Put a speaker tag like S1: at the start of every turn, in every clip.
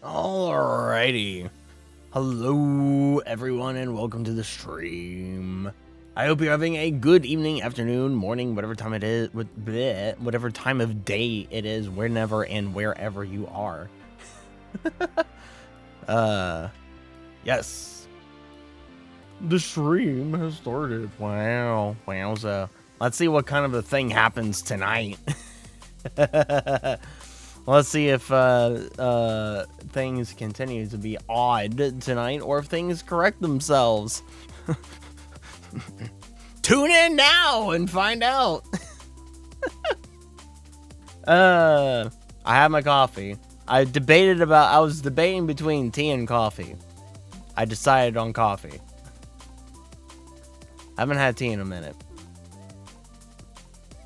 S1: Alrighty. Hello, everyone, and welcome to the stream. I hope you're having a good evening, afternoon, morning, whatever time it is, whatever time of day it is, whenever and wherever you are. Yes. The stream has started. Wow. Wowza. Let's see what kind of a thing happens tonight. Let's see if things continue to be odd tonight or if things correct themselves. Tune in now and find out. I have my coffee. I was debating between tea and coffee. I decided on coffee. I haven't had tea in a minute.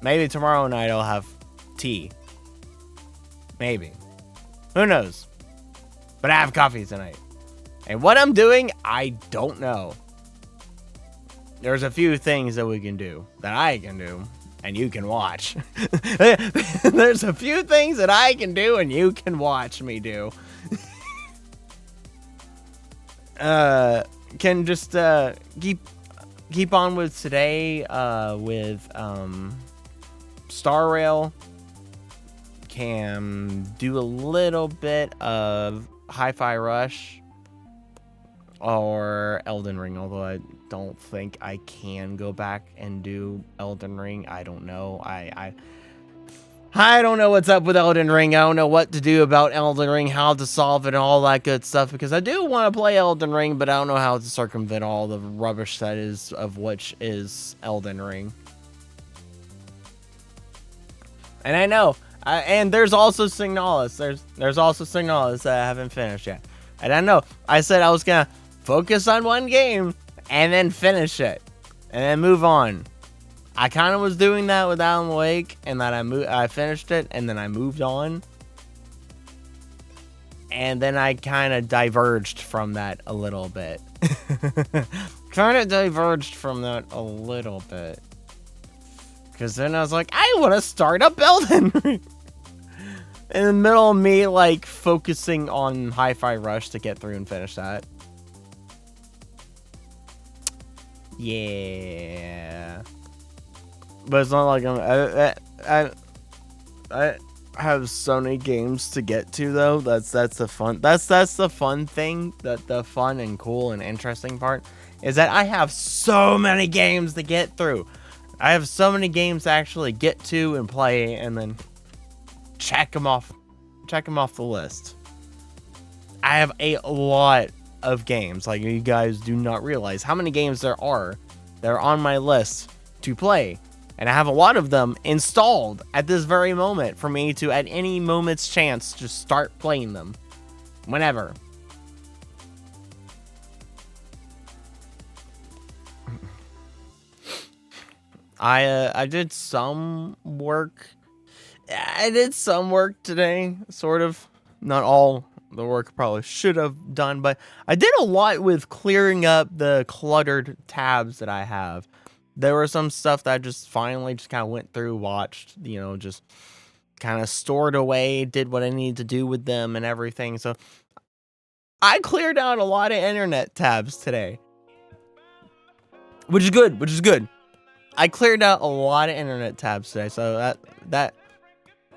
S1: Maybe tomorrow night I'll have tea. Maybe. Who knows? But I have coffee tonight. And what I'm doing, I don't know. There's a few things that we can do, that I can do, and you can watch. There's a few things that I can do and you can watch me do. Can just keep on with today with Star Rail. Can do a little bit of Hi-Fi Rush or Elden Ring, although I don't think I can go back and do Elden Ring. I don't know. I don't know what's up with Elden Ring. I don't know what to do about Elden Ring, how to solve it, and all that good stuff, because I do want to play Elden Ring, but I don't know how to circumvent all the rubbish that is, of which is Elden Ring. And I know, and there's also Signalis. There's also Signalis that I haven't finished yet. And I know, I said I was gonna focus on one game and then finish it, and then move on. I kind of was doing that with Alan Wake, and then I finished it, and then I moved on. And then I kind of diverged from that a little bit. Because then I was like, I want to start up Elden Ring. In the middle of me, like, focusing on Hi-Fi Rush to get through and finish that. Yeah. But it's not like I have so many games to get to, though. That's the fun. That's the fun thing. The fun and cool and interesting part is that I have so many games to get through. I have so many games to actually get to and play, and then check them off the list. I have a lot of games. Like, you guys do not realize how many games there are that are on my list to play. And I have a lot of them installed at this very moment for me to, at any moment's chance, just start playing them. Whenever. I did some work. I did some work today, sort of. Not all the work I probably should have done, but I did a lot with clearing up the cluttered tabs that I have. There were some stuff that I just finally just kind of went through, watched, just kind of stored away, did what I needed to do with them and everything. So I cleared out a lot of internet tabs today, which is good. I cleared out a lot of internet tabs today, so that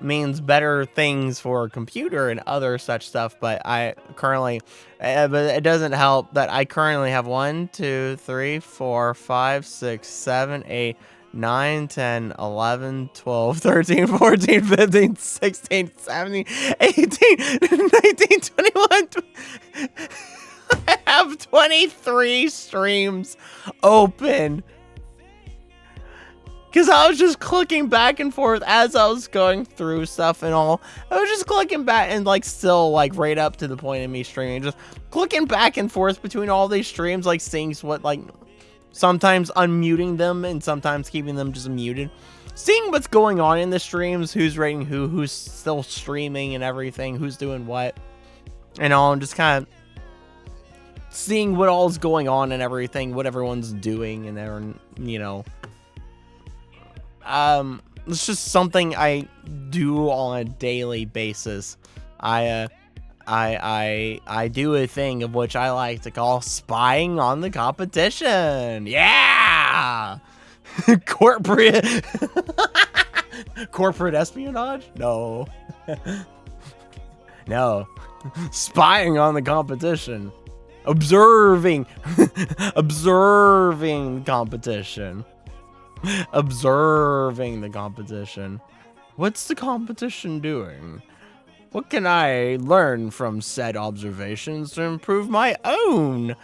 S1: means better things for a computer and other such stuff. But but it doesn't help that I currently have 1, 2, 3, 4, 5, 6, 7, 8, 9, 10, 11, 12, 13, 14, 15, 16, 17, 18, 19, 21. I have 23 streams open. Because I was just clicking back and forth as I was going through stuff and all. I was just clicking back and still right up to the point of me streaming. Just clicking back and forth between all these streams, seeing what, sometimes unmuting them and sometimes keeping them just muted. Seeing what's going on in the streams, who's rating who's still streaming and everything, who's doing what. And all, and just kind of seeing what all's going on and everything, what everyone's doing and everyone, it's just something I do on a daily basis. I I do a thing of which I like to call spying on the competition. Yeah! Corporate corporate espionage? No. No. Spying on the competition. Observing. Observing competition. Observing the competition. What's the competition doing? What can I learn from said observations to improve my own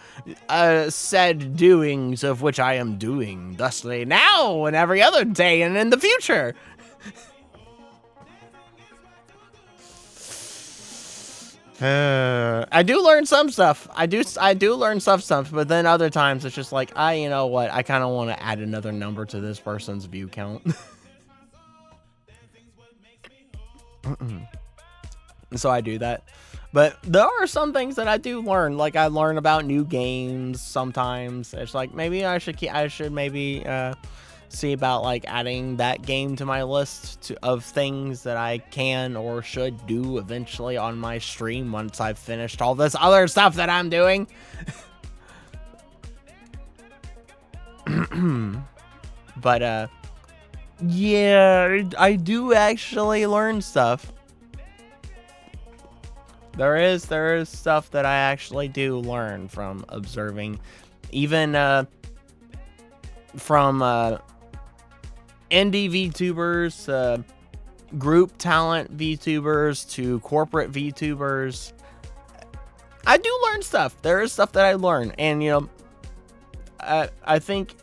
S1: said doings of which I am doing thusly now and every other day and in the future? I do learn some stuff. I do learn stuff, but then other times it's just like, you know what? I kind of want to add another number to this person's view count. So I do that. But there are some things that I do learn. Like I learn about new games sometimes. It's like maybe I should maybe see about like adding that game to my list of things that I can or should do eventually on my stream once I've finished all this other stuff that I'm doing. But yeah, I do actually learn stuff. There is stuff that I actually do learn from observing, even from indie VTubers, group talent VTubers to corporate VTubers. I do learn stuff. There is stuff that I learn, and you know, I think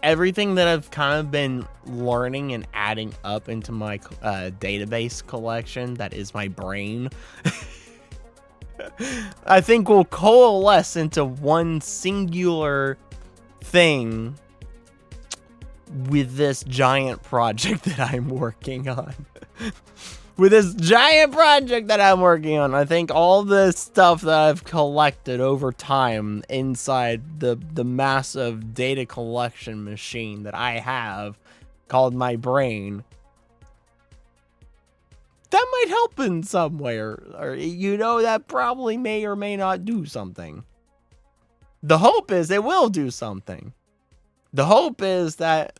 S1: everything that I've kind of been learning and adding up into my database collection, that is my brain, I think will coalesce into one singular thing with this giant project that I'm working on. With this giant project that I'm working on, I think all this stuff that I've collected over time inside the massive data collection machine that I have called my brain, that might help in some way, or you know, that probably may or may not do something. The hope is it will do something. The hope is that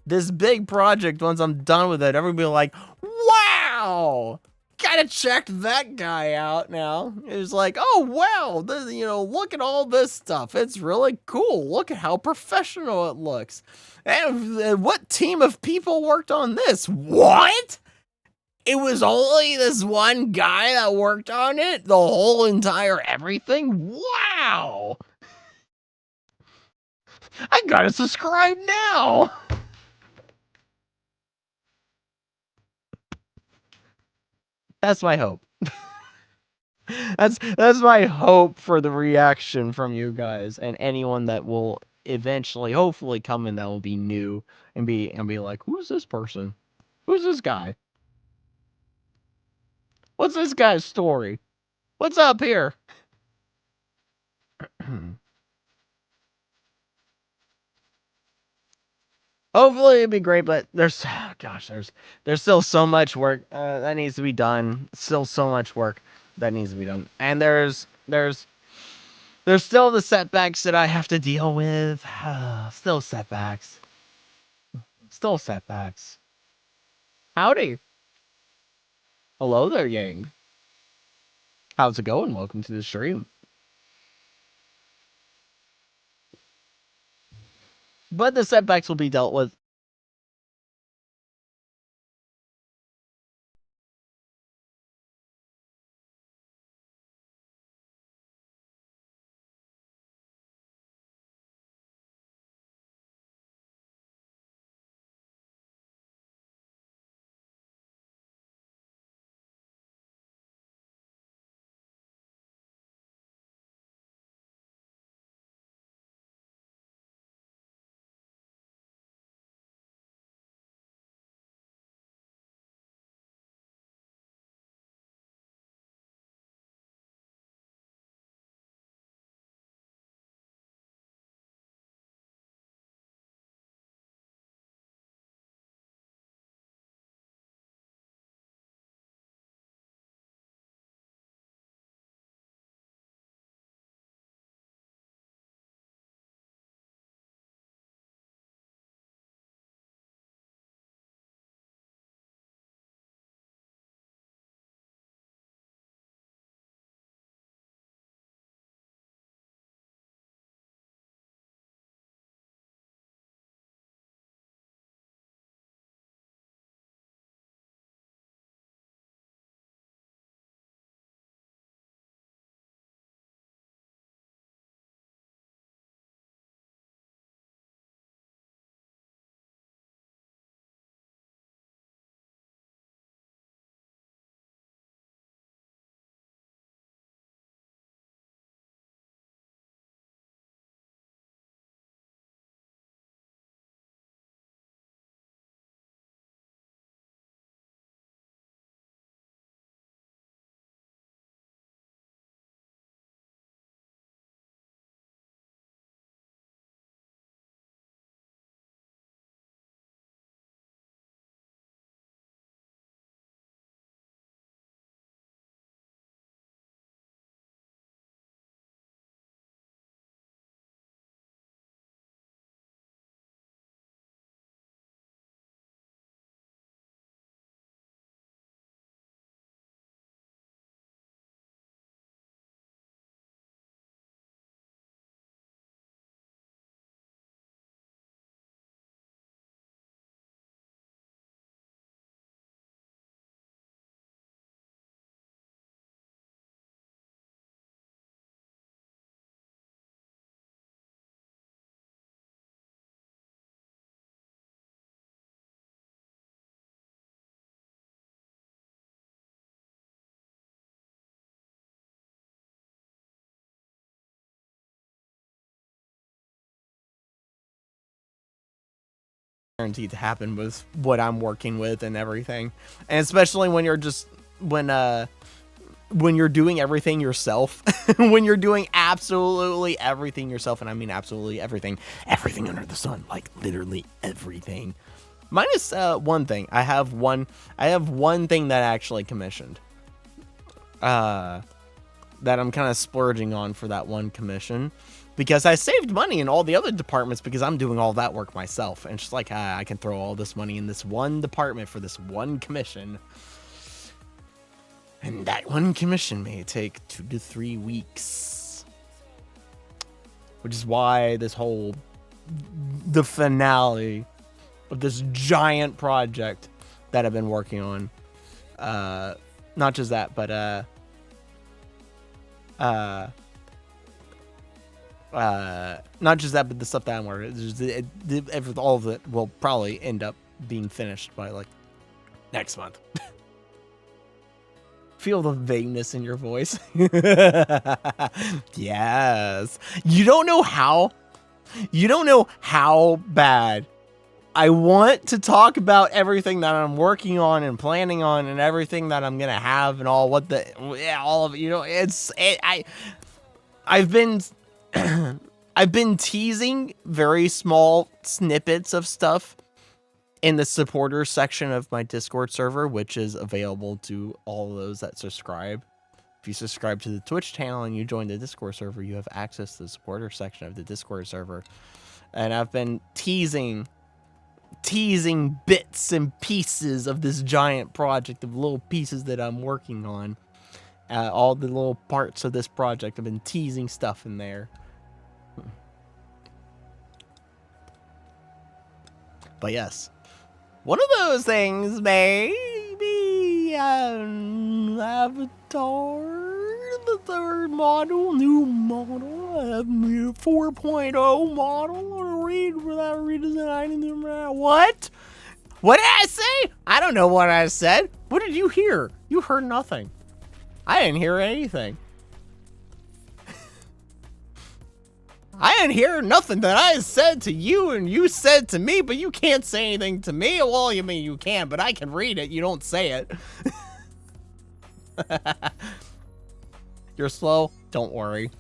S1: this big project, once I'm done with it, everyone will be like, wow, gotta check that guy out now. It's like, oh, wow, this, you know, look at all this stuff. It's really cool. Look at how professional it looks. And what team of people worked on this? What? It was only this one guy that worked on it? The whole entire everything? Wow. I gotta subscribe now. That's my hope. That's my hope for the reaction from you guys and anyone that will eventually, hopefully, come in that will be new and be like, who's this person? Who's this guy? What's this guy's story? What's up here? Hopefully it'd be great, but there's, oh gosh, there's still so much work that needs to be done. Still so much work that needs to be done, and there's still the setbacks that I have to deal with. Still setbacks. Still setbacks. Howdy. Hello there, Yang. How's it going? Welcome to the stream. But the setbacks will be dealt with. guaranteed to happen with what I'm working with and everything. And especially when you're just when you're doing everything yourself, when you're doing absolutely everything yourself, and I mean absolutely everything under the sun, like literally everything. Minus one thing. I have one thing that I actually commissioned. That I'm kind of splurging on for that one commission. Because I saved money in all the other departments because I'm doing all that work myself. And it's just like, I can throw all this money in this one department for this one commission. And that one commission may take 2 to 3 weeks. Which is why the finale of this giant project that I've been working on. Not just that, but not just that, but the stuff that I'm working, all of it will probably end up being finished by like next month. Feel the vagueness in your voice. Yes. You don't know how bad I want to talk about everything that I'm working on and planning on and everything that I'm gonna have and all of it. You know, I've been teasing very small snippets of stuff in the supporters section of my Discord server, which is available to all of those that subscribe. If you subscribe to the Twitch channel and you join the Discord server, you have access to the supporter section of the Discord server. And I've been teasing bits and pieces of this giant project, of little pieces that I'm working on. All the little parts of this project, I've been teasing stuff in there. But yes, one of those things may be Avatar, the third model, new model, 4.0 model, read without redesigning. What? What did I say? I don't know what I said. What did you hear? You heard nothing. I didn't hear anything. I didn't hear nothing that I said to you and you said to me, but you can't say anything to me. Well, you mean you can, but I can read it. You don't say it. You're slow? Don't worry.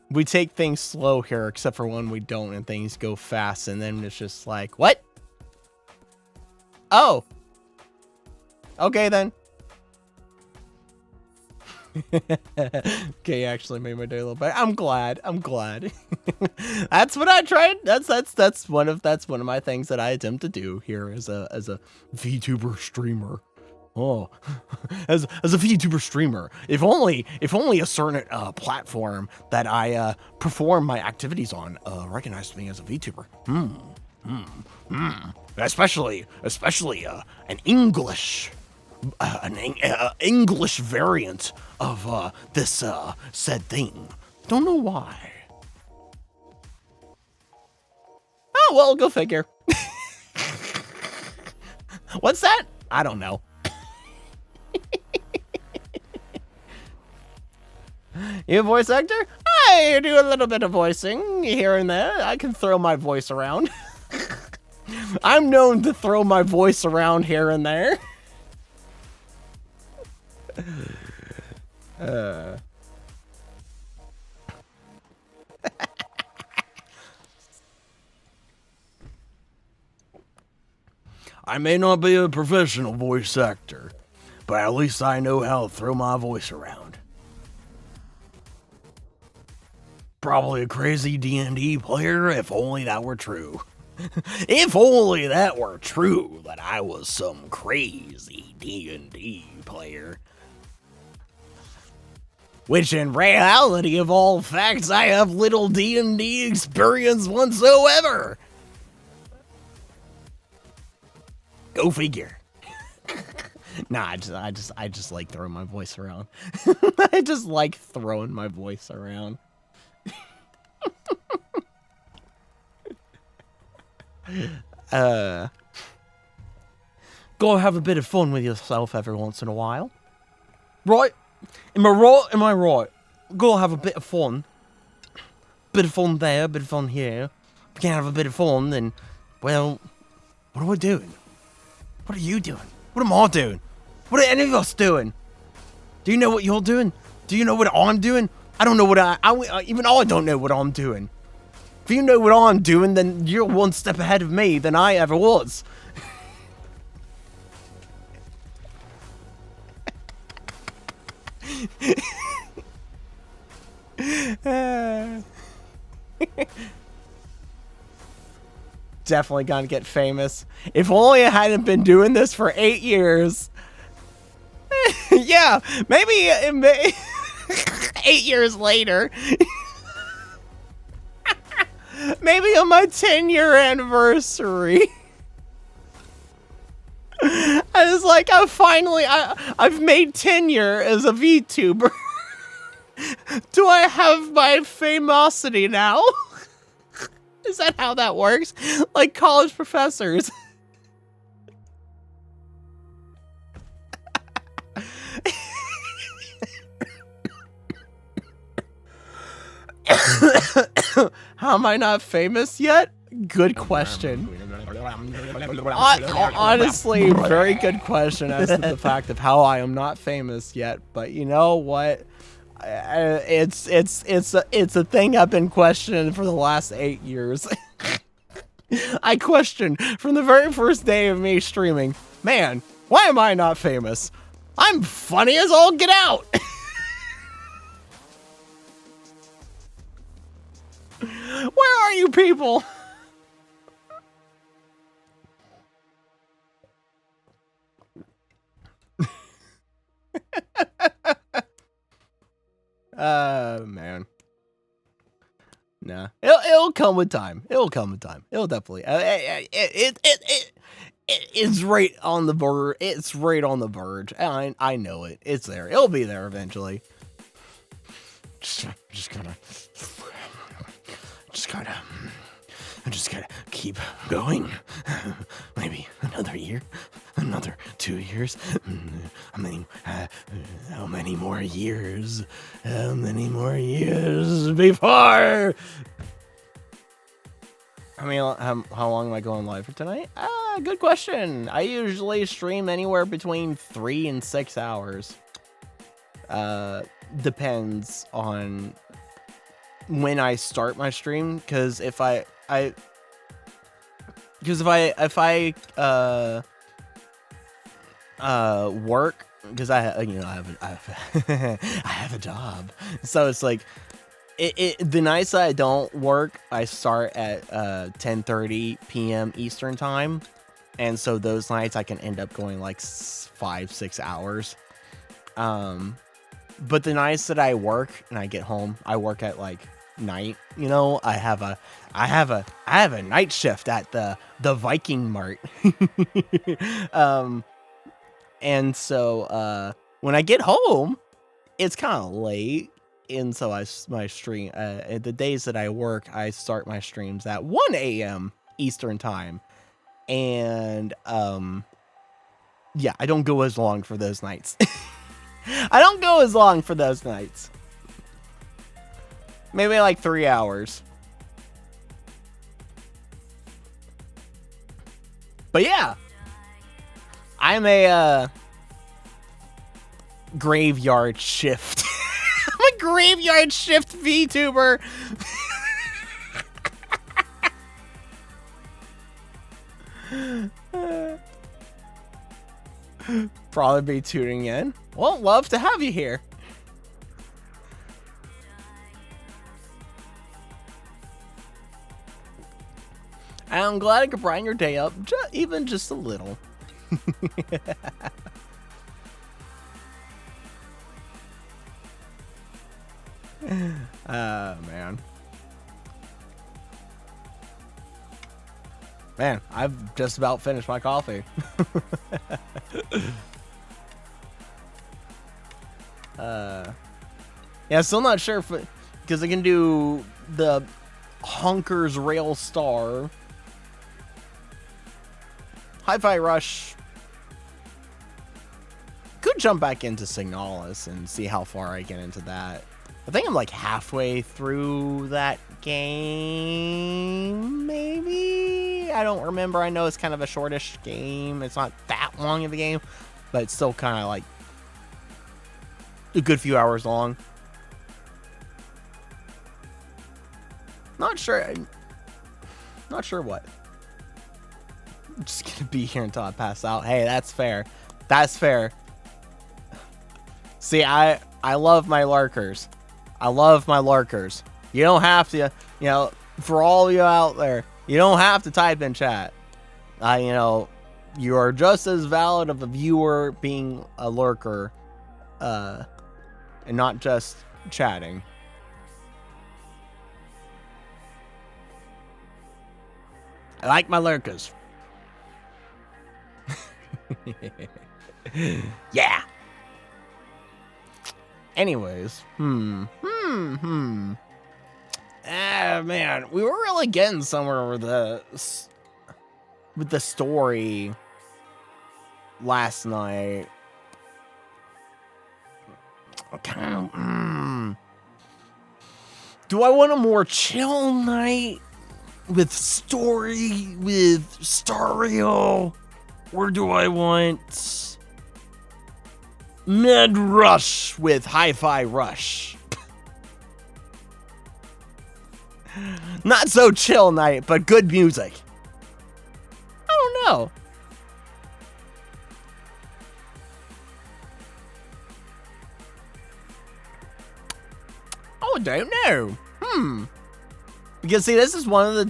S1: We take things slow here, except for when we don't and things go fast, and then it's just like, what? Oh. Okay, then. Okay, actually made my day a little better. I'm glad. That's what I tried. That's one of my things that I attempt to do here as a VTuber streamer. Oh, as a VTuber streamer, if only a certain platform that I perform my activities on recognized me as a VTuber. Especially an English variant of this said thing. Don't know why. Oh well, go figure. What's that? I don't know. You a voice actor? I do a little bit of voicing here and there. I can throw my voice around. I'm known to throw my voice around here and there. I may not be a professional voice actor, but at least I know how to throw my voice around. Probably a crazy D&D player, if only that were true. If only that were true, that I was some crazy D&D player. Which in reality of all facts, I have little D&D experience whatsoever. Go figure. Nah, I just like throwing my voice around. I just like throwing my voice around. Go have a bit of fun with yourself every once in a while. Right? Am I right? Am I right? Go have a bit of fun. Bit of fun there, bit of fun here. we can't have a bit of fun, then, well, what are we doing? What are you doing? What am I doing? What are any of us doing? Do you know what you're doing? Do you know what I'm doing? I don't know what even I don't know what I'm doing. If you know what I'm doing, then you're one step ahead of me than I ever was. Definitely gonna get famous. If only I hadn't been doing this for 8 years. Yeah, maybe 8 years later. Maybe on my 10-year anniversary. I was like, I've made tenure as a VTuber. Do I have my famosity now? Is that how that works? Like college professors. How am I not famous yet? Good question. Honestly, very good question as to the fact of how I am not famous yet. But you know what? It's a thing I've been questioning for the last 8 years. I questioned from the very first day of me streaming, man, why am I not famous? I'm funny as all get out. Where are you people? Man. Nah. It'll come with time. It'll come with time. It'll definitely. It's right on the verge. It's right on the verge. I know it. It's there. It'll be there eventually. Just gotta keep going. Maybe another year, another 2 years. How many more years? How many more years before? I mean, how long am I going live for tonight? Good question. I usually stream anywhere between 3 and 6 hours. Depends on when I start my stream, because if I work, because I have a job, so it's like the nights that I don't work, I start at 10:30 p.m. Eastern time, and so those nights I can end up going like 5-6 hours. But the nights that I work and I get home, I work at like night, you know, I have a night shift at the Viking Mart. And so when I get home, it's kind of late, and so my stream the days that I work, I start my streams at 1 a.m. Eastern time, and yeah, I don't go as long for those nights. I don't go as long for those nights. Maybe like 3 hours. But yeah, I'm a graveyard shift. I'm a graveyard shift VTuber. Probably be tuning in. Well, love to have you here. And I'm glad I could brighten your day up, even just a little. Man. Man, I've just about finished my coffee. Yeah, still not sure if because I can do the Honkers Rail Star, Hi-Fi Rush. Could jump back into Signalis and see how far I get into that. I think I'm like halfway through that game, I don't remember. I know it's kind of a shortish game. It's not that long of a game, but it's still kind of like a good few hours long. Not sure what. I'm just gonna be here until I pass out. Hey, that's fair. That's fair. See, I love my lurkers. I love my lurkers. You don't have to, you know, for all of you out there, you don't have to type in chat. You know, you are just as valid of a viewer being a lurker, and not just chatting. I like my lurkers. Yeah. Anyways, Ah, man, we were really getting somewhere with the story last night. Kind of, Do I want a more chill night with story, with Stario? Or do I want Mad Rush with Hi-Fi Rush? Not so chill night, but good music. I don't know. Oh, don't know. Because see, this is one of the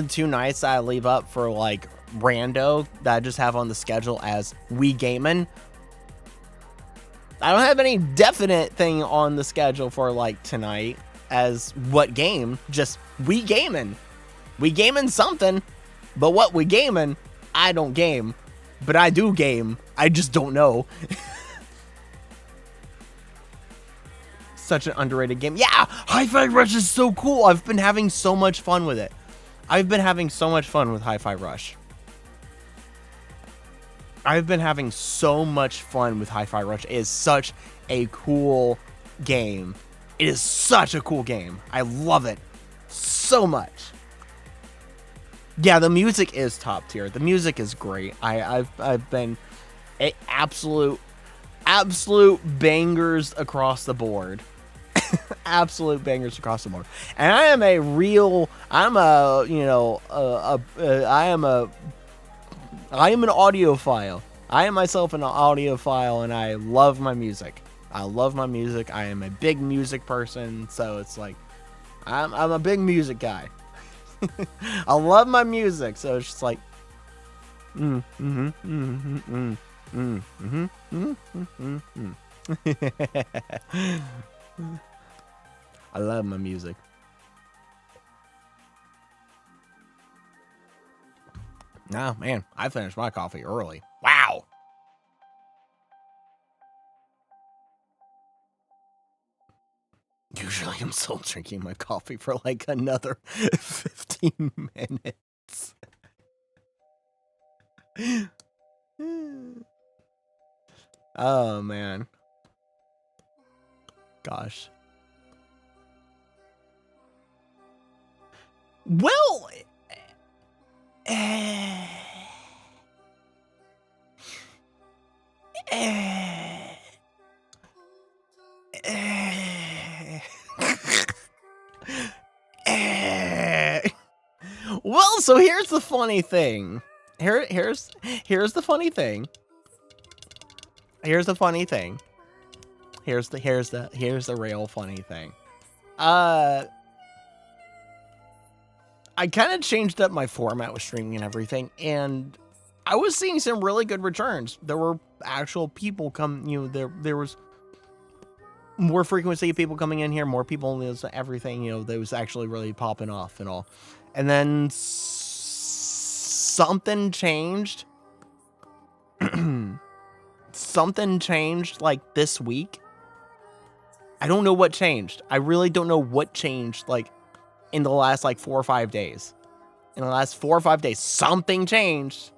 S1: two nights that I leave up for like rando that I just have on the schedule as We Gamin'. I don't have any definite thing on the schedule for like tonight as what game, just We Gamin'. We gamin' something, but what we gamin', I don't game, but I do game. I just don't know. Such an underrated game. Yeah, Hi-Fi Rush is so cool. I've been having so much fun with it. I've been having so much fun with Hi-Fi Rush. I've been having so much fun with Hi-Fi Rush. It is such a cool game. It is such a cool game. I love it so much. Yeah, the music is top tier. The music is great. I've been absolute bangers across the board. Absolute bangers across the board. And I am an audiophile. I am myself an audiophile, and I love my music. I love my music. I am a big music person, so it's like I'm a big music guy. I love my music, so it's just like I love my music. Oh, man, I finished my coffee early. Wow. Usually I'm still drinking my coffee for like another 15 minutes. Oh, man. Gosh. Well, well, so here's the funny thing. Here's the funny thing. Here's the funny thing. Here's the real funny thing. I kind of changed up my format with streaming and everything, and I was seeing some really good returns. There were actual people there was more frequency of people coming in here, more people, everything, that was actually really popping off and all. And then something changed. Something changed like this week. I don't know what changed. I really don't know what changed like in the last like 4 or 5 days. In the last 4 or 5 days, something changed.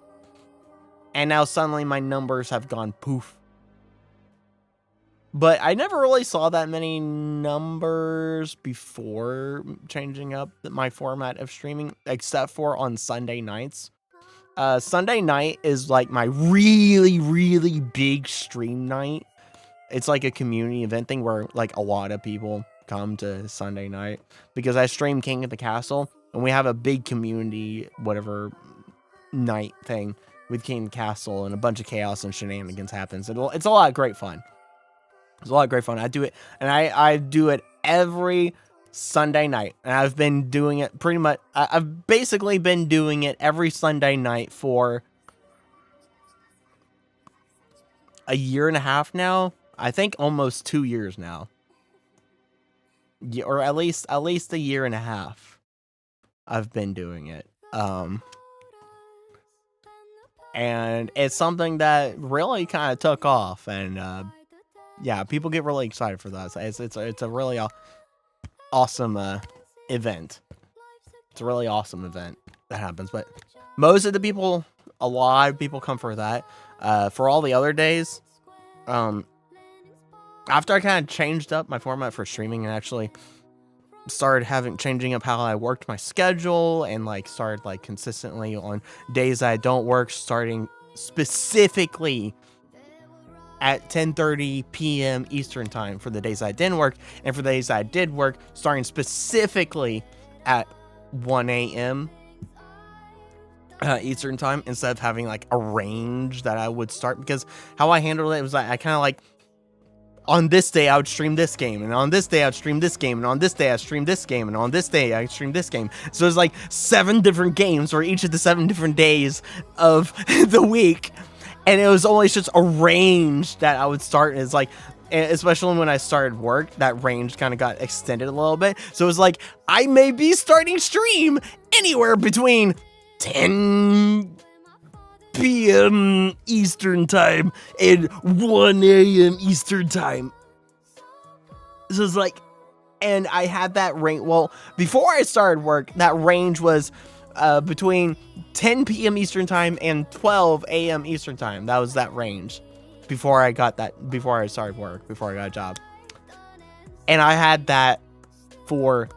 S1: And now suddenly my numbers have gone poof. But I never really saw that many numbers before changing up my format of streaming, except for on Sunday nights. Sunday night is like my really, really big stream night. It's like a community event thing where like a lot of people come to Sunday night because I stream King of the Castle and we have a big community, whatever night thing with King of the Castle, and a bunch of chaos and shenanigans happens. It's a lot of great fun. It's a lot of great fun. I do it, and I do it every Sunday night, and I've been doing it pretty much. I've basically been doing it every Sunday night for a year and a half now. I think almost 2 years now, or at least a year and a half. I've been doing it, and it's something that really kind of took off, and yeah, people get really excited for that. It's a really awesome event. It's a really awesome event that happens. But most of the people, a lot of people come for that. For all the other days, after I kind of changed up my format for streaming and actually started changing up how I worked my schedule, and like started like consistently on days I don't work, starting specifically at 10:30 p.m. Eastern time for the days I didn't work, and for the days I did work, starting specifically at 1 a.m. Eastern time, instead of having like a range that I would start. Because how I handled it was I kind of like, on this day I would stream this game, and on this day I'd stream this game, and on this day I'd stream this game, and on this day I'd stream this game. So it's like 7 different games for each of the 7 different days of the week. And it was always just a range that I would start. And it's like, especially when I started work, that range kind of got extended a little bit. So it was like, I may be starting stream anywhere between 10 p.m. Eastern time and 1 a.m. Eastern time. So it's like, and I had that range. Well, before I started work, that range was between 10 p.m. Eastern time and 12 a.m. Eastern time. That was that range before I started work, before I got a job. And I had that for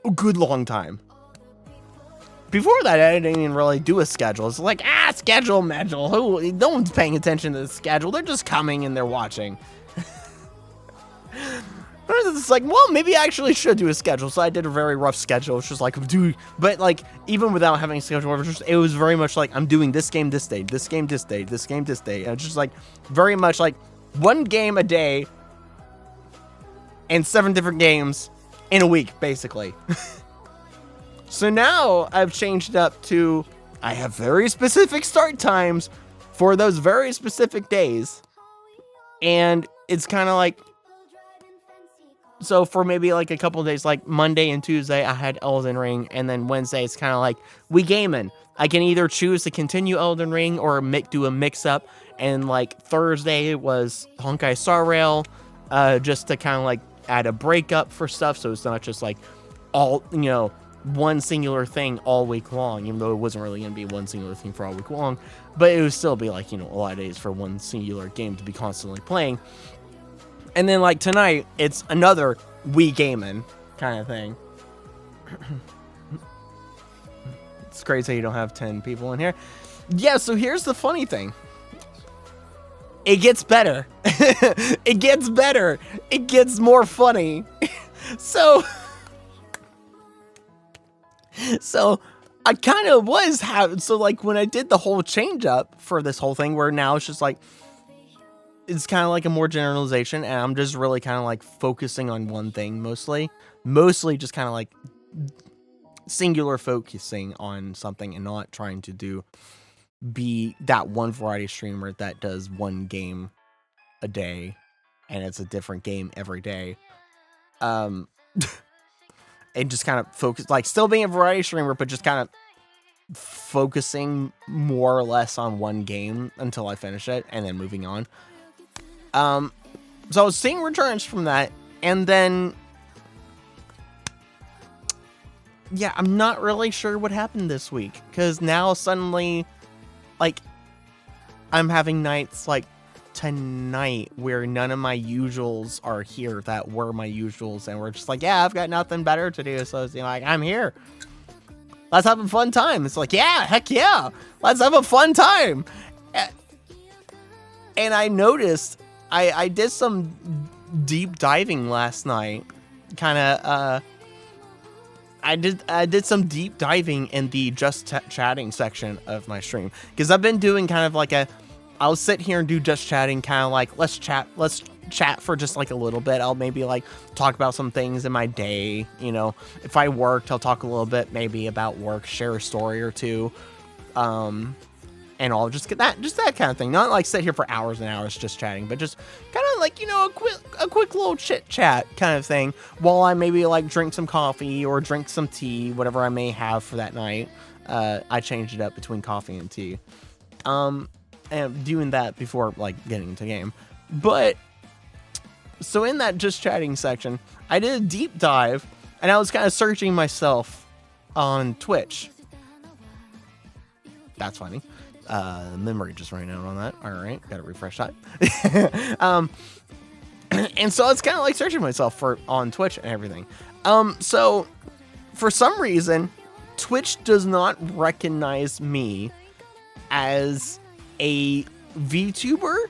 S1: a good long time. Before that, I didn't even really do a schedule. It's like, schedule. No one's paying attention to the schedule. They're just coming and they're watching. It's like, well, maybe I actually should do a schedule. So I did a very rough schedule. It's just like, but like, even without having a schedule, it was very much like, I'm doing this game this day, this game this day, this game this day. And it's just like, very much like 1 game a day and 7 different games in a week, basically. So now I've changed it up to, I have very specific start times for those very specific days. And it's kind of like, so for maybe like a couple of days, like Monday and Tuesday, I had Elden Ring, and then Wednesday it's kind of like we gaming. I can either choose to continue Elden Ring or do a mix up, and like Thursday it was Honkai Star Rail, just to kind of like add a breakup for stuff, so it's not just like all, one singular thing all week long, even though it wasn't really gonna be one singular thing for all week long, but it would still be like, a lot of days for one singular game to be constantly playing. And then, like, tonight, it's another Wii gaming kind of thing. It's crazy you don't have 10 people in here. Yeah, so here's the funny thing. It gets better. It gets better. It gets more funny. So I kind of was so like when I did the whole change up for this whole thing, where now it's just like, it's kind of like a more generalization, and I'm just really kind of like focusing on one thing mostly just kind of like singular focusing on something, and not trying to be that one variety streamer that does one game a day and it's a different game every day. And just kind of focus, like still being a variety streamer, but just kind of focusing more or less on one game until I finish it and then moving on. So I was seeing returns from that, and then, yeah, I'm not really sure what happened this week, because now suddenly, like, I'm having nights, like, tonight where none of my usuals are here that were my usuals, and we're just like, yeah, I've got nothing better to do, so it's like, I'm here. Let's have a fun time. It's like, yeah, heck yeah, let's have a fun time. And I noticed I did some deep diving last night, kind of. I did some deep diving in the just chatting section of my stream, because I've been doing kind of like I'll sit here and do just chatting, kind of like, let's chat for just like a little bit. I'll maybe like talk about some things in my day. You know, if I worked, I'll talk a little bit maybe about work, share a story or two. And I'll just get that kind of thing. Not like sit here for hours and hours just chatting, but just kind of like, you know, a quick little chit chat kind of thing while I maybe like drink some coffee or drink some tea, whatever I may have for that night. I changed it up between coffee and tea. And doing that before like getting into game. But so in that just chatting section, I did a deep dive and I was kind of searching myself on Twitch. That's funny. Memory just ran out on that. All right, gotta refresh that. And so it's kind of like searching myself on Twitch and everything. So for some reason, Twitch does not recognize me as a VTuber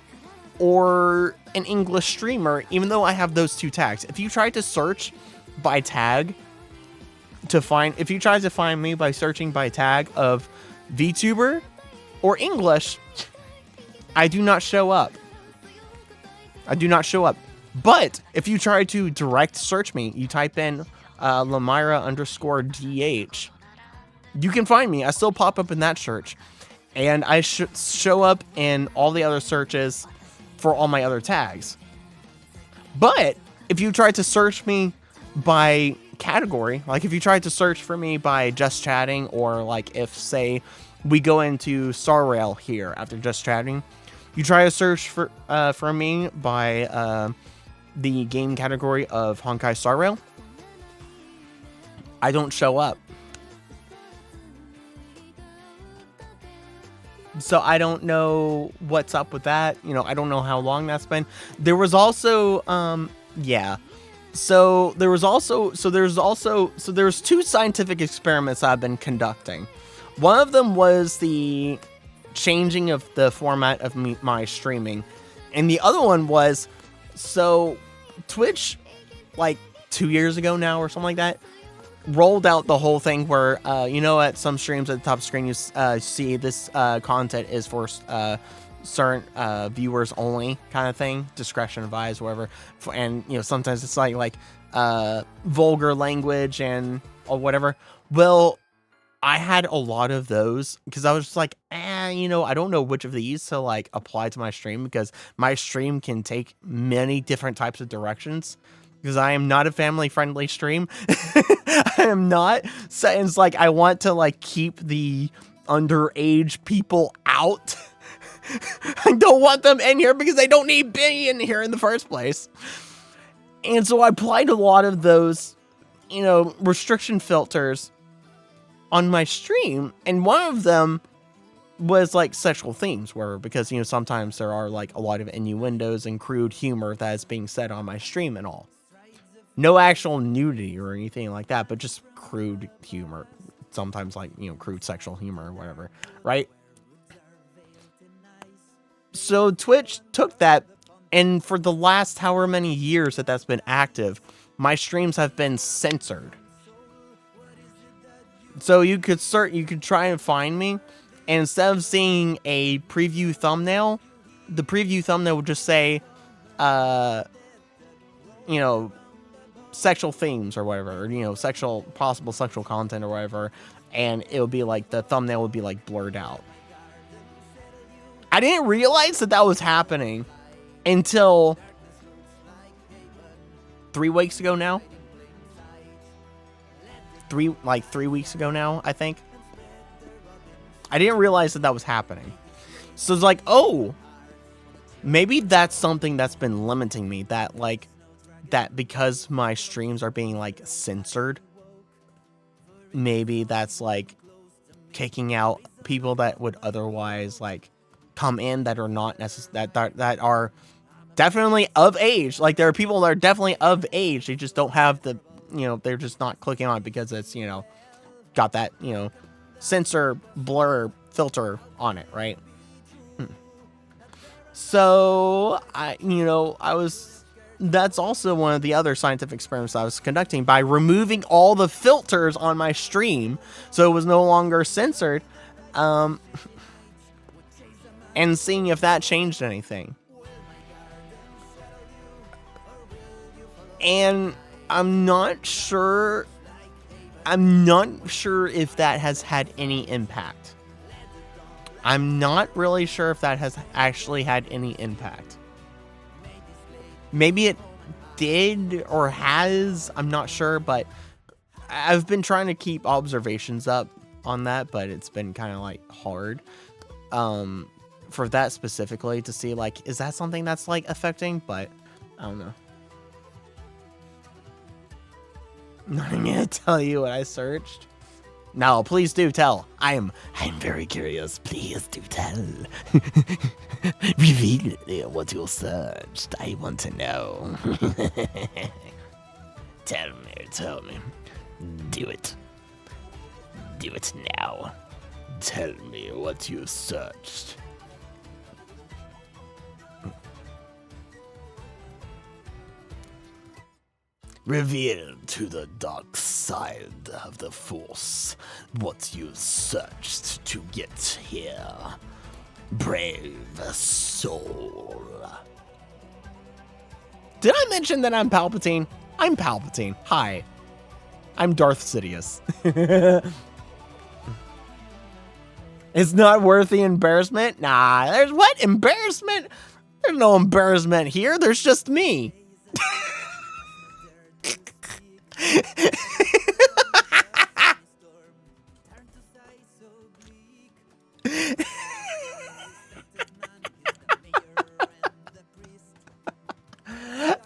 S1: or an English streamer, even though I have those two tags. If you try to search by tag if you try to find me by searching by tag of VTuber or English, I do not show up. But if you try to direct search me, you type in Lamira_DH, you can find me. I still pop up in that search. And I should show up in all the other searches for all my other tags. But if you try to search me by category, like if you try to search for me by just chatting, or like if, say, we go into Star Rail here after just chatting, you try to search for me by the game category of Honkai Star Rail, I don't show up. So I don't know what's up with that. You know, I don't know how long that's been. There was also, So there's two scientific experiments I've been conducting. One of them was the changing of the format of my streaming. And the other one was, so Twitch, like 2 years ago now or something like that, rolled out the whole thing where, at some streams at the top of the screen, you see this content is for certain viewers only kind of thing, discretion advised, whatever. And, sometimes it's like vulgar language and or whatever. Well, I had a lot of those because I was just like, I don't know which of these to like apply to my stream, because my stream can take many different types of directions, because I am not a family friendly stream. I am not. So it's like, I want to like keep the underage people out. I don't want them in here because they don't need being in here in the first place. And so I applied a lot of those, restriction filters on my stream, and one of them was like sexual themes, because sometimes there are like a lot of innuendos and crude humor that is being said on my stream and all. No actual nudity or anything like that, but just crude humor. Sometimes like, crude sexual humor or whatever, right? So Twitch took that, and for the last however many years that's been active, my streams have been censored. So you could try and find me, and instead of seeing a preview thumbnail, the preview thumbnail would just say, sexual themes or whatever, or, possible sexual content or whatever, and it would be like, the thumbnail would be like blurred out. I didn't realize that was happening until 3 weeks ago now. 3 weeks ago now, I think. I didn't realize that was happening. So it's like, oh, maybe that's something that's been limiting me, that because my streams are being like censored, maybe that's like kicking out people that would otherwise like come in that are not that are definitely of age. Like there are people that are definitely of age. They just don't have the, they're just not clicking on it because it's, got that, censor blur filter on it, right? So that's also one of the other scientific experiments I was conducting by removing all the filters on my stream. So it was no longer censored. And seeing if that changed anything. And I'm not sure if that has had any impact. I'm not really sure if that has actually had any impact. Maybe it did or has, I'm not sure, but I've been trying to keep observations up on that, but it's been kind of like hard for that specifically to see like, is that something that's like affecting? But I don't know. I'm not gonna tell you what I searched. No, please do tell. I'm very curious. Please do tell. Reveal what you searched. I want to know. Tell me. Do it. Do it now. Tell me what you searched. Reveal to the dark side of the Force what you searched to get here. Brave soul. Did I mention that I'm Palpatine? I'm Palpatine. Hi. I'm Darth Sidious. It's not worth the embarrassment? Nah, there's what? Embarrassment? There's no embarrassment here. There's just me.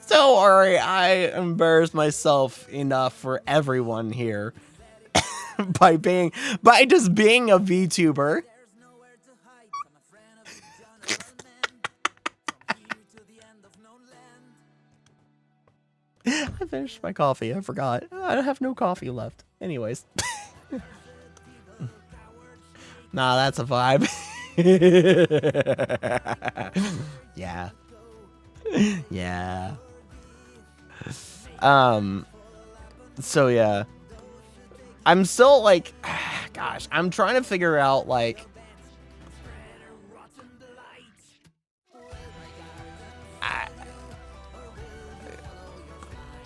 S1: Don't worry, I embarrassed myself enough for everyone here by just being a VTuber. I finished my coffee. I forgot. I have no coffee left. Anyways. Nah, that's a vibe. Yeah. Yeah. So yeah. I'm still like, gosh, I'm trying to figure out like,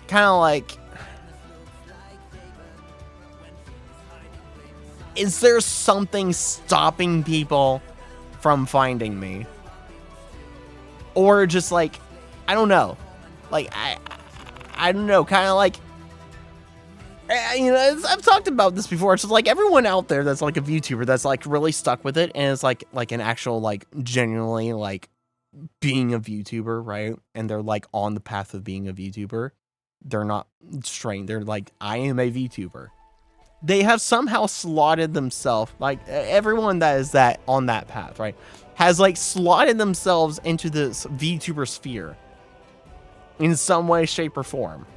S1: kind of like, is there something stopping people from finding me? Or just like, I don't know. Like, I don't know, kind of like, I've talked about this before. It's just like everyone out there that's like a VTuber that's like really stuck with it and is like an actual like genuinely like being a VTuber, right? And they're like on the path of being a VTuber. They're not straying. They're like, I am a VTuber. They have somehow slotted themselves, like everyone that is on that path, right, has like slotted themselves into this VTuber sphere in some way, shape, or form.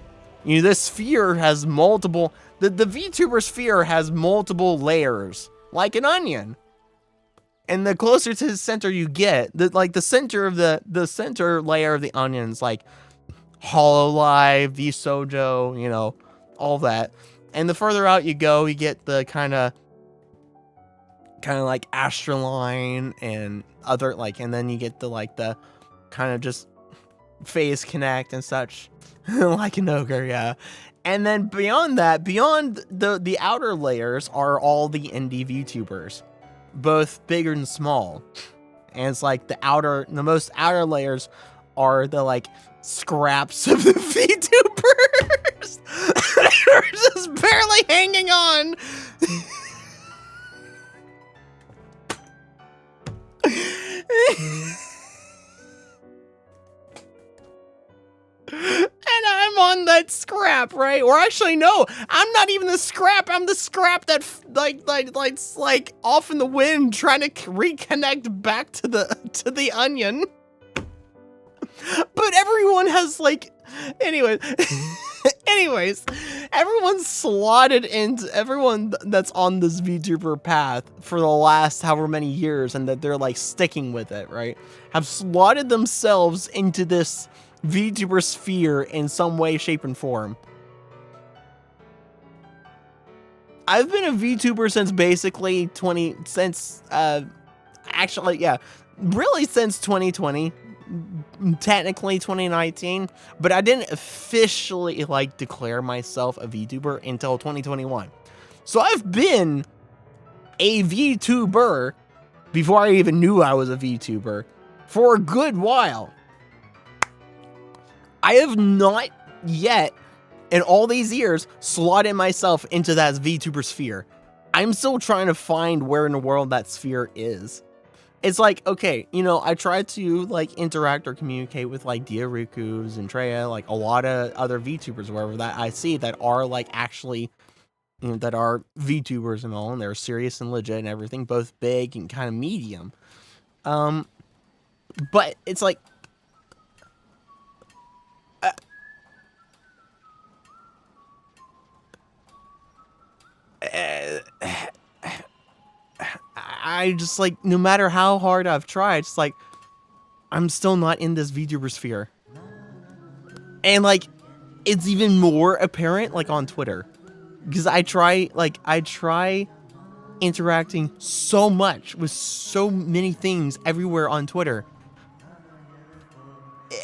S1: This sphere has multiple, the VTuber sphere has multiple layers, like an onion. And the closer to the center you get, the center of the center layer of the onion is like Hololive, VSojo, all that. And the further out you go, you get the kind of like Astroline and other like, and then you get the kind of just Phase Connect and such, like an ogre, yeah. And then beyond that, beyond the outer layers are all the indie VTubers, both big and small. And it's like the most outer layers are the like scraps of the VTubers. They're just barely hanging on. And I'm on the that scrap, right? Or actually, no, I'm not even the scrap. I'm the scrap that like off in the wind, trying to reconnect back to the onion. But everyone has like, anyways, everyone's slotted into everyone that's on this VTuber path for the last however many years, and that they're like sticking with it, right? Have slotted themselves into this VTuber sphere in some way, shape, and form. I've been a VTuber since basically really since 2020. Technically 2019, but I didn't officially like declare myself a VTuber until 2021. So I've been a VTuber before I even knew I was a VTuber for a good while. I have not yet, in all these years, slotted myself into that VTuber sphere. I'm still trying to find where in the world that sphere is. It's like, okay, you know, I try to like interact or communicate with like Diarukus and Treya, like a lot of other VTubers, wherever that I see that are like actually, you know, that are VTubers and all, and they're serious and legit and everything, both big and kind of medium. But it's like, I just like, no matter how hard I've tried, it's like, I'm still not in this VTuber sphere. And like, it's even more apparent like on Twitter, because I try interacting so much with so many things everywhere on Twitter.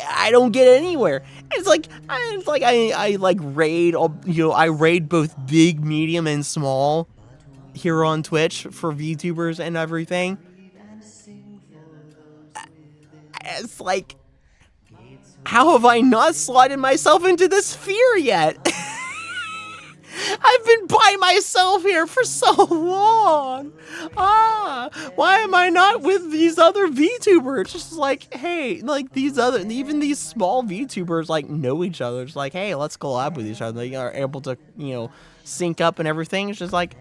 S1: I don't get anywhere. I like raid, you know, I raid both big, medium, and small here on Twitch for VTubers and everything. It's like, how have I not slotted myself into this sphere yet? I've been by myself here for so long. Why am I not with these other VTubers? Just like, hey, like even these small VTubers like know each other. It's like, hey, let's collab with each other. They are able to, you know, sync up and everything. It's just like,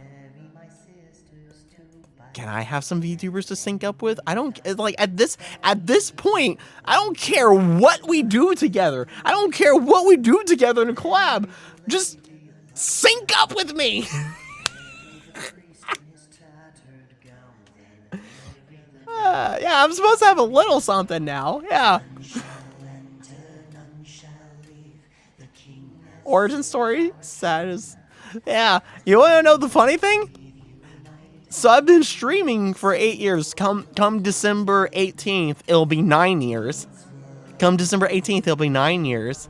S1: can I have some VTubers to sync up with? I don't, like, at this point, I don't care what we do together. I don't care what we do together in a collab. Just sync up with me. Yeah, I'm supposed to have a little something now. Yeah. Origin story, sad as, yeah. You want to know the funny thing? So I've been streaming for 8 years. Come December 18th, it'll be 9 years. Come December 18th, it'll be 9 years.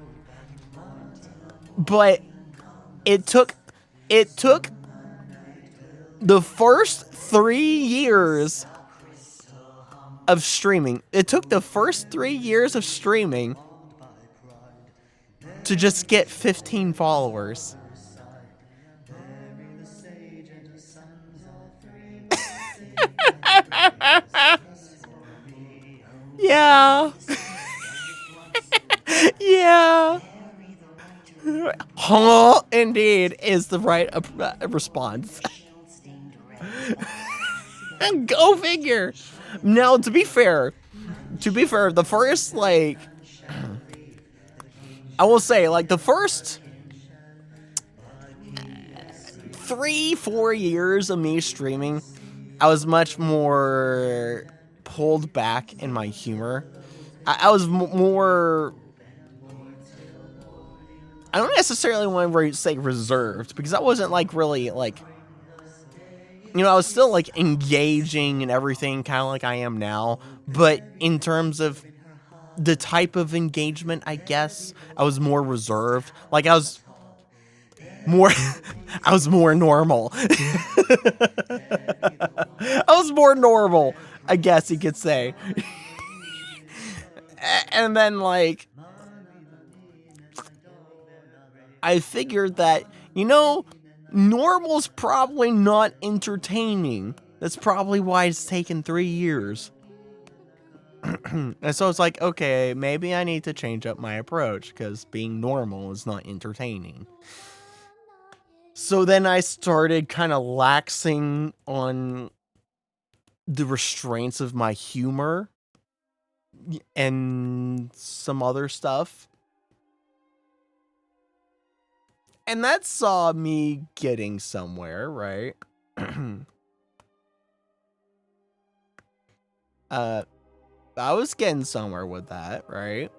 S1: But it took the first 3 years of streaming. It took the first 3 years of streaming to just get 15 followers. Yeah. Yeah. Huh, indeed, is the right response. Go figure. Now, to be fair, the first, like, I will say, like, the first 3-4 years of me streaming, I was much more pulled back in my humor. I was more, I don't necessarily want to say reserved, because I wasn't like really like, you know, I was still like engaging and everything, kind of like I am now, but in terms of the type of engagement, I guess I was more reserved. Like I was more normal. I was more normal, I guess you could say. And then, like, I figured that, you know, normal's probably not entertaining. That's probably why it's taken 3 years. And so it's like, okay, maybe I need to change up my approach because being normal is not entertaining. So then I started kind of laxing on the restraints of my humor and some other stuff. And that saw me getting somewhere, right? I was getting somewhere with that, right?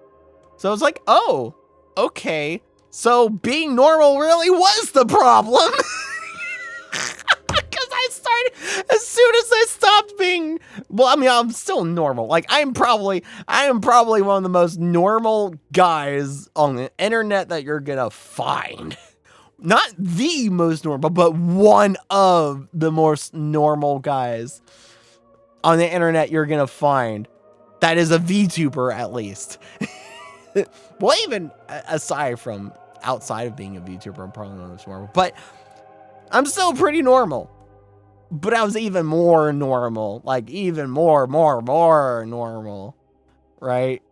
S1: So I was like, oh, okay. So being normal really was the problem. Because I started, as soon as I stopped being, well, I mean, I'm still normal. Like, I am probably one of the most normal guys on the internet that you're gonna find. Not the most normal, but one of the most normal guys on the internet you're gonna find. That is a VTuber, at least. Well, even aside from outside of being a VTuber, I'm probably not as normal, but I'm still pretty normal. But I was even more normal, like even more normal, right?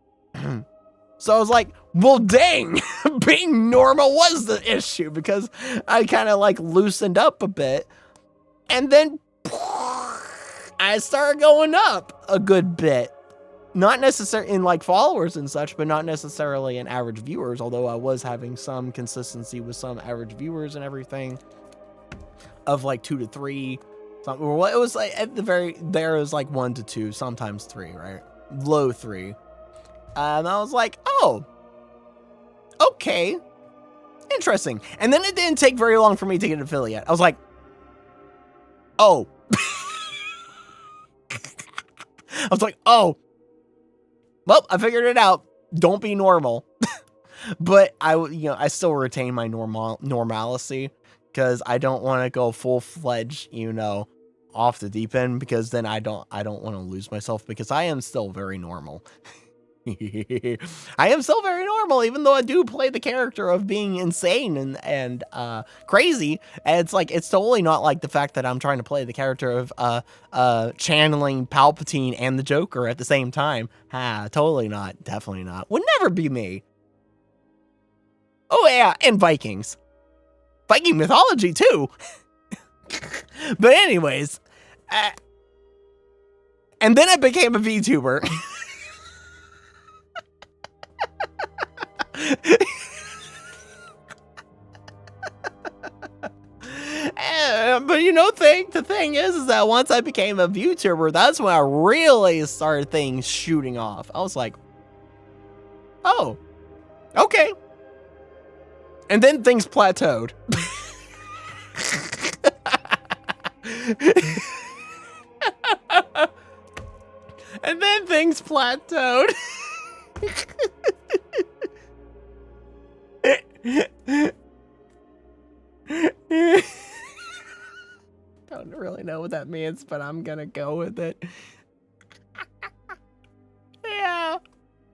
S1: So I was like, well, dang, being normal was the issue because I kind of like loosened up a bit. And then I started going up a good bit. Not necessarily in like followers and such, but not necessarily in average viewers, although I was having some consistency with some average viewers and everything of like 2 to 3. Something. Well, it was like at the very, there was like 1 to 2, sometimes 3, right? Low 3. And I was like, oh, okay, interesting. And then it didn't take very long for me to get an affiliate. I was like, oh. I was like, oh. Well, I figured it out. Don't be normal. But I still retain my normalcy because I don't want to go full-fledged, off the deep end, because then I don't want to lose myself because I am still very normal. I am still very normal, even though I do play the character of being insane and crazy. And it's like, it's totally not like the fact that I'm trying to play the character of channeling Palpatine and the Joker at the same time. Totally not. Definitely not. Would never be me. Oh yeah, and Vikings. Viking mythology too. But anyways, and then I became a VTuber. But the thing is that once I became a VTuber, that's when I really started things shooting off. I was like, oh, okay. And then things plateaued. And then things plateaued. Don't really know what that means, but I'm gonna go with it. Yeah.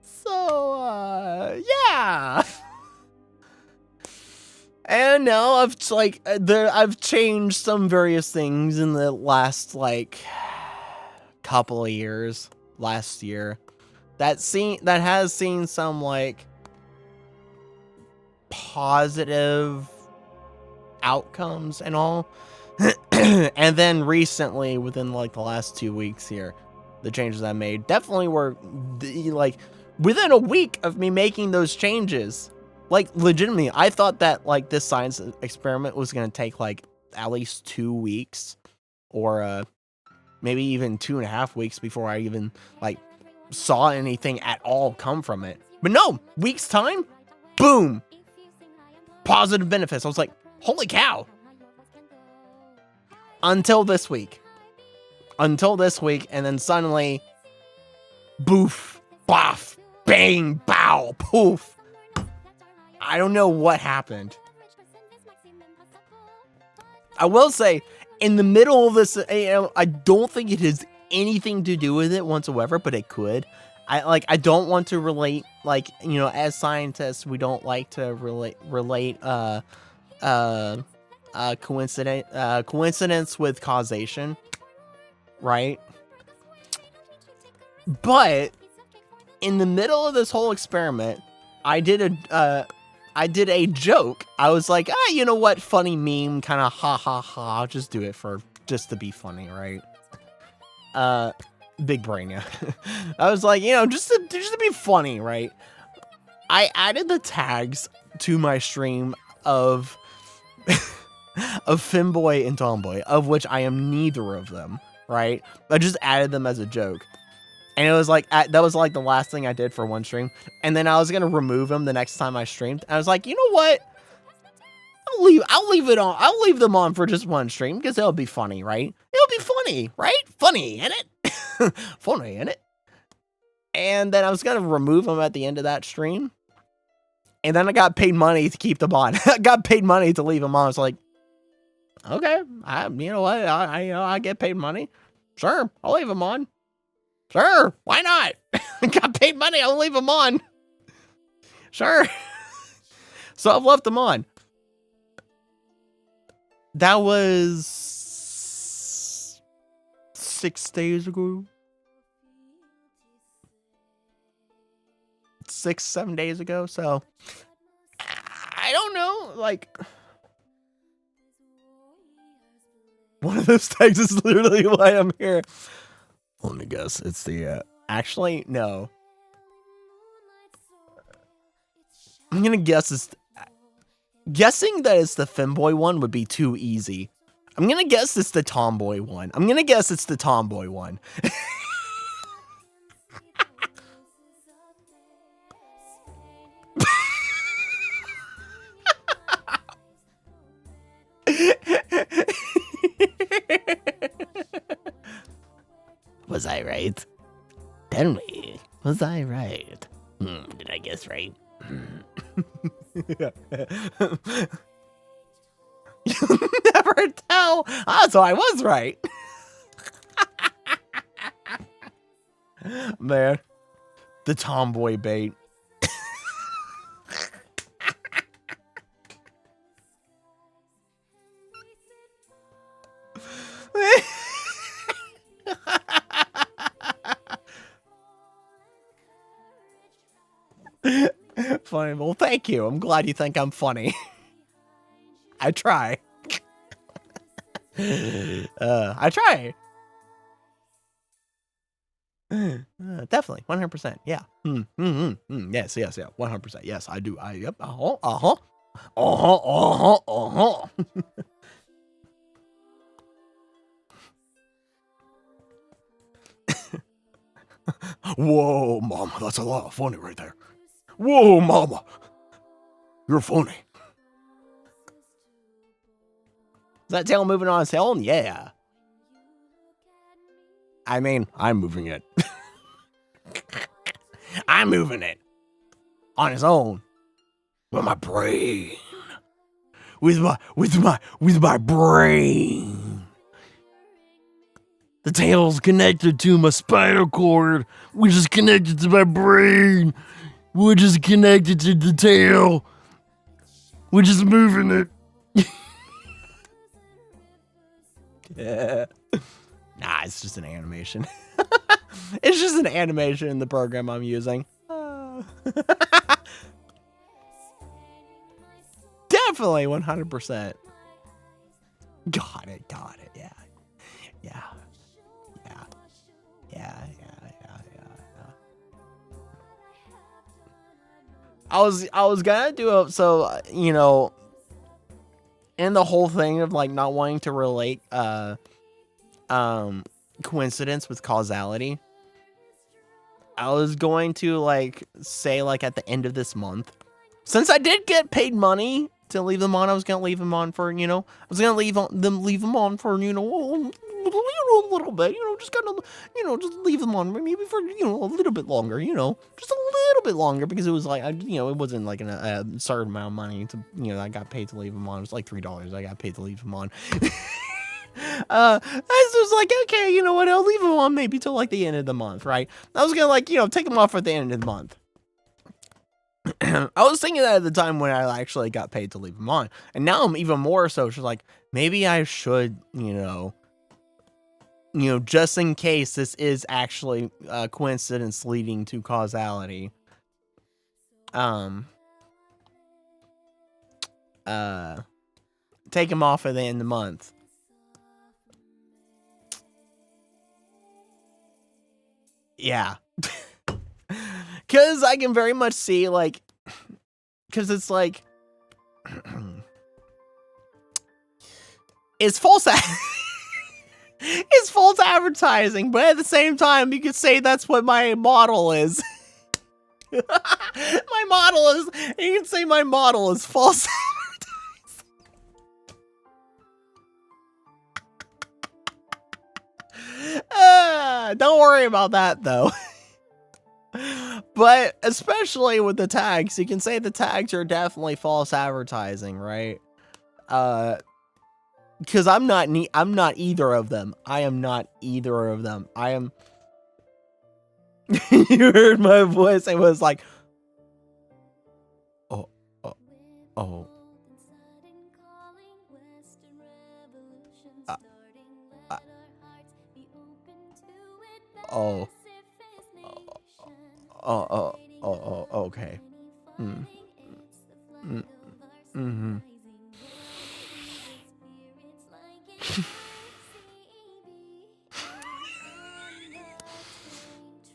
S1: So, yeah. And now I've changed some various things in the last couple of years. Last year, that has seen some positive outcomes and all. And then recently, within the last 2 weeks here, the changes I made definitely were within a week of me making those changes. Legitimately, I thought that this science experiment was gonna take at least 2 weeks, or maybe even 2.5 weeks before I even saw anything at all come from it. But no, weeks time, boom, positive benefits. I was like, holy cow. Until this week, and then suddenly, boof, boff, bang, bow, poof. I don't know what happened. I will say, in the middle of this, I don't think it has anything to do with it whatsoever, but it could. I don't want to relate, as scientists, we don't like to relate coincidence with causation, right? But in the middle of this whole experiment, I did a joke. I was like, you know what? Funny meme, kind of ha ha ha. I'll just do it just to be funny, right? Big brain, yeah. I was like, just to be funny, right? I added the tags to my stream of Femboy and Tomboy, of which I am neither of them, right? I just added them as a joke. And it was like, that was like the last thing I did for one stream. And then I was going to remove them the next time I streamed. And I was like, you know what? I'll leave it on. I'll leave them on for just one stream because it'll be funny, right? It'll be funny, right? Funny, ain't it? Funny, ain't it? And then I was going to remove them at the end of that stream. And then I got paid money to keep them on. I got paid money to leave them on. I was like, okay, you know what? I get paid money. Sure, I'll leave them on. Sure, why not? Got paid money, I'll leave them on. Sure. So I've left them on. That was 6 days ago. 6-7 days ago. So I don't know, like, one of those tags is literally why I'm here. Let me guess. It's the, actually, no. I'm gonna guess it's, guessing that it's the Femboy one would be too easy. I'm gonna guess it's the Tomboy one. I'm gonna guess it's the Tomboy one. Was I right? Tell me, was I right? Did I guess right? You'll never tell. So I was right. Man, the Tomboy bait. Funny. Well, thank you. I'm glad you think I'm funny. I try. I try. Definitely. 100%. Yeah. Yes. Yeah. 100%. Yes, I do. Yep. Whoa, Mama. That's a lot of funny right there. Whoa, Mama. You're funny. Is that tail moving on its own? Yeah. I mean, I'm moving it. I'm moving it. On its own. With my brain. With my brain. The tail's connected to my spinal cord, which is connected to my brain, which is connected to the tail, which is moving it. Yeah. Nah, it's just an animation. It's just an animation in the program I'm using. Definitely 100%. Got it. Yeah. I was gonna do it, so, you know, and the whole thing of like not wanting to relate coincidence with causality. I was going to like say like at the end of this month, since I did get paid money to leave them on, I was gonna leave them on for, you know, I was gonna leave them on for, you know, a little bit, you know, just kind of, you know, just leave them on maybe for, you know, a little bit longer, you know, just a little bit longer, because it was like, you know, it wasn't like a certain amount of money to, you know, I got paid to leave them on. It was like $3 I got paid to leave them on. I was like, okay, you know what, I'll leave them on maybe till like the end of the month, right? I was gonna like, you know, take them off at the end of the month. I was thinking that at the time when I actually got paid to leave them on, and now I'm even more so just like, maybe I should, you know, just in case this is actually a coincidence leading to causality. Take them off at the end of the month. Yeah. Because I can very much see, like, because it's like, it's false it's false advertising, but at the same time, you could say that's what my model is. My model is, you can say my model is false advertising. Don't worry about that, though. But especially with the tags, you can say the tags are definitely false advertising, right? Because I'm not either of them. I am not either of them. I am. You heard my voice. It was like, oh. Oh. Okay. Mm-hmm.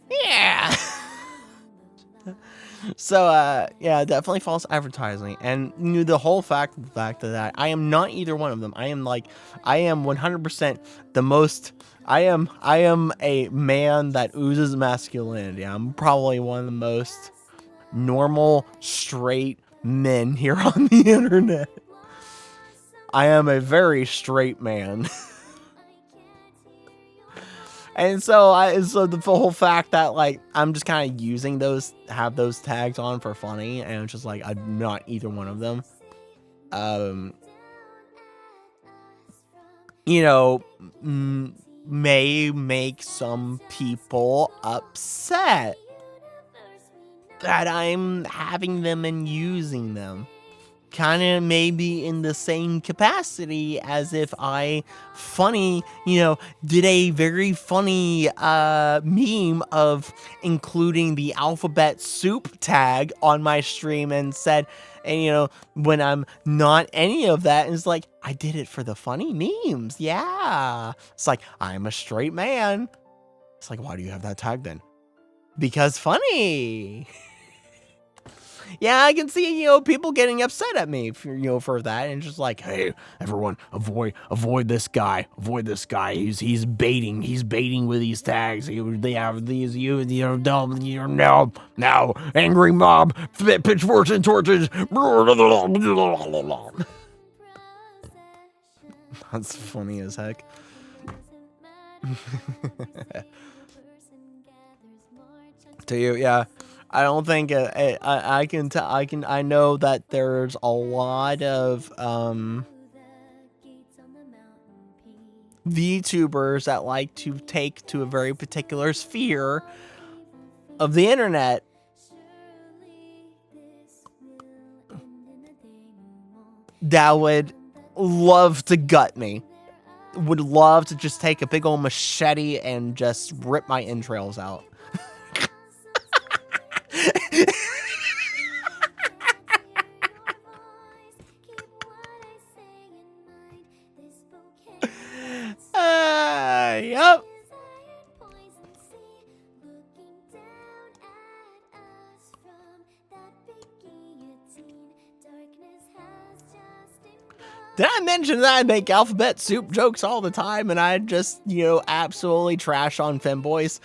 S1: Yeah. So, yeah, definitely false advertising. And the whole fact of that, I am not either one of them. I am 100% the most, I am a man that oozes masculinity. I'm probably one of the most normal, straight men here on the internet. I am a very straight man. And so the whole fact that, like, I'm just kind of using those tags on for funny, and it's just like, I'm not either one of them. May make some people upset that I'm having them and using them. Kind of maybe in the same capacity as if I did a very funny meme of including the alphabet soup tag on my stream and said, and when I'm not any of that, it's like, I did it for the funny memes. Yeah. It's like, I'm a straight man. It's like, why do you have that tag then? Because funny. Yeah, I can see, people getting upset at me for that, and just like, hey, everyone, avoid this guy. Avoid this guy. He's baiting with these tags. They have these, now, angry mob, pitchforks and torches. That's funny as heck. To you, yeah. I don't think I know that there's a lot of VTubers that like to take to a very particular sphere of the internet that would love to gut me. Would love to just take a big old machete and just rip my entrails out. Yep. Did I mention that I make alphabet soup jokes all the time and I just, absolutely trash on femboys?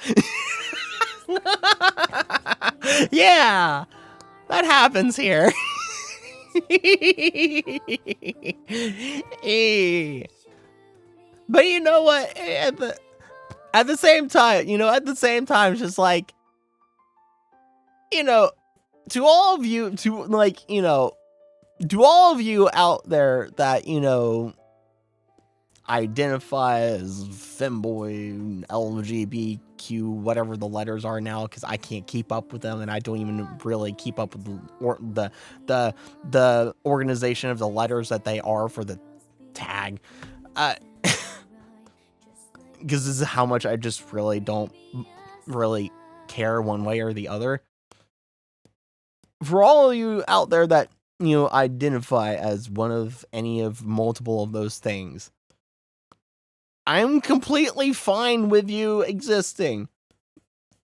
S1: Yeah, that happens here. But you know what? At the same time, it's just like, to all of you, to all of you out there that, identify as femboy, LGBTQ, whatever the letters are now, because I can't keep up with them, and I don't even really keep up with the organization of the letters that they are for the tag. because this is how much I just really don't really care one way or the other. For all of you out there that, identify as one of any of multiple of those things, I'm completely fine with you existing.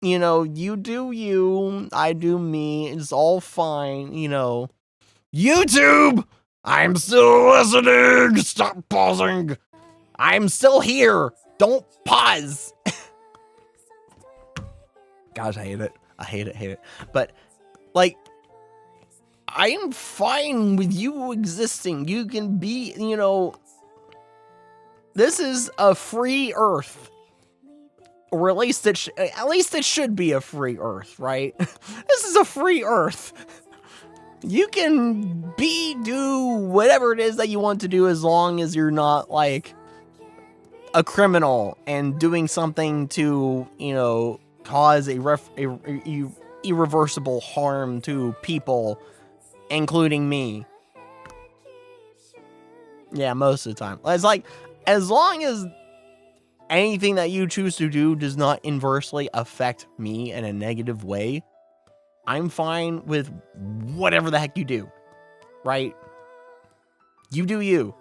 S1: You do you, I do me, it's all fine, YouTube! I'm still listening! Stop pausing! I'm still here! Don't pause! Gosh, I hate it. I hate it. But, like, I am fine with you existing. You can be, this is a free Earth. Or at least it should be a free Earth, right? This is a free Earth. You can do whatever it is that you want to do as long as you're not, like, a criminal and doing something to, cause irreversible harm to people, including me. Yeah, most of the time. It's like, as long as anything that you choose to do does not inversely affect me in a negative way, I'm fine with whatever the heck you do, right? You do you.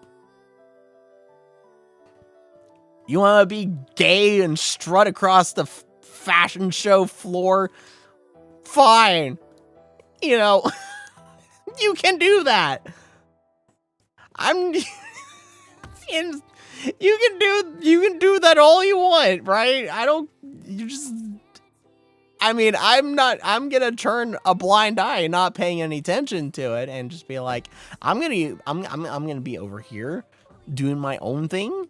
S1: You want to be gay and strut across the fashion show floor? Fine. You can do that. You can do that all you want, right? I'm gonna turn a blind eye, not paying any attention to it, and just be like, I'm gonna be over here doing my own thing.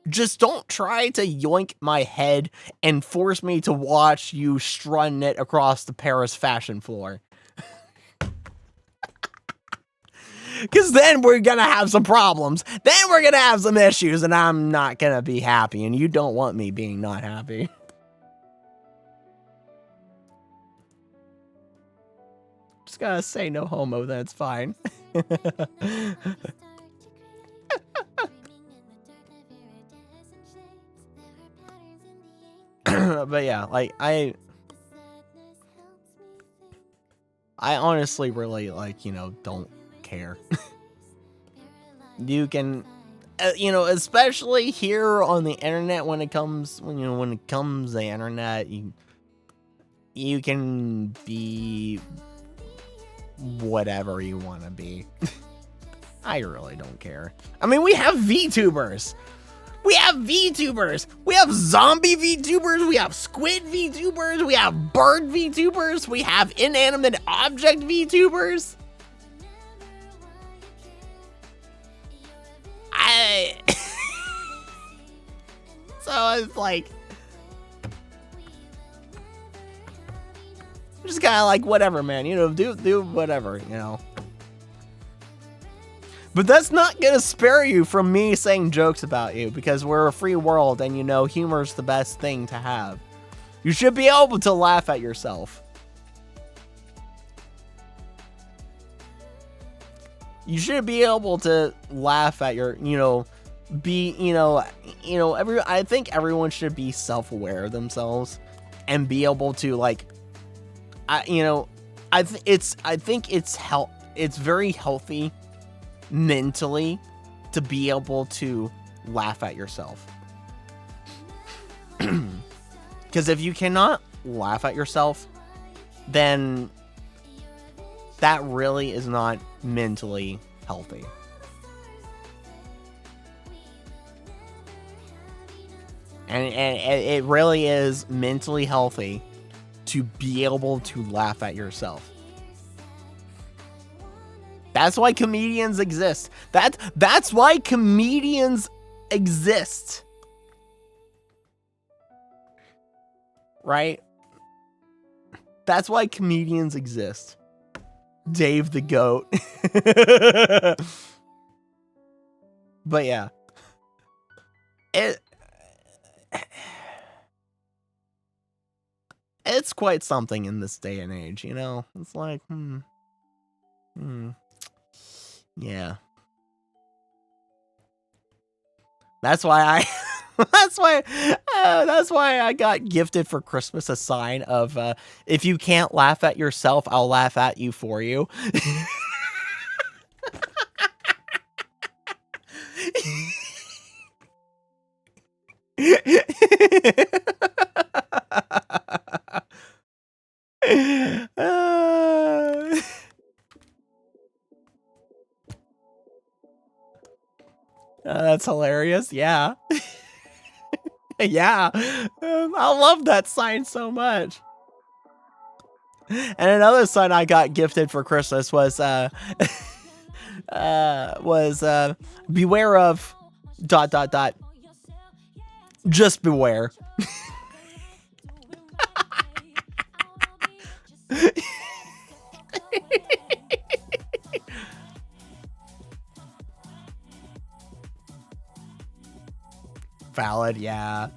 S1: Just don't try to yoink my head and force me to watch you strutting it across the Paris fashion floor. Because then we're going to have some problems. Then we're going to have some issues, and I'm not going to be happy, and you don't want me being not happy. Just gotta say no homo, that's fine. But yeah, like, I honestly really, like, don't care. You can, especially here on the internet, when it comes to the internet, you can be whatever you want to be. I really don't care. I mean, we have VTubers. We have VTubers. We have zombie VTubers. We have squid VTubers. We have bird VTubers. We have inanimate object VTubers. So it's like, just kind of like, whatever, man, do whatever, But that's not gonna spare you from me saying jokes about you, because we're a free world, and humor's the best thing to have. You should be able to laugh at yourself. You should be able to laugh at your, I think everyone should be self-aware of themselves and be able to, like, I think it's very healthy mentally to be able to laugh at yourself. Because if you cannot laugh at yourself, then that really is not mentally healthy. And it really is mentally healthy to be able to laugh at yourself. That's why comedians exist. That's why comedians exist. Right? That's why comedians exist. Dave the Goat. But yeah. It's quite something in this day and age, It's like, yeah. That's why That's why I got gifted for Christmas a sign of if you can't laugh at yourself, I'll laugh at you for you. That's hilarious. Yeah. Yeah. I love that sign so much. And another sign I got gifted for Christmas was beware of ... Just beware. Valid, yeah.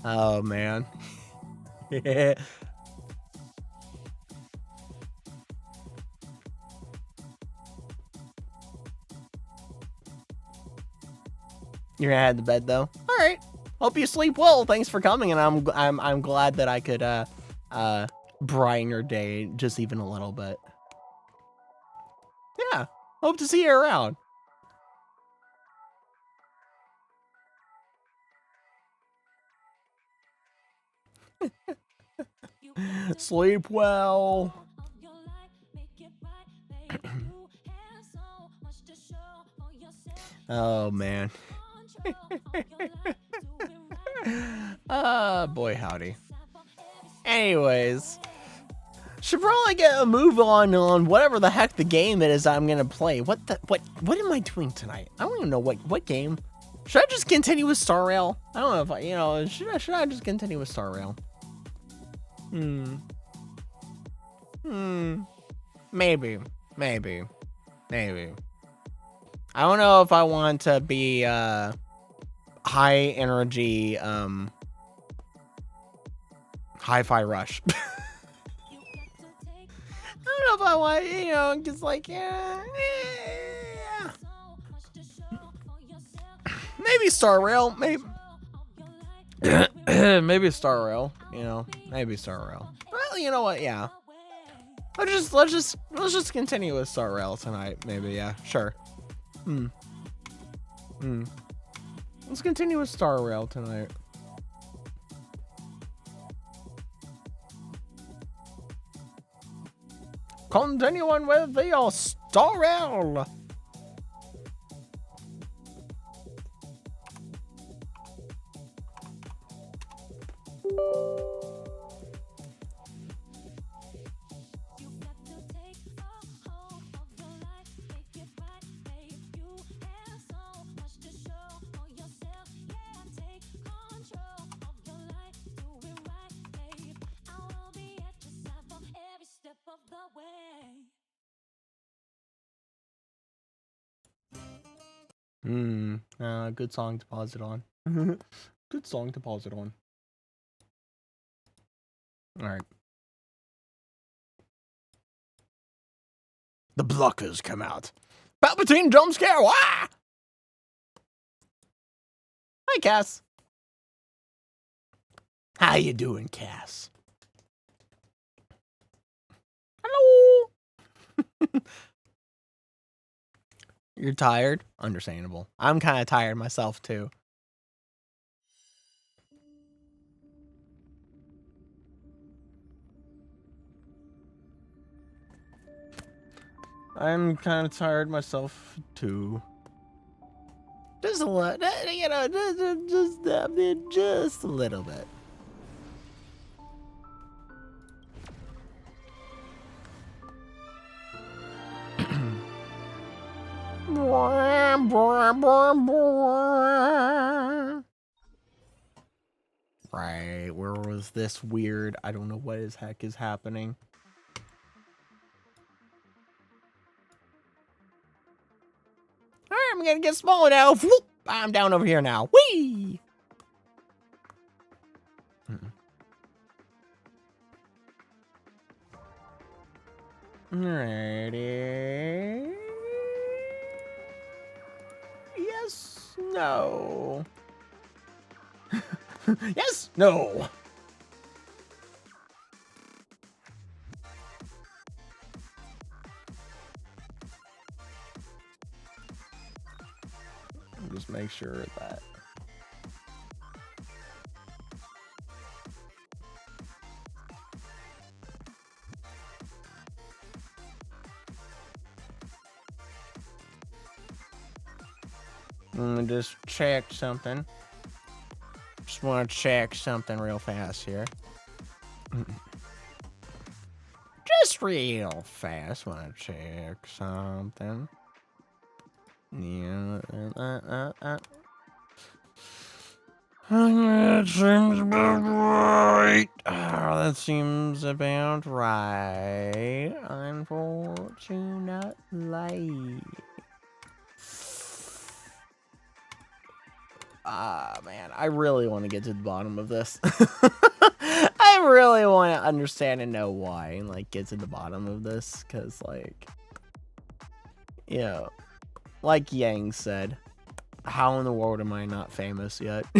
S1: Oh man. You're gonna head to bed though. All right. Hope you sleep well. Thanks for coming, and I'm glad that I could brighten your day just even a little bit. Yeah. Hope to see you around. Sleep well. Oh man. Boy howdy. Anyways, should probably get a move on whatever the heck the game it is I'm gonna play. What am I doing tonight? I don't even know what game. Should I just continue with Star Rail? I don't know if should I just continue with Star Rail? Maybe. I don't know if I want to be high energy Hi-Fi Rush. I don't know if I want, just like, maybe Star Rail, maybe maybe Star Rail, maybe Star Rail. Well, you know what? Yeah, let's just continue with Star Rail tonight. Maybe, yeah, sure. Let's continue with Star Rail tonight. Continuing with the Star Rail. Good song to pause it on. Good song to pause it on. All right. The blockers come out. Palpatine jump scare. Wah! Hi, Cass. How you doing, Cass? Hello. You're tired? Understandable. I'm kind of tired myself, too. I'm kind of tired myself, too. Just a little, just a little bit. Right, where was this weird? I don't know what the heck is happening. Alright, I'm gonna get smaller now. Whoop, I'm down over here now. Whee! Alrighty. No. Yes. No. Just make sure that. Just check something. Just want to check something real fast here. Just real fast. Want to check something. Yeah. That seems about right. Oh, that seems about right. Unfortunately. Ah, man, I really want to get to the bottom of this. I really want to understand and know why, and like get to the bottom of this, because like, you know, like Yang said, how in the world am I not famous yet? How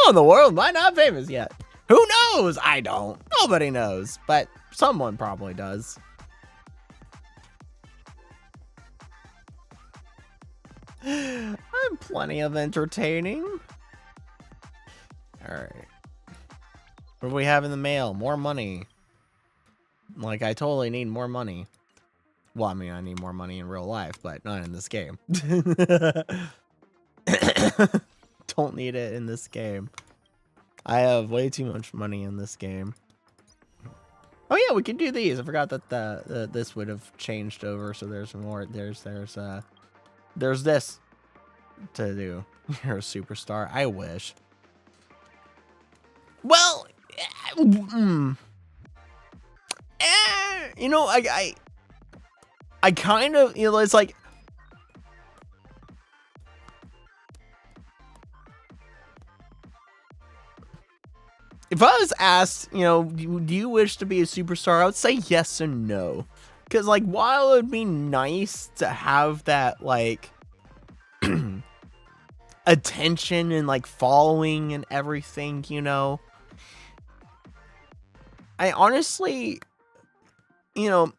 S1: in the world am I not famous yet? Who knows? I don't. Nobody knows, but someone probably does. I'm plenty of entertaining. Alright. What do we have in the mail? More money. Like, I totally need more money. Well, I mean, I need more money in real life, but not in this game. Don't need it in this game. I have way too much money in this game. Oh yeah, we can do these. I forgot that this would have changed over, so there's more. There's this to do. You're a superstar. I wish. Well, you know, I kind of, you know, it's like, if I was asked, you know, do you wish to be a superstar? I would say yes and no. Because, like, while it would be nice to have that, like, attention and, like, following and everything, you know, I honestly, you know,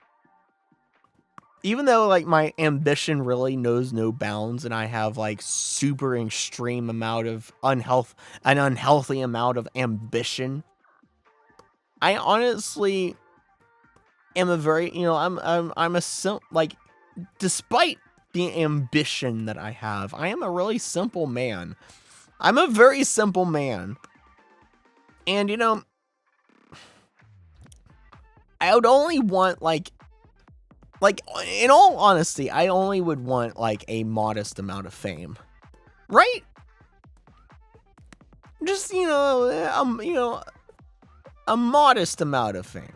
S1: even though, like, my ambition really knows no bounds and I have, like, super extreme amount of an unhealthy amount of ambition, I honestly am a very, you know, I'm a like, despite the ambition that I have, I am a really simple man. I'm a very simple man. And, you know, I would only want, like, in all honesty, I only would want, like, a modest amount of fame. Right? Just, you know, a modest amount of fame.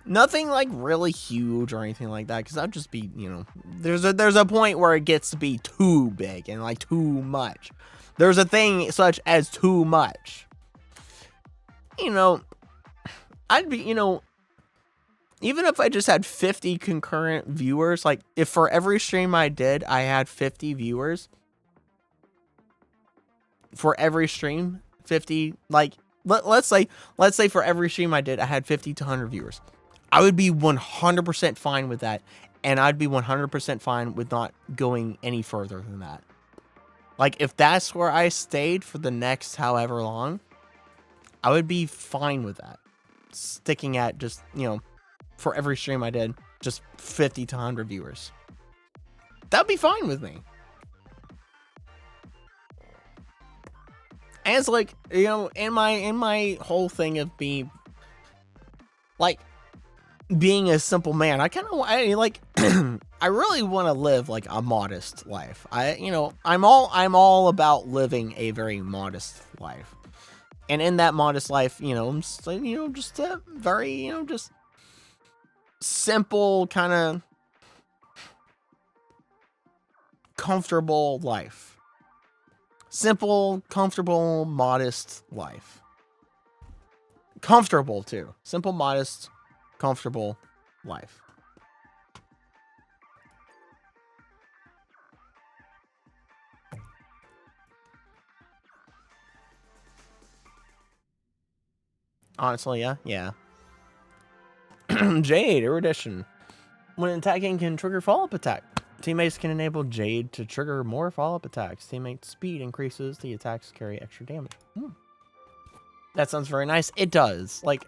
S1: Nothing, like, really huge or anything like that, because that'd just be, you know, there's a point where it gets to be too big and, like, too much. There's a thing such as too much. You know, I'd be, you know, even if I just had 50 concurrent viewers, like, if for every stream I did, I had 50 viewers. For every stream, 50, like, let's say for every stream I did, I had 50 to 100 viewers. I would be 100% fine with that, and I'd be 100% fine with not going any further than that. Like, if that's where I stayed for the next however long, I would be fine with that. Sticking at just, you know, for every stream I did, just 50 to 100 viewers. That'd be fine with me. And it's like, you know, in my whole thing of being, like, being a simple man, I kind of, like, I really want to live, like, a modest life. You know, I'm all about living a very modest life. And in that modest life, you know, I'm just, you know, just a very, you know, just simple, kind of comfortable life. Simple, comfortable, modest life. Comfortable, too. Simple, modest, comfortable life. Honestly, yeah, yeah. Jade, erudition. When attacking can trigger follow-up attack. Teammates can enable Jade to trigger more follow-up attacks. Teammate speed increases. The attacks carry extra damage. That sounds very nice. It does. Like,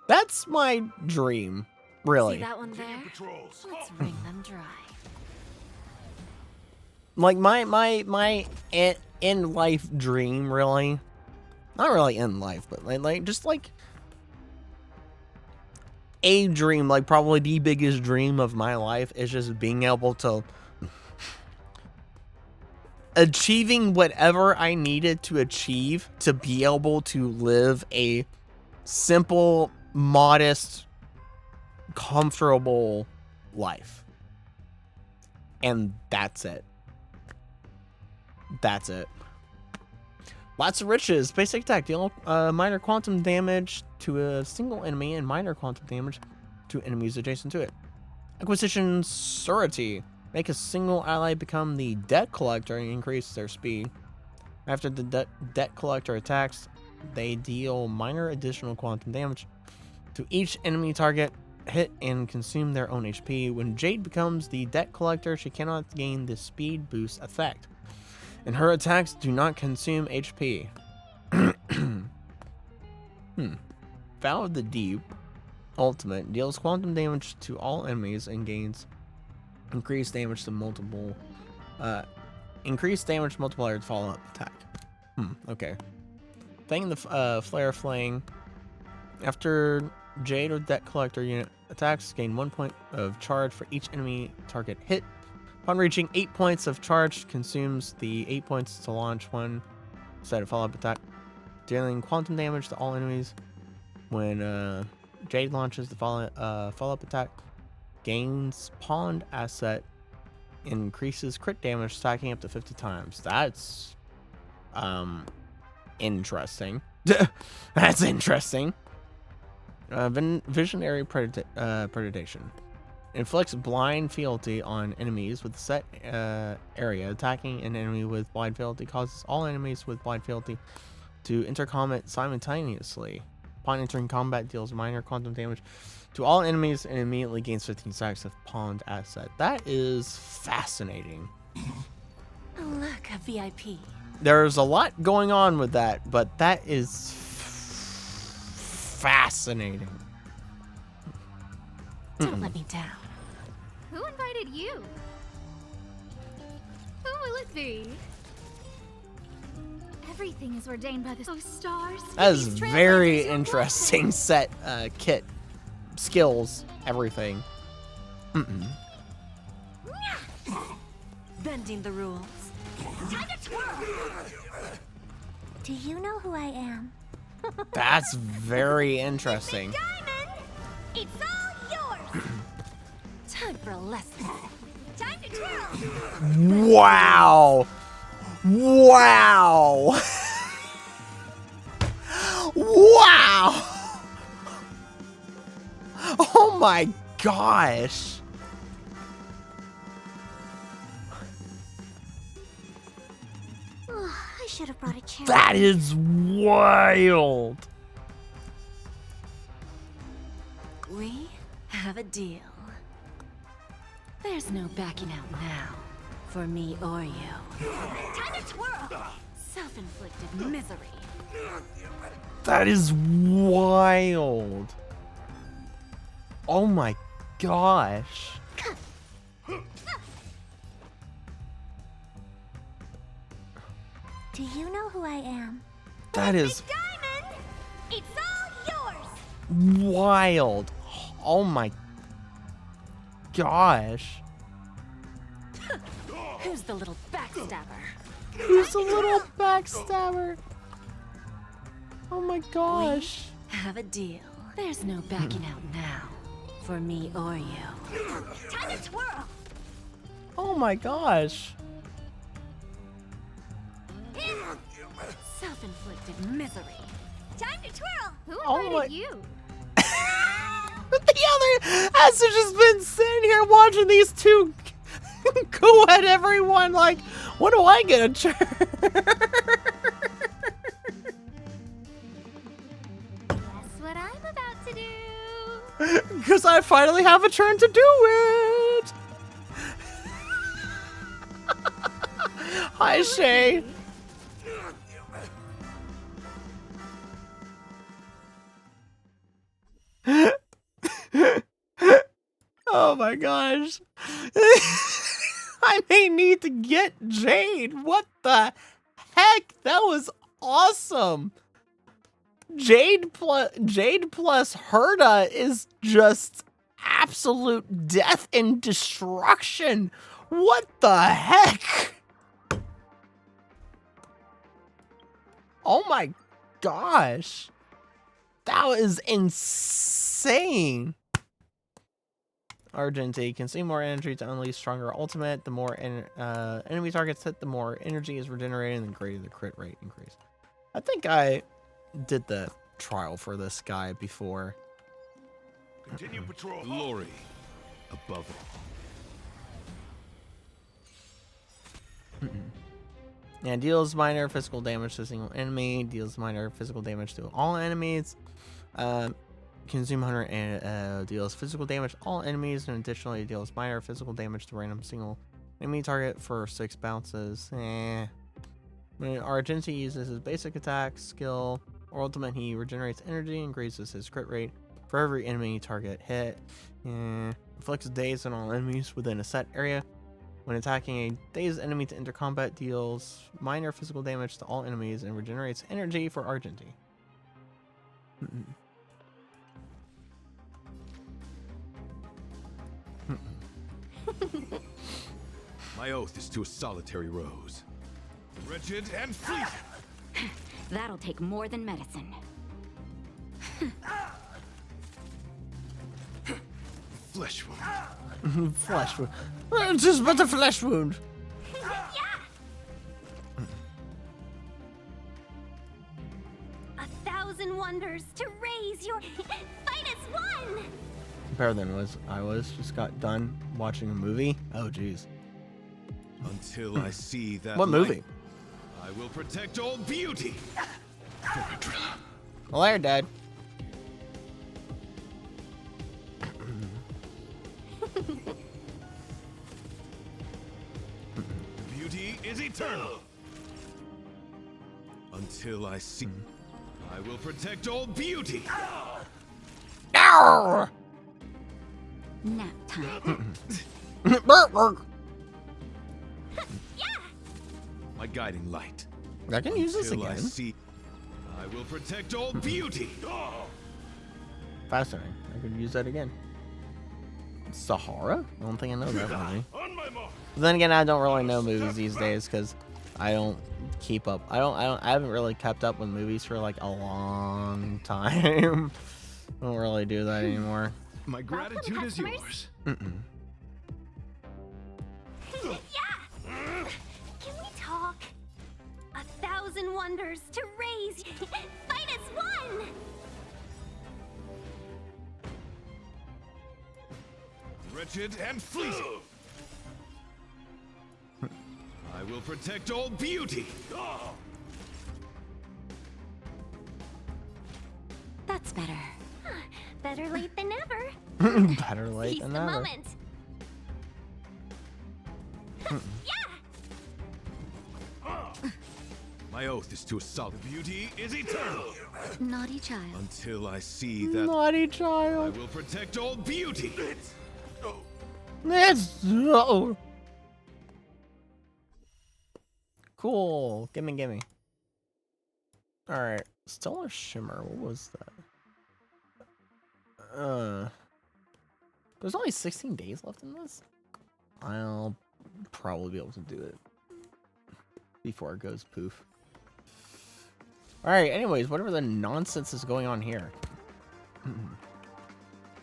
S1: that's my dream, really.
S2: See that one there? Let's wring them dry.
S1: Like my in life dream, really. Not really in life, but like just like a dream, like probably the biggest dream of my life is just being able to achieving whatever I needed to achieve to be able to live a simple, modest, comfortable life. And that's it. That's it. Lots of riches. Basic attack. Deal minor quantum damage to a single enemy and minor quantum damage to enemies adjacent to it. Acquisition Surety. Make a single ally become the debt collector and increase their speed. After the debt collector attacks, they deal minor additional quantum damage to each enemy target, hit and consume their own HP. When Jade becomes the debt collector, she cannot gain the speed boost effect, and her attacks do not consume HP. Vow of the Deep Ultimate deals quantum damage to all enemies and gains increased damage to multiple increased damage multiplier to follow-up attack. Okay. Fang the Flare Flaying. After Jade or Debt Collector unit attacks, gain 1 point of charge for each enemy target hit. Upon reaching 8 points of charge, consumes the 8 points to launch one set of follow-up attack, dealing quantum damage to all enemies. When Jade launches the follow-up attack, gains pawned asset, increases crit damage, stacking up to 50 times. That's interesting. That's interesting. Visionary Predation. Inflicts blind fealty on enemies with set area. Attacking an enemy with blind fealty causes all enemies with blind fealty to enter combat simultaneously. Upon entering combat, deals minor quantum damage to all enemies and immediately gains 15 stacks of pawned asset. That is fascinating.
S2: Oh, look, a VIP.
S1: There's a lot going on with that, but that is fascinating.
S2: Don't let me down.
S3: Who invited you? Who will it be? Everything is ordained by the stars.
S1: That is very interesting set kit. Skills, everything.
S2: Bending the rules.
S3: Time to twirl. Do you know who I am?
S1: That's very interesting.
S3: Diamond, it's all yours.
S2: Time for a lesson.
S3: Time to twirl.
S1: Wow. Wow. Wow. Oh my gosh.
S3: I should have brought a chair.
S1: That is wild.
S2: We have a deal. There's no backing out now, for me or you.
S3: Time to twirl.
S2: Self-inflicted misery.
S1: That is wild. Oh my gosh.
S3: Do you know who I am?
S1: That is
S3: Diamond, it's all yours.
S1: wild. Oh my gosh.
S2: Who's the little backstabber?
S1: Who's a little backstabber? Oh my gosh.
S2: Have a deal. There's no backing out now, for me or you.
S3: Time to twirl.
S1: Oh my gosh.
S2: Self-inflicted misery.
S3: Time to twirl. Who
S1: Oh
S3: invited
S1: my-
S3: you?
S1: The other has just been sitting here watching these two go at everyone like, What do I get a turn?
S3: Guess what I'm about to do?
S1: Because I finally have a turn to do it. Hi, Shay. Oh my gosh. I may need to get Jade. What the heck? That was awesome. Jade plus Herda is just absolute death and destruction. What the heck? Oh my gosh. That was insane. Argenti, consume more energy to unleash stronger ultimate. The more enemy targets hit, the more energy is regenerated and the greater the crit rate increase. I think I did the trial for this guy before.
S4: Continue patrol. Glory above all.
S1: Yeah, deals minor physical damage to a single enemy. Deals minor physical damage to all enemies. Consume 100 and deals physical damage to all enemies, and additionally deals minor physical damage to random single enemy target for 6 bounces. When Argenti uses his basic attack, skill, or ultimate, he regenerates energy and increases his crit rate for every enemy target hit. Inflicts daze on all enemies within a set area. When attacking a dazed enemy to enter combat, deals minor physical damage to all enemies and regenerates energy for Argenti.
S4: My oath is to a solitary rose. Wretched and fleet.
S2: That'll take more than medicine.
S4: Flesh wound.
S1: Flesh wound. It's just but a flesh wound.
S3: A thousand wonders to raise your fight as one.
S1: Better than I was. Just got done watching a movie. Oh, jeez.
S4: Until I see that.
S1: What movie?
S4: light, I will protect all beauty.
S1: Well, there, Dad.
S4: Beauty is eternal. Until I see. I will protect all beauty.
S1: Ow!
S2: Nap time.
S4: My guiding light.
S1: I can use this
S4: Until I
S1: again.
S4: see. I will protect all beauty.
S1: Fascinating. I could use that again. Sahara? I don't think I know that movie.
S4: On my mark.
S1: But then again, I don't really know movies these days because I don't keep up. I haven't really kept up with movies for like a long time. I don't really do that anymore.
S4: My gratitude is yours.
S1: Mm-mm.
S3: Can we talk? A thousand wonders to raise fight as one.
S4: Wretched and fleeting. I will protect all beauty.
S2: That's better.
S3: Better late than never.
S1: Better late
S3: Seize
S1: than
S3: the
S1: never.
S3: moment.
S4: My oath is to a solid. Beauty is eternal.
S2: Naughty child.
S4: Until I see that.
S1: Naughty
S4: I
S1: child.
S4: will protect all beauty.
S1: It's no. Cool. Gimme. Alright. Stellar Shimmer. What was that? There's only 16 days left in this? I'll probably be able to do it before it goes poof. Alright, anyways, whatever the nonsense is going on here.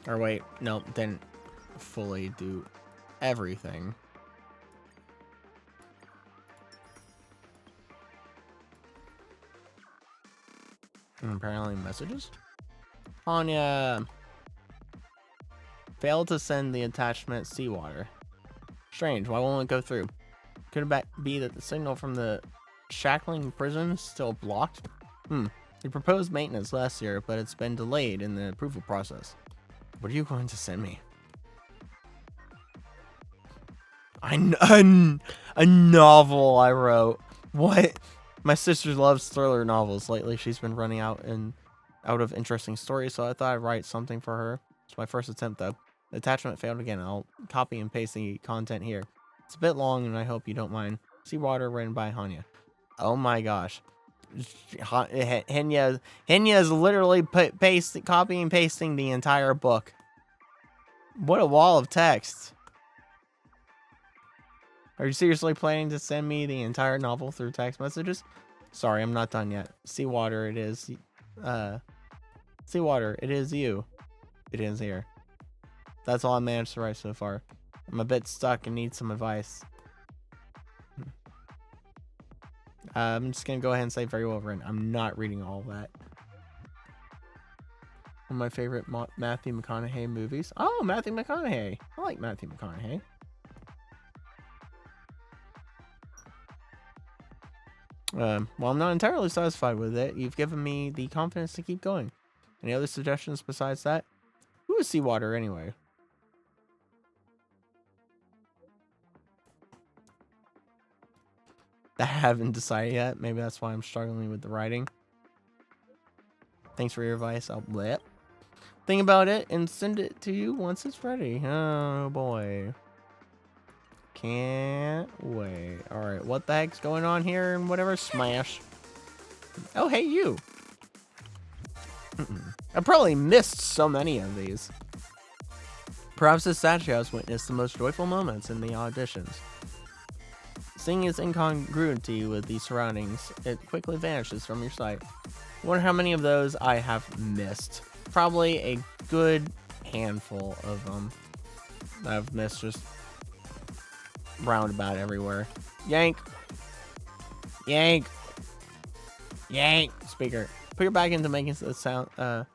S1: Or wait, no, didn't fully do everything. And apparently messages? Anya! Failed to send the attachment seawater. Strange, why won't it go through? Could it be that the signal from the shackling prison is still blocked? They proposed maintenance last year, but it's been delayed in the approval process. What are you going to send me? A novel I wrote. What? My sister loves thriller novels. Lately, she's been running out of interesting stories, so I thought I'd write something for her. It's my first attempt, though. The attachment failed again. I'll copy and paste the content here. It's a bit long, and I hope you don't mind. Seawater, written by Hanya. Oh my gosh. Henya is literally copying and pasting the entire book. What a wall of text. Are you seriously planning to send me the entire novel through text messages? Sorry, I'm not done yet. Seawater, it is. Seawater, it is you. It is here. That's all I managed to write so far. I'm a bit stuck and need some advice. I'm just gonna go ahead and say very well written. I'm not reading all of that. One of my favorite Matthew McConaughey movies. Oh, Matthew McConaughey. I like Matthew McConaughey. Well, I'm not entirely satisfied with it. You've given me the confidence to keep going. Any other suggestions besides that? Who is Seawater anyway? I haven't decided yet. Maybe that's why I'm struggling with the writing. Thanks for your advice. I'll think about it and send it to you once it's ready. Oh boy. Can't wait. Alright, what the heck's going on here and whatever? Smash. Oh, hey, you. I probably missed so many of these. Perhaps this statue has witnessed the most joyful moments in the auditions. Seeing its incongruity with the surroundings, it quickly vanishes from your sight. I wonder how many of those I have missed. Probably a good handful of them that I've missed just roundabout everywhere. Yank! Yank! Yank! Speaker. Put your back into making the sound, so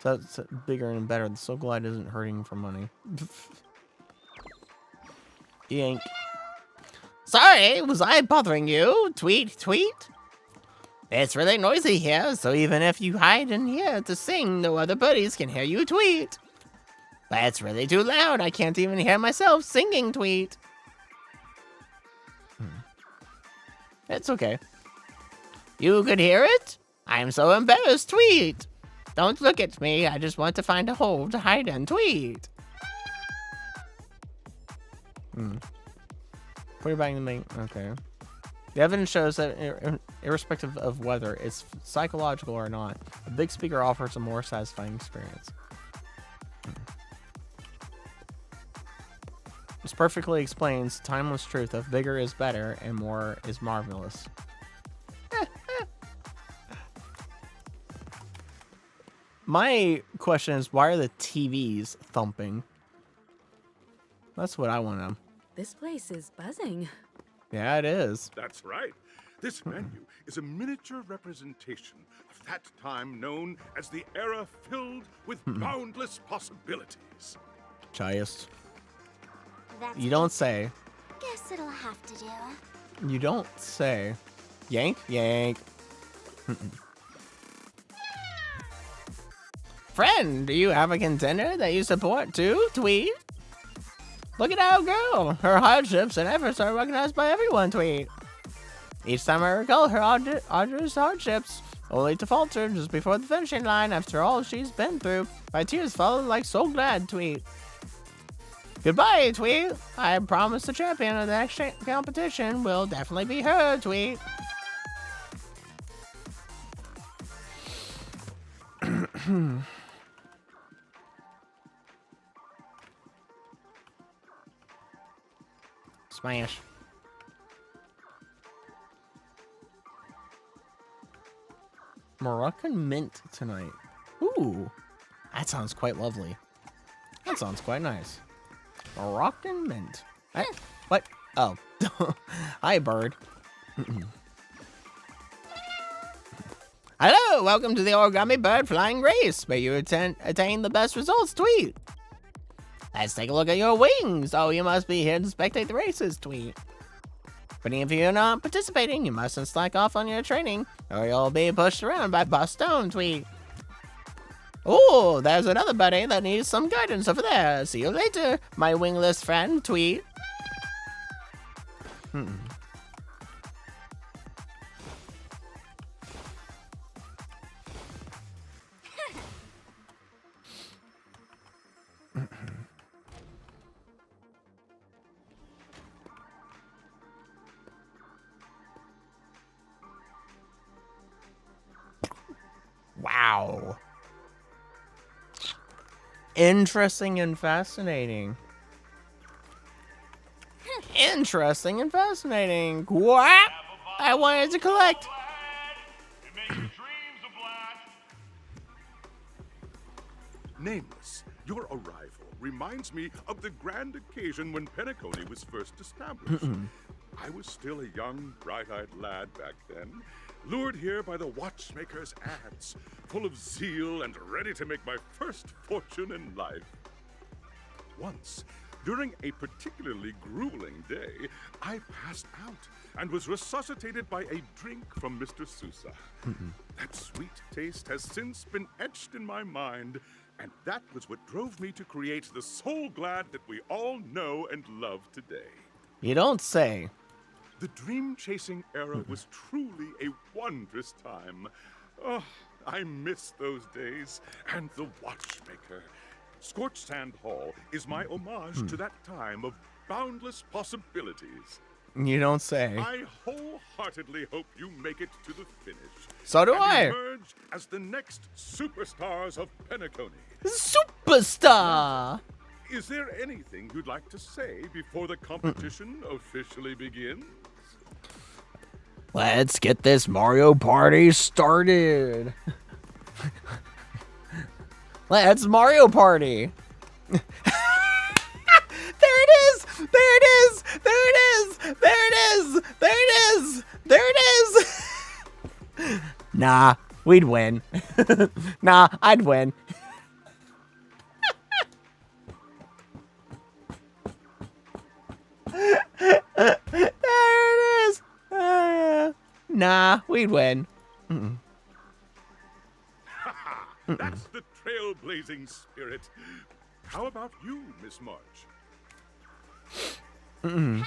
S1: it's bigger and better. The Soul Glide isn't hurting for money. Yank. Sorry, was I bothering you? Tweet, tweet? It's really noisy here, so even if you hide in here to sing, no other buddies can hear you tweet. But it's really too loud, I can't even hear myself singing tweet. It's okay. You could hear it? I'm so embarrassed, tweet. Don't look at me, I just want to find a hole to hide in, tweet. Put your back in the main. Okay. The evidence shows that, irrespective of whether it's psychological or not, a big speaker offers a more satisfying experience. This perfectly explains the timeless truth of bigger is better and more is marvelous. My question is, why are the TVs thumping? That's what I want to know.
S2: This place is buzzing.
S1: Yeah, it is.
S4: That's right. This venue is a miniature representation of that time known as the era filled with boundless possibilities.
S1: Chiest.
S3: That's
S1: You don't say.
S3: Guess it'll have to do.
S1: You don't say. Yank, yank. Friend, do you have a contender that you support too? Tweet. Look at our girl. Her hardships and efforts are recognized by everyone. Tweet. Each time I recall her arduous hardships, only to falter just before the finishing line after all she's been through. My tears follow like so glad. Tweet. Goodbye, Tweet. I promise the champion of the next competition will definitely be her. Tweet. Smash. Moroccan mint tonight. Ooh, that sounds quite lovely. That sounds quite nice. Moroccan mint. What? Oh. Hi, bird. Hello, welcome to the Origami Bird Flying Race. May you attain the best results. Tweet. Let's take a look at your wings. Oh, you must be here to spectate the races. Tweet. But if you're not participating, you mustn't slack off on your training, or you'll be pushed around by Boss Stone, Tweet. Oh, there's another buddy that needs some guidance over there. See you later, my wingless friend, Tweet. Wow. Interesting and fascinating. Interesting and fascinating. What? I wanted to collect.
S4: Nameless, your arrival reminds me of the grand occasion when Penacony was first established. I was still a young, bright-eyed lad back then, lured here by the watchmaker's ads, full of zeal and ready to make my first fortune in life. Once, during a particularly grueling day, I passed out and was resuscitated by a drink from Mr. Sousa. That sweet taste has since been etched in my mind, and that was what drove me to create the Soul Glad that we all know and love today.
S1: You don't say.
S4: The dream-chasing era was truly a wondrous time. Oh, I miss those days, and the watchmaker. Scorched Sand Hall is my homage to that time of boundless possibilities.
S1: You don't say.
S4: I wholeheartedly hope you make it to the finish.
S1: So do
S4: and
S1: I.
S4: emerge as the next superstars of Penacony.
S1: Superstar!
S4: Is there anything you'd like to say before the competition officially begins?
S1: Let's get this Mario Party started. Let's Mario Party. There it is! There it is! There it is! There it is! There it is! There it is! Nah, we'd win. Nah, I'd win. There it is! Nah, we'd win.
S4: That's the trailblazing spirit. How about you, Miss March?
S3: Hello,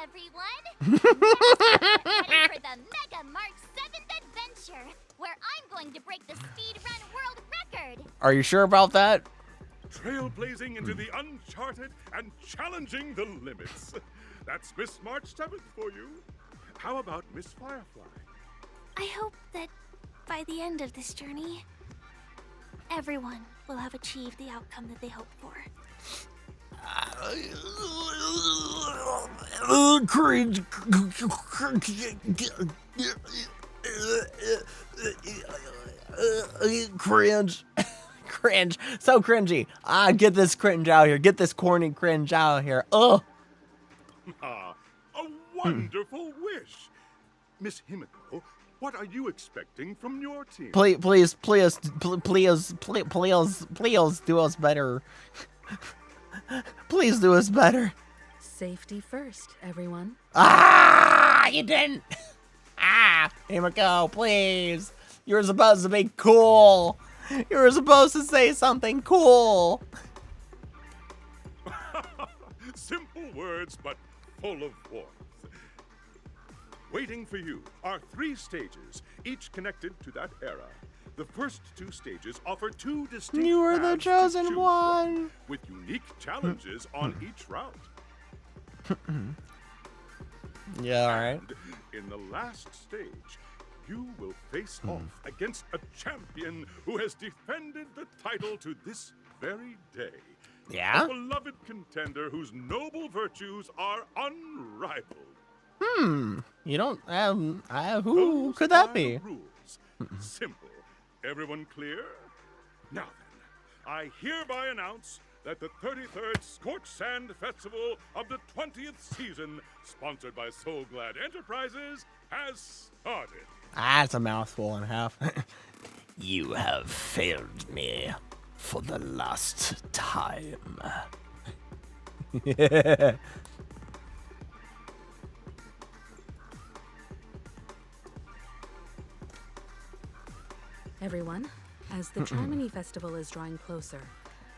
S3: everyone! Get ready for the Mega March 7th adventure, where I'm going to break the speedrun world record!
S1: Are you sure about that?
S4: Trailblazing into the uncharted and challenging the limits. That's Miss March 7th for you. How about Miss Firefly?
S5: I hope that by the end of this journey, everyone will have achieved the outcome that they hoped for.
S1: Cringe. Cringe. Cringe. So cringy. Get this cringe out here. Get this corny cringe out here. Ugh.
S4: Ah, a wonderful wish. Miss Himiko, what are you expecting from your team?
S1: Please do us better. Please do us better.
S2: Safety first, everyone.
S1: You didn't. Himiko, please. You're supposed to be cool. You were supposed to say something cool.
S4: Simple words, but full of warmth. Waiting for you are 3 stages, each connected to that era. The first 2 stages offer 2 distinct
S1: You were the
S4: paths to
S1: chosen
S4: choose
S1: one.
S4: from, with unique challenges on each route.
S1: Yeah, alright.
S4: And in the last stage, you will face off against a champion who has defended the title to this very day.
S1: Yeah?
S4: A beloved contender whose noble virtues are unrivaled.
S1: You don't, who
S4: Those
S1: could that
S4: are
S1: be?
S4: the rules. Simple. Everyone clear? Now then, I hereby announce that the 33rd Scorched Sand Festival of the 20th season, sponsored by Soul Glad Enterprises, has started.
S1: It's a mouthful and a half. You have failed me for the last time.
S6: Everyone, as the Charmony Festival is drawing closer,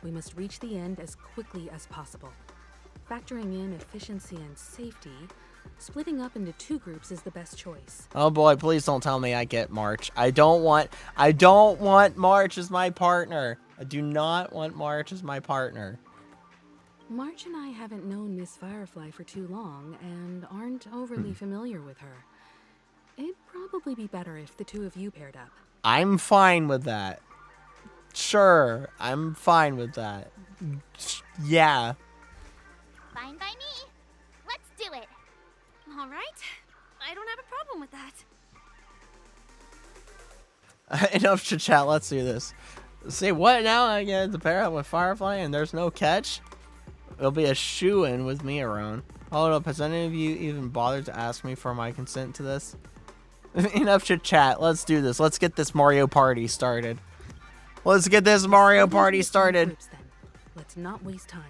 S6: we must reach the end as quickly as possible. Factoring in efficiency and safety, splitting up into 2 groups is the best choice.
S1: Oh boy, please don't tell me I get March. I don't want March as my partner. I do not want March as my partner.
S6: March and I haven't known Miss Firefly for too long and aren't overly familiar with her. It'd probably be better if the 2 of you paired up.
S1: I'm fine with that. Sure, I'm fine with that. Yeah.
S3: Fine by me. Let's do it.
S5: All right. I don't have a problem with that.
S1: Enough chit chat, let's do this. See, what now? I get to pair up with Firefly and there's no catch? It'll be a shoo-in with me around. Hold up, has any of you even bothered to ask me for my consent to this? Enough chit chat, let's do this. Let's get this Mario Party started. Let's get this Mario Party started.
S6: Groups, then. Let's not waste time.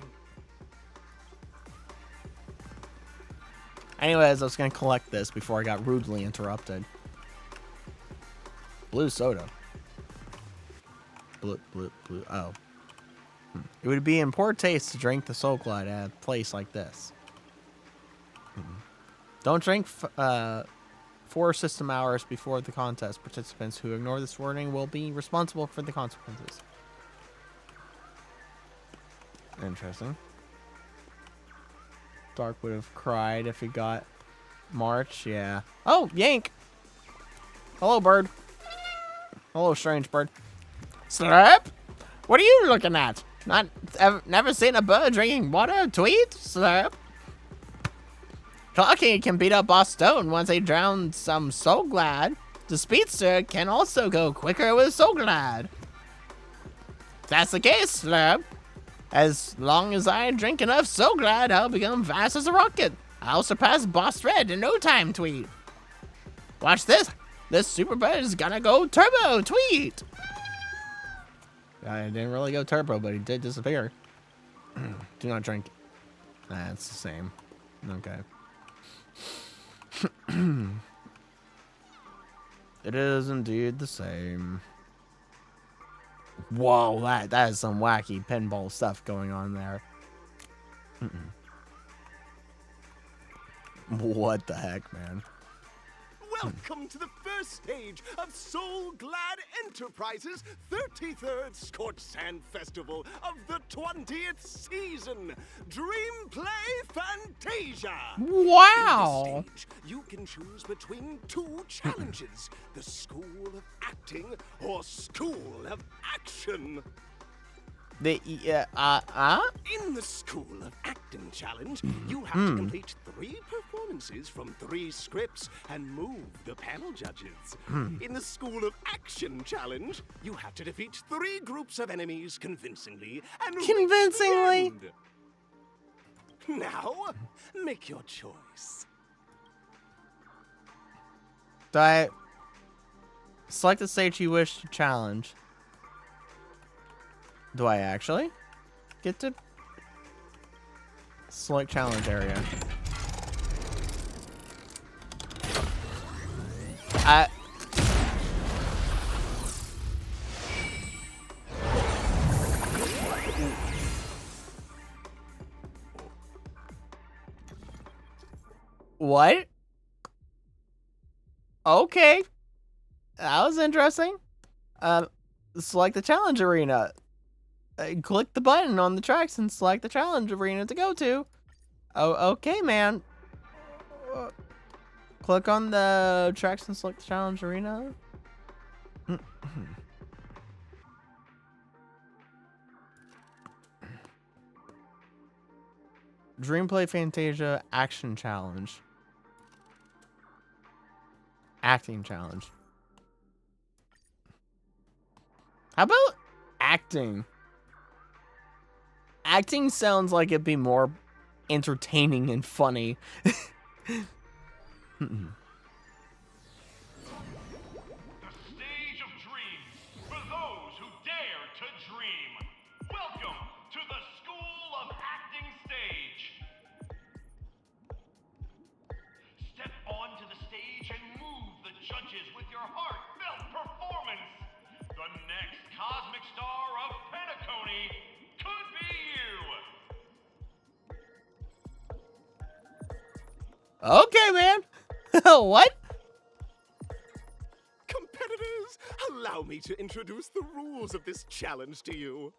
S1: Anyways, I was gonna collect this before I got rudely interrupted. Blue soda. Blue. Oh. It would be in poor taste to drink the Soul Glide at a place like this. Don't drink 4 system hours before the contest. Participants who ignore this warning will be responsible for the consequences. Interesting. Dark would have cried if he got March, yeah. Oh, Yank! Hello, bird. Hello, strange bird. Slurp? What are you looking at? Never seen a bird drinking water? Tweet? Slurp? Clocky can beat up Boss Stone once they drown some Soul Glad. The Speedster can also go quicker with Soul Glad. If that's the case, Slurp. As long as I drink enough Soul Glad, I'll become fast as a rocket. I'll surpass Boss Red in no time, Tweet. Watch this. This super bird is gonna go turbo, Tweet. I didn't really go turbo, but he did disappear. Do not drink. That's the same. Okay. It is indeed the same. Whoa, that is some wacky pinball stuff going on there. What the heck, man?
S7: Welcome to the first stage of Soul Glad Enterprises' 33rd Scorched Sand Festival of the 20th season, Dream Play Fantasia.
S1: Wow!
S7: In this stage, you can choose between 2 challenges, the School of Acting or School of Action.
S1: In
S7: the School of Acting Challenge, you have to complete 3 performances from 3 scripts and move the panel judges. In the School of Action Challenge, you have to defeat 3 groups of enemies convincingly and reach the end. Now, make your choice.
S1: Do I select the stage you wish to challenge? Do I actually get to select challenge area? What? Okay. That was interesting. Select the challenge arena. Click the button on the tracks and select the challenge arena to go to. Oh, okay, man. Click on the tracks and select the challenge arena. Dreamplay Fantasia Action Challenge. Acting Challenge. How about acting? Acting sounds like it'd be more entertaining and funny.
S8: The stage of dreams for those who dare to dream. Welcome to the School of Acting stage. Step onto the stage and move the judges with your heartfelt performance.
S1: Okay, man. What?
S7: Competitors, allow me to introduce the rules of this challenge to you.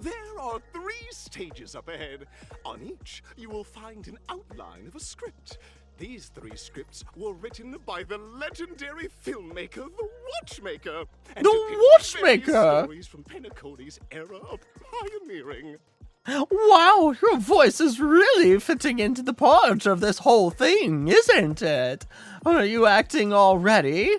S7: There are 3 stages up ahead. On each, you will find an outline of a script. These 3 scripts were written by the legendary filmmaker, The Watchmaker. And
S1: The
S7: depict
S1: Watchmaker?
S7: various stories from Penacony's era of pioneering.
S1: Wow, your voice is really fitting into the part of this whole thing, isn't it? Are you acting already?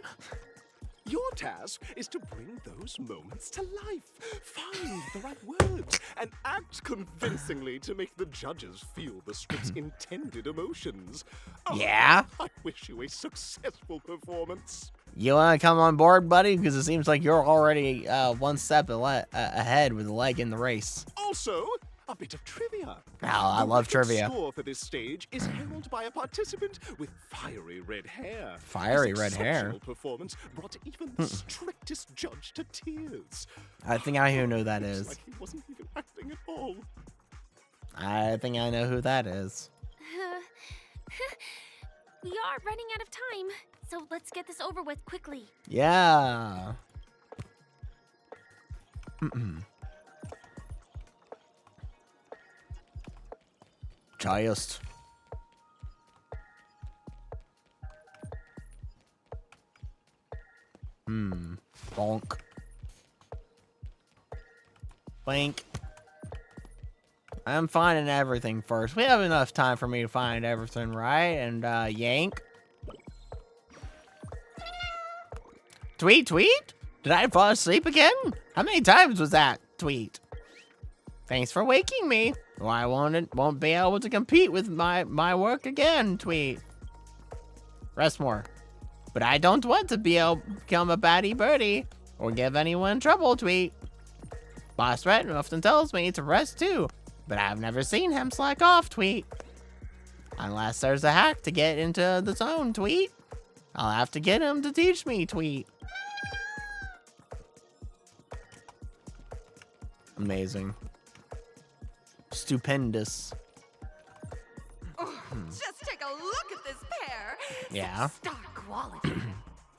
S7: Your task is to bring those moments to life, find the right words, and act convincingly to make the judges feel the script's intended emotions. Oh,
S1: Yeah?
S7: I wish you a successful performance.
S1: You want to come on board, buddy? Because it seems like you're already one step ahead with a leg in the race.
S7: Also, a bit of trivia.
S1: Oh, I
S7: The
S1: love
S7: record
S1: trivia.
S7: score for this stage is held by a participant with fiery red hair.
S1: Fiery
S7: His
S1: red hair?
S7: exceptional performance brought even the strictest judge to tears.
S1: I think I who know that
S7: It's
S1: is.
S7: like he wasn't even acting at all.
S1: I think I know who that is.
S5: We are running out of time, so let's get this over with quickly.
S1: Yeah. Just. Bonk. Blink. I'm finding everything first. We have enough time for me to find everything, right? And, yank. Tweet, tweet? Did I fall asleep again? How many times was that, tweet? Thanks for waking me. Or I won't be able to compete with my work again, tweet. Rest more. But I don't want to become a batty birdie or give anyone trouble, tweet. Boss Red often tells me to rest too, but I've never seen him slack off, tweet. Unless there's a hack to get into the zone, tweet. I'll have to get him to teach me, tweet. Amazing. Stupendous.
S9: Just take a look at this pair.
S1: Yeah.
S9: Star quality.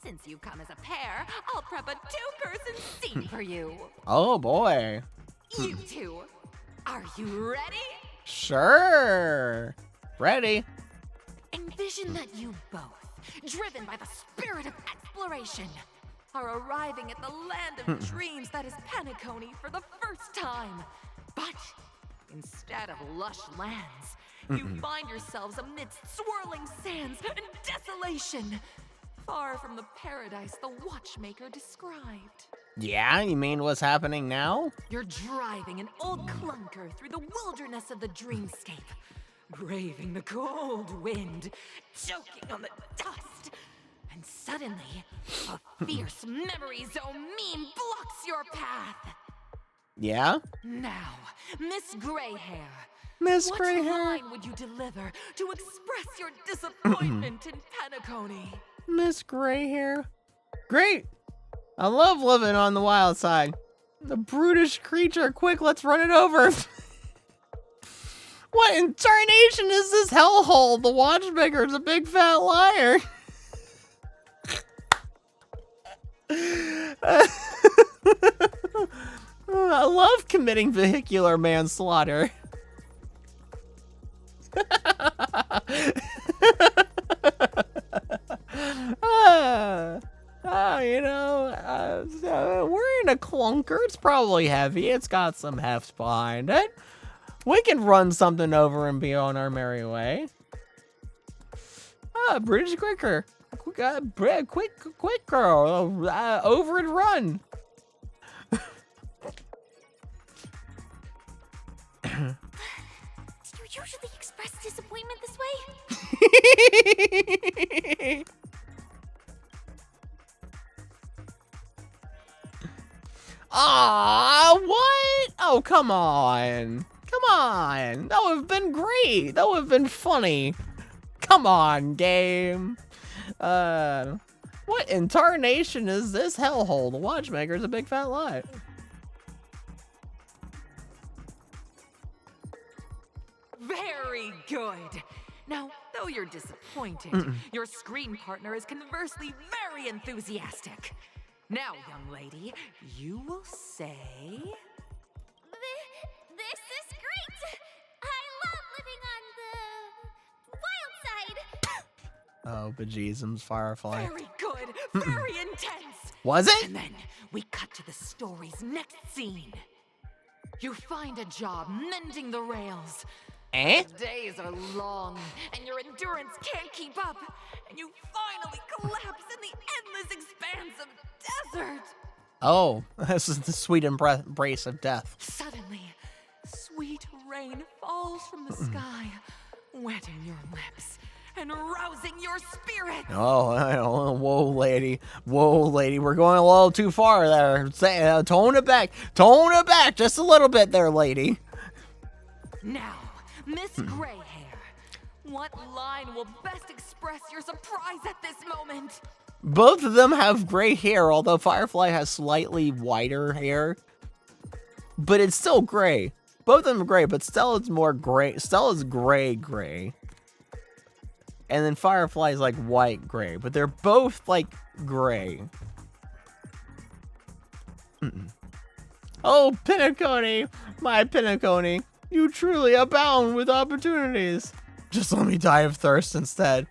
S9: Since you come as a pair, I'll prep a 2-person seat for you.
S1: Oh boy.
S9: You two, are you ready?
S1: Sure. Ready.
S9: Envision that you both, driven by the spirit of exploration, are arriving at the land of dreams that is Penacony for the first time. But instead of lush lands, you find yourselves amidst swirling sands and desolation, far from the paradise the Watchmaker described.
S1: Yeah, you mean what's happening now?
S9: You're driving an old clunker through the wilderness of the dreamscape, braving the cold wind, choking on the dust, and suddenly, a fierce memory zone meme blocks your path.
S1: Yeah?
S9: Now, Miss Greyhair,
S1: Miss
S9: what
S1: Greyhair.
S9: line would you deliver to express your disappointment in Penacony?
S1: Miss Greyhair. Great. I love living on the wild side. The brutish creature. Quick, let's run it over. What in tarnation is this hellhole? The Watchmaker's a big fat liar. I love committing vehicular manslaughter. We're in a clunker. It's probably heavy. It's got some heft behind it. We can run something over and be on our merry way. British quicker. Quick girl. Over and run.
S5: Do you usually express disappointment this way?
S1: Ah, what? Oh, come on. Come on. That would have been great. That would have been funny. Come on, game. What in tarnation is this hellhole? The Watchmaker's a big fat lie.
S9: Very good. Now, though you're disappointed, your screen partner is conversely very enthusiastic. Now, young lady, you will say...
S5: This is great! I love living on the wild side!
S1: Oh, bejesus, Firefly.
S9: Very good. Very intense.
S1: Was it?
S9: And then we cut to the story's next scene. You find a job mending the rails.
S1: Eh?
S9: The days are long, and your endurance can't keep up, and you finally collapse in the endless expanse of desert.
S1: Oh, this is the sweet embrace of death.
S9: Suddenly, sweet rain falls from the sky, wetting your lips and rousing your spirit.
S1: Oh, whoa, lady. Whoa, lady. We're going a little too far there. Tone it back. Tone it back just a little bit there, lady.
S9: Now, Miss Greyhair, what line will best express your surprise at this moment?
S1: Both of them have gray hair, although Firefly has slightly whiter hair. But it's still gray. Both of them are gray, but Stella's more gray. Stella's gray. And then Firefly's like white gray, but they're both like gray. Oh, Penacony, my Penacony, you truly abound with opportunities. Just let me die of thirst instead.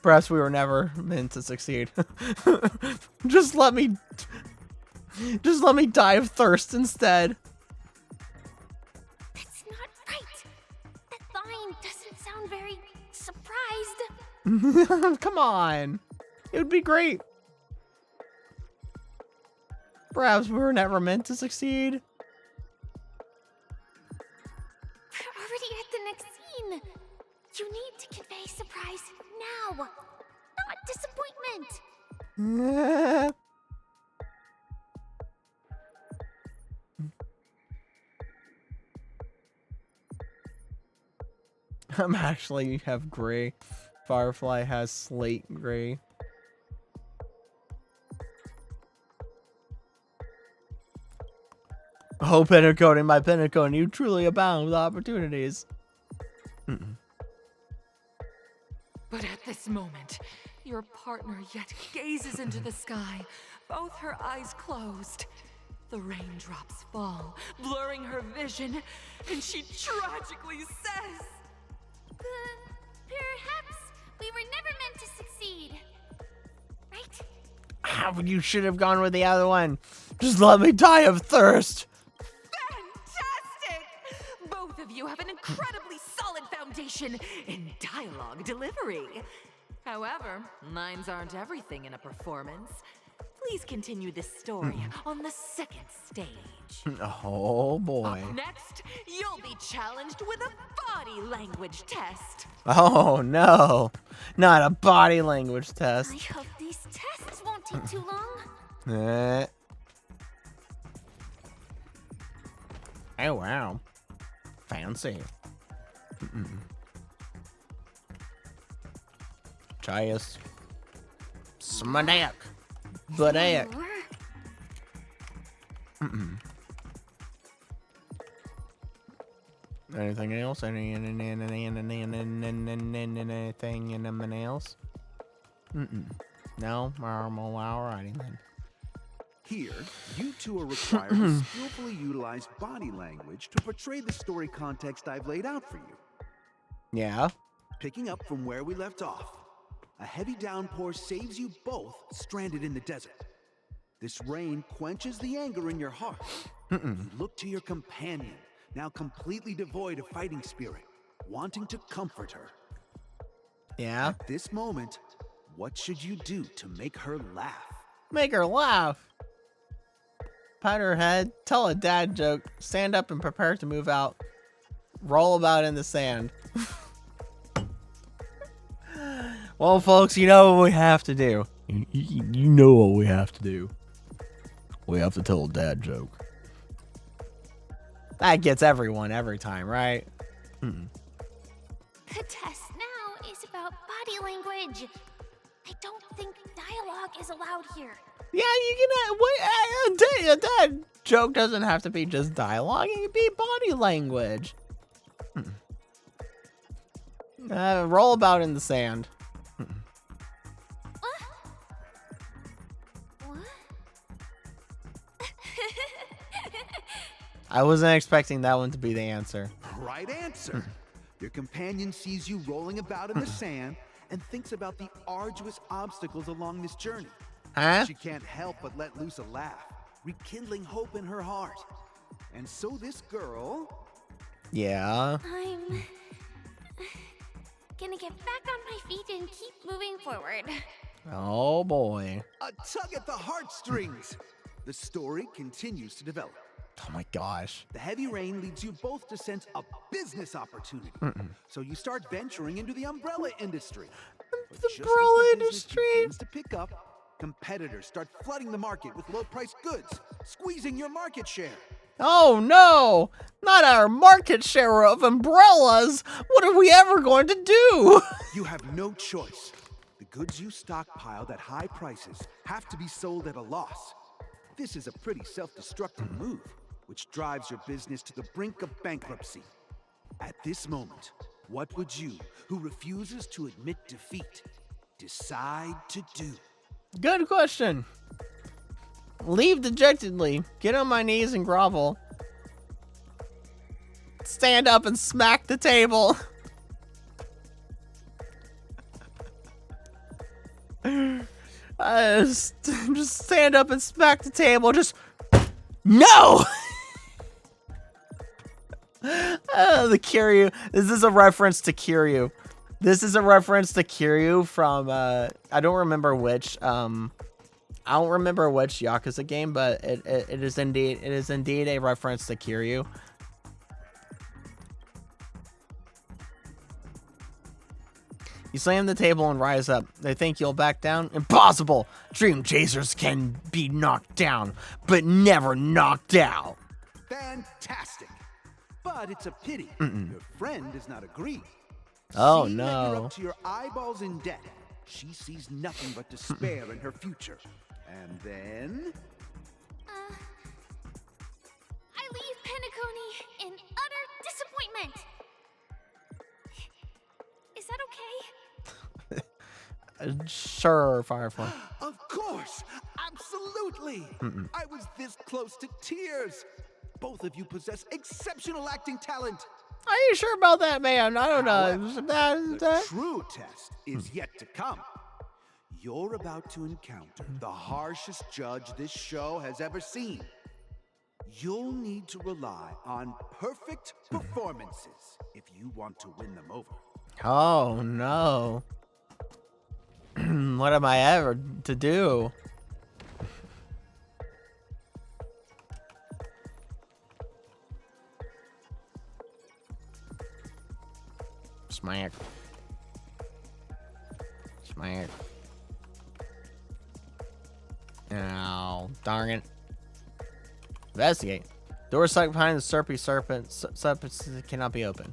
S1: Perhaps we were never meant to succeed. Just let me die of thirst instead.
S5: That's not right. That line doesn't sound very surprised.
S1: Come on. It would be great. Perhaps we were never meant to succeed.
S5: We're already at the next scene. You need to convey surprise now, not disappointment.
S1: I'm actually have gray. Firefly has slate gray. Oh, Penacony, my Penacony, you truly abound with opportunities.
S9: But at this moment, your partner yet gazes into the sky, both her eyes closed. The raindrops fall, blurring her vision, and she tragically says,
S5: Perhaps we were never meant to succeed. Right?
S1: You should have gone with the other one. Just let me die of thirst.
S9: Fantastic! Both of you have an incredibly solid foundation in dialogue delivery. However, lines aren't everything in a performance. Please continue this story on the second stage.
S1: Oh boy.
S9: Up next, you'll be challenged with a body language test.
S1: Oh no. Not a body language test.
S5: I hope these tests won't take too long.
S1: Oh wow. Fancy. Try us. Smadak. Badak. Anything else? Anything else? No? Alrighty then.
S10: Here, you two are required to skillfully utilize body language to portray the story context I've laid out for you.
S1: Yeah?
S10: Picking up from where we left off, a heavy downpour saves you both stranded in the desert. This rain quenches the anger in your heart. You look to your companion, now completely devoid of fighting spirit, wanting to comfort her.
S1: Yeah?
S10: At this moment, what should you do to make her laugh?
S1: Make her laugh. Pat her head, tell a dad joke, stand up and prepare to move out. Roll about in the sand. Well, folks, you know what we have to do. You know what we have to do. We have to tell a dad joke. That gets everyone every time, right?
S5: The test now is about body language. I don't think dialogue is allowed here.
S1: Yeah, you can. A dad joke doesn't have to be just dialogue. It can be body language. Roll about in the sand.
S5: What?
S1: I wasn't expecting that one to be the answer.
S10: Right answer. Your companion sees you rolling about in the sand and thinks about the arduous obstacles along this journey.
S1: Huh?
S10: She can't help but let loose a laugh, rekindling hope in her heart. And so this girl...
S1: Yeah.
S5: I'm gonna get back on my feet and keep moving forward.
S1: Oh boy.
S10: A tug at the heartstrings. The story continues to develop.
S1: Oh my gosh.
S10: The heavy rain leads you both to sense a business opportunity. So you start venturing into the umbrella industry. But just as
S1: umbrella
S10: the business
S1: industry?
S10: begins to pick up, competitors start flooding the market with low-priced goods, squeezing your market share.
S1: Oh no! Not our market share of umbrellas! What are we ever going to do?
S10: You have no choice. The goods you stockpiled at high prices have to be sold at a loss. This is a pretty self-destructive move, which drives your business to the brink of bankruptcy. At this moment, what would you, who refuses to admit defeat, decide to do?
S1: Good question. Leave dejectedly. Get on my knees and grovel. Stand up and smack the table. Just stand up and smack the table. Just no. The Kiryu. This is a reference to Kiryu. This is a reference to Kiryu from I don't remember which Yakuza game, but it is indeed a reference to Kiryu. You slam the table and rise up. They think you'll back down? Impossible! Dream chasers can be knocked down, but never knocked out.
S10: Fantastic! But it's a pity your friend does not agree.
S1: Oh
S10: Seeing that you're
S1: no.
S10: up to your eyeballs in debt, she sees nothing but despair in her future. And then...
S5: I leave Penacony in utter disappointment. Is that okay?
S1: Sure, Firefly.
S10: Of course! Absolutely! I was this close to tears. Both of you possess exceptional acting talent.
S1: Are you sure about that, man? I don't know.
S10: The true test is yet to come. You're about to encounter the harshest judge this show has ever seen. You'll need to rely on perfect performances if you want to win them over.
S1: Oh no. What am I ever to do? Smack. Smack. Ow, darn it. Investigate. Door stuck behind the Serpy serpent cannot be opened.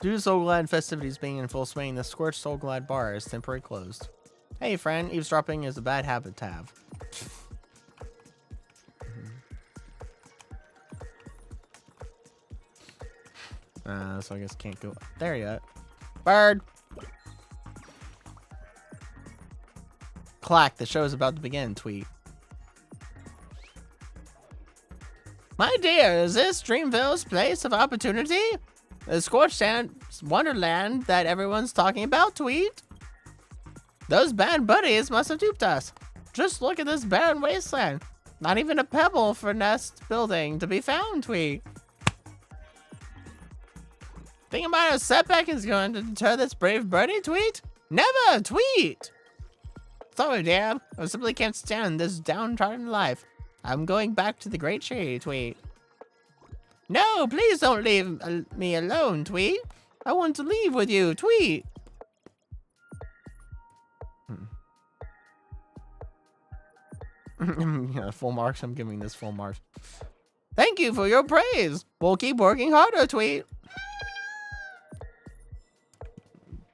S1: Due to Soul Glad festivities being in full swing, the Scorched Soul Glad bar is temporarily closed. Hey friend, eavesdropping is a bad habit to have. So I guess can't go there yet. Bird! Clack, the show is about to begin, tweet. My dear, is this Dreamville's place of opportunity? The Scorched Wonderland that everyone's talking about, tweet. Those bad buddies must have duped us. Just look at this barren wasteland. Not even a pebble for nest building to be found, tweet. Think about a setback is going to deter this brave birdie, tweet? Never, tweet! Sorry, dear. I simply can't stand this downtrodden life. I'm going back to the Great Tree, tweet. No, please don't leave me alone, tweet. I want to leave with you, tweet. Yeah, full marks. I'm giving this full marks. Thank you for your praise. We'll keep working harder, tweet.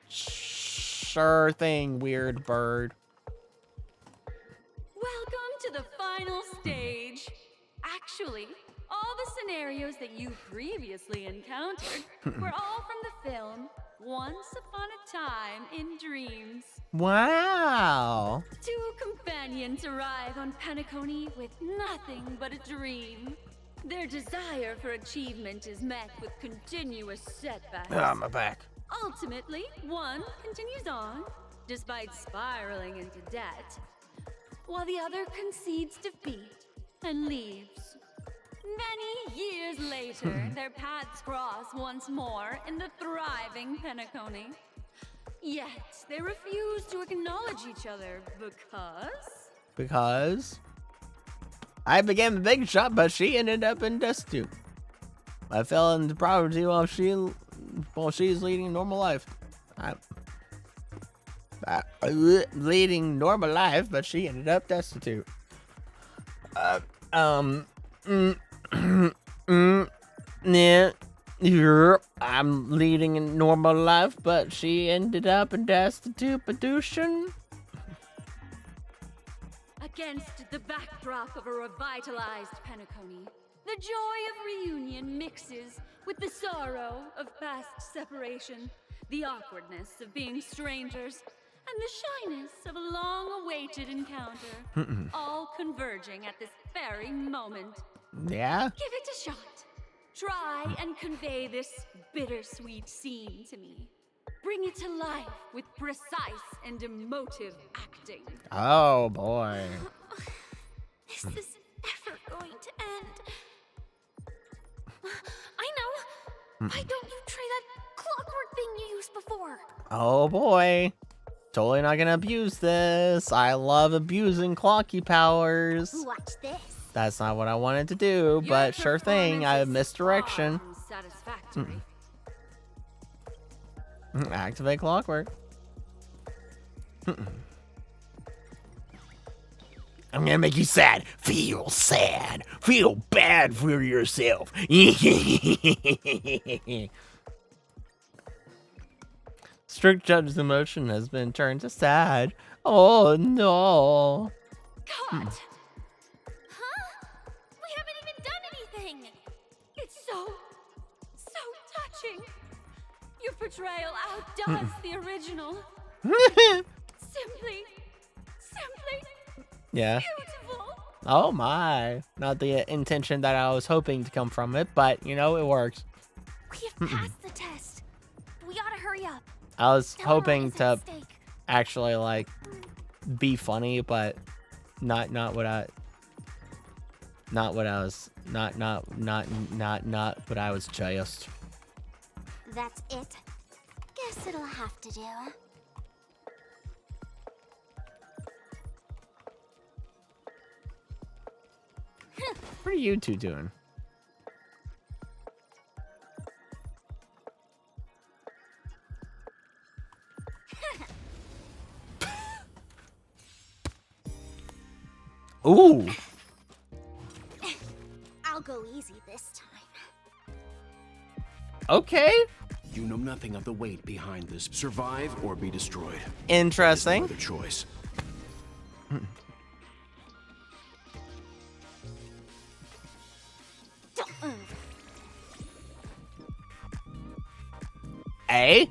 S1: Sure thing, weird bird.
S9: Welcome to the final stage. Actually,
S11: all the scenarios that you previously encountered were all from the film Once Upon a Time in Dreams.
S1: Wow.
S11: Two companions arrive on Penacony with nothing but a dream. Their desire for achievement is met with continuous setbacks.
S1: My back.
S11: Ultimately, one continues on, despite spiraling into debt, while the other concedes defeat and leaves. Many years later, their paths cross once more in the thriving Penacony. Yet, they refuse to acknowledge each other
S1: Because I became the big shot, but she ended up in destitute. I fell into poverty while she's leading a normal life. Leading normal life, but she ended up destitute. I'm leading a normal life, but she ended up in destitution.
S11: Against the backdrop of a revitalized Penacony, the joy of reunion mixes with the sorrow of past separation, the awkwardness of being strangers, and the shyness of a long-awaited encounter, all converging at this very moment.
S1: Yeah?
S11: Give it a shot. Try and convey this bittersweet scene to me. Bring it to life with precise and emotive acting.
S1: Oh, boy.
S5: This is never going to end. I know. Why don't you try that clockwork thing you used before?
S1: Oh, boy. Totally not gonna abuse this. I love abusing clocky powers.
S3: Watch this.
S1: That's not what I wanted to do, but sure thing. I have misdirection.
S11: Satisfactory.
S1: Activate clockwork. I'm gonna make you sad. Feel sad. Feel bad for yourself. Strict Judge's emotion has been turned to sad. Oh no.
S11: Cut!
S5: Huh? We haven't even done anything.
S11: It's so touching. Your portrayal outdoes the original. Simply
S1: Yeah.
S11: beautiful.
S1: Oh my. Not the intention that I was hoping to come from it, but you know, it works.
S5: We have passed the test. We gotta hurry up.
S1: I was
S5: No more
S1: hoping
S5: lives
S1: to
S5: at stake.
S1: actually like be funny, but not what I was just.
S3: That's it. Guess it'll have to do.
S1: What are you two doing? Ooh.
S3: I'll go easy this time.
S1: Okay.
S12: You know nothing of the weight behind this. Survive or be destroyed.
S1: Interesting.
S12: There's no other choice.
S3: Don't move.
S1: Hey?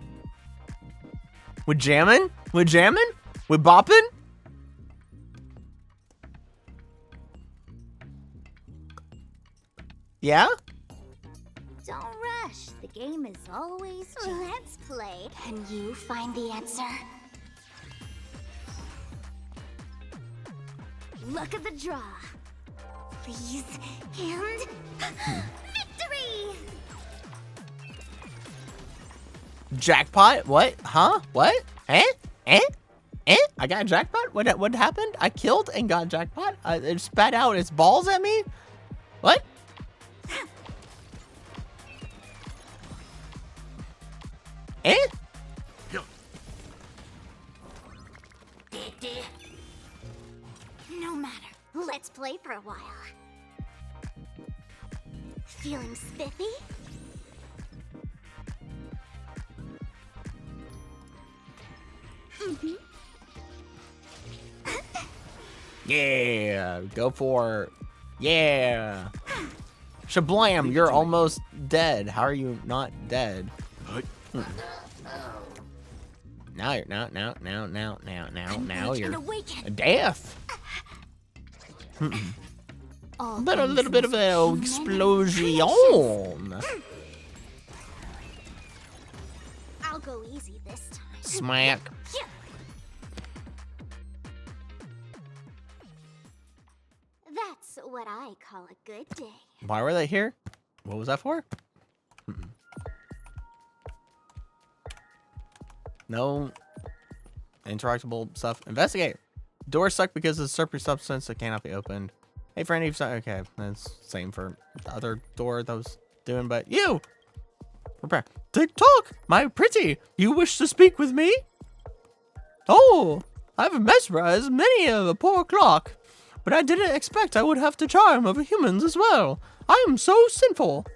S1: We're jamming? We're jamming? We're bopping? Yeah?
S3: Don't rush. The game is always Let's play. Can you find the answer? Look at the draw. Please. And victory!
S1: Jackpot? What? Huh? What? Eh? I got a jackpot? What happened? I killed and got a jackpot? It spat out its balls at me? What? Eh?
S3: No matter. Let's play for a while. Feeling spiffy?
S1: Yeah, go for it. Yeah. Shablam, you're almost dead. How are you not dead? Now you're now you're deaf.
S3: All
S1: But a little bit of an explosion.
S3: I'll go easy this time.
S1: Smack.
S3: That's what I call a good day.
S1: Why were they here? What was that for? No interactable stuff. Investigate. Door stuck because of slippery substance that cannot be opened. Hey, friend, you've okay. That's same for the other door that was doing, but you. Prepare. Tick-tock, my pretty. You wish to speak with me? Oh, I've mesmerized many of a poor clock, but I didn't expect I would have the charm of humans as well. I am so sinful.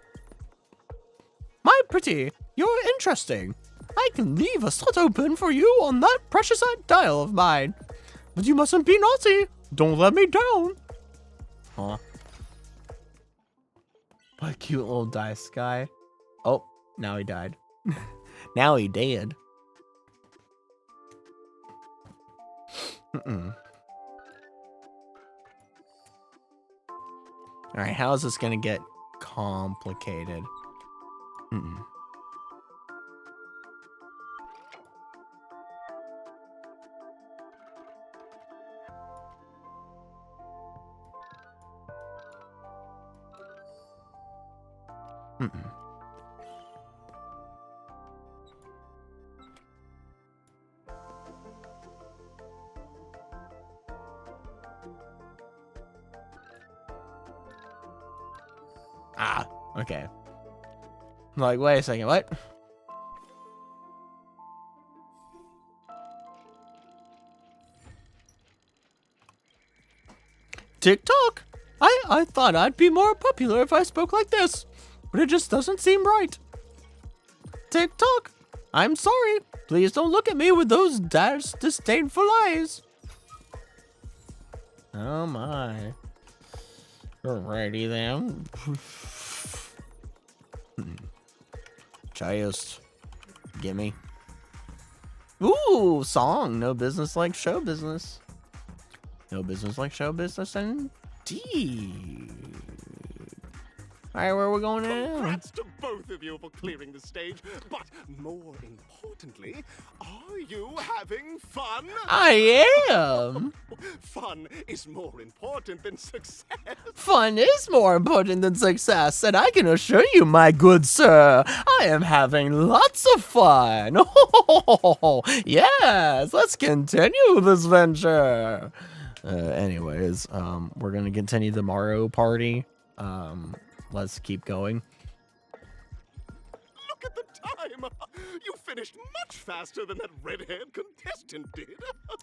S1: My pretty, you're interesting. I can leave a slot open for you on that precious dial of mine. But you mustn't be naughty. Don't let me down. Huh. What a cute little dice guy. Oh, now he died. Now he dead. Alright, how is this gonna get complicated? Ah, okay. I'm like, wait a second, what? Tick-tock! I thought I'd be more popular if I spoke like this, but it just doesn't seem right. Tick-tock! I'm sorry. Please don't look at me with those disdainful eyes. Oh my. Alrighty then. Just gimme. Ooh, song. No business like show business. No business like show business indeed. Alright, where are we going now?
S7: Congrats to both of you for clearing the stage, but more importantly, are you having fun?
S1: I am.
S7: Fun is more important than success.
S1: Fun is more important than success, and I can assure you, my good sir, I am having lots of fun. Yes, let's continue this venture. Anyways, we're gonna continue the Mario Party. Let's keep going.
S7: Look at the time! You finished much faster than that red-haired contestant did.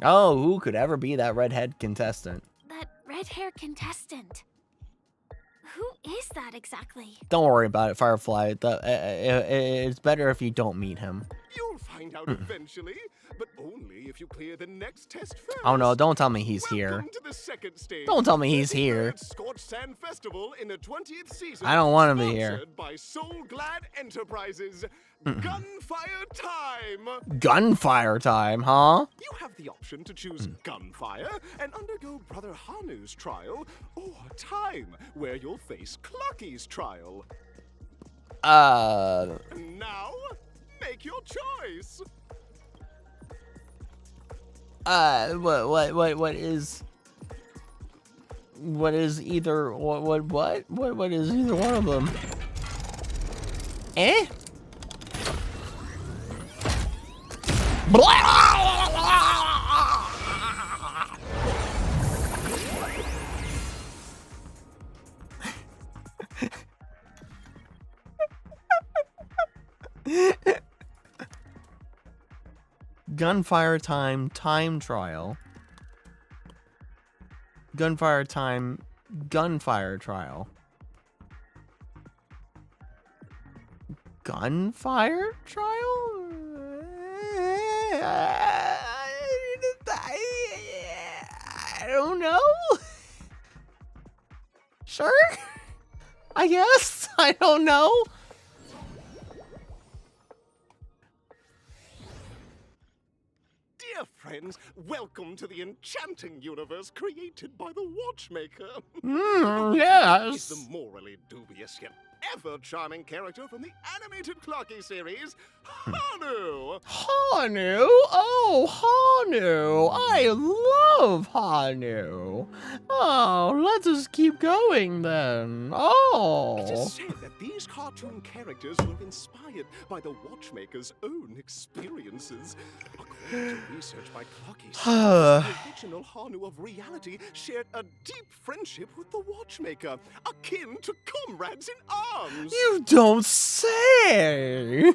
S1: Oh, who could ever be that redhead contestant?
S5: That red-hair contestant. Who is that exactly?
S1: Don't worry about it, Firefly. It's better if you don't meet him.
S7: You'll find out eventually, but only if you clear the next test first.
S1: Oh no, don't tell me he's here.
S7: Welcome to the second stage.
S1: Don't tell me he's here.
S7: Scorched Sand Festival in the 20th season.
S1: I don't want him to be here.
S7: Sponsored by Soul Glad Enterprises. Gunfire time.
S1: Gunfire time, huh?
S7: You have the option to choose gunfire and undergo Brother Hanu's trial, or time, where you'll face Clucky's trial. Now, make your choice.
S1: What is either what is either one of them? Eh? Gunfire time trial. Gunfire time gunfire trial. Gunfire trial? I don't know. Sure. I guess? I don't know.
S7: Dear friends, welcome to the enchanting universe created by the Watchmaker.
S1: Yes.
S7: Is the morally dubious yet ever charming character from the animated Clocky series, Hanu.
S1: Hanu? Oh, Hanu. I love Hanu. Oh, let us keep going then.
S7: It is
S1: Oh.
S7: said that these cartoon characters were inspired by the Watchmaker's own experiences. According to research by Clocky, the original Hanu of reality shared a deep friendship with the Watchmaker, akin to comrades in arms.
S1: You don't say.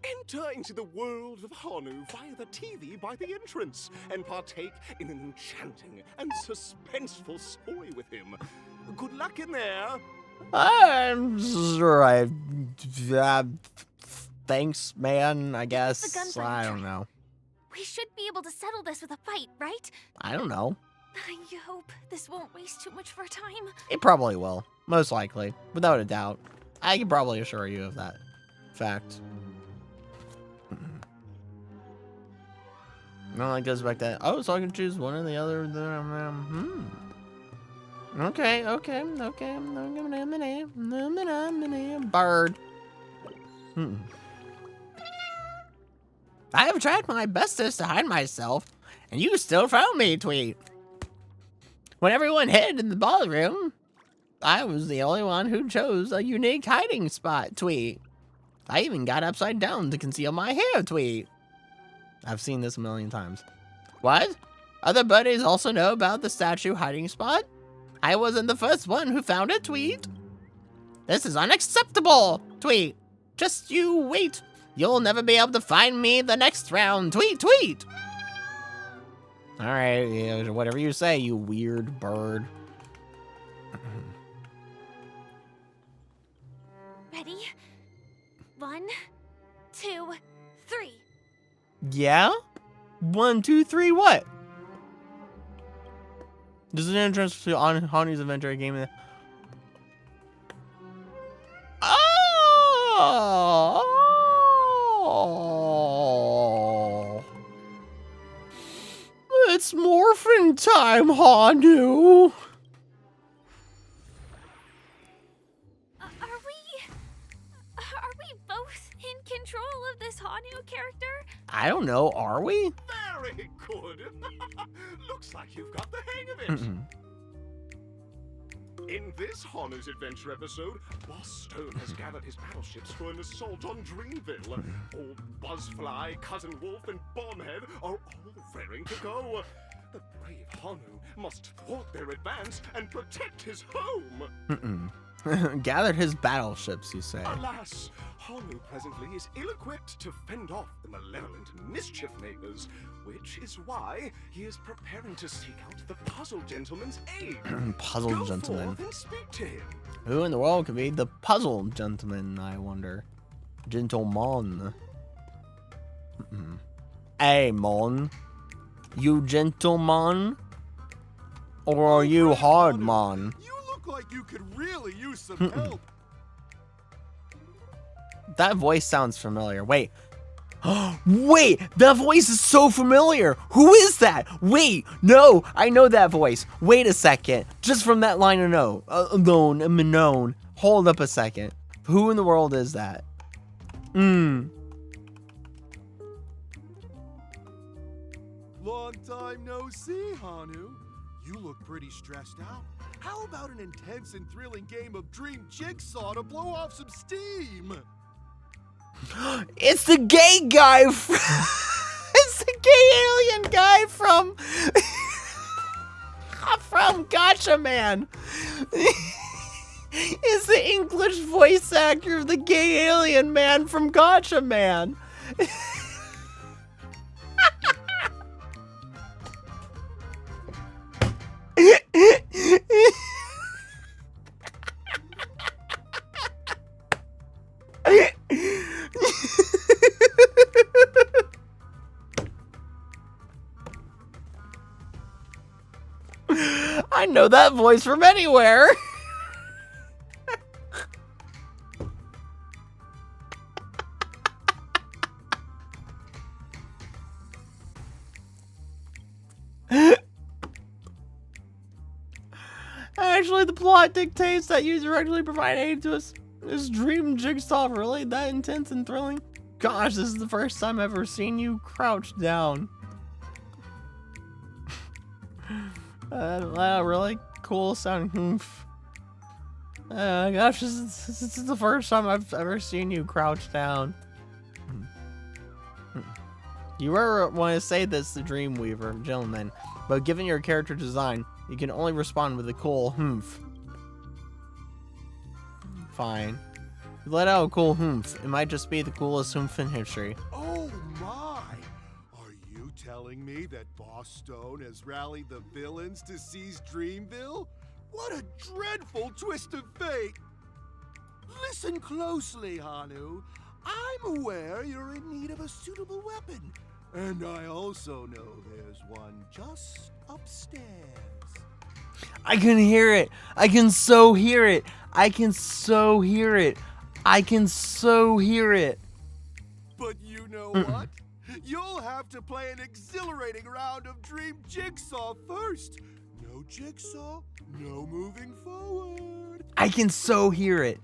S7: Enter into the world of Hanu via the TV by the entrance and partake in an enchanting and suspenseful story with him. Good luck in there.
S1: I'm sure thanks, man, I guess.
S5: gunfight
S1: I don't
S5: train.
S1: know.
S5: We should be able to settle this with a fight, right?
S1: I don't know.
S5: I hope this won't waste too much of our time.
S1: It probably will. Most likely. Without a doubt. I can probably assure you of that fact. No, it goes back to, oh, so I can choose one or the other. Okay. Bird. I have tried my bestest to hide myself, and you still found me, Tweet. When everyone hid in the ballroom, I was the only one who chose a unique hiding spot, Tweet. I even got upside down to conceal my hair, Tweet. I've seen this a million times. What? Other buddies also know about the statue hiding spot? I wasn't the first one who found it, Tweet. This is unacceptable, Tweet. Just you wait. You'll never be able to find me the next round, Tweet. All right, yeah, whatever you say, you weird bird.
S5: Ready? 1, 2, 3.
S1: Yeah? 1, 2, 3, what? This is an entrance to Hanu's Adventure game. Oh! It's morphin' time, Hanu!
S5: Are we both in control of this Hanu character?
S1: I don't know, are we?
S7: Very good. Looks like you've got the hang of it. In this Hanu's Adventure episode, Boss Stone has gathered his battleships for an assault on Dreamville. Old Buzzfly, Cousin Wolf, and Bombhead are all raring to go. The brave Hanu must thwart their advance and protect his home.
S1: Gathered his battleships, you say.
S7: Alas, Hanu presently is ill-equipped to fend off the malevolent mischief makers, which is why he is preparing to seek out the Puzzle Gentleman's aid.
S1: Puzzle
S7: Go
S1: Gentleman.
S7: forth and speak to him.
S1: Who in the world could be the Puzzle Gentleman, I wonder? Gentleman. Hey, Mon. You gentleman? Or are you hard, Mon?
S13: You look like you could really use some help.
S1: That voice sounds familiar. Wait. Wait, that voice is so familiar. Who is that? Wait, no, I know that voice. Wait a second. Just from that line of known. Hold up a second. Who in the world is that?
S13: Long time no see, Hanu. You look pretty stressed out. How about an intense and thrilling game of Dream Jigsaw to blow off some steam?
S1: It's the gay guy. It's the gay alien guy from Gotcha Man. It's the English voice actor of the gay alien man from Gotcha Man. I know that voice from anywhere. Actually, the plot dictates that you directly provide aid to us. Is Dream Jigsaw really that intense and thrilling? Gosh, this is the first time I've ever seen you crouched down. Wow, really cool sounding oomph. Gosh, this is the first time I've ever seen you crouch down. You ever want to say this to Dreamweaver, gentlemen, but given your character design, you can only respond with a cool oomph. Fine. Let out a cool oomph. It might just be the coolest oomph in history.
S13: Oh my! Are you telling me that Boss Stone has rallied the villains to seize Dreamville? What a dreadful twist of fate! Listen closely, Hanu. I'm aware you're in need of a suitable weapon. And I also know there's one just upstairs.
S1: I can hear it. I can so hear it. I can so hear it. I can so hear it.
S13: But you know what? You'll have to play an exhilarating round of Dream Jigsaw first. No Jigsaw, no moving forward.
S1: I can so hear it.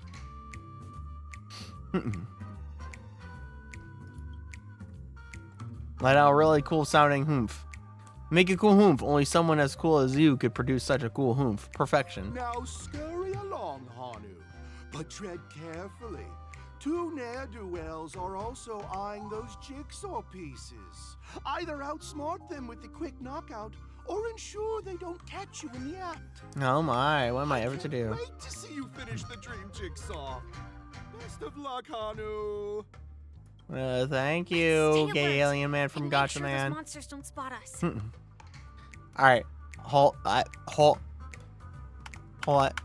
S1: Let out a really cool sounding oomph. Make a cool oomph. Only someone as cool as you could produce such a cool oomph. Perfection.
S13: Now scurry along, Hanu, but tread carefully. Two ne'er-do-wells are also eyeing those jigsaw pieces. Either outsmart them with the quick knockout, or ensure they don't catch you in the act.
S1: Oh my, what am I ever to do?
S13: Wait to see you finish the Dream Jigsaw. Best of luck, Hanu.
S1: Thank you, gay alien man from Gotcha Man.
S5: Monsters don't spot us.
S1: Alright, hold on.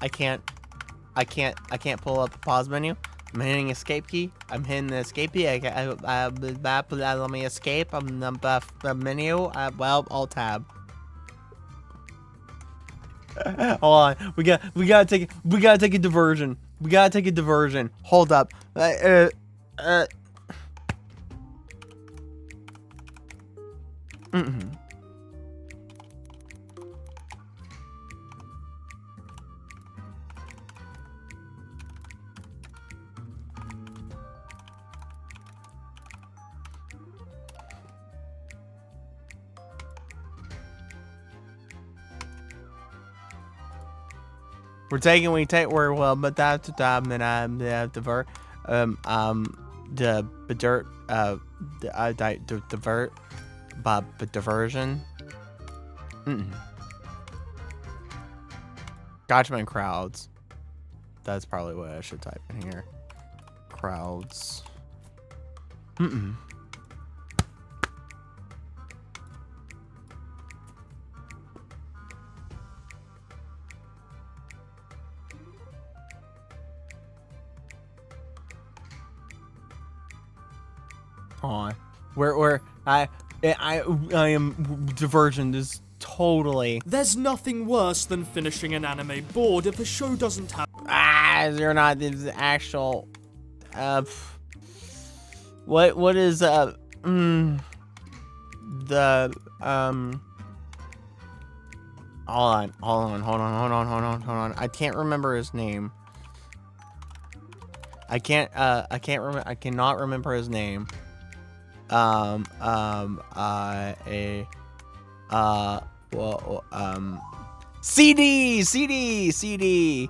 S1: I can't pull up the pause menu. I'm hitting escape key. I'm hitting the escape key. Let me escape. I'm the menu. Well, alt tab. Hold on. We gotta take a diversion. We gotta take a diversion. Hold up. We're well, but that's the time and I'm the divert diversion. Gotcha crowds. That's probably what I should type in here. Crowds. On where I am diversion is totally.
S14: There's nothing worse than finishing an anime board if a show doesn't have.
S1: You're not the actual. What is the Hold on. I can't remember his name. I cannot remember his name. CD. CD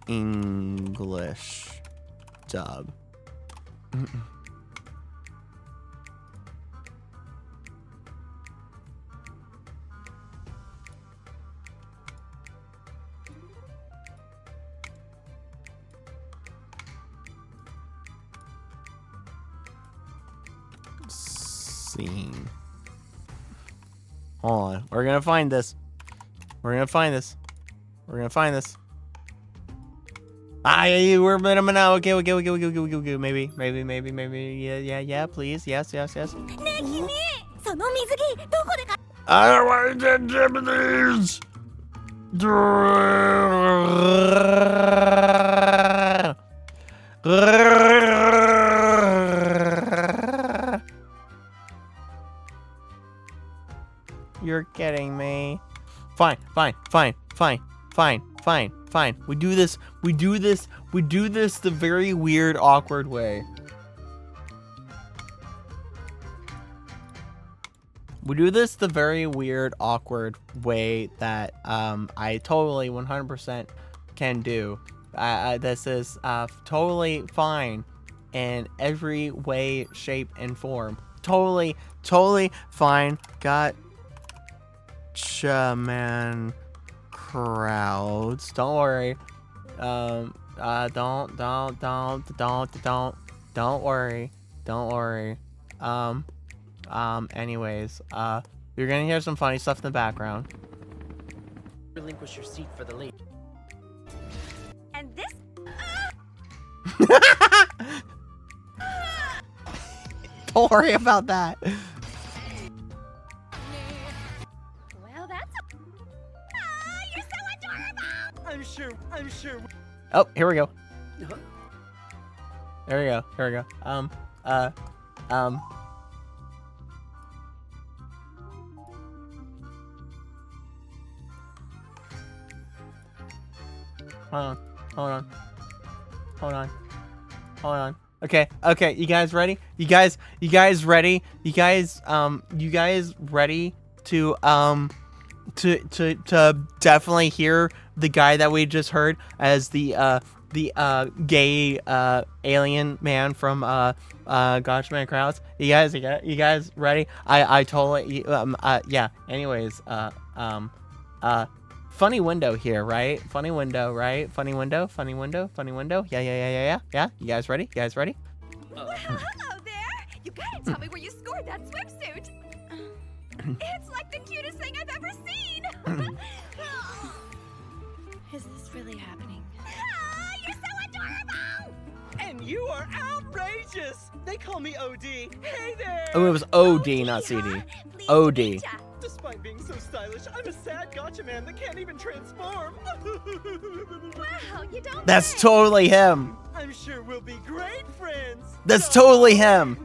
S1: English dub. Scene. Hold on. We're gonna find this. We're gonna find this. We're now. Okay. Maybe. Yeah. Please. Yes. I don't want to Japanese. you're kidding me. Fine. We do this the very weird, awkward way. We do this the very weird, awkward way that I totally 100% can do. This is totally fine in every way, shape, and form. Totally fine. Gotcha, man. Crowds. Don't worry. Don't worry. Anyways, you're gonna hear some funny stuff in the background.
S15: Relinquish your seat for the lady.
S5: And this.
S1: Don't worry about that.
S5: Well, that's. You're so adorable.
S15: I'm sure.
S1: Oh, here we go.
S15: Huh?
S1: There we go. Hold on. Okay, you guys ready? You guys ready? You guys ready to definitely hear the guy that we just heard as the gay alien man from Gotcha Man Crowds? You guys ready? I totally yeah. Anyways, funny window here, right? Funny window, right? Funny window. Yeah. You guys ready?
S5: Well, hello there. You gotta tell me where you scored that swimsuit. It's like the cutest thing I've ever seen.
S2: Is this really happening?
S5: You're so adorable.
S15: And you are outrageous. They call me OD. Hey there.
S1: Oh, it was OD, not CD. OD.
S15: Despite being so stylish, I'm a sad gotcha man that can't even transform.
S5: Wow, you don't.
S1: That's totally him.
S15: I'm sure we'll be great friends.
S1: That's totally him.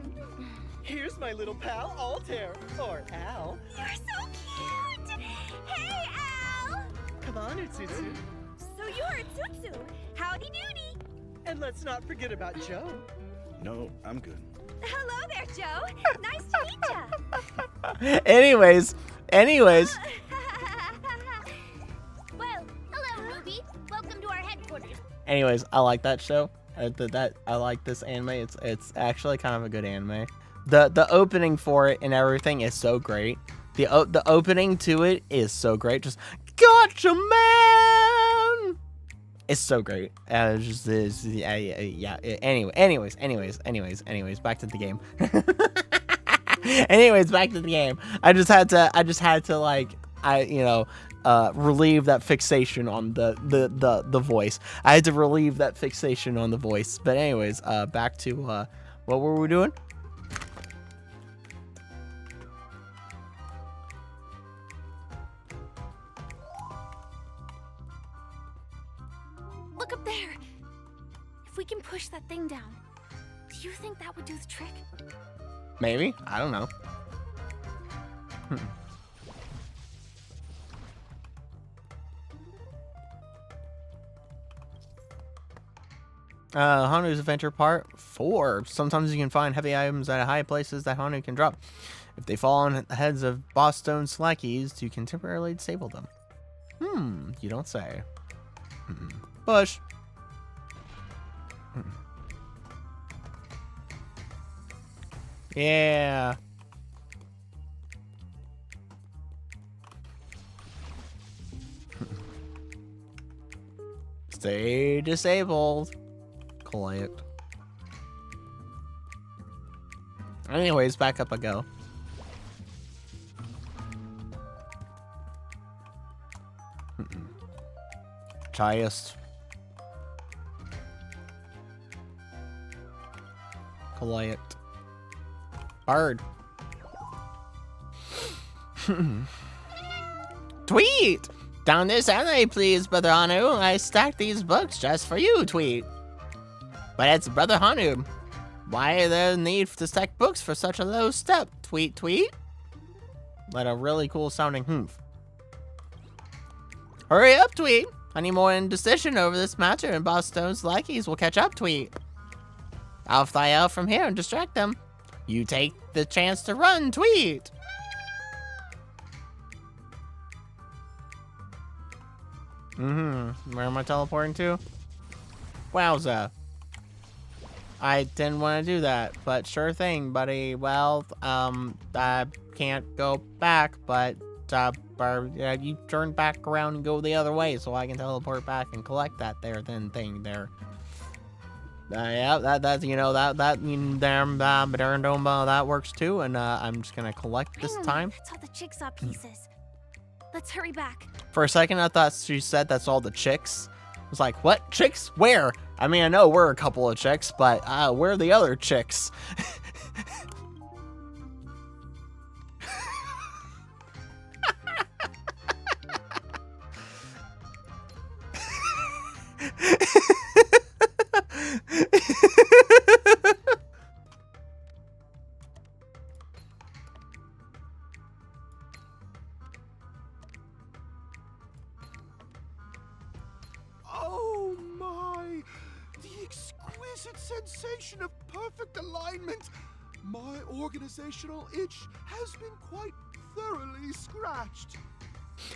S15: Here's my little pal, Altair. Or Al.
S5: You're so cute. Hey, Al.
S15: Come on, Utsutsu.
S5: So you're Utsutsu. Howdy doody.
S15: And let's not forget about Joe.
S13: No, I'm good.
S5: Hello there, Joe. Nice to meet ya.
S1: Anyways.
S3: Well, hello, Ruby. Welcome to our headquarters.
S1: Anyways, I like that show. I like this anime. It's actually kind of a good anime. The opening for it and everything is so great. The opening to it is so great. Just Gotcha Man. It's so great. Just this, yeah. Anyways, back to the game. I just had to like, relieve that fixation on the voice. I had to relieve that fixation on the voice. But anyways, back to what were we doing?
S5: Look up there. If we can push that thing down, do you think that would do the trick?
S1: Maybe. I don't know. Hanu's Adventure Part 4. Sometimes you can find heavy items at high places that Hanu can drop. If they fall on the heads of Boss Stone Slackies, you can temporarily disable them. You don't say. Push. Yeah. Stay disabled. Collect. Anyways, back up I go. Chiest. Collect. Bird. Tweet! Down this alley, please, Brother Hanu. I stacked these books just for you, Tweet. But it's Brother Hanu. Why the need to stack books for such a low step? Tweet, tweet. Let a really cool sounding humph. Hurry up, Tweet. Any more indecision over this matter and Boss Stone's lackeys will catch up, Tweet. I'll fly out from here and distract them. You take the chance to run, Tweet. Where am I teleporting to? Wowza. I didn't want to do that, but sure thing, buddy. Well, I can't go back, but you turn back around and go the other way so I can teleport back and collect that there thing there. Yeah, that works too, and I'm just gonna collect this time.
S5: That's all the jigsaw pieces. Let's hurry back.
S1: For a second, I thought she said that's all the chicks. I was like, what? Chicks? Where? I mean, I know we're a couple of chicks, but where are the other chicks?
S13: Oh my! The exquisite sensation of perfect alignment! My organizational itch has been quite thoroughly scratched.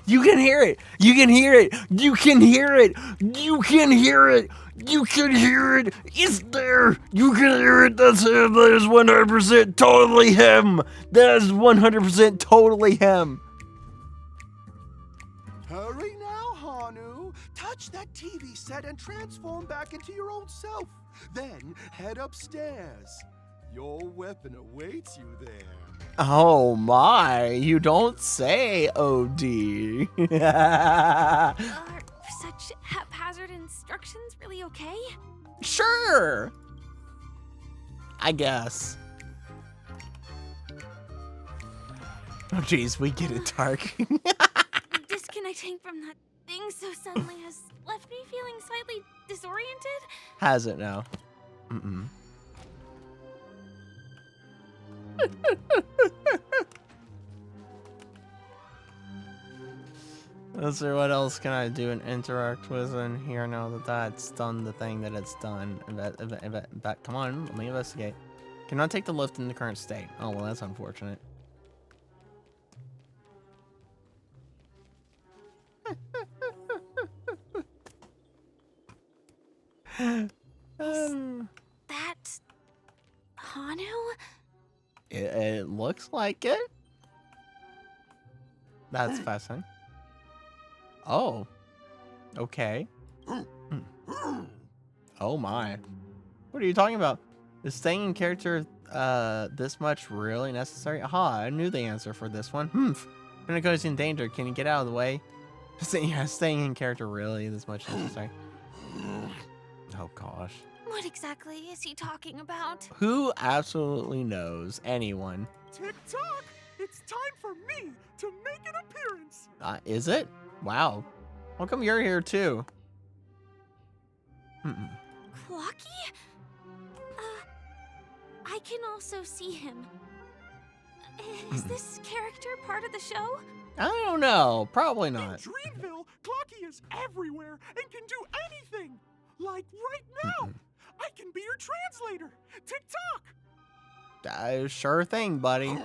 S1: You can hear it. You can hear it. You can hear it. You can hear it. You can hear it. It's there. You can hear it. That's him. That is 100% totally him. That is 100% totally him.
S13: Hurry now, Hanu. Touch that TV set and transform back into your old self. Then head upstairs. Your weapon awaits you there.
S1: Oh my, you don't say, OD.
S5: Are such haphazard instructions really okay?
S1: Sure. I guess. Oh geez, we get it dark.
S5: Disconnecting from that thing so suddenly has left me feeling slightly disoriented.
S1: Has it now? Let's see, what else can I do and interact with in here now that that's done the thing that it's done? Come on, let me investigate. Cannot take the lift in the current state. Oh, well, that's unfortunate.
S5: That Hanu?
S1: It looks like it. That's fascinating. Oh. Okay. Oh my. What are you talking about? Is staying in character this much really necessary? Aha, I knew the answer for this one. Pinaco's in danger. Can you get out of the way? Yeah, staying in character really this much necessary. Oh gosh.
S5: What exactly is he talking about?
S1: Who absolutely knows? Anyone?
S13: Tick-tock! It's time for me to make an appearance!
S1: Is it? Wow. How come you're here too?
S5: Clocky? I can also see him. Is this character part of the show?
S1: I don't know. Probably not.
S13: In Dreamville, Clocky is everywhere and can do anything! Like right now! I can be your translator! Tick-tock!
S1: Sure thing, buddy.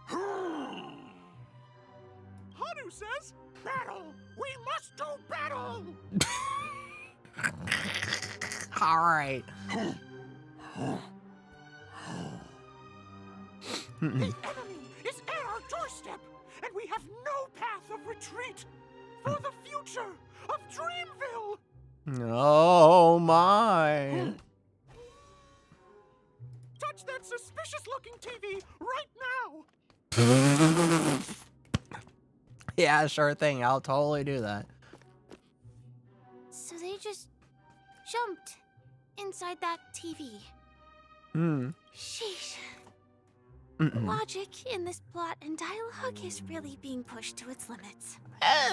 S13: Hanu says, battle! We must do battle!
S1: All right.
S13: The enemy is at our doorstep, and we have no path of retreat for the future of Dreamville!
S1: Oh my.
S13: Touch that suspicious-looking TV right now!
S1: Yeah, sure thing. I'll totally do that.
S5: So they just jumped inside that TV. Sheesh. Logic in this plot and dialogue is really being pushed to its limits.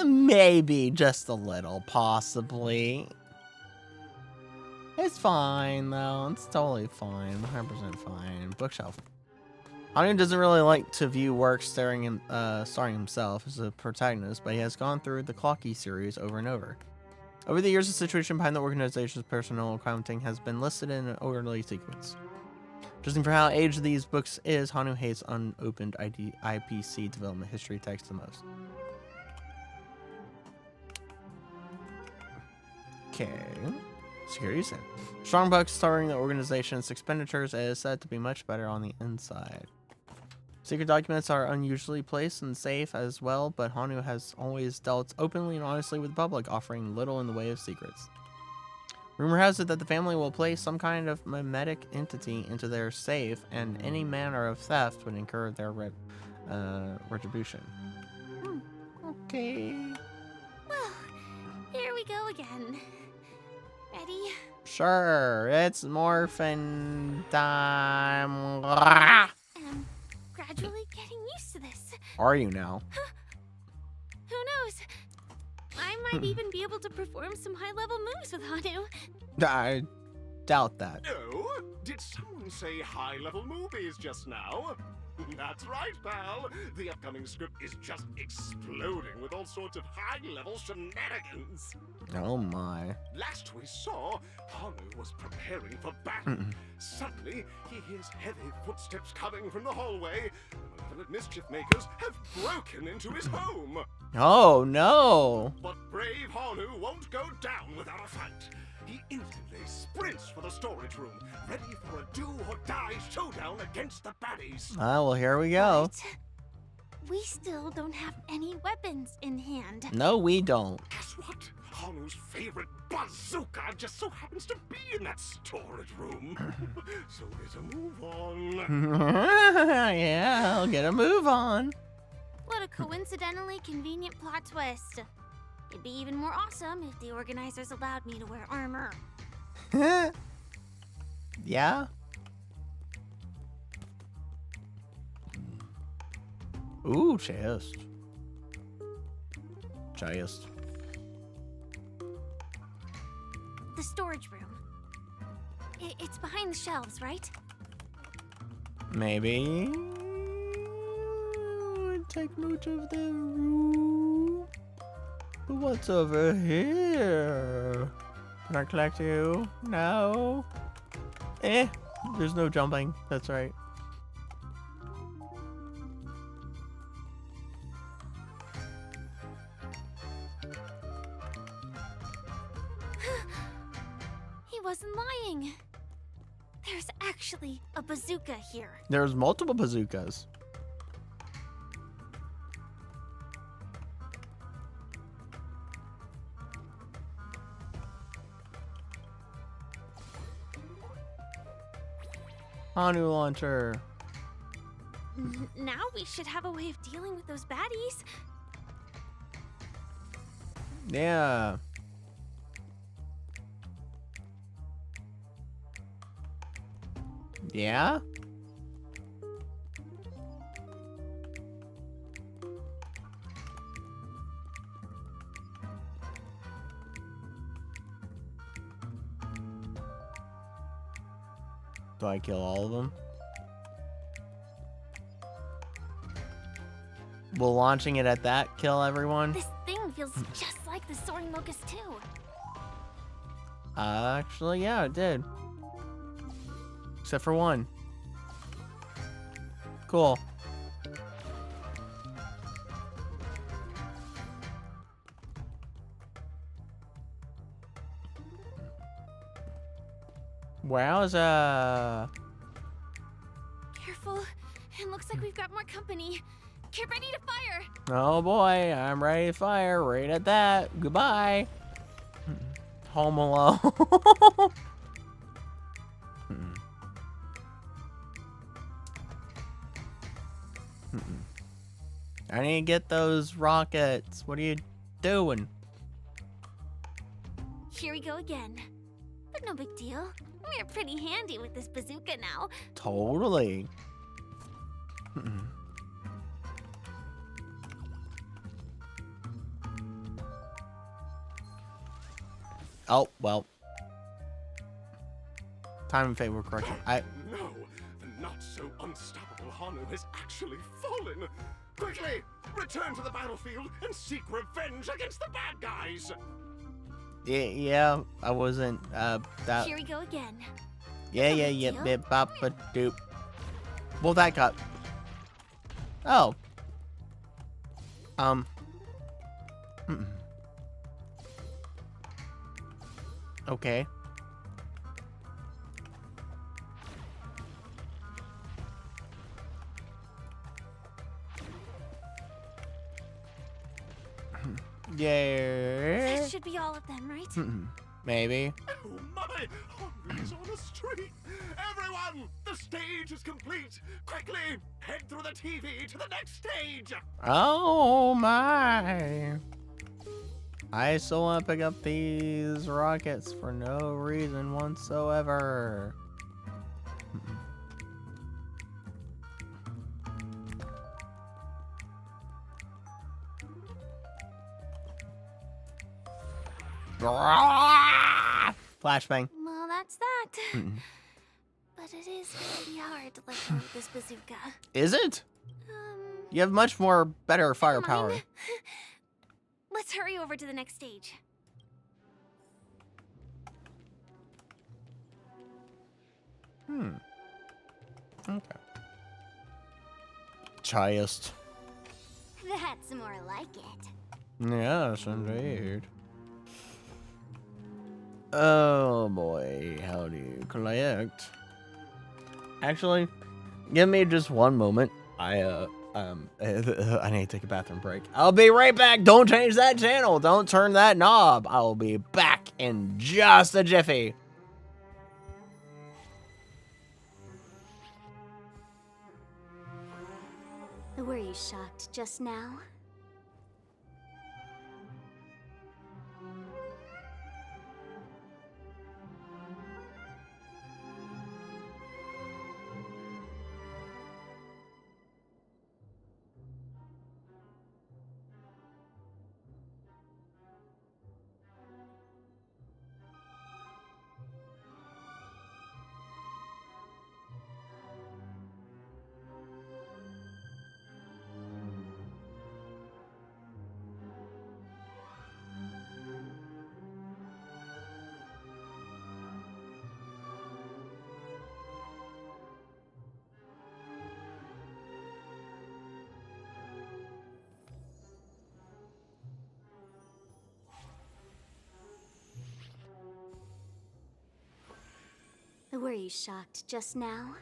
S1: Maybe just a little, possibly. It's fine, though. It's totally fine. 100% fine. Bookshelf. Hanu doesn't really like to view work starring himself as a protagonist, but he has gone through the Clocky series over and over. Over the years, the situation behind the organization's personnel accounting has been listed in an orderly sequence. Judging for how aged these books is, Hanu hates unopened IPC development history text the most. Okay. Security Center. Strongbox starring the organization's expenditures is said to be much better on the inside. Secret documents are unusually placed in the safe as well, but Hanu has always dealt openly and honestly with the public, offering little in the way of secrets. Rumor has it that the family will place some kind of mimetic entity into their safe, and any manner of theft would incur their retribution. Okay.
S5: Well, here we go again. Ready?
S1: Sure, it's morphin' time.
S5: I'm gradually getting used to this.
S1: Are you now?
S5: Who knows? I might even be able to perform some high-level moves with Hanu.
S1: I doubt that.
S7: Oh, did someone say high-level movies just now? That's right, pal. The upcoming script is just exploding with all sorts of high-level shenanigans.
S1: Oh my.
S7: Last we saw, Hanu was preparing for battle. Suddenly, he hears heavy footsteps coming from the hallway. Malevolent mischief makers have broken into his home.
S1: Oh no.
S7: But brave Hanu won't go down without a fight. He instantly sprints for the storage room, ready for a do-or-die showdown against the baddies.
S1: Well, here we go.
S5: We still don't have any weapons in hand.
S1: No, we don't.
S7: Guess what? Hanu's favorite bazooka just so happens to be in that storage room. So there's a move on.
S1: Yeah, I'll get a move on.
S5: What a coincidentally convenient plot twist. It'd be even more awesome if the organizers allowed me to wear armor.
S1: Yeah? Ooh, chest. Chest.
S5: The storage room. It's behind the shelves, right?
S1: Maybe. Take note of the room. But what's over here? Can I collect you? No. There's no jumping. That's right.
S5: He wasn't lying. There's actually a bazooka here.
S1: There's multiple bazookas. Hanu launcher.
S5: Now we should have a way of dealing with those baddies.
S1: Yeah. Yeah? Do I kill all of them? Will launching it at that kill everyone?
S5: This thing feels just like the Soaring Locust too.
S1: Actually, yeah, it did. Except for one. Cool. Wowza.
S5: Careful. It looks like we've got more company. Get ready to fire.
S1: Oh boy, I'm ready to fire right at that. Goodbye. Home Alone. I need to get those rockets. What are you doing?
S5: Here we go again. But no big deal. We're pretty handy with this bazooka now.
S1: Totally. Oh, well. Time and fate were correct.
S7: No, the not so unstoppable Hanu has actually fallen. Quickly, return to the battlefield and seek revenge against the bad guys.
S1: Yeah, I wasn't, that...
S3: Here we go again.
S1: Yeah, bip, bop, ba, doop. Well, that got... Oh. Okay. Yeah.
S3: That should be all of them, right?
S1: Maybe.
S7: Oh my! Hanu is on a streak! Everyone! The stage is complete! Quickly! Head through the TV to the next stage!
S1: Oh my. I still want to pick up these rockets for no reason whatsoever. Flashbang.
S3: Well, that's that. But it is gonna be hard to let go of this bazooka.
S1: Is it? You have much more better firepower.
S3: Mind. Let's hurry over to the next stage.
S1: Okay. Chiest.
S3: That's more like it.
S1: Yes, indeed. Oh boy, how do you collect? Actually, give me just one moment. I need to take a bathroom break. I'll be right back. Don't change that channel. Don't turn that knob. I'll be back in just a jiffy.
S3: Were you shocked just now? Were you shocked just now?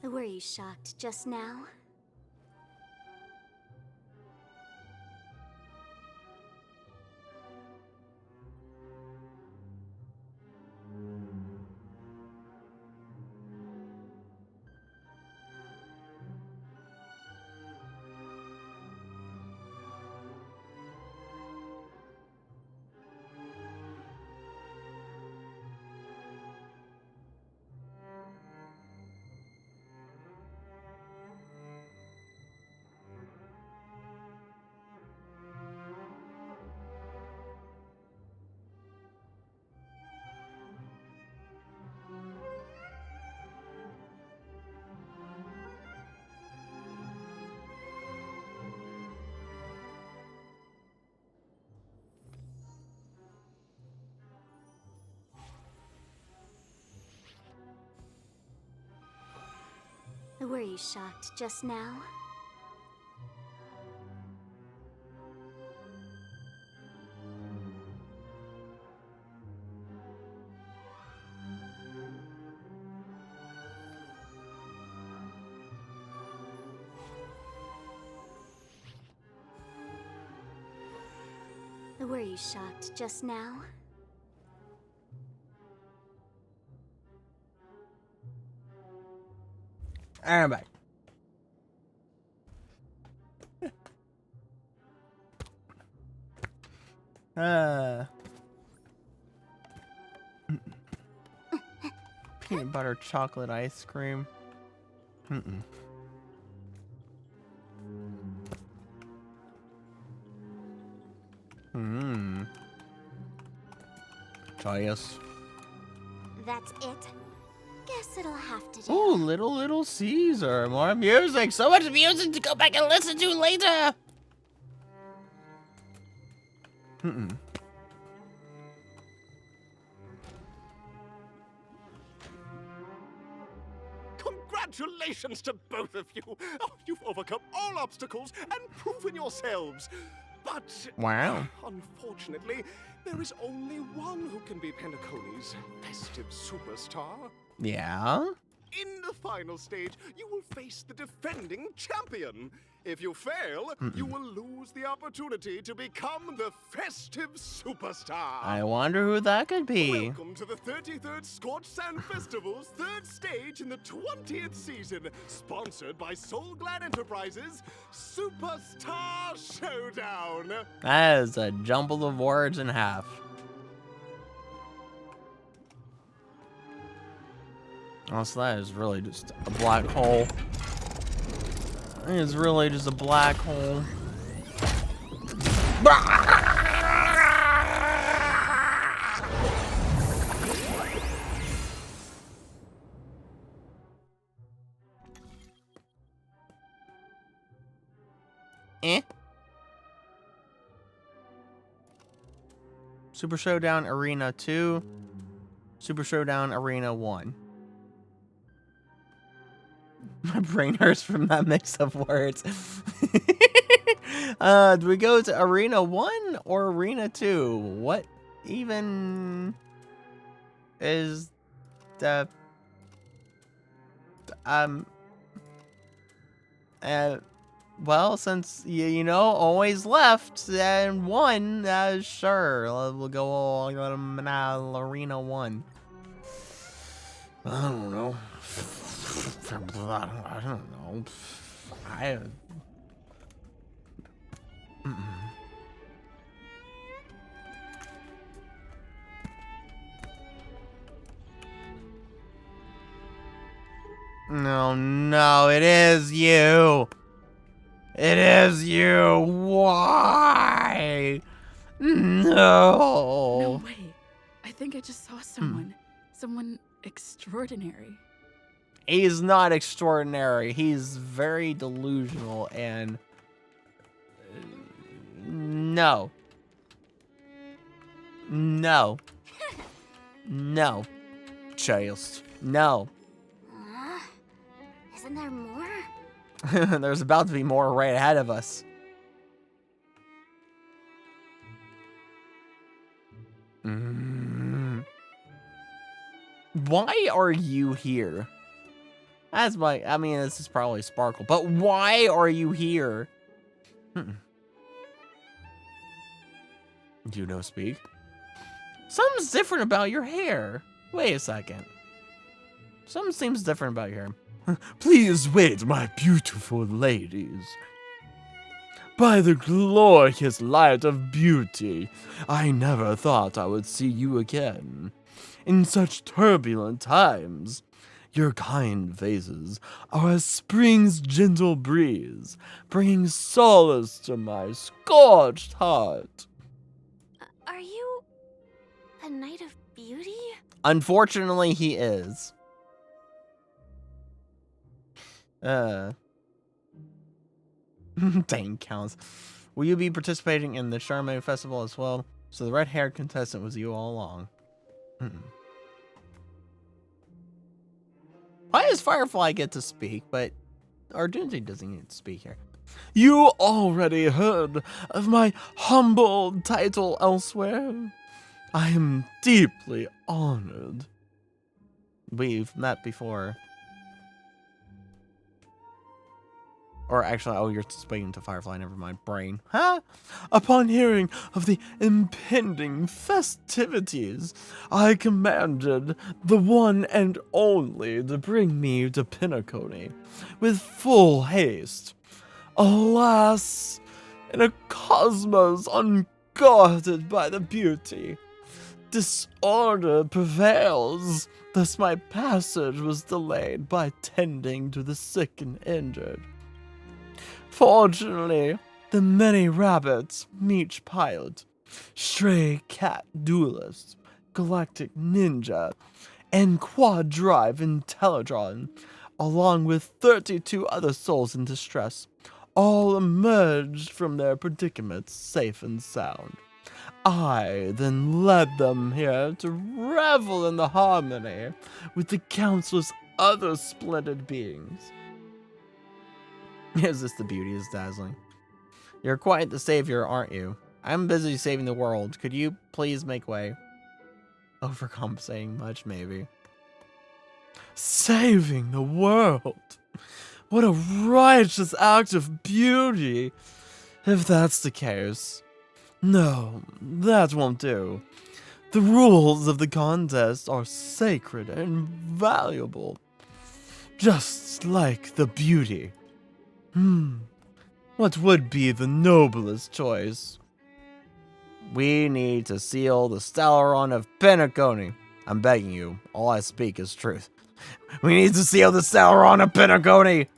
S3: Were you shocked just now? Were you shocked just now? Were you shocked just now?
S1: And I'm back. Peanut butter chocolate ice cream. Joyous.
S3: That's it? Guess it'll have to do.
S1: Ooh, Little Caesar. More music. So much music to go back and listen to later.
S7: Congratulations to both of you! Oh, you've overcome all obstacles and proven yourselves. But
S1: wow.
S7: Unfortunately, there is only one who can be Penacony's festive superstar.
S1: Yeah?
S7: In the final stage, you will face the defending champion. If you fail, you will lose the opportunity to become the festive superstar.
S1: I wonder who that could be.
S7: Welcome to the 33rd Scorched Sand Festival's third stage in the 20th season, sponsored by Soul Glad Enterprises, Superstar Showdown.
S1: That is a jumble of words in half. Oh, so that is really just a black hole. It's really just a black hole. Super Showdown Arena 2, Super Showdown Arena 1. My brain hurts from that mix of words. Do we go to Arena 1 or Arena 2? What even is the... well, since, you know, always left and won, sure. We'll go Arena 1. I don't know. I don't know. No, it is you. It is you. Why? No.
S16: No way. I think I just saw someone. Someone extraordinary.
S1: He's not extraordinary. He's very delusional and... no. No. No. Childs. No.
S3: Isn't there more?
S1: There's about to be more right ahead of us. Why are you here? That's my... I mean, this is probably Sparkle, but why are you here? Do you know speak? Something's different about your hair. Wait a second. Something seems different about your hair. Please wait, my beautiful ladies. By the glorious light of beauty, I never thought I would see you again. In such turbulent times, your kind faces are as spring's gentle breeze, bringing solace to my scorched heart.
S3: Are you a Knight of Beauty?
S1: Unfortunately, he is. Dang counts. Will you be participating in the Charme Festival as well? So the red-haired contestant was you all along. Why does Firefly get to speak, but Argenti doesn't need to speak here.
S17: You already heard of my humble title elsewhere. I am deeply honored.
S1: We've met before. Or actually, oh, you're speaking to Firefly, never mind. Brain.
S17: Huh? Upon hearing of the impending festivities, I commanded the one and only to bring me to Penacony with full haste. Alas, in a cosmos unguarded by the beauty, disorder prevails. Thus my passage was delayed by tending to the sick and injured. Fortunately, the many rabbits, Meech Pilot, Stray Cat Duelist, Galactic Ninja, and Quad Drive Intellitron, along with 32 other souls in distress, all emerged from their predicaments safe and sound. I then led them here to revel in the harmony with the countless other splendid beings.
S1: Is this the beauty is dazzling? You're quite the savior, aren't you? I'm busy saving the world. Could you please make way? Overcompensating much, maybe.
S17: Saving the world? What a righteous act of beauty! If that's the case, no, that won't do. The rules of the contest are sacred and valuable, just like the beauty. What would be the noblest choice?
S1: We need to seal the Stellaron of Penacony. I'm begging you, all I speak is truth. We need to seal the Stellaron of Penacony!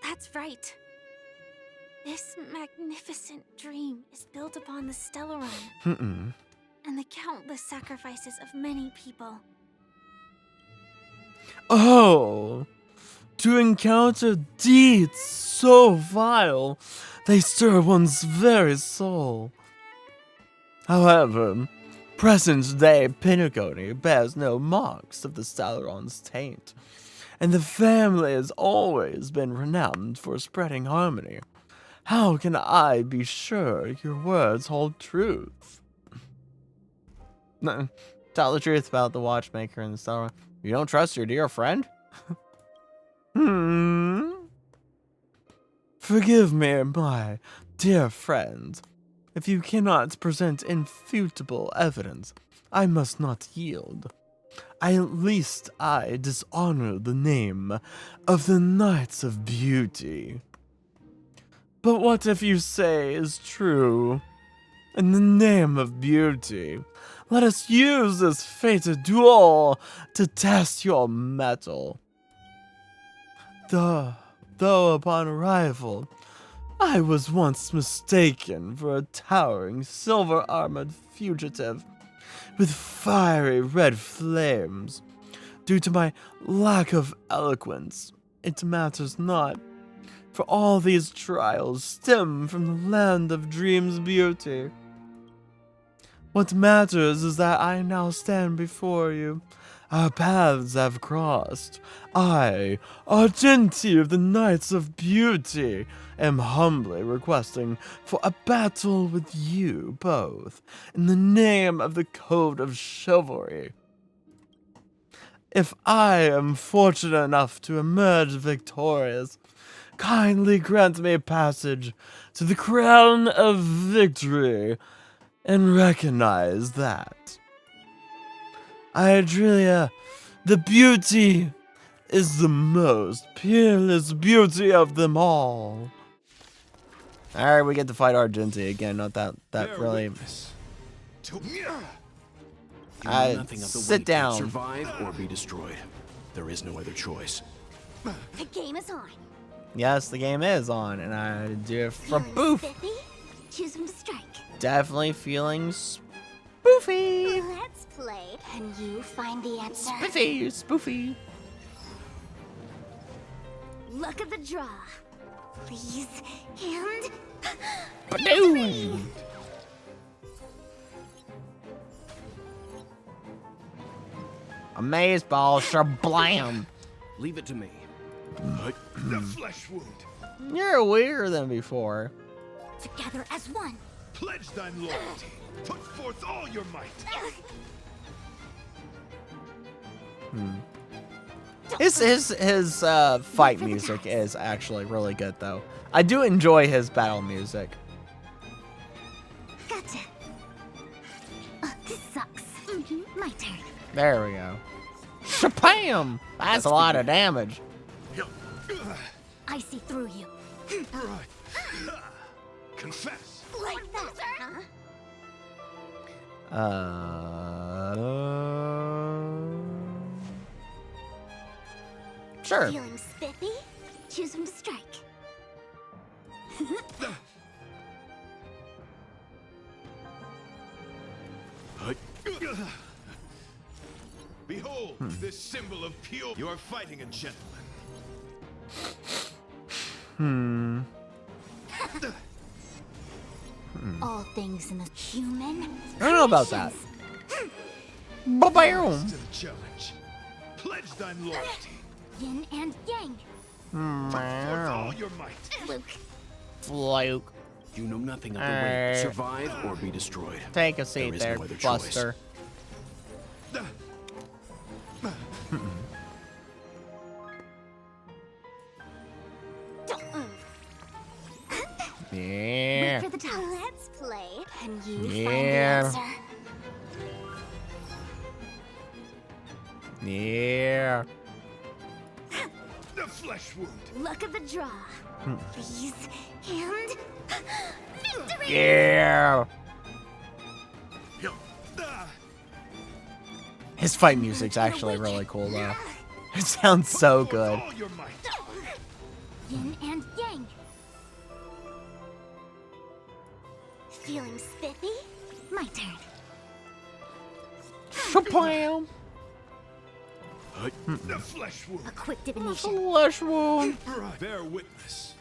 S5: That's right. This magnificent dream is built upon the Stellaron and the countless sacrifices of many people.
S17: Oh, to encounter deeds so vile, they stir one's very soul. However, present-day Penacony bears no marks of the Stellaron's taint, and the family has always been renowned for spreading harmony. How can I be sure your words hold truth?
S1: Tell the truth about the watchmaker and the Stellaron. You don't trust your dear friend?
S17: Forgive me, my dear friend. If you cannot present infutable evidence, I must not yield. At least I dishonor the name of the Knights of Beauty. But what if you say is true? In the name of beauty, let us use this fated duel to test your mettle. Though upon arrival, I was once mistaken for a towering silver-armored fugitive with fiery red flames. Due to my lack of eloquence, it matters not, for all these trials stem from the land of dreams' beauty. What matters is that I now stand before you. Our paths have crossed. I, Argenti of the Knights of Beauty, am humbly requesting for a battle with you both in the name of the Code of Chivalry. If I am fortunate enough to emerge victorious, kindly grant me passage to the crown of victory and recognize that Iadrilia, the beauty, is the most peerless beauty of them all.
S1: Alright, we get to fight Argenti again, not that really... Sit down.
S12: Survive or be destroyed. There is no other choice.
S3: The game is on.
S1: Yes, the game is on, and I do it for boof.
S3: Choose him to strike.
S1: Definitely feeling spoofy.
S3: Let's play. Can you find the answer?
S1: Spoofy.
S3: Look at the draw. Please. And...
S1: Badoo! Amaze ball, shablam!
S12: Leave it to me.
S13: The flesh wound.
S1: You're weirder than before.
S3: Together as one.
S13: Pledge thine loyalty. Put forth all your might.
S1: His fight music is actually really good though. I do enjoy his battle music.
S3: Gotcha. This sucks. My turn.
S1: There we go. Shapam! That's a lot of damage.
S3: I see through you.
S13: Confess.
S3: Like that, huh?
S1: Sure.
S3: Feeling spiffy? Choose him to strike.
S13: Behold, this symbol of pure. You are fighting a gentleman.
S3: All things in the human.
S1: I don't know about that.
S3: Ba-bam.
S13: To the challenge. Pledge thine loyalty.
S3: Yin and yang.
S13: Put forth all your might.
S1: Fluke.
S12: You know nothing of the way. Survive or be destroyed.
S1: Take a seat
S12: is
S1: there,
S12: no other
S1: Buster. Yeah.
S3: Wait for the time. Let's play. Can you find the
S1: Yeah.
S3: answer?
S1: Yeah.
S13: The flesh wound.
S3: Luck of the draw. Please. And victory!
S1: Yeah. His fight music's actually really cool though. It sounds so good.
S13: All your might.
S3: Yin and yang. Feeling spiffy? My turn.
S1: Shapam!
S13: The flesh wound.
S3: A quick divination.
S1: Flesh wound.
S13: Bear witness.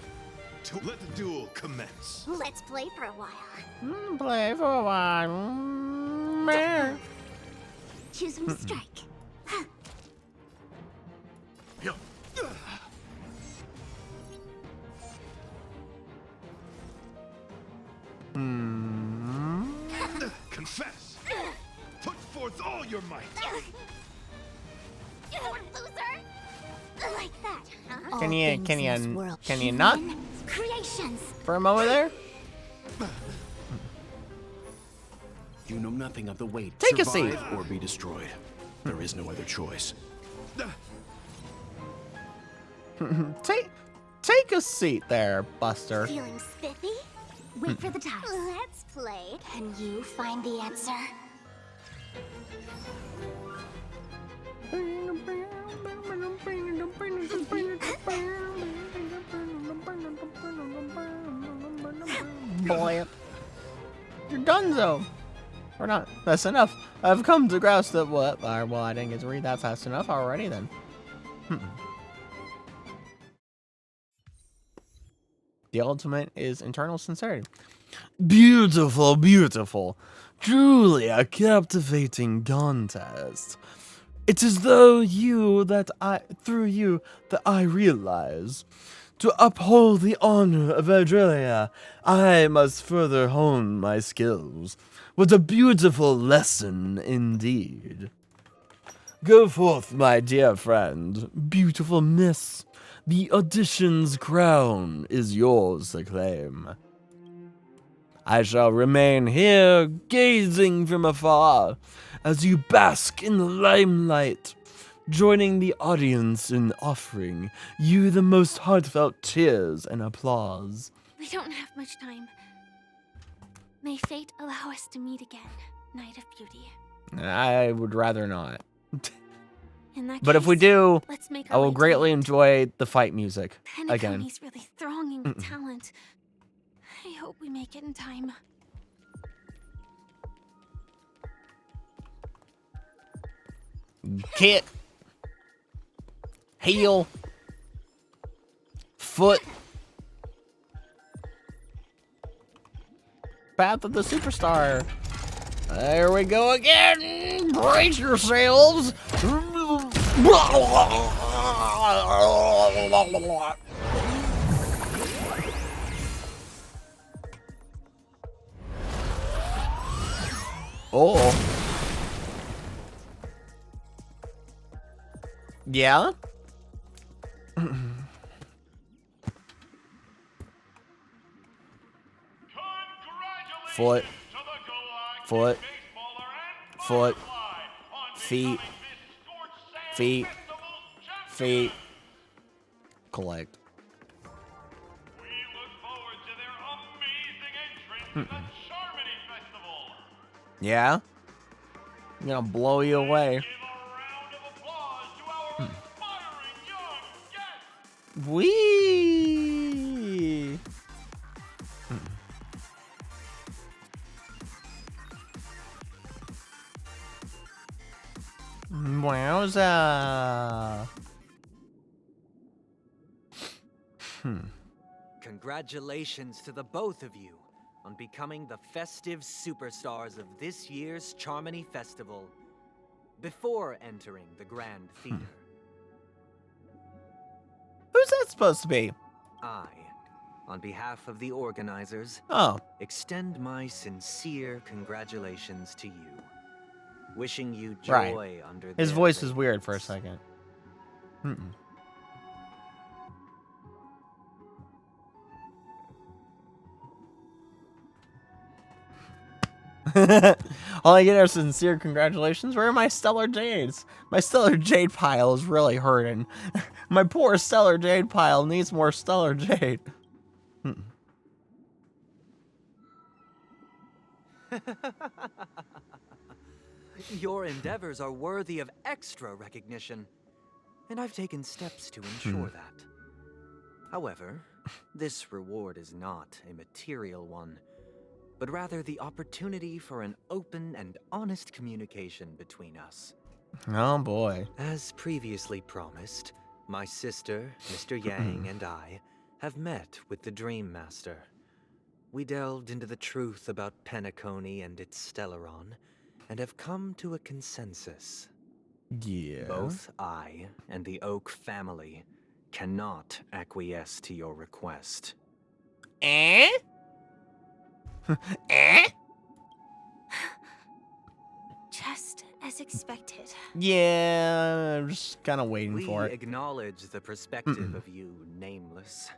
S13: Let the duel commence.
S3: Let's play for a while.
S1: Play for a while. Man.
S3: Choose him to strike.
S13: Confess. Put forth all your might.
S3: Loser. Like that, huh?
S1: Can you
S3: Human
S1: not
S3: creations.
S1: for a moment there?
S12: You know nothing of the weight.
S1: Take a
S12: Survive
S1: seat.
S12: or be destroyed. There is no other choice.
S1: Take a seat there, Buster.
S3: Feeling spiffy? Wait for the time. Let's play. Can you find the answer?
S1: Boy, you're donezo. Or not. That's enough. I've come to grasp that what? Well, I didn't get to read that fast enough already then. The ultimate is internal sincerity.
S17: Beautiful, beautiful. Truly a captivating contest. It is through you that I realize. To uphold the honor of Adrelia, I must further hone my skills. What a beautiful lesson indeed. Go forth, my dear friend, beautiful miss. The audition's crown is yours to claim. I shall remain here, gazing from afar, as you bask in the limelight, joining the audience in offering you the most heartfelt tears and applause.
S5: We don't have much time. May fate allow us to meet again, Knight of Beauty.
S1: I would rather not.
S5: In that
S1: But if we
S5: case,
S1: do,
S5: let's make
S1: I
S5: our
S1: will
S5: way to
S1: greatly
S5: it.
S1: enjoy the fight music again.
S5: Penacony's really thronging with talent. I hope we make it in time.
S1: Kick. Heel. Foot. Path of the Superstar. There we go again. Brace yourselves. Oh. Yeah? Foot. Foot. Foot. Feet. Feet. Feet. Collect. Yeah? I'm gonna blow you away. Wee! Wowza!
S18: Congratulations to the both of you on becoming the festive superstars of this year's Charmony Festival before entering the Grand Theater.
S1: Who's that supposed to be?
S18: I, on behalf of the organizers, extend my sincere congratulations to you. Wishing you joy under
S1: His
S18: their
S1: voice is weird for a second. All I get are sincere congratulations. Where are my stellar jades? My stellar jade pile is really hurting. My poor stellar jade pile needs more stellar jade.
S18: Your endeavors are worthy of extra recognition, and I've taken steps to ensure that. However, this reward is not a material one, but rather the opportunity for an open and honest communication between us.
S1: Oh boy.
S18: As previously promised, my sister, Mr. Yang, and I have met with the Dream Master. We delved into the truth about Penacony and its Stellaron, and have come to a consensus.
S1: Yeah.
S18: Both I and the Oak family cannot acquiesce to your request.
S1: Eh?
S5: Just as expected.
S1: Yeah, I'm just kind of waiting for it.
S18: We acknowledge the perspective of you, Nameless.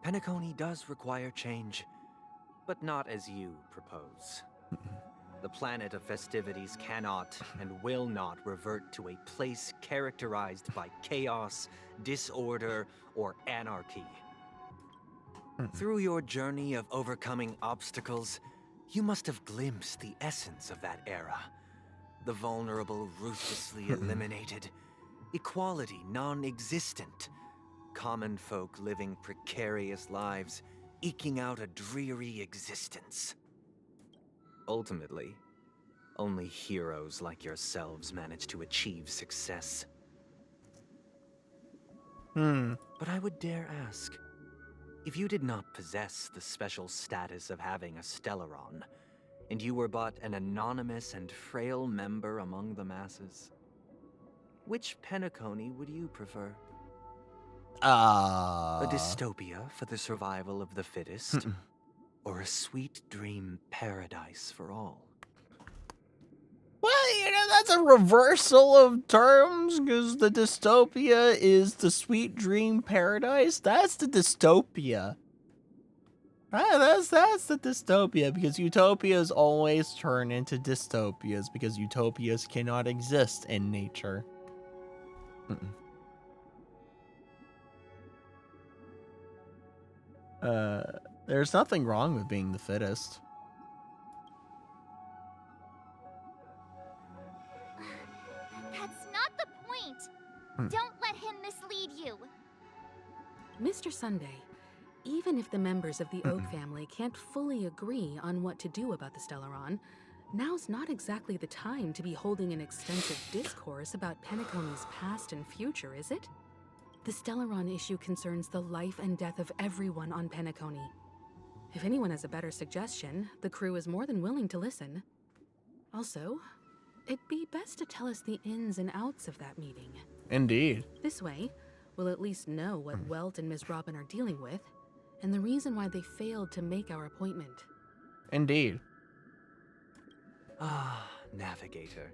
S18: Penacony does require change, but not as you propose. The planet of festivities cannot and will not revert to a place characterized by chaos, disorder, or anarchy. Through your journey of overcoming obstacles, you must have glimpsed the essence of that era. The vulnerable ruthlessly eliminated, equality non-existent, common folk living precarious lives, eking out a dreary existence. Ultimately, only heroes like yourselves manage to achieve success. But I would dare ask, if you did not possess the special status of having a Stellaron, and you were but an anonymous and frail member among the masses, which Penacony would you prefer? A dystopia for the survival of the fittest? Or a sweet dream paradise for all?
S1: Well, you know, that's a reversal of terms, because the dystopia is the sweet dream paradise. That's the dystopia. That's the dystopia, because utopias always turn into dystopias, because utopias cannot exist in nature. There's nothing wrong with being the fittest.
S3: That's not the point. Don't let him mislead you.
S6: Mr. Sunday, even if the members of the Oak family can't fully agree on what to do about the Stellaron, now's not exactly the time to be holding an extensive discourse about Penacony's past and future, is it? The Stellaron issue concerns the life and death of everyone on Penacony. If anyone has a better suggestion, the crew is more than willing to listen. Also, it'd be best to tell us the ins and outs of that meeting.
S1: Indeed.
S6: This way, We'll at least know what Welt and Miss Robin are dealing with, and the reason why they failed to make our appointment.
S1: Indeed.
S18: Ah, Navigator.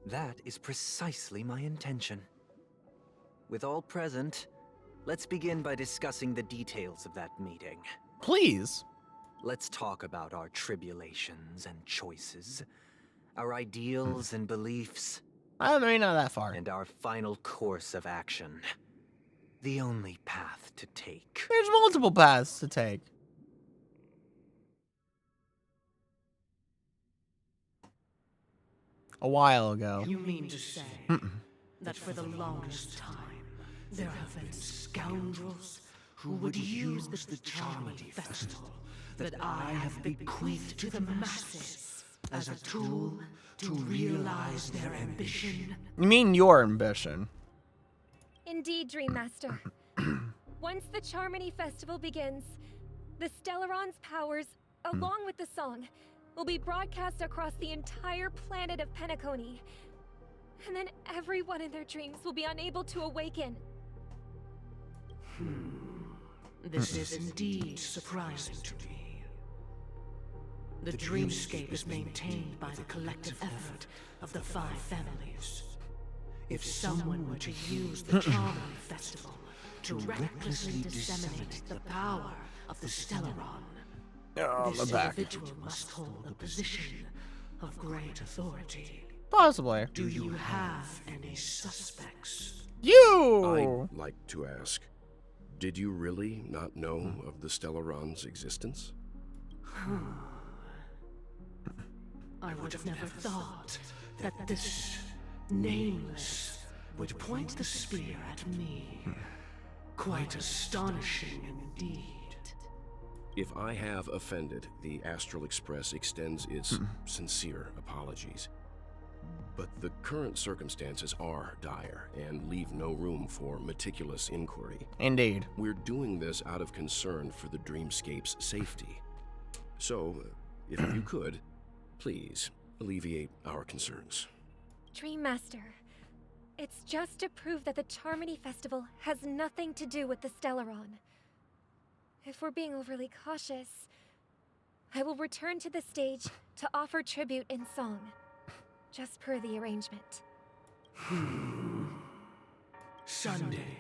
S18: That is precisely my intention. With all present, let's begin by discussing the details of that meeting.
S1: Please.
S18: Let's talk about our tribulations and choices, our ideals and beliefs.
S1: Maybe not that far.
S18: And our final course of action. The only path to take.
S1: There's multiple paths to take. A while ago.
S19: You mean to say that for the longest time, there have been scoundrels who would use the Charmony Festival that I have bequeathed to the masses as a tool to realize their ambition?
S1: You mean your ambition?
S20: Indeed, Dream Master. Once the Charmony Festival begins, the Stellaron's powers, along with the song, will be broadcast across the entire planet of Penacony. And then everyone in their dreams will be unable to awaken.
S19: This is indeed surprising to me. The dreamscape is maintained by the collective effort of the 5 families. If someone were to use the Charmony Festival to recklessly disseminate the power of the Stellaron, this individual must hold a position of great authority.
S1: Possibly.
S19: Do you have any suspects?
S1: You!
S12: I'd like to ask, did you really not know of the Stellaron's existence?
S19: I would have never thought that this Nameless would point the spear at me. Quite astonishing indeed.
S12: If I have offended, the Astral Express extends its sincere apologies. But the current circumstances are dire and leave no room for meticulous inquiry.
S1: Indeed.
S12: We're doing this out of concern for the Dreamscape's safety. So, if you could, please alleviate our concerns.
S20: Dream Master, it's just to prove that the Charmony Festival has nothing to do with the Stellaron. If we're being overly cautious, I will return to the stage to offer tribute in song, just per the arrangement.
S19: Sunday,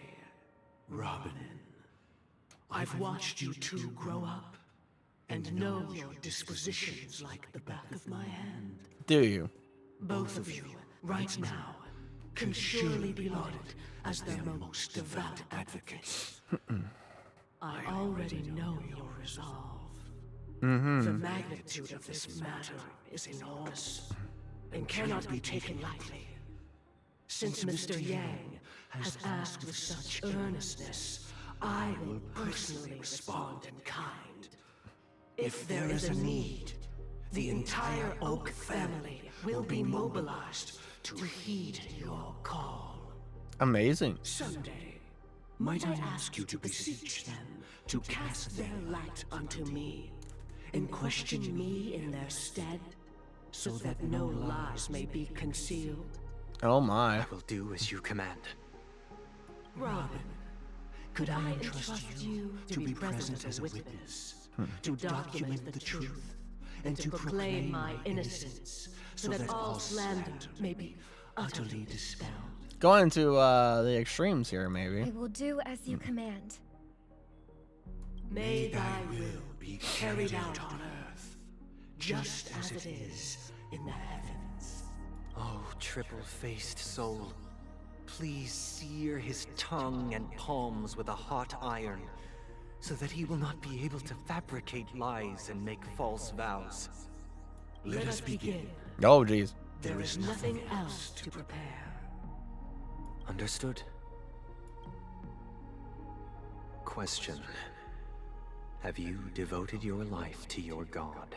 S19: Robin, I've watched you two grow up and know your dispositions like the back of my hand.
S1: Do you?
S19: Both of you, right now, can surely be lauded as their most devout advocates. I already know your resolve. The magnitude of this matter is enormous and cannot be taken lightly. Since Mr. Yang has asked with such earnestness, I will personally respond in kind. If there is a need, the entire Oak family will be mobilized to heed your call.
S1: Amazing.
S19: Someday, might I ask you to beseech them to cast their light unto me and question me in their stead, so that no lies may be concealed?
S1: Oh my.
S18: I will do as you command.
S19: Robin, could I entrust you to be present as a witness, to document the truth, and to proclaim my innocence, so that all slander may be utterly dispelled?
S1: Going to the extremes here, maybe.
S20: I will do as you command.
S19: May thy will be carried out on earth, just as it is in the heavens.
S18: Oh, triple-faced soul, please sear his tongue and palms with a hot iron, so that he will not be able to fabricate lies and make false vows.
S19: Let us begin.
S1: Oh, jeez.
S19: There is nothing else to prepare.
S18: Understood. Question. Have you devoted your life to your god,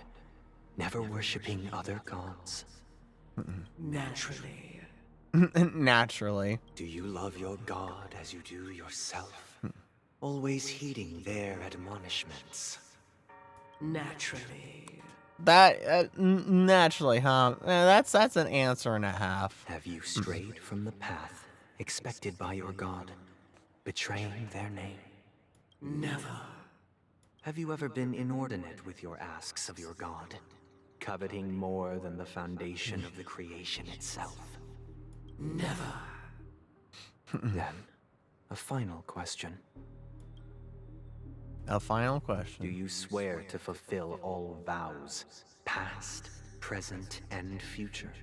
S18: never worshipping other gods?
S19: Naturally.
S1: Naturally.
S18: Do you love your god as you do yourself? Always heeding their admonishments?
S19: Naturally.
S1: That naturally, huh? That's an answer and a half.
S18: Have you strayed from the path expected by your god? betraying their name?
S19: Never.
S18: Have you ever been inordinate with your asks of your god, coveting more than the foundation of the creation itself?
S19: Never.
S18: Then, a final question.
S1: A final question.
S18: Do you swear to fulfill all vows, past, present, and future?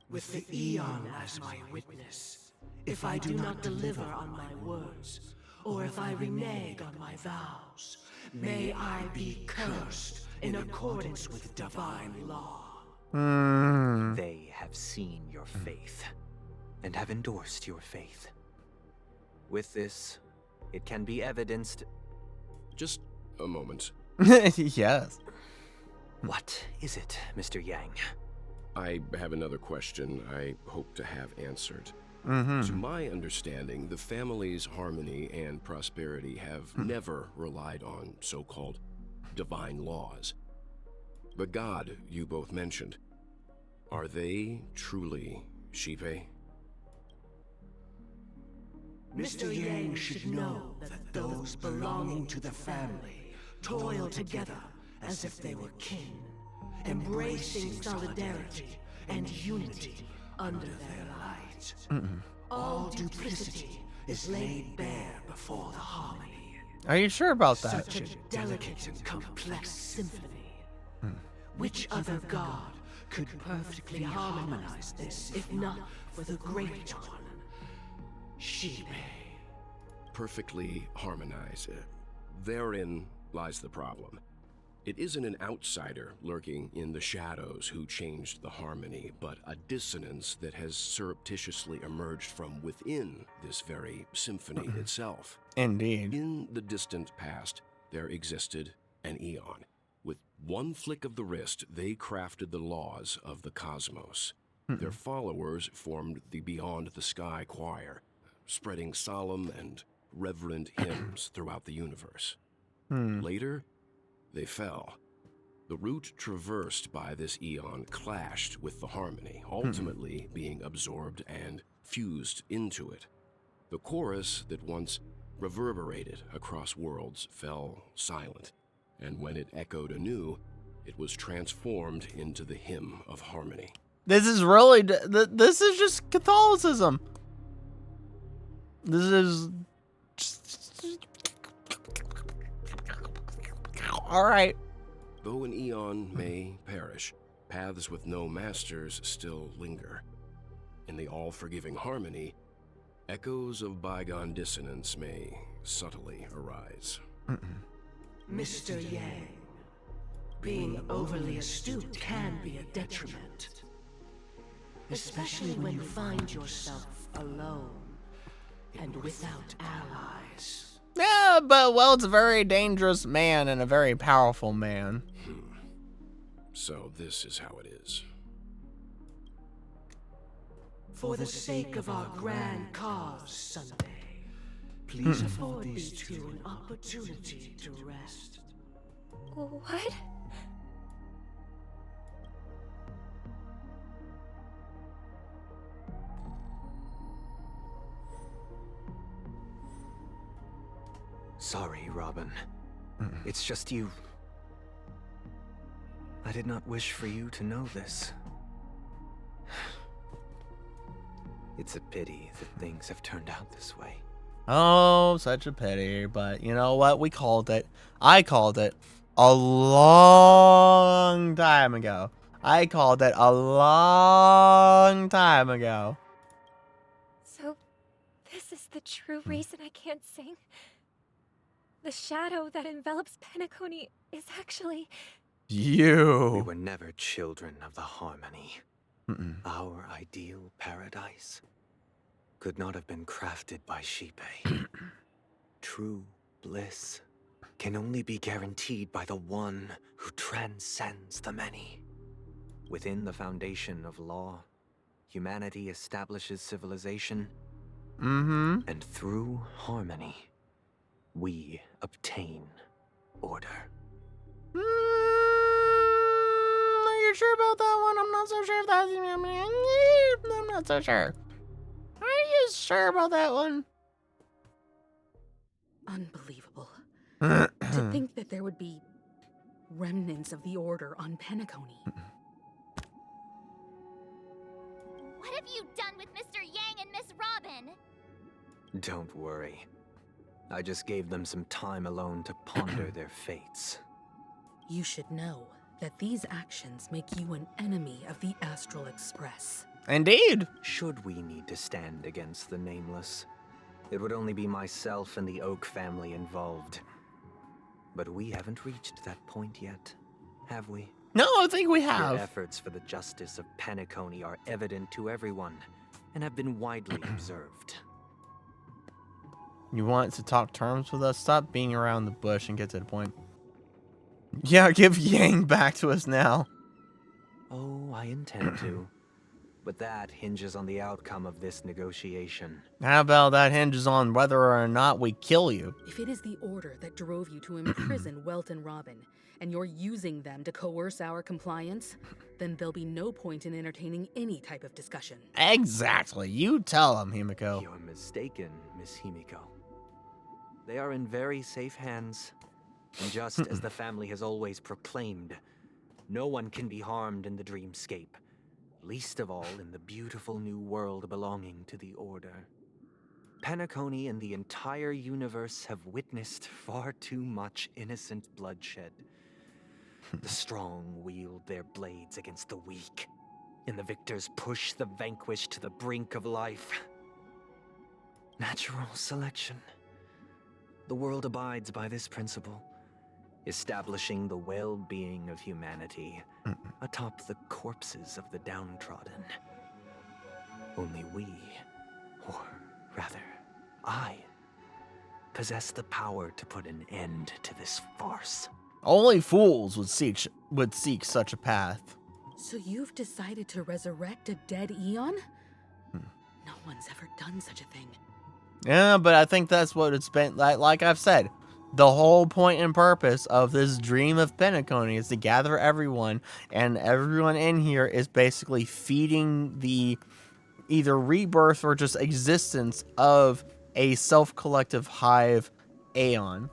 S19: With the Eon as my witness, if I do not deliver on my words, or if I renege on my vows, may I be cursed in accordance with divine law.
S18: They have seen your faith, and have endorsed your faith. With this, it can be evidenced...
S12: Just a moment.
S1: Yes.
S18: What is it, Mr. Yang?
S12: I have another question I hope to have answered. To my understanding, the family's harmony and prosperity have never relied on so-called divine laws. The god you both mentioned, are they truly Xipe?
S19: Mr. Yang should know that those belonging to the family toil together as if they were kin, embracing solidarity and unity under their light. All duplicity is laid bare before the harmony.
S1: Are you sure about that?
S19: Such a delicate and complex symphony. Which other god could perfectly harmonize this, if not for the great one? Xipe.
S12: Perfectly harmonized. Therein lies the problem. It isn't an outsider lurking in the shadows who changed the harmony, but a dissonance that has surreptitiously emerged from within this very symphony itself.
S1: Indeed.
S12: In the distant past, there existed an Eon. With one flick of the wrist, they crafted the laws of the cosmos. Their followers formed the Beyond the Sky Choir, spreading solemn and reverent hymns throughout the universe. Later, they fell. The route traversed by this Eon clashed with the harmony, ultimately being absorbed and fused into it. The chorus that once reverberated across worlds fell silent, and when it echoed anew, it was transformed into the hymn of harmony.
S1: This is really, this is just Catholicism. This is... All right.
S12: Though an Eon may perish, paths with no masters still linger. In the all-forgiving harmony, echoes of bygone dissonance may subtly arise.
S19: Mr. Yang, being overly astute can be a detriment. Especially when you find yourself alone and without allies.
S1: Yeah, but, well, it's a very dangerous man and a very powerful man.
S12: So this is how it is.
S19: For the sake of our grand cause, Sunday, please afford these two an opportunity to rest.
S20: What?
S18: Sorry, Robin. It's just you. I did not wish for you to know this. It's a pity that things have turned out this way.
S1: Oh, such a pity. But you know what? We called it. I called it a long time ago. I called it a long time ago.
S20: So, this is the true reason I can't sing? The shadow that envelops Penacony is actually...
S1: You.
S18: We were never children of the harmony. Our ideal paradise could not have been crafted by Xipe. True bliss can only be guaranteed by the one who transcends the many. Within the foundation of law, humanity establishes civilization, and through harmony, we obtain order.
S1: Are you sure about that one? I'm not so sure if that's... I'm not so sure. Are you sure about that one?
S6: Unbelievable. To think that there would be remnants of the Order on Penacony.
S3: What have you done with Mr. Yang and Miss Robin?
S18: Don't worry. I just gave them some time alone to ponder their fates.
S6: You should know that these actions make you an enemy of the Astral Express.
S1: Indeed.
S18: Should we need to stand against the Nameless, it would only be myself and the Oak family involved. But we haven't reached that point yet, have we?
S1: No, I think we have.
S18: Your efforts for the justice of Penacony are evident to everyone and have been widely observed.
S1: You want to talk terms with us? Stop being around the bush and get to the point. Yeah, give Yang back to us now.
S18: Oh, I intend to. But that hinges on the outcome of this negotiation.
S1: How about that hinges on whether or not we kill you?
S6: If it is the Order that drove you to imprison Welt and Robin, and you're using them to coerce our compliance, then there'll be no point in entertaining any type of discussion.
S1: Exactly. You tell him, Himiko.
S18: You're mistaken, Miss Himiko. They are in very safe hands. And just as the family has always proclaimed, no one can be harmed in the dreamscape, least of all in the beautiful new world belonging to the Order. Penacony and the entire universe have witnessed far too much innocent bloodshed. The strong wield their blades against the weak, and the victors push the vanquished to the brink of life. Natural selection. The world abides by this principle, establishing the well-being of humanity atop the corpses of the downtrodden. Only we, or rather, I, possess the power to put an end to this farce.
S1: Only fools would seek such a path.
S6: So you've decided to resurrect a dead Eon? No one's ever done such a thing.
S1: Yeah, but I think that's what it's been like I've said. The whole point and purpose of this dream of Penacony is to gather everyone, and everyone in here is basically feeding the either rebirth or just existence of a self-collective hive Aeon.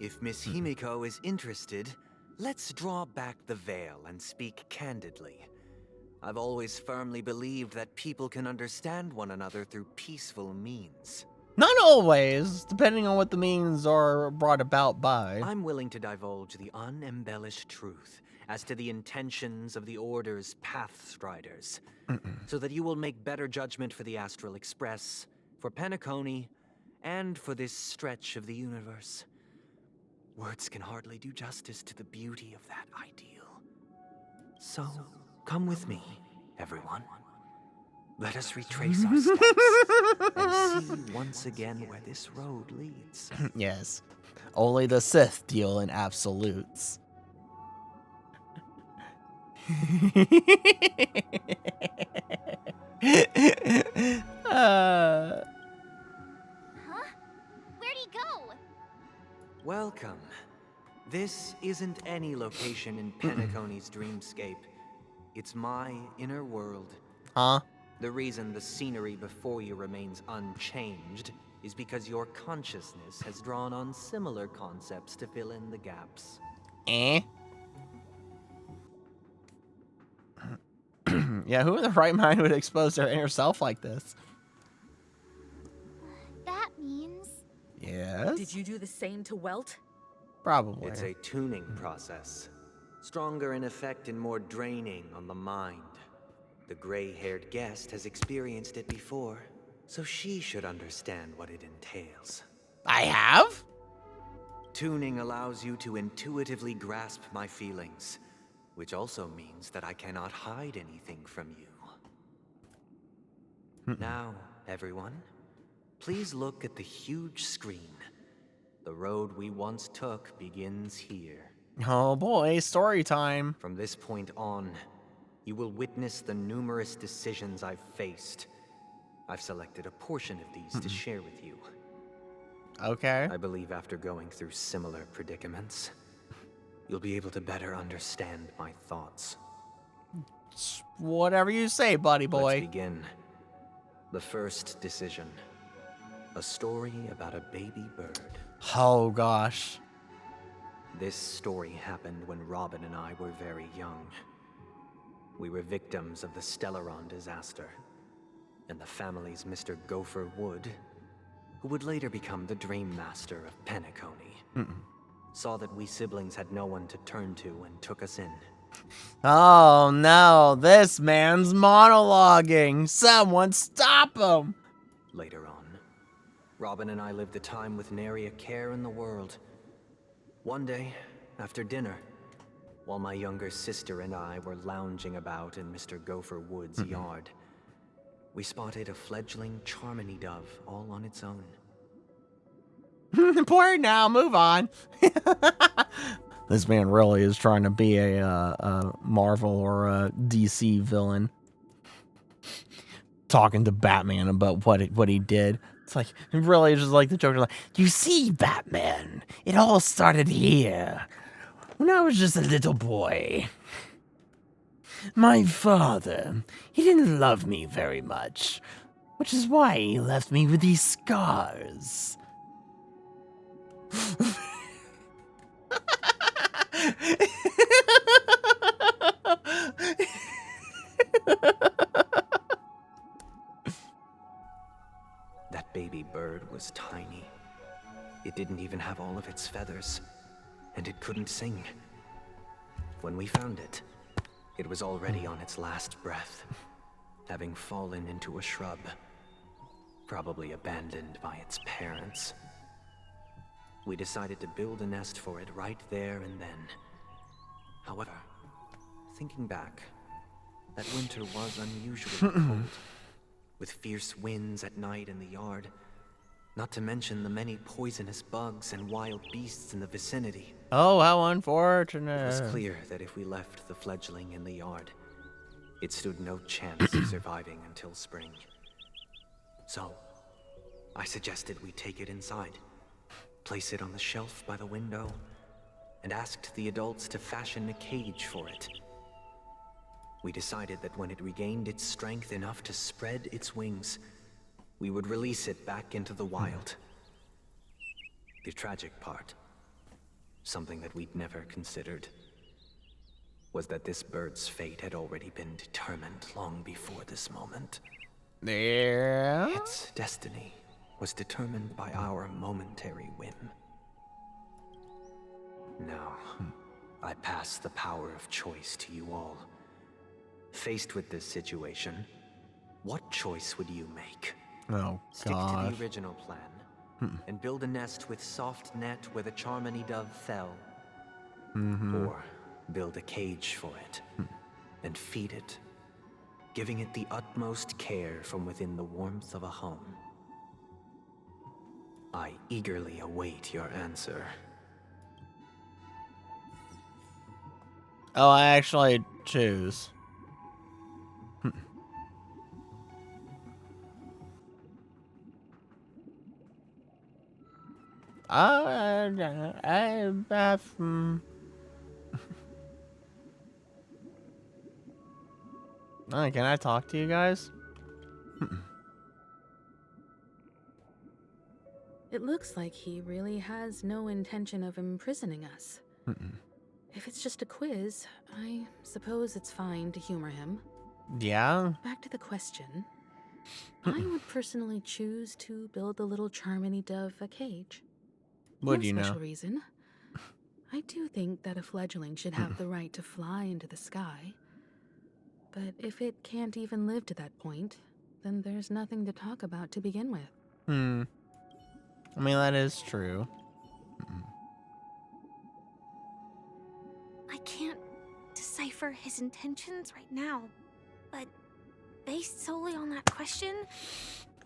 S18: If Miss Himiko is interested, let's draw back the veil and speak candidly. I've always firmly believed that people can understand one another through peaceful means.
S1: Not always, depending on what the means are brought about by.
S18: I'm willing to divulge the unembellished truth as to the intentions of the Order's Pathstriders, so that you will make better judgment for the Astral Express, for Penacony, and for this stretch of the universe. Words can hardly do justice to the beauty of that ideal. So, come with me, everyone. Let us retrace our steps and see once again where this road leads.
S1: Yes. Only the Sith deal in absolutes.
S3: Huh? Where'd he go?
S18: Welcome. This isn't any location in Penacony's dreamscape. It's my inner world.
S1: Huh?
S18: The reason the scenery before you remains unchanged is because your consciousness has drawn on similar concepts to fill in the gaps.
S1: Yeah, who in their right mind would expose their inner self like this?
S3: That means...
S1: Yes?
S6: Did you do the same to Welt?
S1: Probably.
S18: It's a tuning process. Stronger in effect and more draining on the mind. The gray-haired guest has experienced it before, so she should understand what it entails.
S1: I have?
S18: Tuning allows you to intuitively grasp my feelings, which also means that I cannot hide anything from you. Now, everyone, please look at the huge screen. The road we once took begins here.
S1: Oh boy, story time.
S18: From this point on, you will witness the numerous decisions I've faced. I've selected a portion of these to share with you.
S1: Okay.
S18: I believe after going through similar predicaments, you'll be able to better understand my thoughts.
S1: Whatever you say, buddy boy.
S18: Let's begin. The first decision. A story about a baby bird.
S1: Oh gosh.
S18: This story happened when Robin and I were very young. We were victims of the Stellaron disaster, and the family's Mr. Gopher Wood, who would later become the Dream Master of Penacony, saw that we siblings had no one to turn to and took us in.
S1: Oh no, this man's monologuing. Someone stop him.
S18: Later on, Robin and I lived a time with nary a care in the world. One day, after dinner, while my younger sister and I were lounging about in Mr. Gopher Wood's yard, we spotted a fledgling Charmony dove all on its own.
S1: Poor now, move on. This man really is trying to be a Marvel or a DC villain. Talking to Batman about what he did. It's like, it really is just like the Joker, like, you see, Batman, it all started here, when I was just a little boy. My father, he didn't love me very much, which is why he left me with these scars.
S18: That baby bird was tiny. It didn't even have all of its feathers, and it couldn't sing. When we found it, it was already on its last breath, having fallen into a shrub, probably abandoned by its parents. We decided to build a nest for it right there and then. However, thinking back, that winter was unusually cold, with fierce winds at night in the yard, not to mention the many poisonous bugs and wild beasts in the vicinity.
S1: Oh, how unfortunate.
S18: It was clear that if we left the fledgling in the yard, it stood no chance of surviving until spring. So, I suggested we take it inside, place it on the shelf by the window, and asked the adults to fashion a cage for it. We decided that when it regained its strength enough to spread its wings, we would release it back into the wild. The tragic part, something that we'd never considered, was that this bird's fate had already been determined long before this moment.
S1: Yeah?
S18: Its destiny was determined by our momentary whim. Now, I pass the power of choice to you all. Faced with this situation, what choice would you make?
S1: Oh,
S18: Stick
S1: gosh.
S18: to the original plan and build a nest with soft net where the Charmony dove fell. Or build a cage for it and feed it, giving it the utmost care from within the warmth of a home. I eagerly await your answer.
S1: Oh, I actually choose. Can I talk to you guys?
S6: It looks like he really has no intention of imprisoning us. If it's just a quiz, I suppose it's fine to humor him.
S1: Yeah?
S6: Back to the question. I would personally choose to build the little Charmony dove a cage.
S1: Would you
S6: No
S1: know?
S6: special reason. I do think that a fledgling should have the right to fly into the sky. But if it can't even live to that point, then there's nothing to talk about to begin with.
S1: I mean, that is true.
S5: I can't decipher his intentions right now, but based solely on that question,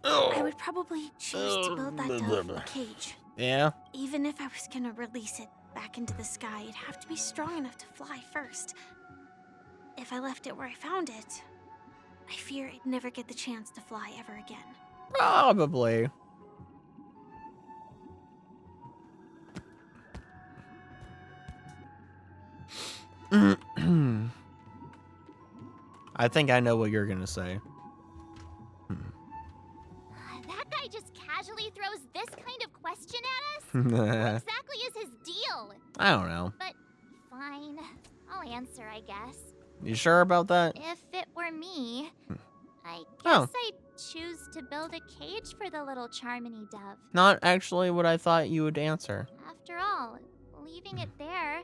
S5: I would probably choose to build that dove a cage.
S1: Yeah?
S5: Even if I was gonna release it back into the sky, it'd have to be strong enough to fly first. If I left it where I found it, I fear it'd never get the chance to fly ever again.
S1: Probably. I think I know what you're gonna say.
S3: That guy just casually throws What exactly is his deal?
S1: I don't know.
S3: But fine, I'll answer, I guess.
S1: You sure about that?
S3: If it were me, I
S1: Oh.
S3: guess I'd choose to build a cage for the little Charmony dove.
S1: Not actually what I thought you would answer.
S3: After all, leaving it there,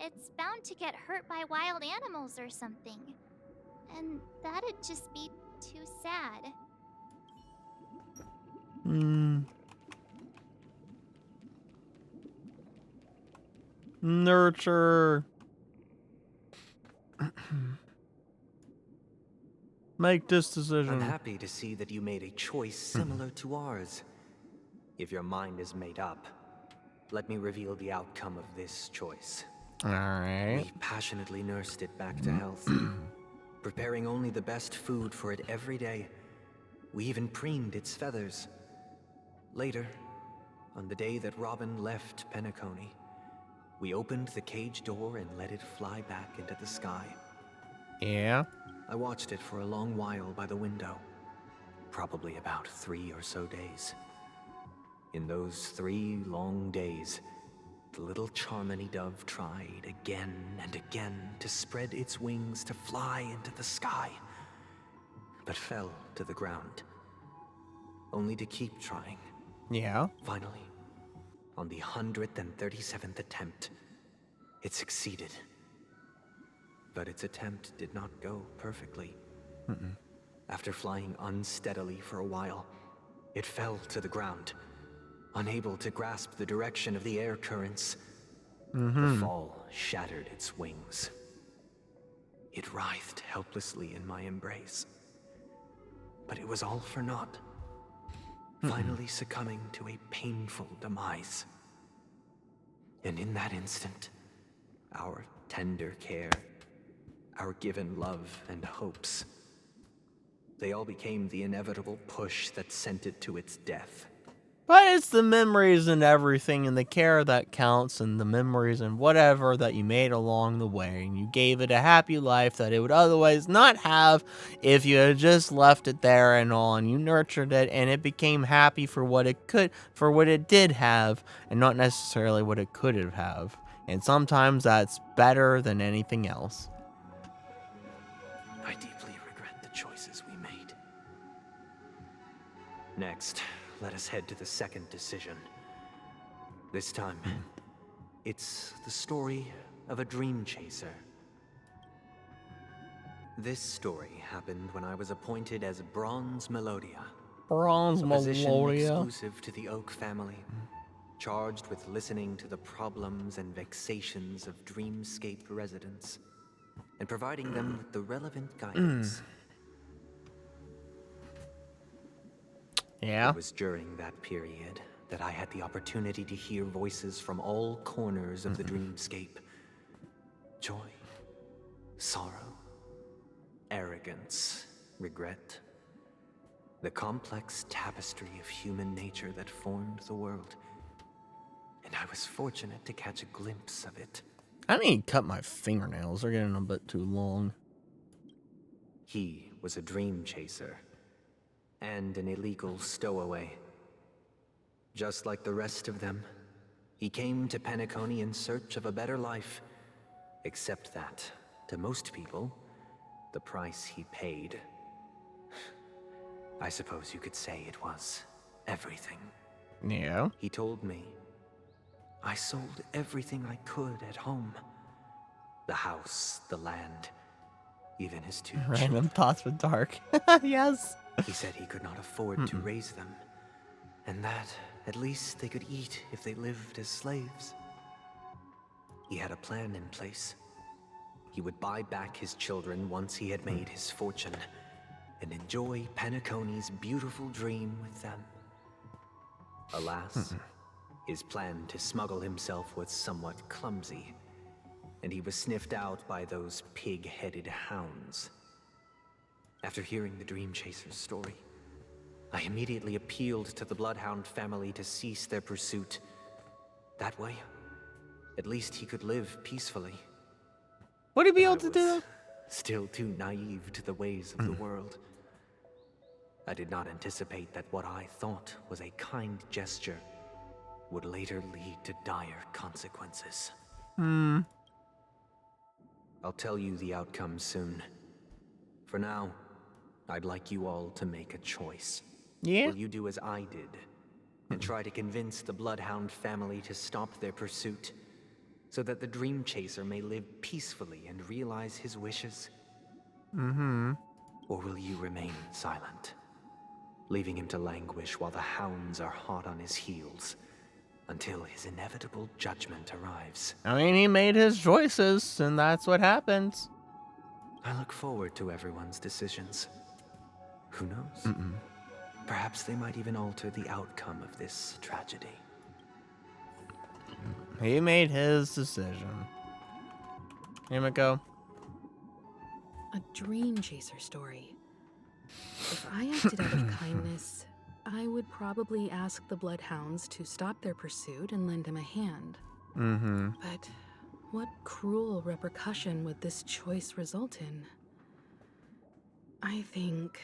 S3: it's bound to get hurt by wild animals or something. And that'd just be too sad.
S1: Nurture. Make this decision.
S18: I'm happy to see that you made a choice similar to ours. If your mind is made up, let me reveal the outcome of this choice.
S1: Alright.
S18: We passionately nursed it back to health, preparing only the best food for it every day. We even preened its feathers. Later, on the day that Robin left Penacony, we opened the cage door and let it fly back into the sky.
S1: Yeah?
S18: I watched it for a long while by the window, probably about 3 or so days. In those 3 long days, the little Charmony dove tried again and again to spread its wings to fly into the sky, but fell to the ground, only to keep trying.
S1: Yeah?
S18: Finally, on the 137th attempt, it succeeded. But its attempt did not go perfectly. After flying unsteadily for a while, it fell to the ground, unable to grasp the direction of the air currents. The fall shattered its wings. It writhed helplessly in my embrace. But it was all for naught, finally succumbing to a painful demise. And in that instant, our tender care, our given love and hopes, they all became the inevitable push that sent it to its death.
S1: But it's the memories and everything and the care that counts, and the memories and whatever that you made along the way. And you gave it a happy life that it would otherwise not have if you had just left it there and all. And you nurtured it, and it became happy for what it did have, and not necessarily what it could have. And sometimes that's better than anything else.
S18: I deeply regret the choices we made. Next, let us head to the second decision. This time, it's the story of a dream chaser. This story happened when I was appointed as Bronze Melodia.
S1: Bronze
S18: a position
S1: Melodia.
S18: exclusive to the Oak family, charged with listening to the problems and vexations of Dreamscape residents and providing them with the relevant guidance.
S1: Yeah?
S18: It was during that period that I had the opportunity to hear voices from all corners of the dreamscape. Joy, sorrow, arrogance, regret. The complex tapestry of human nature that formed the world. And I was fortunate to catch a glimpse of it.
S1: I need to cut my fingernails. They're getting a bit too long.
S18: He was a dream chaser and an illegal stowaway. Just like the rest of them, he came to Penacony in search of a better life. Except that, to most people, the price he paid, I suppose you could say it was everything.
S1: Yeah?
S18: He told me, I sold everything I could at home. The house, the land, even his 2 children.
S1: Random thoughts with Dark. Yes.
S18: He said he could not afford to raise them, and that at least they could eat if they lived as slaves. He had a plan in place. He would buy back his children once he had made his fortune, and enjoy Penacony's beautiful dream with them. Alas, his plan to smuggle himself was somewhat clumsy, and he was sniffed out by those pig-headed hounds. After hearing the Dream Chaser's story, I immediately appealed to the Bloodhound family to cease their pursuit. That way, at least he could live peacefully.
S1: Would he be able to do that?
S18: Still too naive to the ways of the world. I did not anticipate that what I thought was a kind gesture would later lead to dire consequences.
S1: Hmm.
S18: I'll tell you the outcome soon. For now, I'd like you all to make a choice.
S1: Yeah?
S18: Will you do as I did and try to convince the Bloodhound family to stop their pursuit so that the Dream Chaser may live peacefully and realize his wishes?
S1: Mm-hmm.
S18: Or will you remain silent, leaving him to languish while the hounds are hot on his heels until his inevitable judgment arrives?
S1: I mean, he made his choices, and that's what happens.
S18: I look forward to everyone's decisions. Who knows? Perhaps they might even alter the outcome of this tragedy.
S1: He made his decision. Himiko.
S6: A Dream Chaser story. If I acted out of kindness, I would probably ask the Bloodhounds to stop their pursuit and lend him a hand.
S1: Mm-hmm.
S6: But what cruel repercussion would this choice result in? I think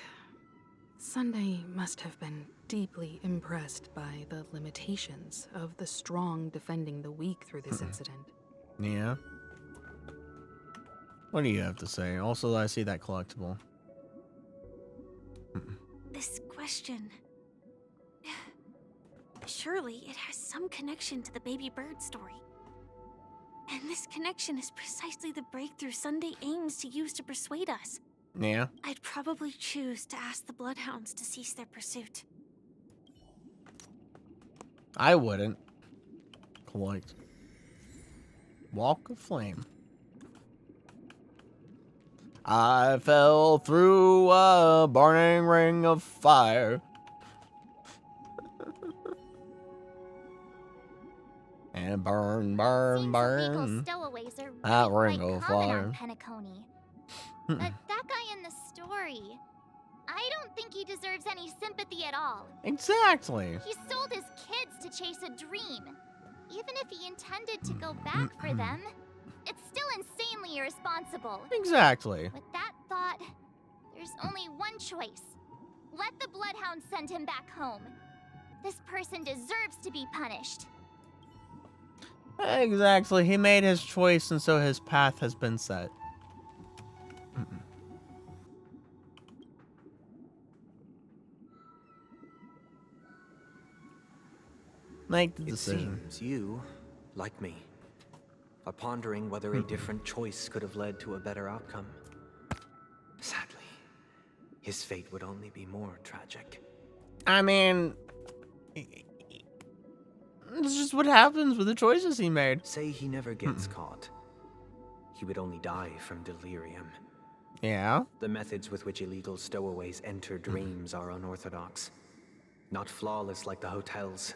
S6: Sunday must have been deeply impressed by the limitations of the strong defending the weak through this incident.
S1: Yeah. What do you have to say? Also, I see that collectible.
S5: This question. Surely it has some connection to the baby bird story. And this connection is precisely the breakthrough Sunday aims to use to persuade us.
S1: Yeah.
S5: I'd probably choose to ask the Bloodhounds to cease their pursuit.
S1: I wouldn't. Collect. Walk of Flame. I fell through a burning ring of fire. And burn, burn, burn.
S3: Illegal stowaways are
S1: That
S3: really
S1: ring
S3: quite
S1: of
S3: common
S1: fire.
S3: on Penacony. But that guy in the story, I don't think he deserves any sympathy at all.
S1: Exactly.
S3: He sold his kids to chase a dream. Even if he intended to go back for them, it's still insanely irresponsible.
S1: Exactly.
S3: With that thought, there's only one choice. Let the Bloodhounds send him back home. This person deserves to be punished.
S1: Exactly. He made his choice, and so his path has been set. Make the decision.
S18: It seems you, like me, are pondering whether a different choice could have led to a better outcome. Sadly, his fate would only be more tragic.
S1: I mean, it's just what happens with the choices he made.
S18: Say he never gets caught. He would only die from delirium.
S1: Yeah?
S18: The methods with which illegal stowaways enter dreams are unorthodox. Not flawless like the hotels.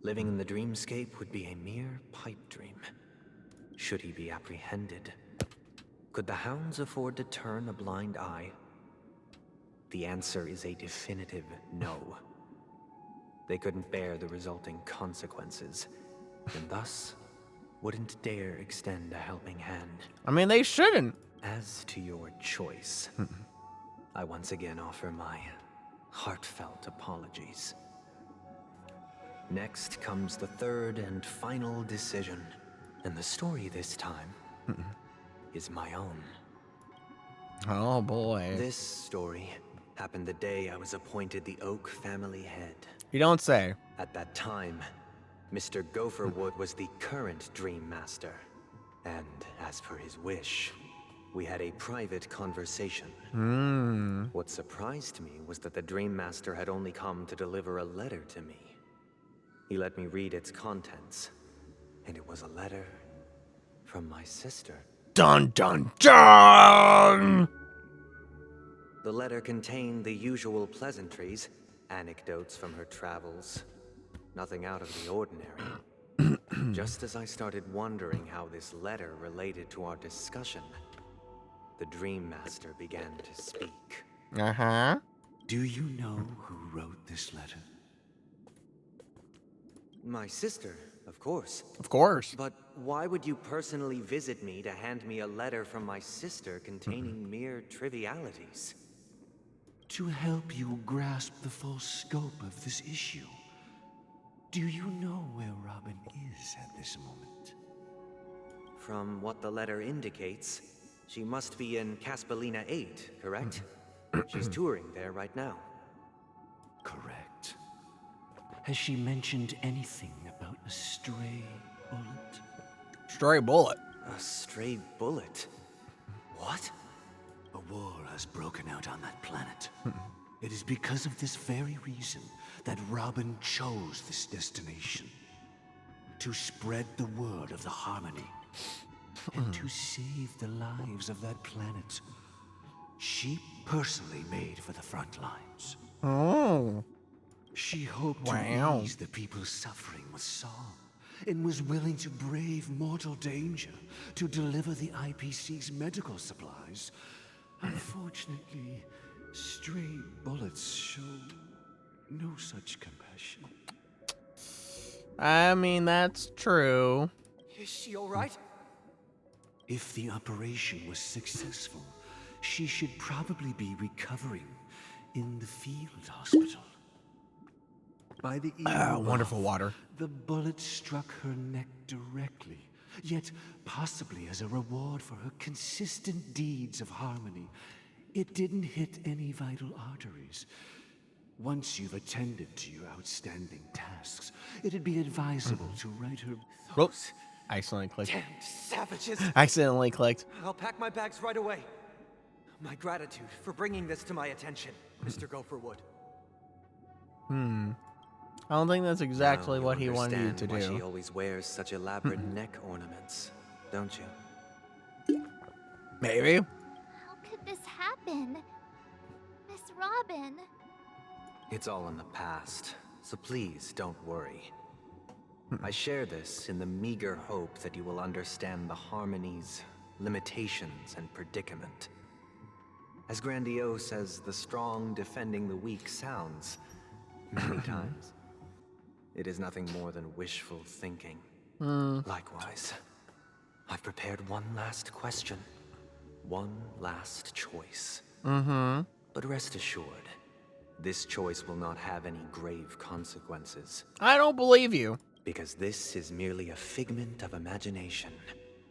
S18: Living in the dreamscape would be a mere pipe dream. Should he be apprehended? Could the hounds afford to turn a blind eye? The answer is a definitive no. They couldn't bear the resulting consequences, and thus wouldn't dare extend a helping hand.
S1: I mean, they shouldn't.
S18: As to your choice, I once again offer my heartfelt apologies. Next comes the third and final decision, and the story this time is my own.
S1: Oh boy.
S18: This story happened the day I was appointed the Oak family head.
S1: You don't say.
S18: At that time, Mr. Gopherwood was the current Dream Master, and as per his wish, we had a private conversation. What surprised me was that the Dream Master had only come to deliver a letter to me. He let me read its contents, and it was a letter from my sister.
S1: Dun dun dun!
S18: The letter contained the usual pleasantries, anecdotes from her travels. Nothing out of the ordinary. Just as I started wondering how this letter related to our discussion, the Dream Master began to speak.
S1: Uh-huh.
S10: Do you know who wrote this letter?
S18: My sister, of course.
S1: Of course.
S18: But why would you personally visit me to hand me a letter from my sister containing mere trivialities?
S10: To help you grasp the full scope of this issue. Do you know where Robin is at this moment?
S18: From what the letter indicates, she must be in Caspelina 8, correct? She's touring there right now.
S10: Correct. Has she mentioned anything about a stray bullet?
S1: Stray bullet?
S18: A stray bullet? What?
S10: A war has broken out on that planet. It is because of this very reason that Robin chose this destination. To spread the word of the Harmony. And to save the lives of that planet. She personally made for the front lines.
S1: Oh.
S10: She hoped to ease the people's suffering with song, and was willing to brave mortal danger to deliver the IPC's medical supplies. Unfortunately, stray bullets show no such compassion.
S1: I mean, that's true.
S18: Is she all right?
S10: If the operation was successful, she should probably be recovering in the field hospital. By the
S1: wonderful water.
S10: The bullet struck her neck directly, yet possibly as a reward for her consistent deeds of harmony. It didn't hit any vital arteries. Once you've attended to your outstanding tasks, it'd be advisable to write her...
S1: Whoops. Accidentally clicked.
S18: Damned savages!
S1: Accidentally clicked.
S18: I'll pack my bags right away. My gratitude for bringing this to my attention, Mr. Gopherwood.
S1: I don't think that's exactly what he wanted you to
S18: Why she
S1: do.
S18: always wears such elaborate neck ornaments, don't you?
S1: Maybe.
S3: How could this happen? Miss Robin.
S18: It's all in the past, so please don't worry. I share this in the meager hope that you will understand the Harmony's limitations and predicament. As grandiose as the strong defending the weak sounds, many times, it is nothing more than wishful thinking. Likewise, I've prepared one last question, one last choice. But rest assured, this choice will not have any grave consequences.
S1: I don't believe you.
S18: Because this is merely a figment of imagination.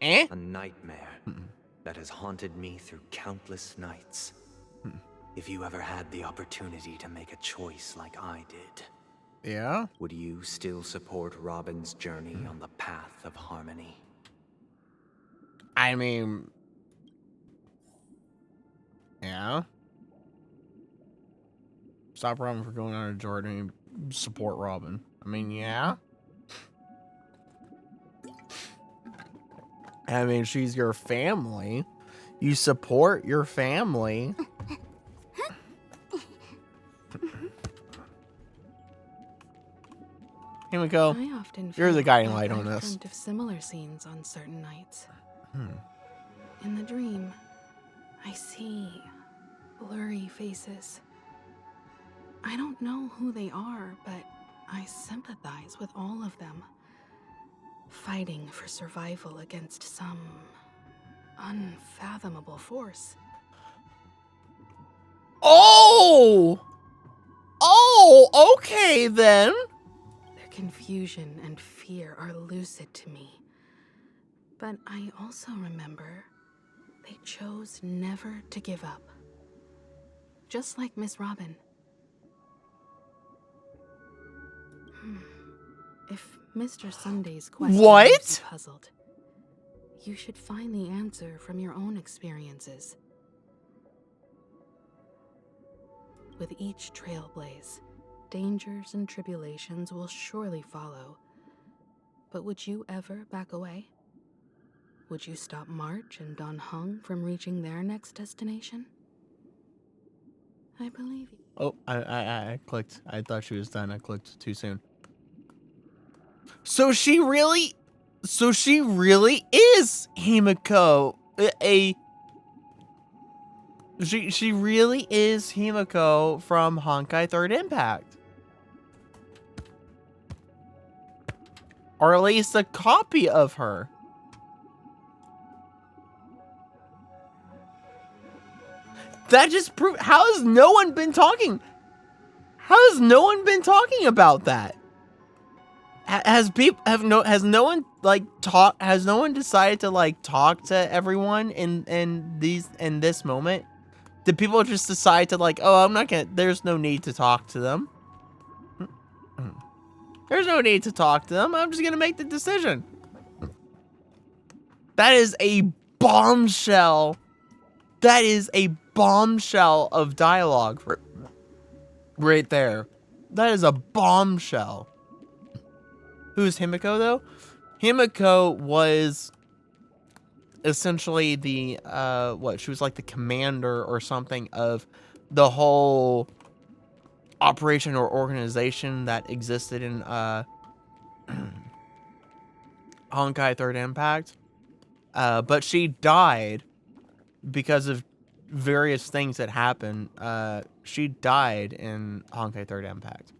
S18: A nightmare that has haunted me through countless nights. If you ever had the opportunity to make a choice like I did,
S1: Yeah?
S18: would you still support Robin's journey on the path of harmony?
S1: I mean... Yeah? Stop Robin from going on a journey and support Robin. I mean, yeah? I mean, she's your family. You support your family. Himiko,
S6: I often
S1: you're the
S6: feel
S1: guiding
S6: like
S1: light on
S6: I've
S1: this.
S6: dreamt of similar scenes on certain nights. In the dream, I see blurry faces. I don't know who they are, but I sympathize with all of them. Fighting for survival against some unfathomable force.
S1: Oh! Oh, okay then.
S6: Their confusion and fear are lucid to me. But I also remember they chose never to give up. Just like Miss Robin. If Mr. Sunday's question
S1: What?
S6: leaves you puzzled, you should find the answer from your own experiences. With each trailblaze, dangers and tribulations will surely follow. But would you ever back away? Would you stop March and Don Hung from reaching their next destination? I believe you.
S1: Oh, I clicked. I thought she was done. I clicked too soon. So she really is Himiko. She really is Himiko from Honkai Third Impact. Or at least a copy of her. That just proves, how has no one been talking? How has no one been talking about that? Has no one decided to like talk to everyone in this moment? Did people just decide to like, oh, there's no need to talk to them. There's no need to talk to them. I'm just gonna make the decision. That is a bombshell. That is a bombshell of dialogue right there. That is a bombshell. Who's Himiko, though? Himiko was essentially the, she was like the commander or something of the whole operation or organization that existed in, Honkai Third Impact. But she died because of various things that happened. She died in Honkai Third Impact.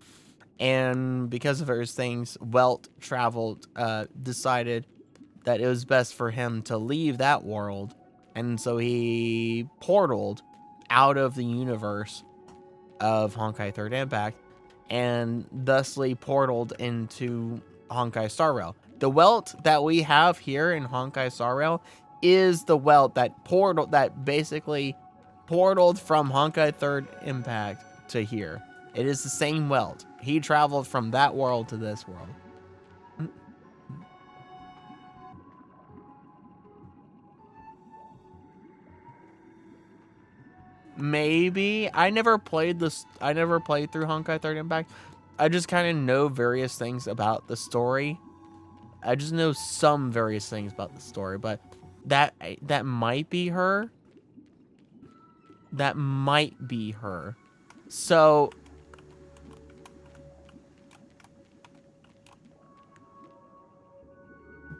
S1: And because of those things, Welt decided that it was best for him to leave that world. And so he portaled out of the universe of Honkai Third Impact and thusly portaled into Honkai Star Rail. The Welt that we have here in Honkai Star Rail is the Welt that basically portaled from Honkai Third Impact to here. It is the same Welt. He traveled from that world to this world. Maybe. I never played through Honkai Third Impact. I just kind of know various things about the story. I just know some various things about the story, but that might be her. That might be her. So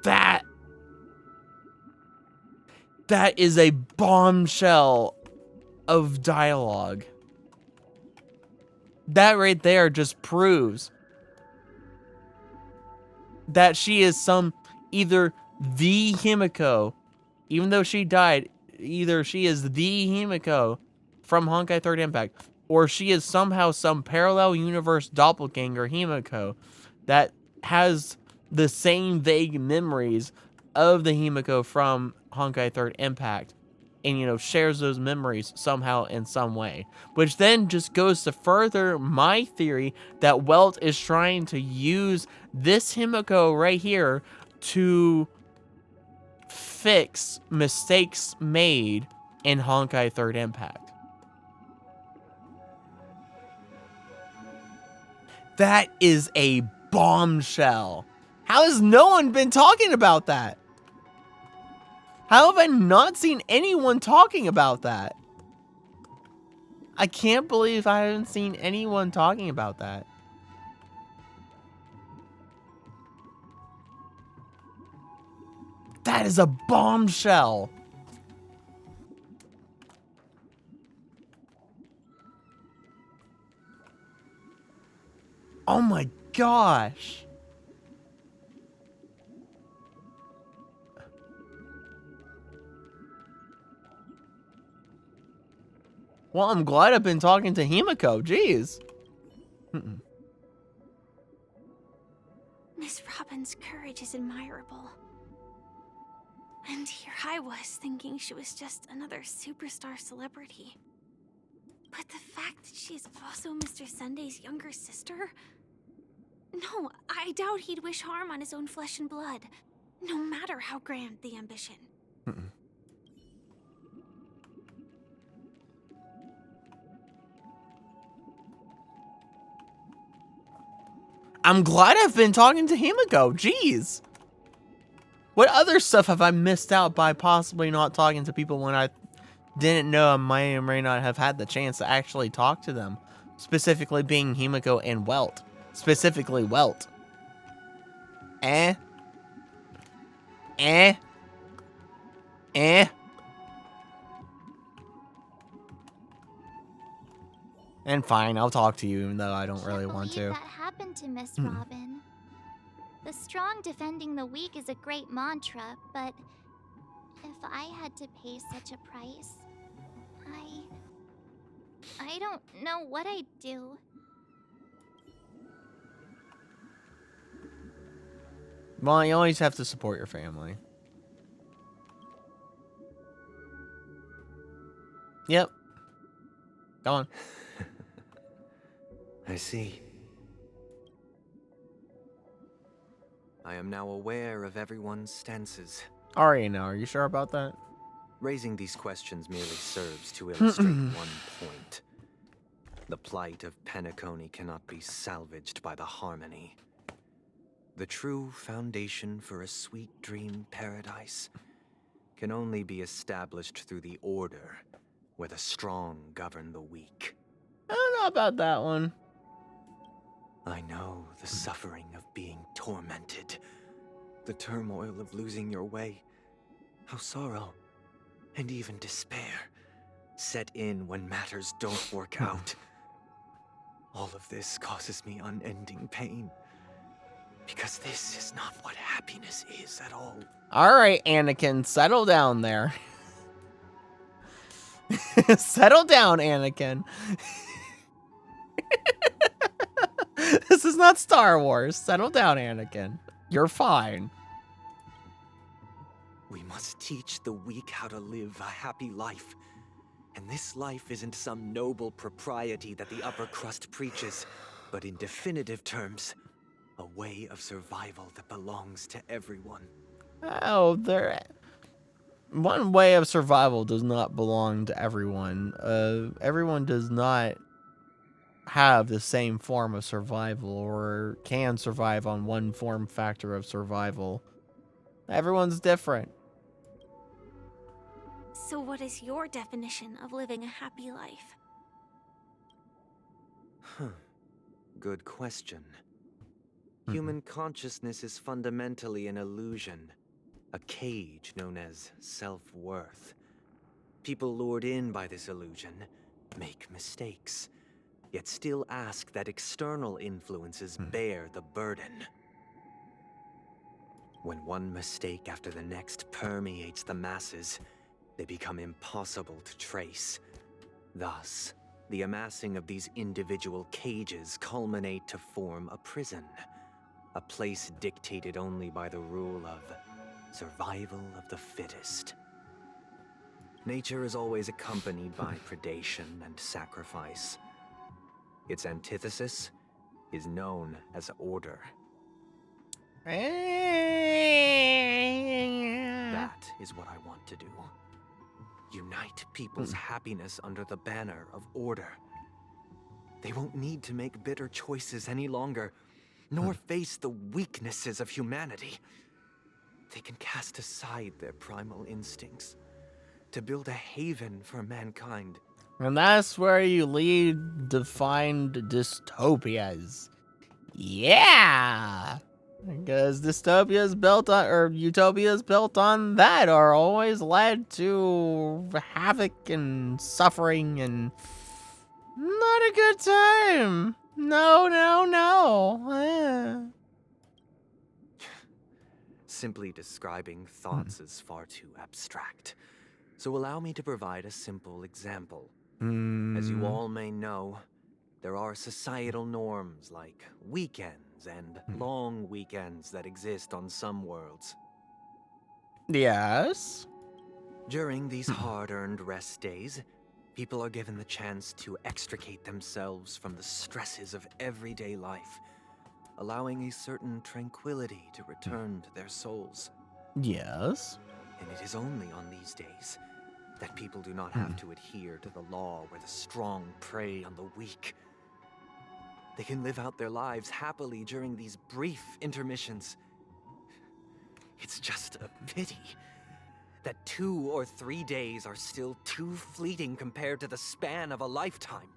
S1: that is a bombshell of dialogue. That right there just proves that she is either the Himiko, even though she died, either she is the Himiko from Honkai Third Impact, or she is somehow some parallel universe doppelganger Himiko that has the same vague memories of the Himiko from Honkai Third Impact, and, shares those memories somehow in some way. Which then just goes to further my theory that Welt is trying to use this Himiko right here to fix mistakes made in Honkai Third Impact. That is a bombshell. How has no one been talking about that? How have I not seen anyone talking about that? I can't believe I haven't seen anyone talking about that. That is a bombshell. Oh my gosh. Well, I'm glad I've been talking to Himiko. Jeez.
S5: Miss Robin's courage is admirable. And here I was thinking she was just another superstar celebrity. But the fact that she is also Mr. Sunday's younger sister? No, I doubt he'd wish harm on his own flesh and blood, no matter how grand the ambition.
S1: I'm glad I've been talking to Himiko. Jeez. What other stuff have I missed out by possibly not talking to people when I didn't know I may or may not have had the chance to actually talk to them? Specifically being Himiko and Welt. Specifically Welt. And fine, I'll talk to you even though I don't really want to.
S3: That happened to Miss Robin. The strong defending the weak is a great mantra, but if I had to pay such a price, I don't know what I'd do.
S1: Well, you always have to support your family. Yep. Go on.
S18: I see. I am now aware of everyone's stances.
S1: Alright, now, are you sure about that?
S18: Raising these questions merely serves to illustrate one point. The plight of Penacony cannot be salvaged by the harmony. The true foundation for a sweet dream paradise can only be established through the order, where the strong govern the weak.
S1: I don't know about that one.
S18: I know the suffering of being tormented, the turmoil of losing your way, how sorrow and even despair set in when matters don't work out. All of this causes me unending pain, because this is not what happiness is at all.
S1: Alright, Anakin, settle down there. Settle down, Anakin. This is not Star Wars. Settle down, Anakin. You're fine.
S18: We must teach the weak how to live a happy life. And this life isn't some noble propriety that the upper crust preaches, but in definitive terms, a way of survival that belongs to everyone.
S1: Oh, one way of survival does not belong to everyone. Everyone does not have the same form of survival or can survive on one form factor of survival. Everyone's different.
S5: So what is your definition of living a happy life?
S18: Good question. Human consciousness is fundamentally an illusion, a cage known as self-worth. People lured in by this illusion make mistakes, yet still ask that external influences bear the burden. When one mistake after the next permeates the masses, they become impossible to trace. Thus, the amassing of these individual cages culminate to form a prison, a place dictated only by the rule of survival of the fittest. Nature is always accompanied by predation and sacrifice. Its antithesis is known as order. That is what I want to do. Unite people's happiness under the banner of order. They won't need to make bitter choices any longer, nor face the weaknesses of humanity. They can cast aside their primal instincts to build a haven for mankind.
S1: And that's where you lead defined dystopias. Yeah! Because dystopias built on, or utopias built on that are always led to havoc and suffering and not a good time. No, no, no.
S18: Simply describing thoughts is far too abstract. So allow me to provide a simple example. As you all may know, there are societal norms like weekends and long weekends that exist on some worlds.
S1: Yes?
S18: During these hard-earned rest days, people are given the chance to extricate themselves from the stresses of everyday life, allowing a certain tranquility to return to their souls.
S1: Yes?
S18: And it is only on these days that people do not have to adhere to the law where the strong prey on the weak. They can live out their lives happily during these brief intermissions. It's just a pity that 2 or 3 days are still too fleeting compared to the span of a lifetime.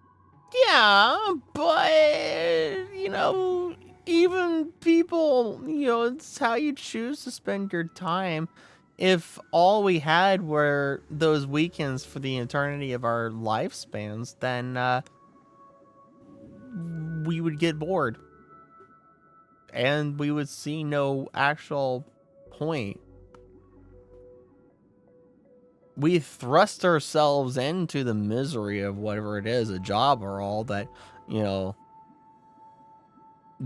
S1: Yeah, but, you know, even people, you know, it's how you choose to spend your time. If all we had were those weekends for the eternity of our lifespans, then we would get bored. And we would see no actual point. We thrust ourselves into the misery of whatever it is, a job or all that, you know,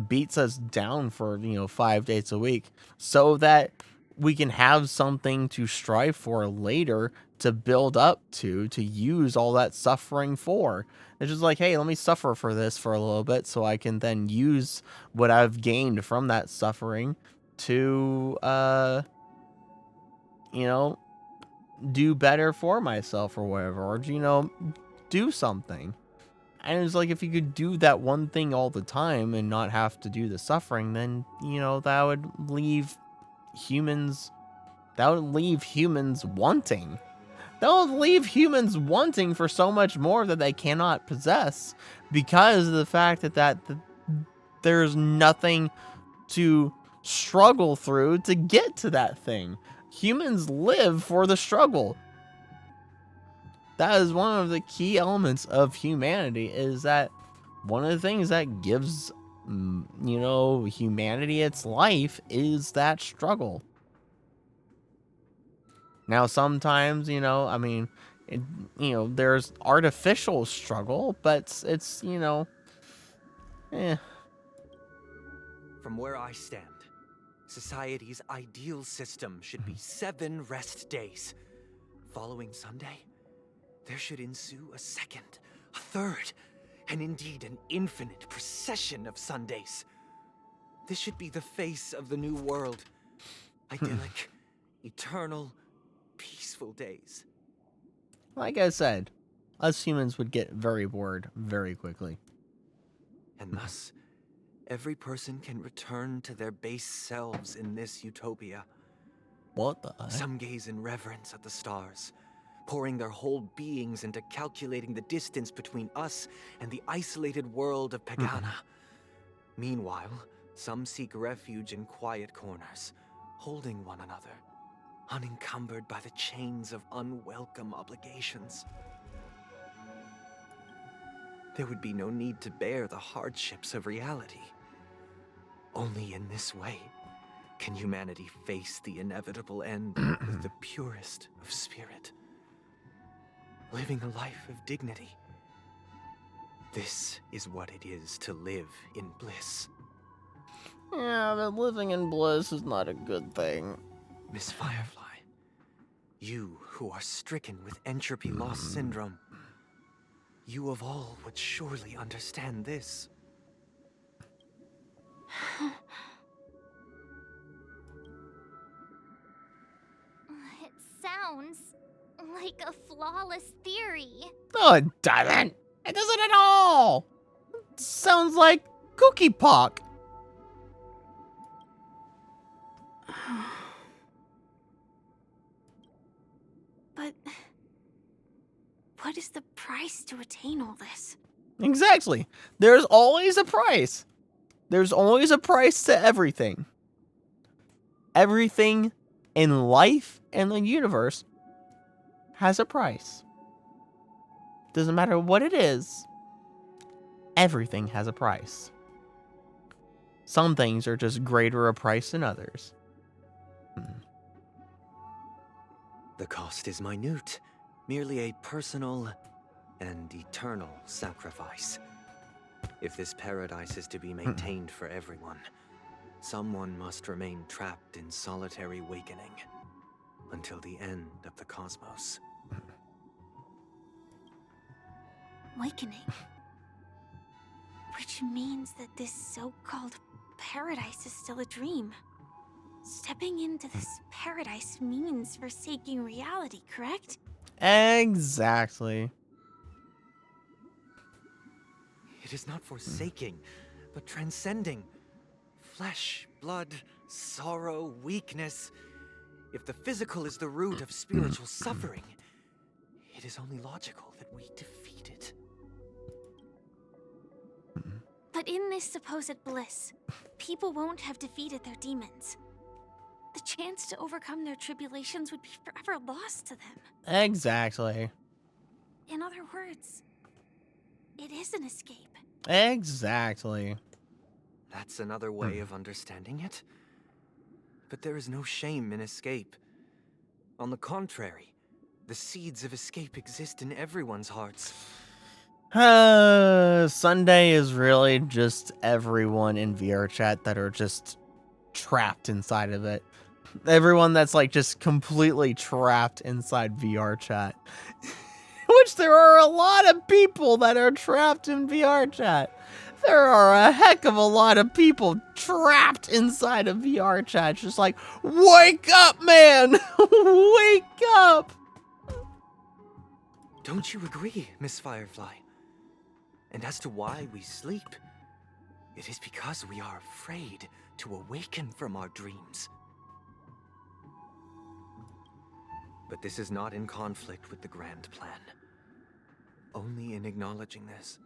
S1: beats us down for, 5 days a week, so that we can have something to strive for later, to build up to use all that suffering for. It's just like, hey, let me suffer for this for a little bit so I can then use what I've gained from that suffering to, do better for myself or whatever, or, do something. And it's like, if you could do that one thing all the time and not have to do the suffering, then, that would leave humans wanting. That would leave humans wanting for so much more that they cannot possess, because of the fact that there's nothing to struggle through to get to that thing. Humans live for the struggle. That is one of the key elements of humanity, is that one of the things that gives, humanity its life is that struggle. Now, sometimes, there's artificial struggle, but it's,
S18: From where I stand, society's ideal system should be 7 rest days. Following Sunday, there should ensue a second, a third, and indeed an infinite procession of Sundays. This should be the face of the new world. Idyllic, eternal, peaceful days.
S1: Like I said, us humans would get very bored very quickly.
S18: And thus, every person can return to their base selves in this utopia.
S1: What the heck?
S18: Some gaze in reverence at the stars, pouring their whole beings into calculating the distance between us and the isolated world of Pegana. Meanwhile, some seek refuge in quiet corners, holding one another, unencumbered by the chains of unwelcome obligations. There would be no need to bear the hardships of reality. Only in this way can humanity face the inevitable end with the purest of spirit, living a life of dignity. This is what it is to live in bliss.
S1: Yeah, but living in bliss is not a good thing.
S18: Miss Firefly, you who are stricken with entropy loss syndrome, you of all would surely understand this.
S3: It sounds like a flawless theory.
S1: No, it doesn't. It doesn't at all. It sounds like cookie pock.
S5: But what is the price to attain all this?
S1: Exactly. There's always a price. There's always a price to everything. Everything in life and the universe has a price. Doesn't matter what it is. Everything has a price. Some things are just greater a price than others.
S18: The cost is minute, merely a personal and eternal sacrifice. If this paradise is to be maintained for everyone, someone must remain trapped in solitary awakening until the end of the cosmos.
S5: Awakening. Which means that this so-called paradise is still a dream. Stepping into this paradise means forsaking reality, correct?
S1: Exactly.
S18: It is not forsaking, but transcending. Flesh, blood, sorrow, weakness. If the physical is the root of spiritual suffering, it is only logical that we defeat it.
S5: But in this supposed bliss, people won't have defeated their demons. The chance to overcome their tribulations would be forever lost to them.
S1: Exactly.
S5: In other words, it is an escape.
S1: Exactly.
S18: That's another way of understanding it. But there is no shame in escape. On the contrary, the seeds of escape exist in everyone's hearts.
S1: Sunday is really just everyone in VR chat that are just trapped inside of it. Everyone that's like just completely trapped inside VR chat. Which there are a lot of people that are trapped in VR chat. There are a heck of a lot of people trapped inside of VR chat. Just like, wake up, man! Wake up!
S18: Don't you agree, Miss Firefly? And as to why we sleep, it is because we are afraid to awaken from our dreams. But this is not in conflict with the grand plan. Only in acknowledging this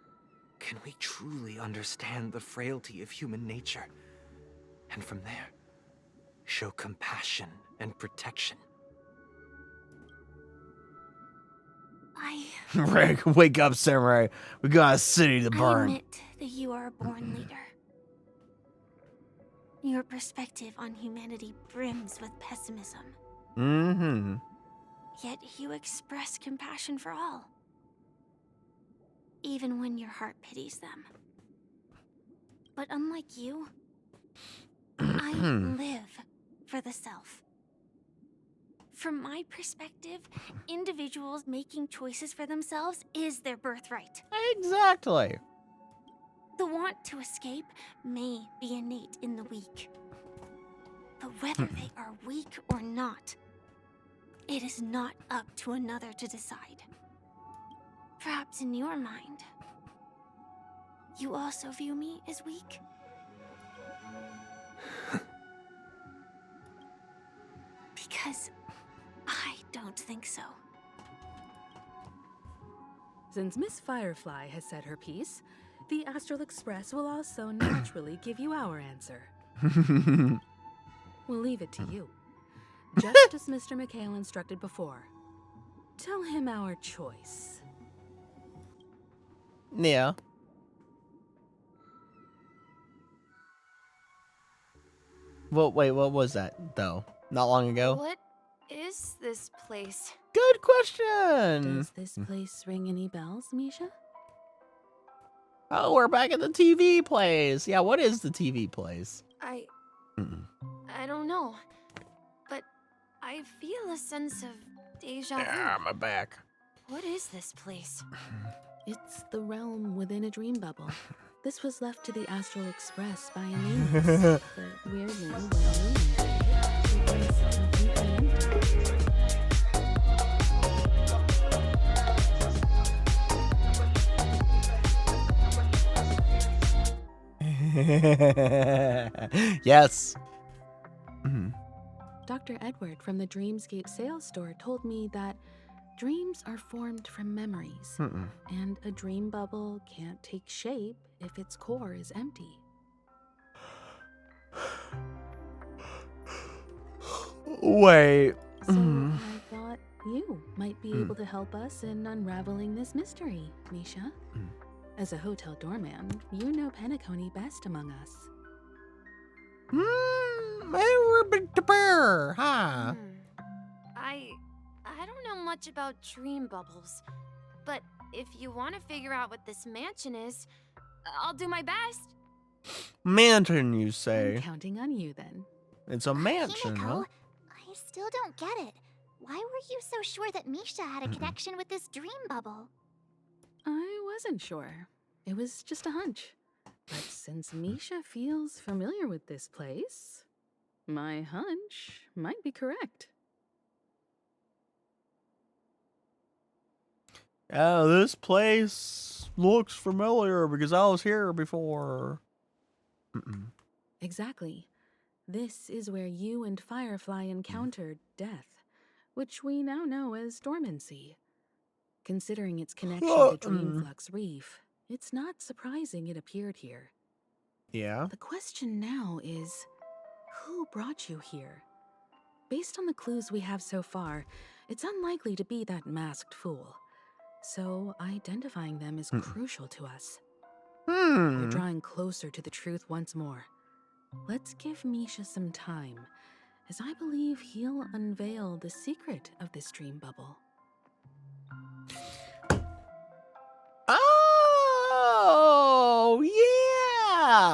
S18: can we truly understand the frailty of human nature, and from there, show compassion and protection.
S1: Rick, wake up, Samurai. We got a city to
S5: I
S1: burn.
S5: admit that you are a born leader. Your perspective on humanity brims with pessimism.
S1: Mm-hmm.
S5: Yet you express compassion for all. Even when your heart pities them. But unlike you, I live for the self. From my perspective, individuals making choices for themselves is their birthright.
S1: Exactly.
S5: The want to escape may be innate in the weak. But whether they are weak or not, it is not up to another to decide. Perhaps in your mind, you also view me as weak? Because I don't think so.
S6: Since Miss Firefly has said her piece, the Astral Express will also naturally give you our answer. We'll leave it to you. Just as Mr. McHale instructed before. Tell him our choice.
S1: Yeah. Well, wait, what was that, though? Not long ago?
S5: What is this place?
S1: Good question!
S6: Does this place ring any bells, Misha?
S1: Oh, we're back at the TV place. Yeah, what is the TV place?
S5: I don't know. But I feel a sense of deja vu.
S1: Ah, my back.
S5: What is this place?
S6: It's the realm within a dream bubble. This was left to the Astral Express by a nameless, but weirdly
S1: Yes.
S6: Dr. Edward from the Dreamscape sales store told me that dreams are formed from memories, and a dream bubble can't take shape if its core is empty.
S1: Wait.
S6: So I thought you might be able to help us in unraveling this mystery, Misha. As a hotel doorman, you know Penacony best among us.
S1: Huh?
S5: I don't know much about dream bubbles, but if you want to figure out what this mansion is, I'll do my best.
S1: Mansion, you
S6: I'm
S1: say?
S6: counting on you then.
S1: It's a mansion, huh?
S3: I still don't get it. Why were you so sure that Misha had a connection with this dream bubble?
S6: I wasn't sure. It was just a hunch. But since Misha feels familiar with this place, my hunch might be correct.
S1: Oh, this place looks familiar because I was here before.
S6: Exactly. This is where you and Firefly encountered death, which we now know as dormancy. Considering its connection to Dreamflux Reef, it's not surprising it appeared here.
S1: Yeah.
S6: The question now is, who brought you here? Based on the clues we have so far, it's unlikely to be that masked fool. So identifying them is crucial to us. We're drawing closer to the truth once more. Let's give Misha some time, as I believe he'll unveil the secret of this dream bubble.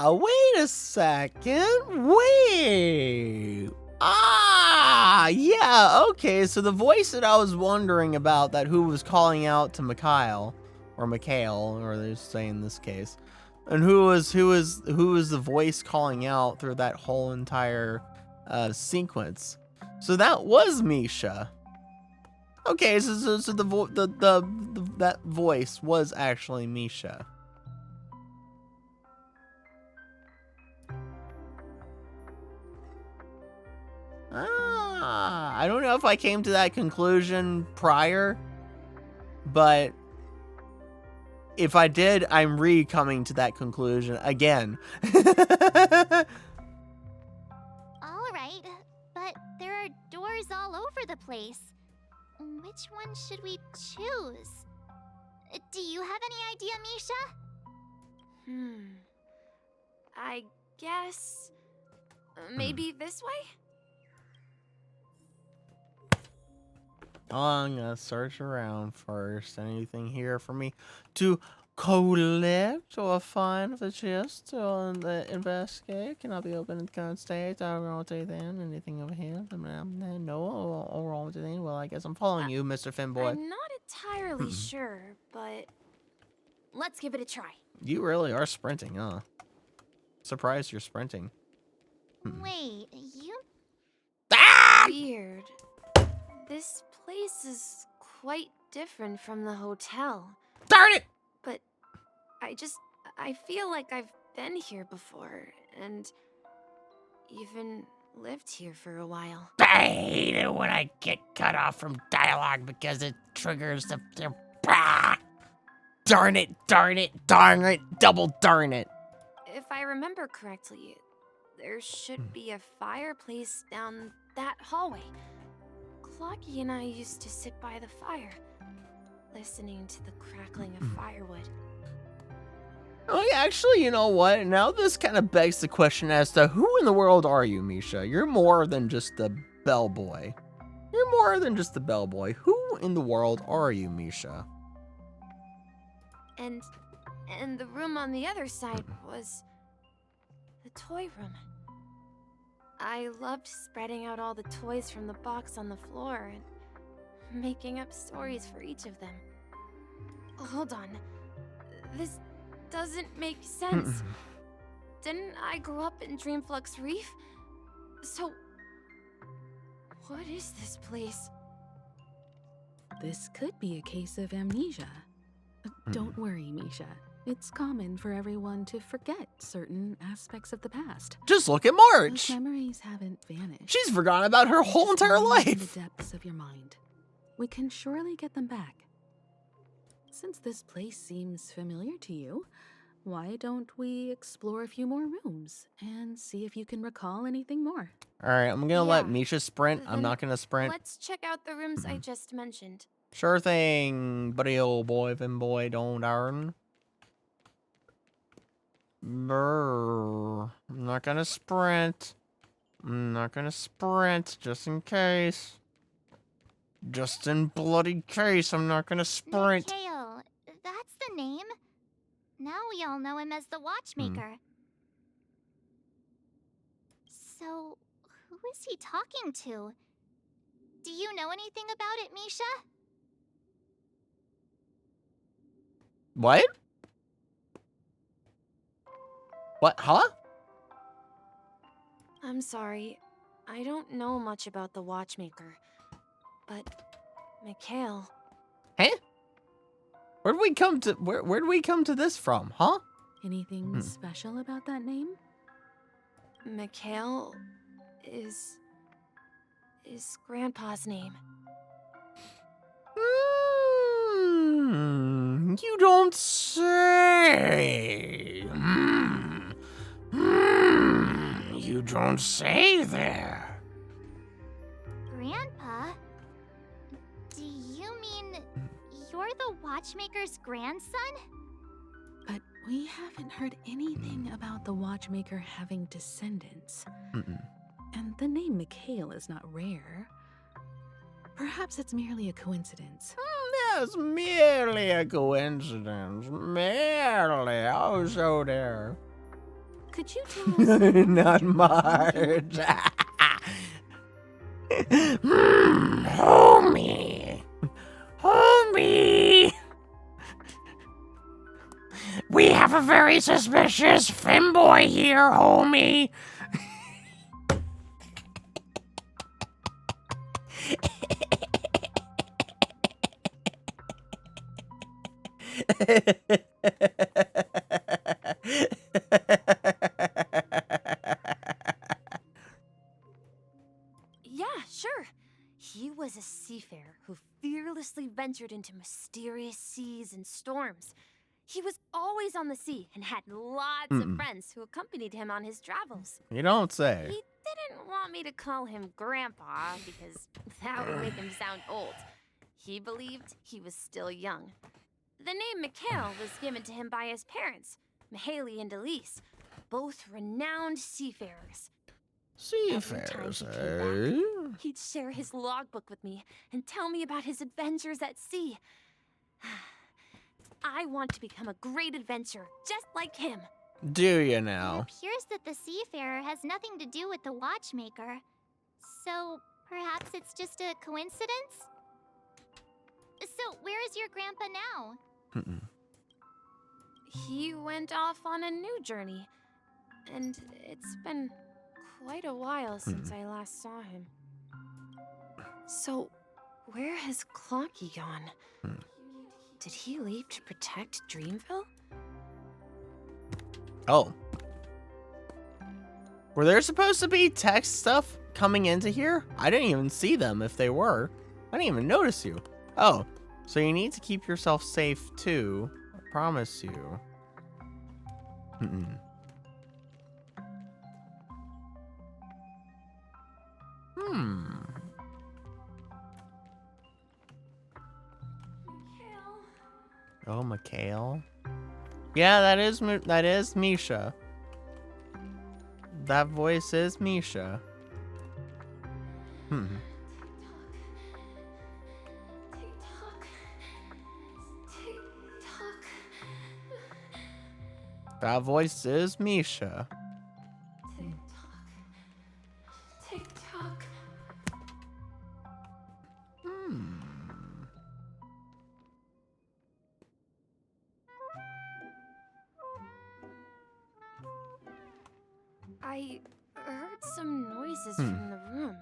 S1: wait a second. Wait. Yeah, okay. So the voice that I was wondering about, that who was calling out to Mikhail, or Mikhail, or they're saying in this case, and who was the voice calling out through that whole entire sequence. So that was Misha. Okay, so that voice was actually Misha. I don't know if I came to that conclusion prior, but if I did, I'm coming to that conclusion again.
S3: All right, but there are doors all over the place. Which one should we choose? Do you have any idea, Misha?
S5: I guess maybe this way?
S1: I'm gonna search around first. Anything here for me to collect or find the chest to investigate? Cannot be opened in the current state. I don't say then. Anything over here? No, all wrong with anything. Well, I guess I'm following you, Mr. Finboy.
S5: I'm not entirely sure, but let's give it a try.
S1: You really are sprinting, huh? Surprised you're sprinting.
S3: Wait, you...
S5: Weird. This place is quite different from the hotel.
S1: Darn it!
S5: But I feel like I've been here before, and even lived here for a while.
S1: I hate it when I get cut off from dialogue because it triggers the darn it, double darn it.
S5: If I remember correctly, there should be a fireplace down that hallway. Clocky and I used to sit by the fire, listening to the crackling of firewood.
S1: Oh, yeah, actually, you know what? Now this kind of begs the question as to who in the world are you, Misha? You're more than just the bellboy. You're more than just the bellboy. Who in the world are you, Misha?
S5: And the room on the other side was the toy room. I loved spreading out all the toys from the box on the floor and making up stories for each of them. Hold on. This doesn't make sense. Didn't I grow up in Dreamflux Reef? So, what is this place?
S6: This could be a case of amnesia. Don't worry, Misha. It's common for everyone to forget certain aspects of the past.
S1: Just look at March.
S6: Those memories haven't vanished.
S1: She's forgotten about her whole entire life.
S6: In the depths of your mind. We can surely get them back. Since this place seems familiar to you, why don't we explore a few more rooms and see if you can recall anything more?
S1: All right, I'm gonna let Misha sprint. I'm not gonna sprint.
S5: Let's check out the rooms I just mentioned.
S1: Sure thing, buddy old boy, Finboy, don't darn. Brr. I'm not gonna sprint. Just in case. Just in bloody case, I'm not gonna sprint.
S3: Mikhail, that's the name. Now we all know him as the Watchmaker. So, who is he talking to? Do you know anything about it, Misha?
S1: What? What? Huh?
S5: I'm sorry. I don't know much about the Watchmaker. But, Mikhail...
S1: Huh? Where'd we come to this from, huh?
S6: Anything special about that name?
S5: Mikhail is Grandpa's name.
S1: You don't say. You don't say there.
S3: Grandpa? Do you mean you're the Watchmaker's grandson?
S6: But we haven't heard anything about the Watchmaker having descendants. And the name Mikhail is not rare. Perhaps it's merely a coincidence.
S1: It's merely a coincidence. Merely. Oh, so there.
S6: Could you tell us
S1: Not Marge. Homie. Homie. We have a very suspicious femboy here, homie.
S21: Yeah, sure. He was a seafarer who fearlessly ventured into mysterious seas and storms. He was always on the sea and had lots of friends who accompanied him on his travels.
S1: You don't say.
S21: He didn't want me to call him Grandpa because that would make him sound old. He believed he was still young. The name Mikhail was given to him by his parents, Mihaly and Elise, both renowned seafarers.
S1: Seafarers,
S21: Every time he came back, he'd share his logbook with me and tell me about his adventures at sea. I want to become a great adventurer, just like him.
S1: Do you
S3: It
S1: now?
S3: appears that the seafarer has nothing to do with the watchmaker. So perhaps it's just a coincidence? So where is your grandpa now?
S21: He went off on a new journey, and it's been quite a while since I last saw him. So, where has Clocky gone? Did he leave to protect Dreamville?
S1: Oh. Were there supposed to be text stuff coming into here? I didn't even see them if they were. I didn't even notice you. Oh, so you need to keep yourself safe too. I promise you. Oh, Mikhail. Yeah, that is Misha. That voice is Misha. That voice is Misha.
S21: Tick-tock. I heard some noises from the room.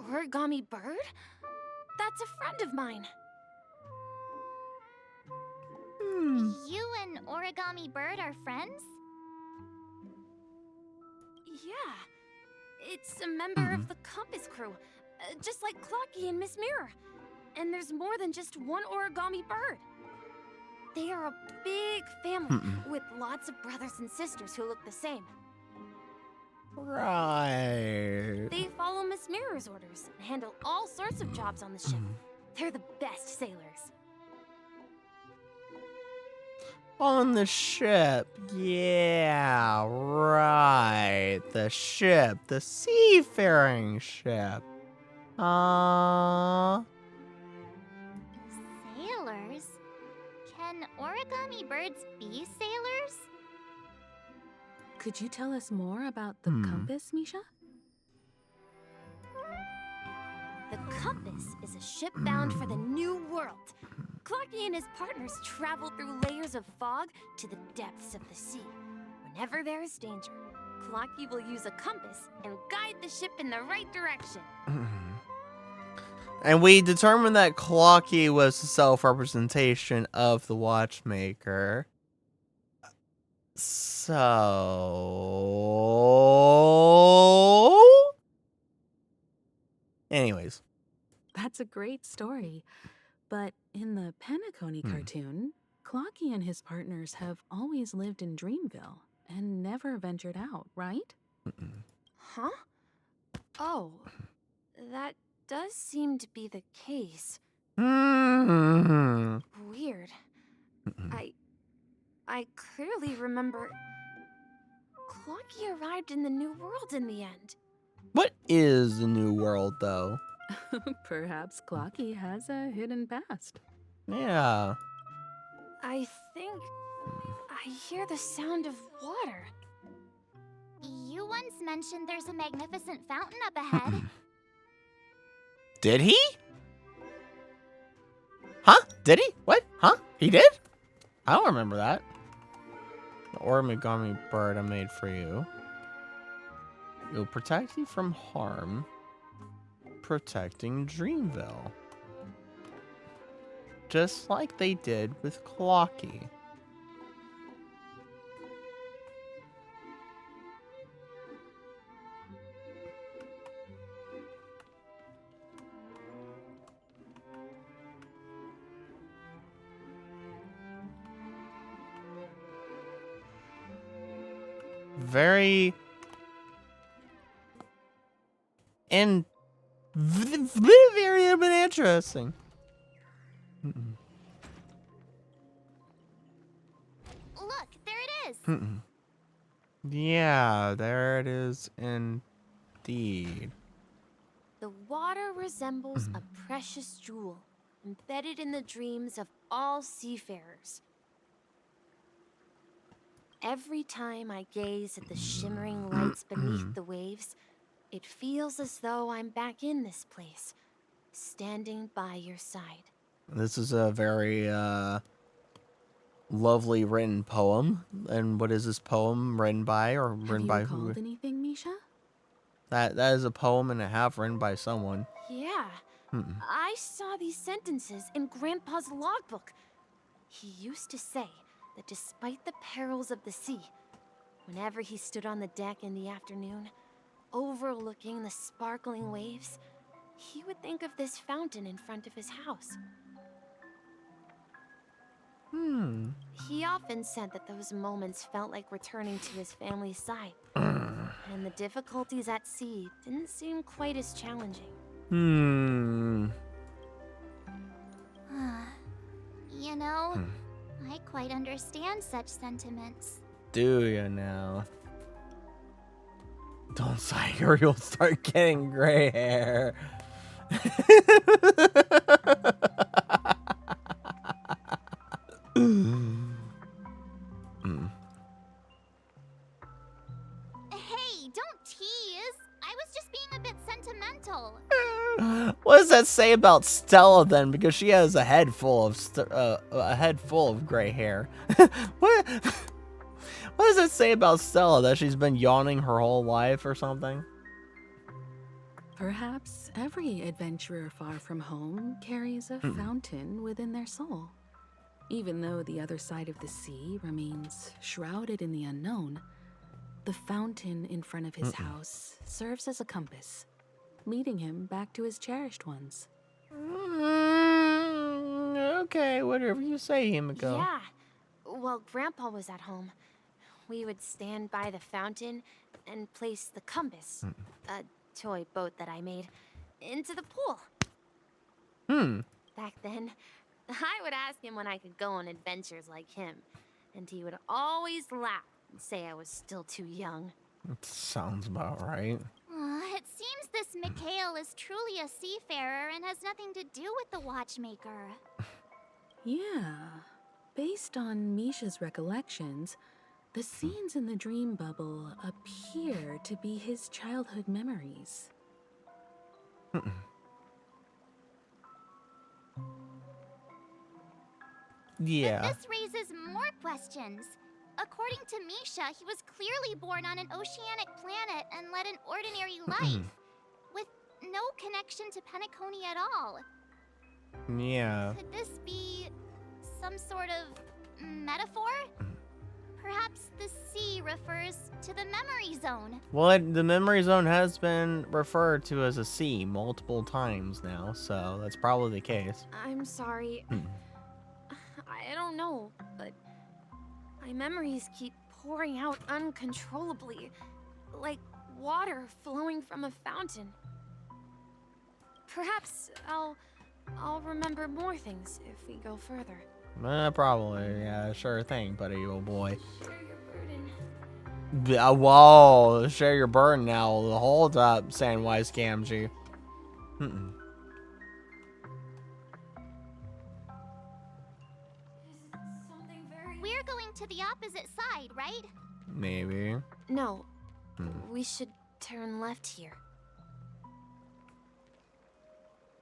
S21: Origami Bird? That's a friend of mine.
S3: You and Origami Bird are friends?
S21: Yeah. It's a member of the Compass crew, just like Clocky and Miss Mirror. And there's more than just one Origami Bird. They are a big family with lots of brothers and sisters who look the same.
S1: Right.
S21: They follow Miss Mirror's orders and handle all sorts of jobs on the ship. They're the best sailors.
S1: On the ship. Yeah, right. The ship. The seafaring ship.
S3: Sailors? Can Origami Birds be sailors?
S6: Could you tell us more about the compass, Misha?
S21: The Compass is a ship bound for the New World. Clocky and his partners travel through layers of fog to the depths of the sea. Whenever there is danger, Clocky will use a compass and guide the ship in the right direction.
S1: And we determined that Clocky was the self-representation of the Watchmaker. So... Anyways.
S6: That's a great story. But in the Penacony cartoon, Clocky and his partners have always lived in Dreamville and never ventured out, right?
S21: Huh? Oh, that does seem to be the case. Weird. I clearly remember Clocky arrived in the New World in the end.
S1: What is the New World, though?
S6: Perhaps Clocky has a hidden past.
S1: Yeah.
S21: I think I hear the sound of water.
S3: You once mentioned there's a magnificent fountain up ahead.
S1: Did he? Huh? Did he? What? Huh? He did? I don't remember that. The origami bird I made for you. It'll protect you from harm. Protecting Dreamville. Just like they did with Clocky. Very interesting.
S3: Look, there it is.
S1: Yeah, there it is indeed.
S21: The water resembles a precious jewel, embedded in the dreams of all seafarers. Every time I gaze at the shimmering lights beneath the waves, it feels as though I'm back in this place, standing by your side.
S1: This is a very lovely written poem. And what is this poem written by, or written by who?
S6: Have you recalled anything, Misha?
S1: That is a poem and a half written by someone.
S21: Yeah. I saw these sentences in Grandpa's logbook. He used to say that despite the perils of the sea, whenever he stood on the deck in the afternoon, overlooking the sparkling waves, he would think of this fountain in front of his house. He often said that those moments felt like returning to his family's side, and the difficulties at sea didn't seem quite as challenging.
S3: You know, I quite understand such sentiments.
S1: Do you now? Don't sigh or you'll start getting gray hair.
S3: Hey, don't tease. I was just being a bit sentimental.
S1: What does that say about Stella then? Because she has a head full of gray hair. What does that say about Stella? That she's been yawning her whole life or something?
S6: Perhaps every adventurer far from home carries a fountain within their soul. Even though the other side of the sea remains shrouded in the unknown, the fountain in front of his house serves as a compass, leading him back to his cherished ones.
S1: Okay, whatever you say, Himiko.
S21: Yeah. While Grandpa was at home, we would stand by the fountain and place the compass, a toy boat that I made, into the pool. Back then, I would ask him when I could go on adventures like him, and he would always laugh and say I was still too young.
S1: That sounds about right.
S3: It seems this Mikhail is truly a seafarer and has nothing to do with the watchmaker.
S6: Yeah. Based on Misha's recollections, the scenes in the dream bubble appear to be his childhood memories.
S1: Yeah.
S3: But this raises more questions. According to Misha, he was clearly born on an oceanic planet and led an ordinary life, with no connection to Penacony at all.
S1: Yeah.
S3: Could this be some sort of metaphor? Perhaps the sea refers to the memory zone.
S1: Well, the memory zone has been referred to as a sea multiple times now, so that's probably the case.
S21: I'm sorry. I don't know, but my memories keep pouring out uncontrollably, like water flowing from a fountain. Perhaps I'll remember more things if we go further.
S1: Probably, yeah, sure thing, buddy, old boy.
S21: Share your burden.
S1: Whoa, share your burden now. Hold up, Sandwise Gamgee.
S3: We're going to the opposite side, right?
S1: Maybe.
S21: No, we should turn left here.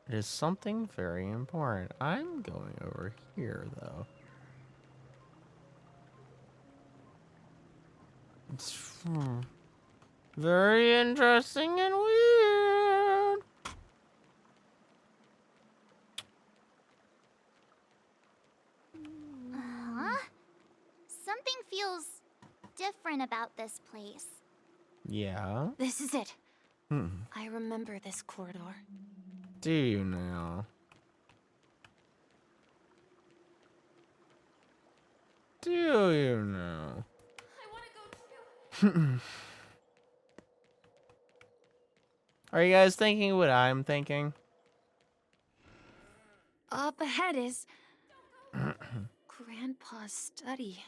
S1: It is something very important. I'm going over here, though. It's very interesting and weird.
S3: Something feels different about this place.
S1: Yeah?
S21: This is it.
S1: Hmm.
S21: I remember this corridor.
S1: Do you now? Do you know? Are you guys thinking what I'm thinking?
S21: Up ahead is Grandpa's study.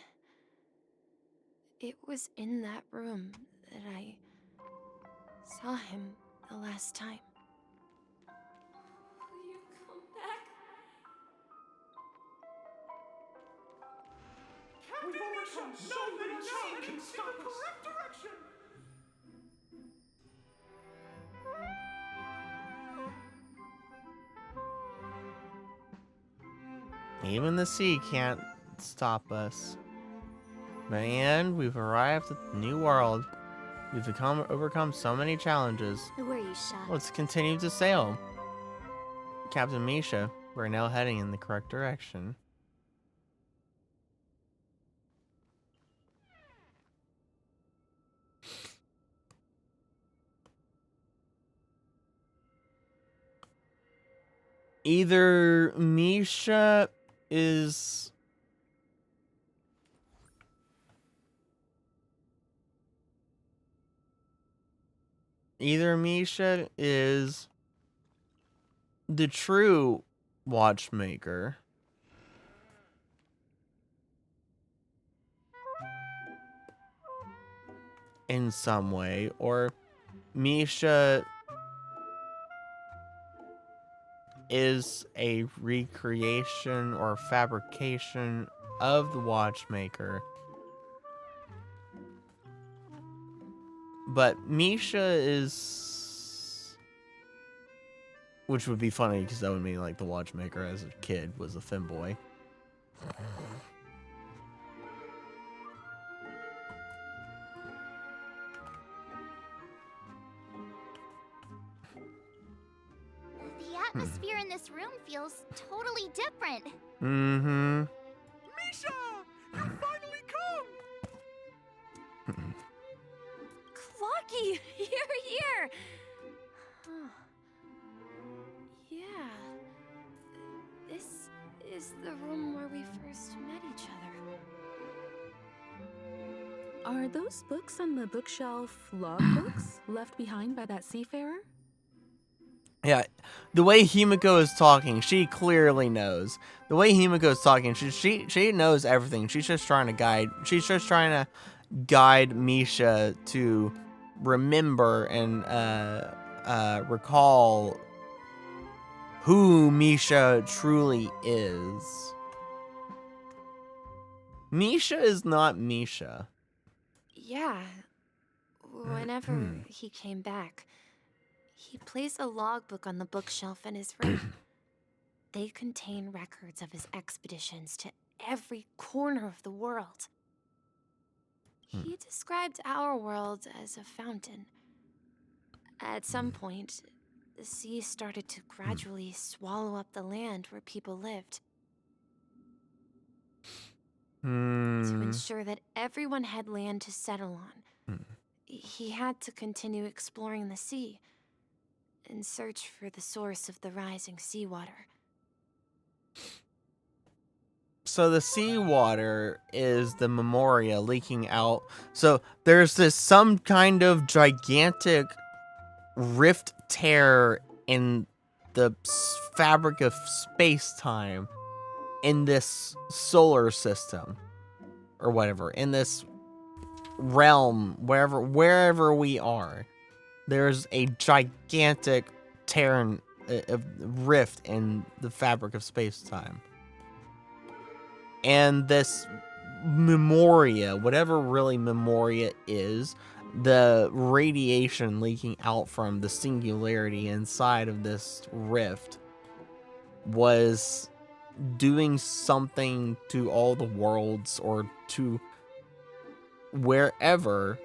S21: It was in that room that I saw him the last time. Will you come back?
S8: Captain Misha, nothing can stop us. Correct direction.
S1: Even the sea can't stop us. But in the end, we've arrived at the new world. We've overcome so many challenges.
S21: Who are you, Sha?
S1: Let's continue to sail. Captain Misha, we're now heading in the correct direction. Either Misha is... Either Misha is the true watchmaker, in some way, or Misha is a recreation or fabrication of the watchmaker. But Misha is... Which would be funny, because that would mean, like, the watchmaker as a kid was a femboy.
S3: The atmosphere in this room feels totally different.
S1: Mm-hmm.
S8: Misha! You finally come!
S21: Clocky, you're here! Huh. Yeah. This is the room where we first met each other.
S6: Are those books on the bookshelf logbooks left behind by that seafarer?
S1: Yeah, the way Himiko is talking, she clearly knows. The way Himiko is talking, she knows everything. She's just trying to guide Misha to remember and recall who Misha truly is. Misha is not Misha.
S21: Yeah. Whenever he came back, he placed a logbook on the bookshelf in his room. They contain records of his expeditions to every corner of the world. He described our world as a fountain. At some point, the sea started to gradually swallow up the land where people lived. To ensure that everyone had land to settle on, he had to continue exploring the sea and search for the source of the rising seawater.
S1: So the seawater is the Memoria leaking out. So there's some kind of gigantic rift tear in the fabric of space-time in this solar system or whatever, in this realm, wherever we are. There's a gigantic tear, a rift in the fabric of space-time. And this Memoria, whatever really Memoria is, the radiation leaking out from the singularity inside of this rift was doing something to all the worlds or to wherever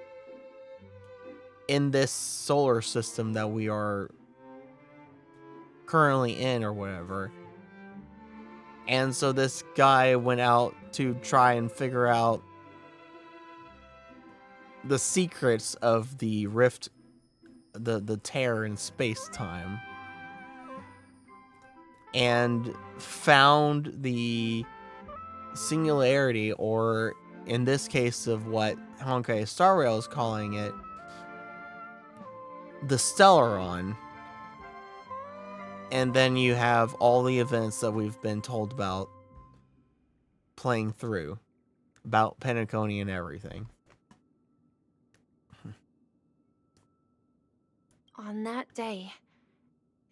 S1: in this solar system that we are currently in or whatever. And so this guy went out to try and figure out the secrets of the rift, the tear in space-time, and found the singularity, or in this case of what Honkai Star Rail is calling it, the Stellaron. And then you have all the events that we've been told about playing through, about Penacony and everything.
S21: On that day,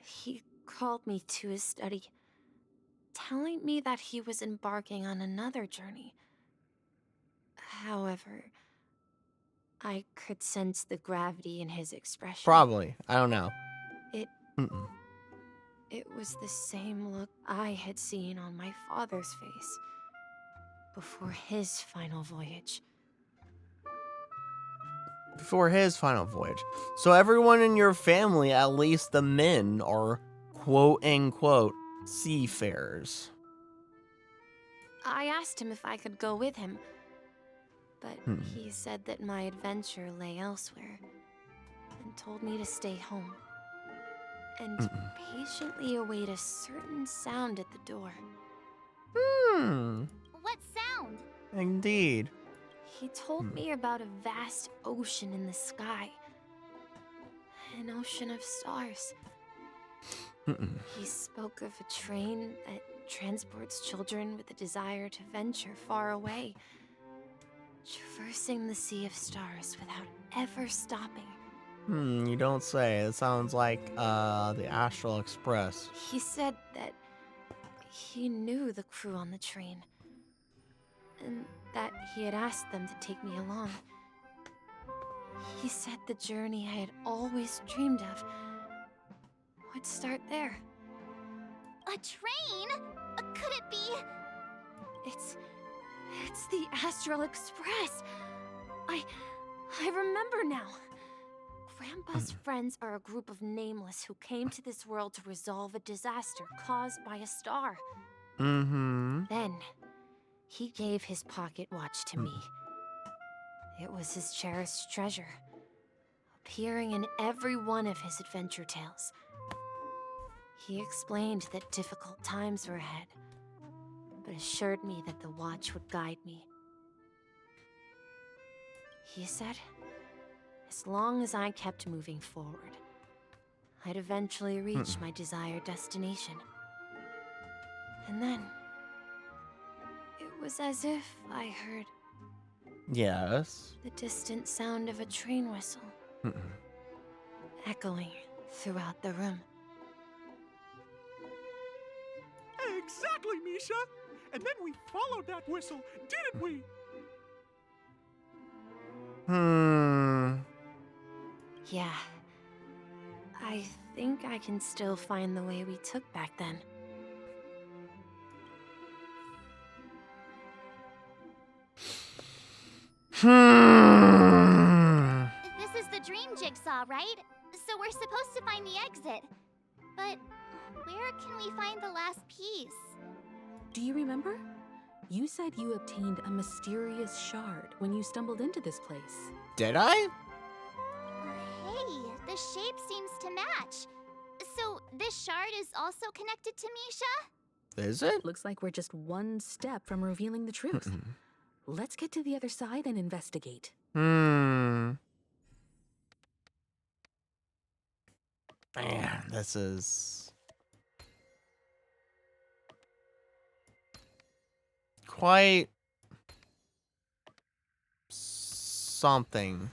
S21: he called me to his study, telling me that he was embarking on another journey. However, I could sense the gravity in his expression.
S1: Probably. I don't know.
S21: It was the same look I had seen on my father's face before his final voyage.
S1: Before his final voyage. So everyone in your family, at least the men, are quote-unquote seafarers.
S21: I asked him if I could go with him, but he said that my adventure lay elsewhere and told me to stay home and patiently await a certain sound at the door.
S3: What sound?
S1: Indeed.
S21: He told me about a vast ocean in the sky. An ocean of stars. He spoke of a train that transports children with a desire to venture far away, traversing the sea of stars without ever stopping.
S1: You don't say. It sounds like the Astral Express.
S21: He said that he knew the crew on the train, and that he had asked them to take me along. He said the journey I had always dreamed of would start there.
S3: A train? Could it be?
S21: It's the Astral Express. I remember now. Grandpa's friends are a group of nameless who came to this world to resolve a disaster caused by a star. Then, he gave his pocket watch to me. It was his cherished treasure, appearing in every one of his adventure tales. He explained that difficult times were ahead, but assured me that the watch would guide me. He said, as long as I kept moving forward, I'd eventually reach my desired destination. And then, it was as if I heard
S1: Yes.
S21: the distant sound of a train whistle echoing throughout the room.
S7: Exactly, Misha! And then we followed that whistle, didn't we?
S21: Yeah. I think I can still find the way we took back then.
S3: This is the dream jigsaw, right? So we're supposed to find the exit. But where can we find the last piece?
S6: Do you remember? You said you obtained a mysterious shard when you stumbled into this place.
S1: Did I?
S3: Hey, the shape seems to match. So this shard is also connected to Misha?
S1: Is it?
S6: Looks like we're just one step from revealing the truth. Let's get to the other side and investigate.
S1: Man, this is quite something.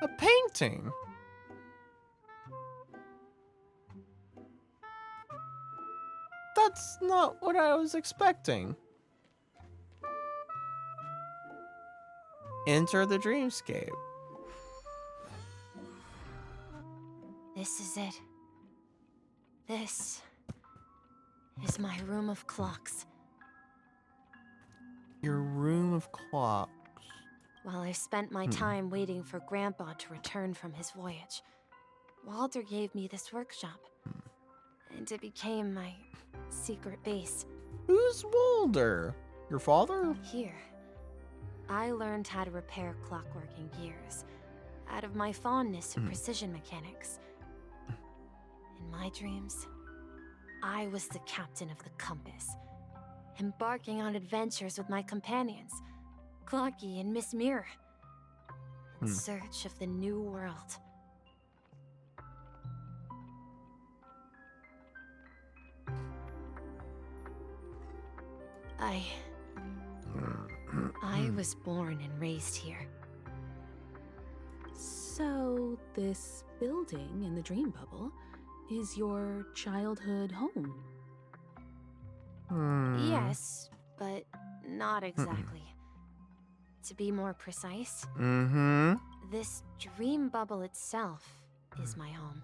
S1: A painting. That's not what I was expecting. Enter the dreamscape.
S21: This is it. This is my room of clocks.
S1: Your room of clocks.
S21: While I spent my time waiting for Grandpa to return from his voyage, Walter gave me this workshop. And it became my secret base.
S1: Who's Walter? Your father?
S21: Here, I learned how to repair clockworking gears out of my fondness for precision mechanics. In my dreams, I was the captain of the compass, embarking on adventures with my companions, Clocky and Miss Mirror, in search of the new world. I was born and raised here.
S6: So, this building in the dream bubble is your childhood home?
S21: Yes, but not exactly. To be more precise, this dream bubble itself is my home.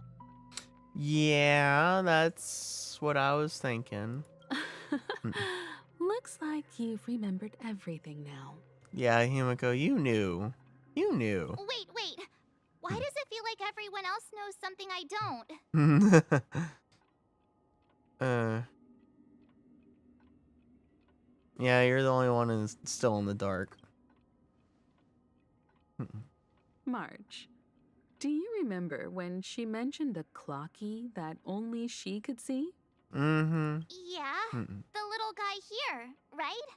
S1: Yeah, that's what I was thinking.
S6: Looks like you've remembered everything now.
S1: Yeah, Himiko, you knew. You knew.
S3: Wait. Why does it feel like everyone else knows something I don't?
S1: Yeah, you're the only one who's still in the dark.
S6: March, do you remember when she mentioned a clocky that only she could see?
S3: Yeah, the little guy here, right?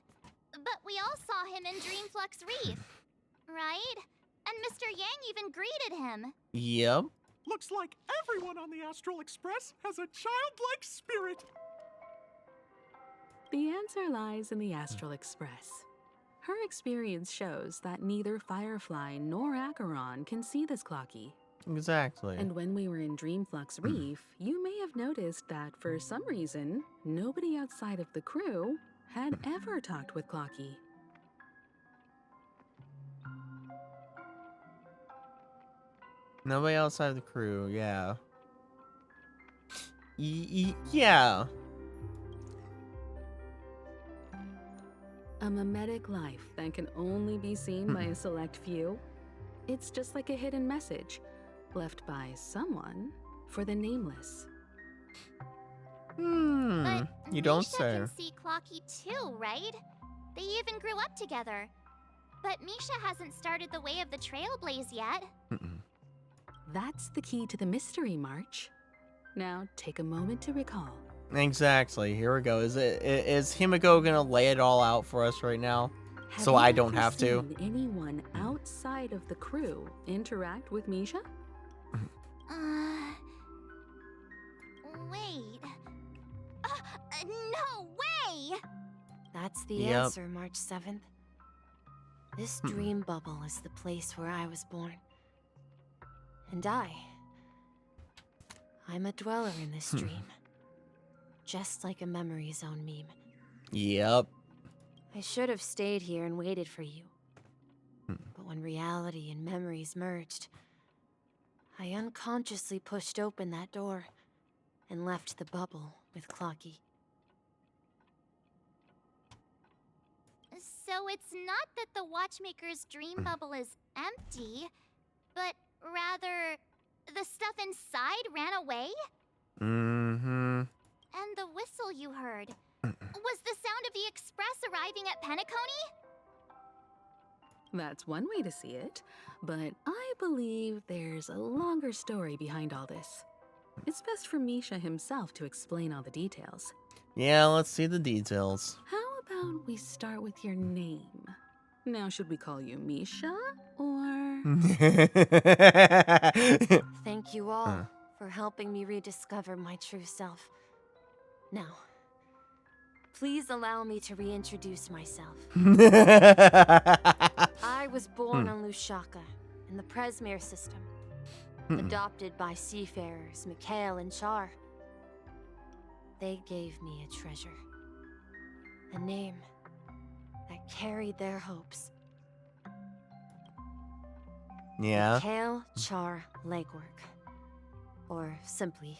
S3: But we all saw him in Dreamflux Reef, right? And Mr. Yang even greeted him.
S1: Yep.
S4: Looks like everyone on the Astral Express has a childlike spirit.
S6: The answer lies in the Astral Express. Her experience shows that neither Firefly nor Acheron can see this clocky.
S1: Exactly.
S6: And when we were in Dreamflux Reef, you may have noticed that for some reason, nobody outside of the crew had ever talked with Clocky.
S1: Nobody outside the crew, yeah. Yeah.
S6: A mimetic life that can only be seen by a select few. It's just like a hidden message left by someone for the nameless.
S3: But
S1: you don't
S3: Misha
S1: say.
S3: can see Clocky too, right? They even grew up together. But Misha hasn't started the way of the Trailblaze yet.
S6: That's the key to the mystery, March. Now take a moment to recall.
S1: Exactly. Here we go. Is Himiko gonna lay it all out for us right now, so
S6: you
S1: I don't
S6: ever
S1: have to?
S6: seen anyone outside of the crew interact with Misha?
S3: Wait. No way!
S21: That's the
S1: Yep.
S21: answer, March 7th. This dream bubble is the place where I was born. And I'm a dweller in this dream. Just like a memory zone meme.
S1: Yep.
S21: I should have stayed here and waited for you. But when reality and memories merged, I unconsciously pushed open that door and left the bubble with Clocky.
S3: So it's not that the Watchmaker's dream bubble is empty, but rather the stuff inside ran away? And the whistle you heard, was the sound of the Express arriving at Penacony?
S6: That's one way to see it, but I believe there's a longer story behind all this. It's best for Misha himself to explain all the details.
S1: Yeah, let's see the details.
S6: How about we start with your name? Now, should we call you Misha, or...?
S21: Thank you all for helping me rediscover my true self. Now, please allow me to reintroduce myself. I was born on Lushaka, in the Presmere system, adopted by seafarers Mikhail and Char. They gave me a treasure. A name that carried their hopes.
S1: Yeah.
S21: Kale Char Legwork. Or simply...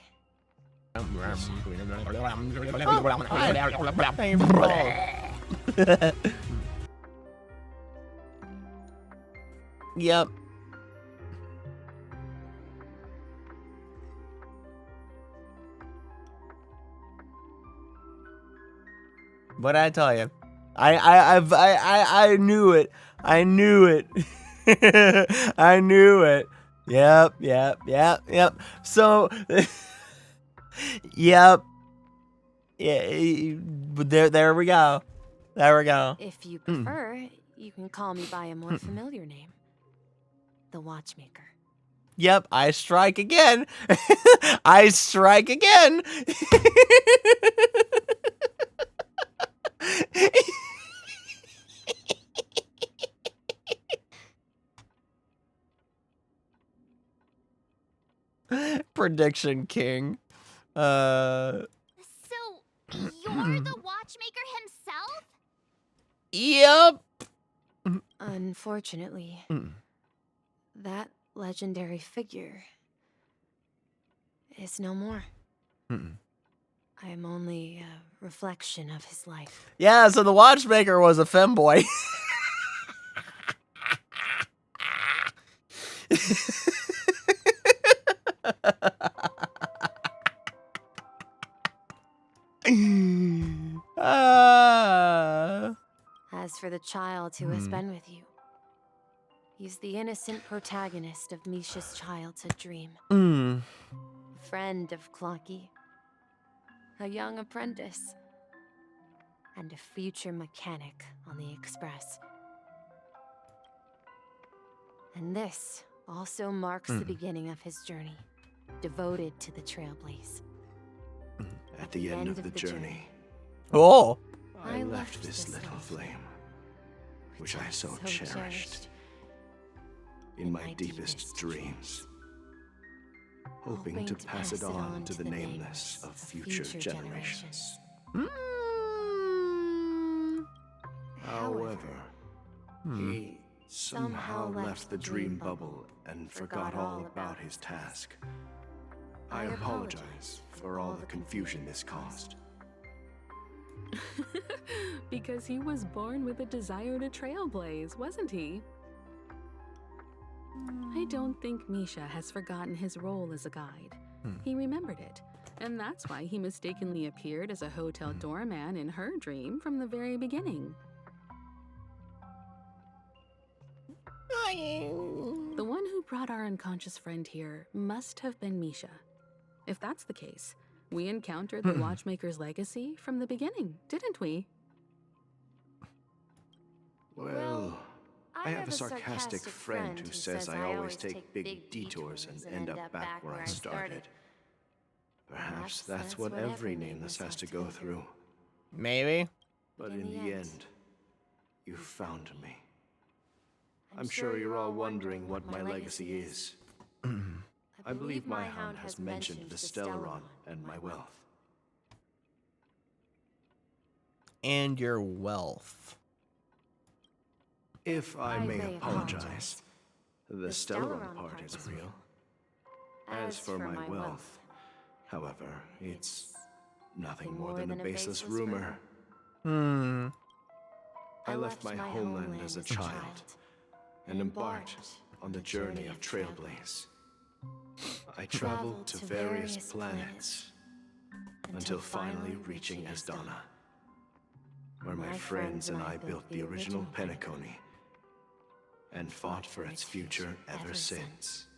S1: Yep. What I tell you, I knew it. I knew it. I knew it. Yep. So, yep. Yeah. There we go. There we go.
S21: If you prefer, you can call me by a more familiar name. The Watchmaker.
S1: Yep, I strike again. I strike again. Prediction king.
S3: So, you're the Watchmaker himself?
S1: Yep.
S21: Unfortunately, that legendary figure is no more. I am only a reflection of his life.
S1: Yeah, so the Watchmaker was a femboy.
S21: As for the child who has been with you, he's the innocent protagonist of Misha's childhood dream. Friend of Clocky, a young apprentice, and a future mechanic on the Express. And this also marks the beginning of his journey, devoted to the Trailblaze.
S12: At the end of the journey,
S1: oh,
S12: I left this little flame, which I so cherished in my deepest dreams, hoping to pass it on to the nameless of future generations. However, he somehow left the dream bubble and forgot all about his task. I apologize for all the confusion this caused.
S6: Because he was born with a desire to trailblaze, wasn't he? I don't think Misha has forgotten his role as a guide. He remembered it, and that's why he mistakenly appeared as a hotel doorman in her dream from the very beginning. The one who brought our unconscious friend here must have been Misha. If that's the case, we encountered the Watchmaker's legacy from the beginning, didn't we?
S12: Well, I have a sarcastic friend who says I always take big detours and end up back where I started. Perhaps that's what every nameless has to go through.
S1: Maybe.
S12: But in the end, you found me. I'm sure you're all wondering what my legacy is. I believe my hound has mentioned the Stellaron and my wealth.
S1: And your wealth.
S12: If I may apologize, the Stellaron part is real. As for my wealth, however, it's nothing more than a baseless rumor. I left my homeland as a child and embarked on the journey of Trailblaze. I traveled to various planets until finally reaching Asdana, where my friends and I built the original Penacony and fought for its future ever since.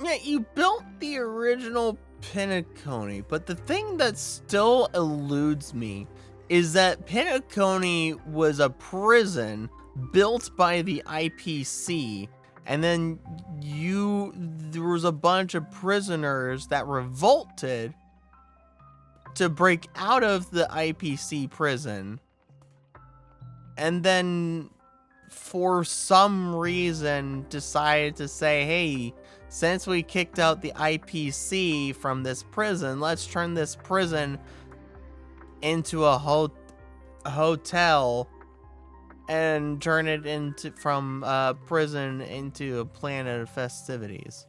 S1: Yeah, you built the original Penacony, but the thing that still eludes me is that Penacony was a prison built by the IPC, and then there was a bunch of prisoners that revolted to break out of the IPC prison, and then for some reason decided to say, hey, since we kicked out the IPC from this prison, let's turn this prison into a hotel and turn it into from prison into a planet of festivities.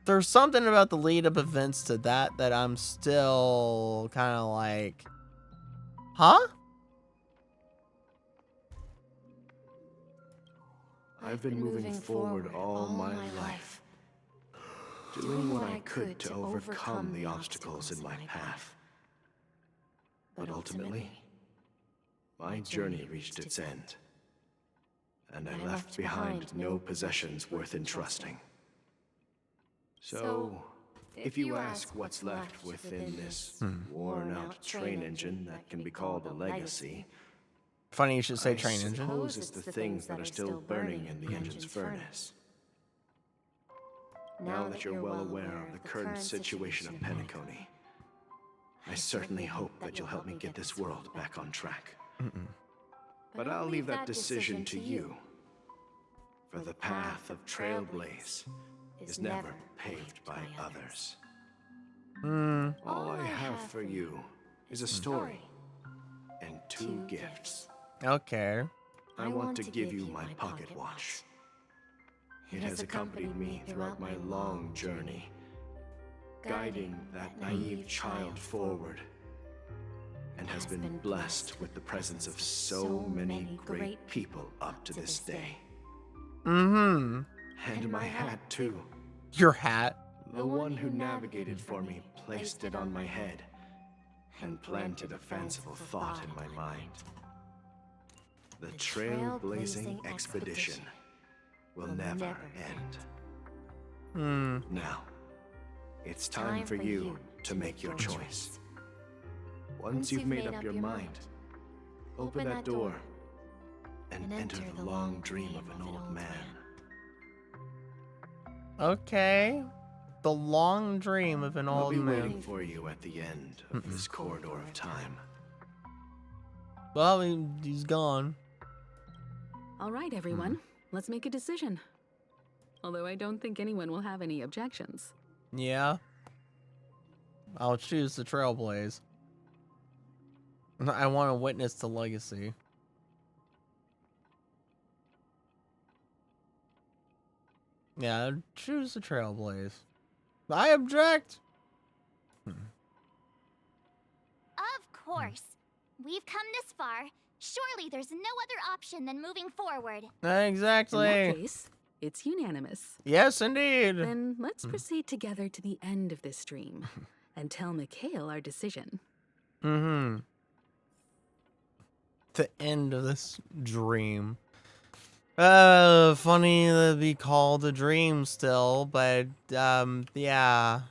S1: There's something about the lead-up events to that I'm still kind of like, huh?
S12: I've been moving forward all my life, doing what I could to overcome the obstacles in my path. But ultimately, my journey reached its end, and I left behind no possessions worth entrusting. So, if you ask what's left within this worn-out train engine that can be called a legacy,
S1: funny you should say train
S12: I
S1: engine.
S12: suppose it's the things that are still burning in the engine's furnace. Now that you're well aware of the current situation of Penacony, I certainly hope that you'll help me get this world back on track. But I'll leave that decision to you. For the path of Trailblaze is never paved by others. All I have for you is a story and 2 gifts.
S1: Okay.
S12: I want to give you my pocket watch. It has accompanied me throughout my long journey, guiding that naive child forward, and has been blessed with the presence of so many great people up to this day. And my hat, too.
S1: Your hat?
S12: The one who navigated for me placed it on my head and planted a fanciful thought in my mind. The Trailblazing Expedition will never end. Now, it's time for you to make your choice. Once you've made up your mind, open that door and enter the long dream of an old man.
S1: Okay. The long dream of an
S12: I'll
S1: old
S12: be
S1: man.
S12: waiting for you at the end of this corridor of time.
S1: Well, he's gone.
S6: All right, everyone. Let's make a decision. Although I don't think anyone will have any objections.
S1: Yeah. I'll choose the Trailblaze. I want to witness the legacy. Yeah, choose the Trailblaze. I object.
S3: Of course. We've come this far. Surely there's no other option than moving forward.
S1: Exactly.
S6: In that case, it's unanimous.
S1: Yes, indeed.
S6: Then let's proceed together to the end of this dream and tell Mikhail our decision.
S1: The end of this dream. Funny to be called a dream still, but, yeah.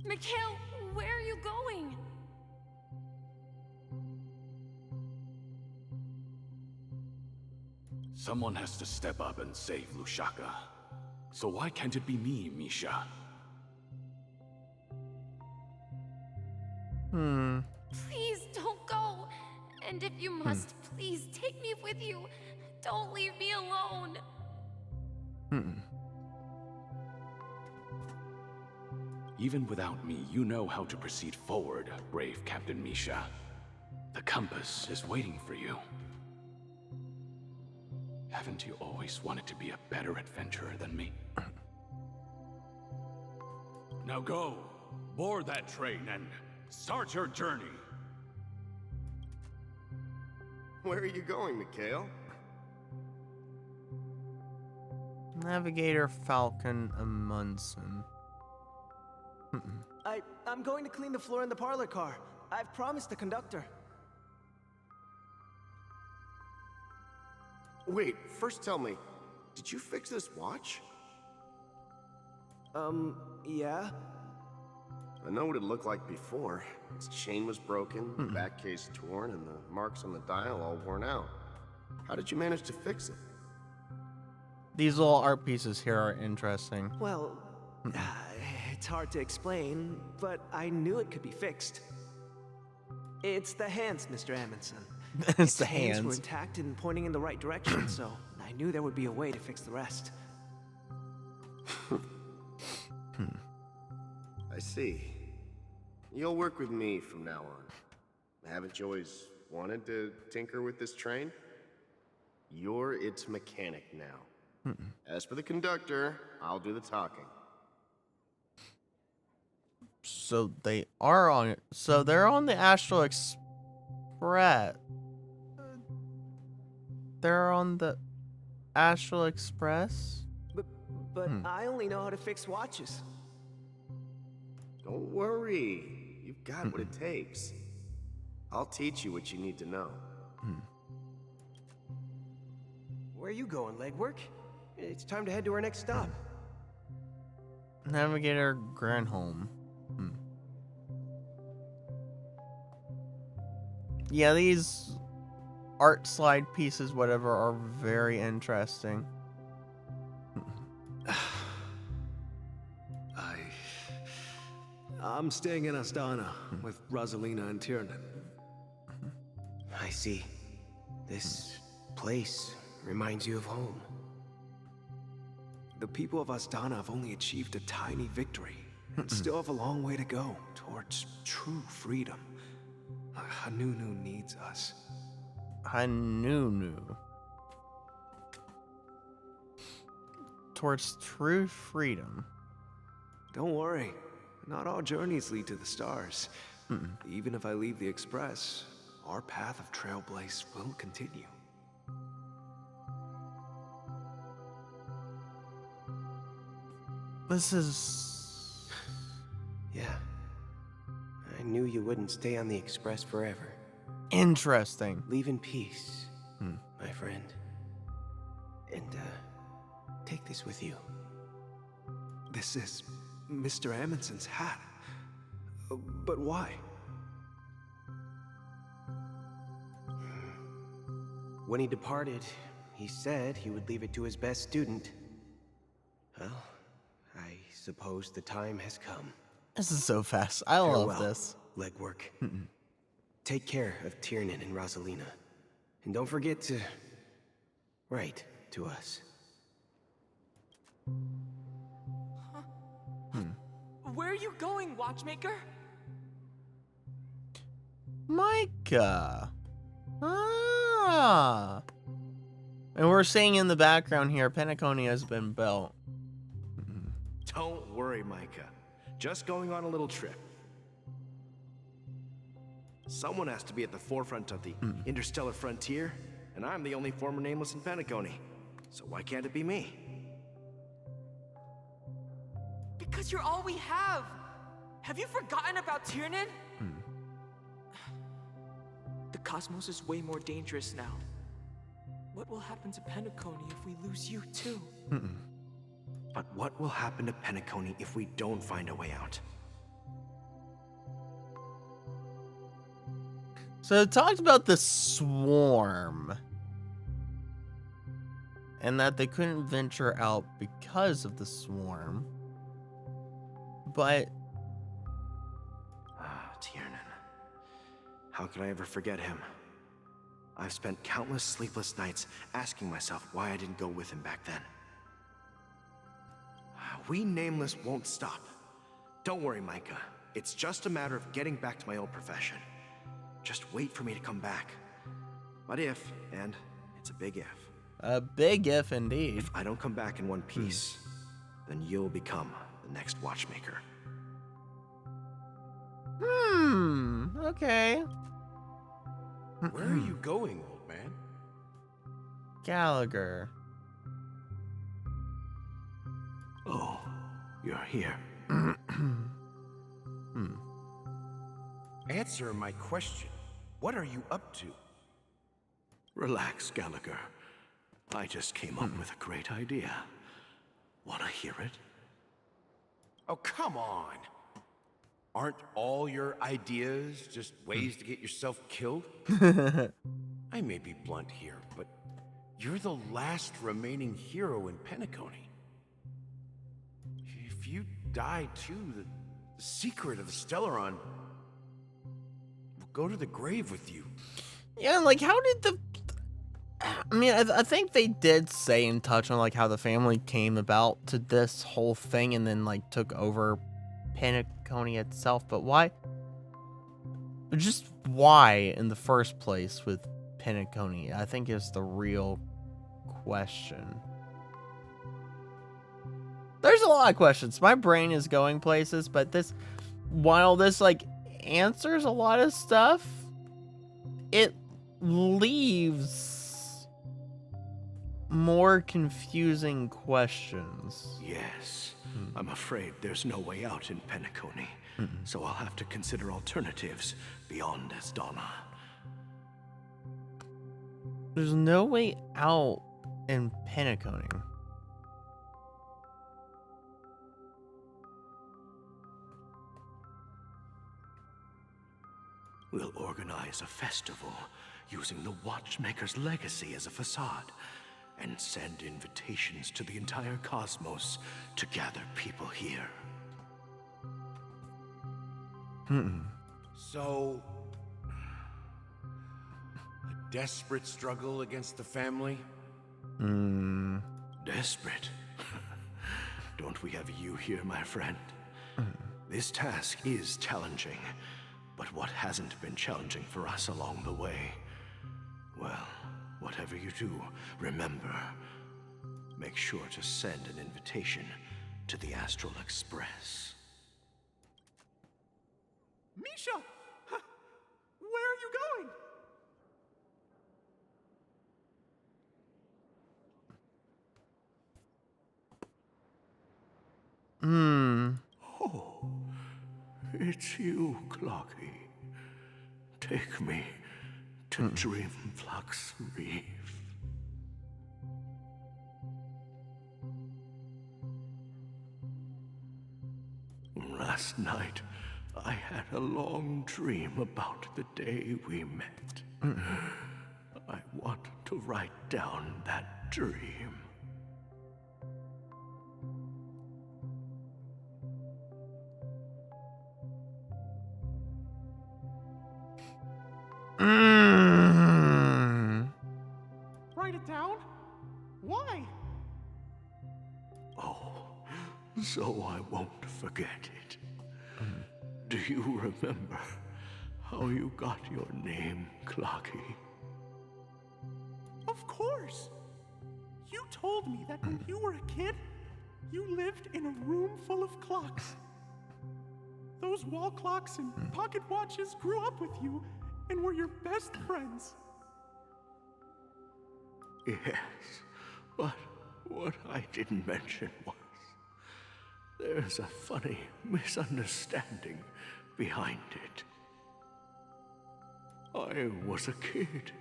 S20: Mikhail, where are you going?
S9: Someone has to step up and save Lushaka. So why can't it be me, Misha?
S20: Please don't go. And if you must, please take me with you. Don't leave me alone.
S9: Even without me, you know how to proceed forward, brave Captain Misha. The compass is waiting for you. Haven't you always wanted to be a better adventurer than me? Now go, board that train and start your journey.
S7: Where are you going, Mikhail?
S1: Navigator Falcon Amundsen.
S15: I'm going to clean the floor in the parlor car. I've promised the conductor.
S7: Wait, first tell me, did you fix this watch?
S15: Yeah?
S7: I know what it looked like before. Its chain was broken, the back case torn, and the marks on the dial all worn out. How did you manage to fix it?
S1: These little art pieces here are interesting.
S11: Well, it's hard to explain, but I knew it could be fixed. It's the hands, Mr. Amundsen.
S1: It's the
S11: hands
S1: hands.
S11: were intact and pointing in the right direction, so I knew there would be a way to fix the rest.
S12: I see. You'll work with me from now on. Haven't you always wanted to tinker with this train? You're its mechanic now. As for the conductor, I'll do the talking.
S1: So they are on it. So they're on the Astral Express. They're on the Astral Express?
S11: But I only know how to fix watches.
S12: Don't worry. You've got what it takes. I'll teach you what you need to know.
S11: Where are you going, legwork? It's time to head to our next stop.
S1: Navigator Granholm. Yeah, these art slide pieces, whatever, are very interesting.
S10: I'm staying in Astana with Rosalina and Tiernan.
S22: I see. This place reminds you of home.
S10: The people of Astana have only achieved a tiny victory and still have a long way to go towards true freedom. Hanunu needs us.
S1: Hanunu. Towards true freedom.
S10: Don't worry. Not all journeys lead to the stars. Even if I leave the Express, our path of Trailblaze will continue.
S1: This is...
S22: Yeah. I knew you wouldn't stay on the Express forever.
S1: Interesting.
S22: Leave in peace, my friend. And, take this with you.
S10: This is Mr. Amundsen's hat. But why?
S22: When he departed, he said he would leave it to his best student. Well, I suppose the time has come.
S1: This is so fast. I love this.
S22: Legwork. Take care of Tiernan and Rosalina. And don't forget to write to us.
S15: Where are you going, Watchmaker?
S1: Micah. Ah. And we're seeing in the background here, Penacony has been built.
S7: Don't worry, Micah. Just going on a little trip. Someone has to be at the forefront of the interstellar frontier, and I'm the only former Nameless in Penacony. So why can't it be me?
S15: Because you're all we have. Have you forgotten about Tiernan? The cosmos is way more dangerous now. What will happen to Penacony if we lose you too?
S7: But what will happen to Penacony if we don't find a way out?
S1: So it talked about the swarm. And that they couldn't venture out because of the swarm. But...
S7: Tiernan. How could I ever forget him? I've spent countless sleepless nights asking myself why I didn't go with him back then. We Nameless won't stop. Don't worry, Micah. It's just a matter of getting back to my old profession. Just wait for me to come back. But if, and it's a big if.
S1: A big if indeed.
S7: If I don't come back in one piece, then you'll become the next Watchmaker.
S1: Okay.
S23: Where are you going, old man?
S1: Gallagher.
S7: Oh, you're here.
S23: Answer my question. What are you up to?
S7: Relax, Gallagher. I just came up with a great idea. Wanna hear it?
S23: Oh, come on. Aren't all your ideas just ways to get yourself killed? I may be blunt here, but You're the last remaining hero in Penacony. If you die too, the secret of the Stellaron will go to the grave with you.
S1: Yeah, like, how did the... I mean, I think they did say and touch on, like, how the family came about to this whole thing and then, like, took over Penacony itself, but why? Just why in the first place with Penacony, I think is the real question. There's a lot of questions. My brain is going places, but while this, like, answers a lot of stuff, it leaves more confusing questions.
S7: Yes. I'm afraid there's no way out in Penacony, so I'll have to consider alternatives beyond Asdana.
S1: There's no way out in Penacony.
S7: We'll organize a festival using the Watchmaker's legacy as a facade and send invitations to the entire cosmos to gather people here.
S23: So, a desperate struggle against the family?
S7: Desperate? Don't we have you here, my friend? This task is challenging, but what hasn't been challenging for us along the way? Well, whatever you do, remember, make sure to send an invitation to the Astral Express.
S4: Misha! Where are you going?
S7: Oh, it's you, Clocky. Take me to Dreamflux Reef. Last night, I had a long dream about the day we met. I want to write down that dream.
S4: Write it down? Why?
S7: Oh, so I won't forget it. Do you remember how you got your name, Clocky?
S4: Of course! You told me that when you were a kid, you lived in a room full of clocks. Those wall clocks and pocket watches grew up with you and were your best friends.
S7: Yes, but what I didn't mention was there's a funny misunderstanding behind it. I was a kid,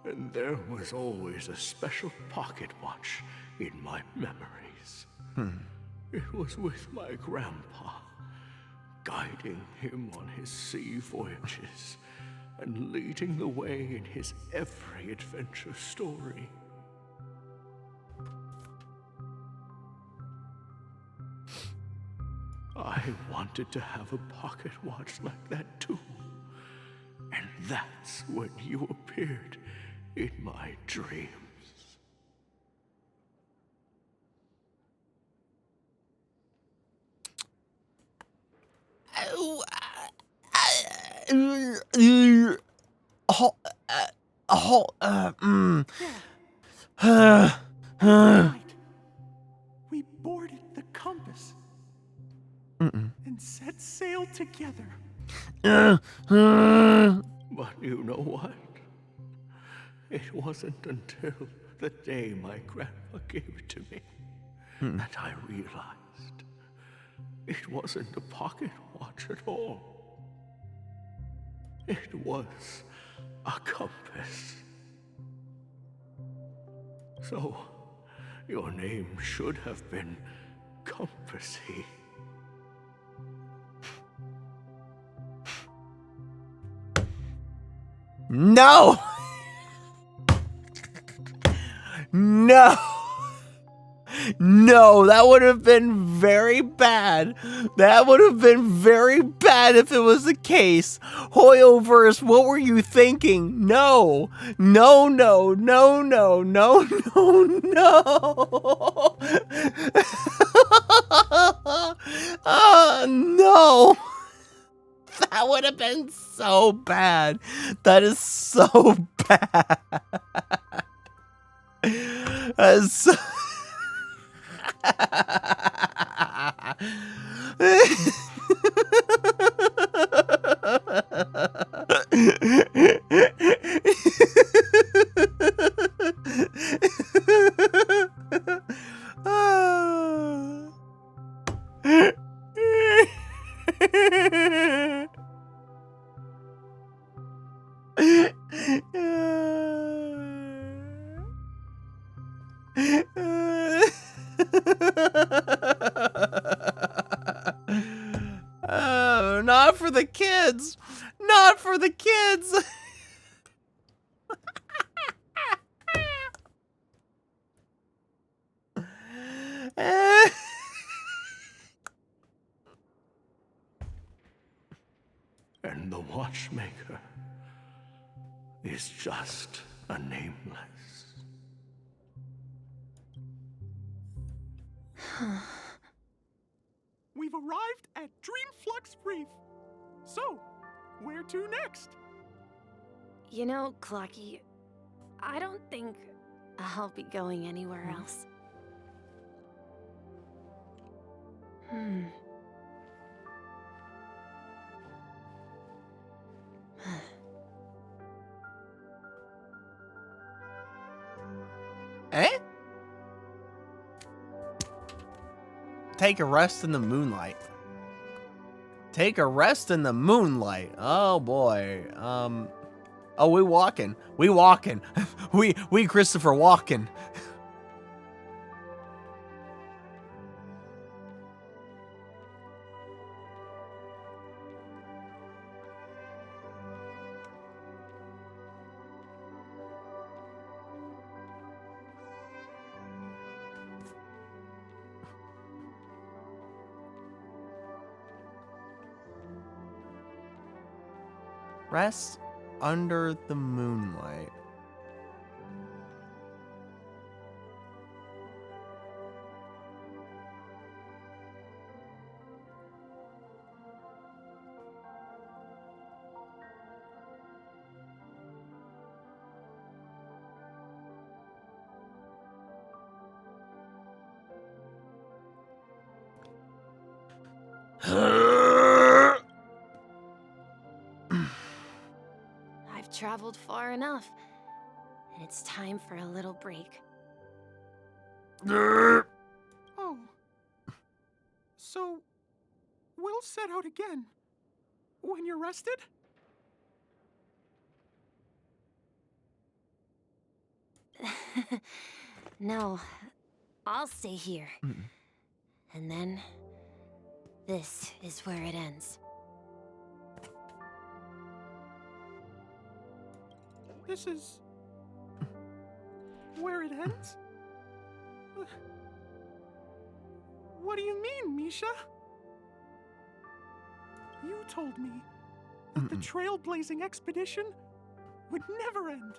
S7: and there was always a special pocket watch in my memories. It was with my grandpa, guiding him on his sea voyages and leading the way in his every adventure story. I wanted to have a pocket watch like that too. And that's when you appeared in my dreams.
S4: We boarded the Compass and set sail together.
S7: But you know what? It wasn't until the day my grandpa gave it to me that I realized it wasn't a pocket watch at all. It was a compass. So, your name should have been Compassy.
S1: No! No. No, that would have been very bad. That would have been very bad if it was the case. Hoyoverse, what were you thinking? No. No, no, no, no, no, no, no. No. That would have been so bad. That is so bad. That is so... Not for the kids. Not for the kids.
S23: And the watchmaker is just a nameless.
S4: We've arrived at Dreamflux Reef. So, where to next?
S5: You know, Clocky, I don't think I'll be going anywhere else.
S1: Eh? Take a rest in the moonlight. Take a rest in the moonlight. Oh boy. Oh, we walking. We walking. we Christopher walking. Rest under the moonlight.
S5: I've traveled far enough, and it's time for a little break.
S4: Oh. So, we'll set out again when you're rested?
S5: No, I'll stay here. And then, this is where it ends.
S4: This is where it ends? What do you mean, Misha? You told me that the trailblazing expedition would never end.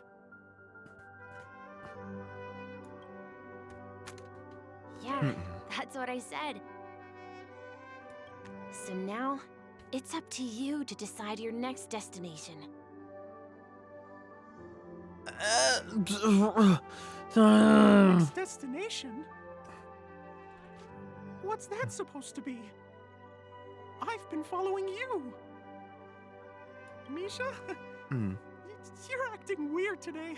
S5: Yeah, that's what I said. So now, it's up to you to decide your next destination.
S4: Next destination? What's that supposed to be? I've been following you. Misha? You're acting weird today.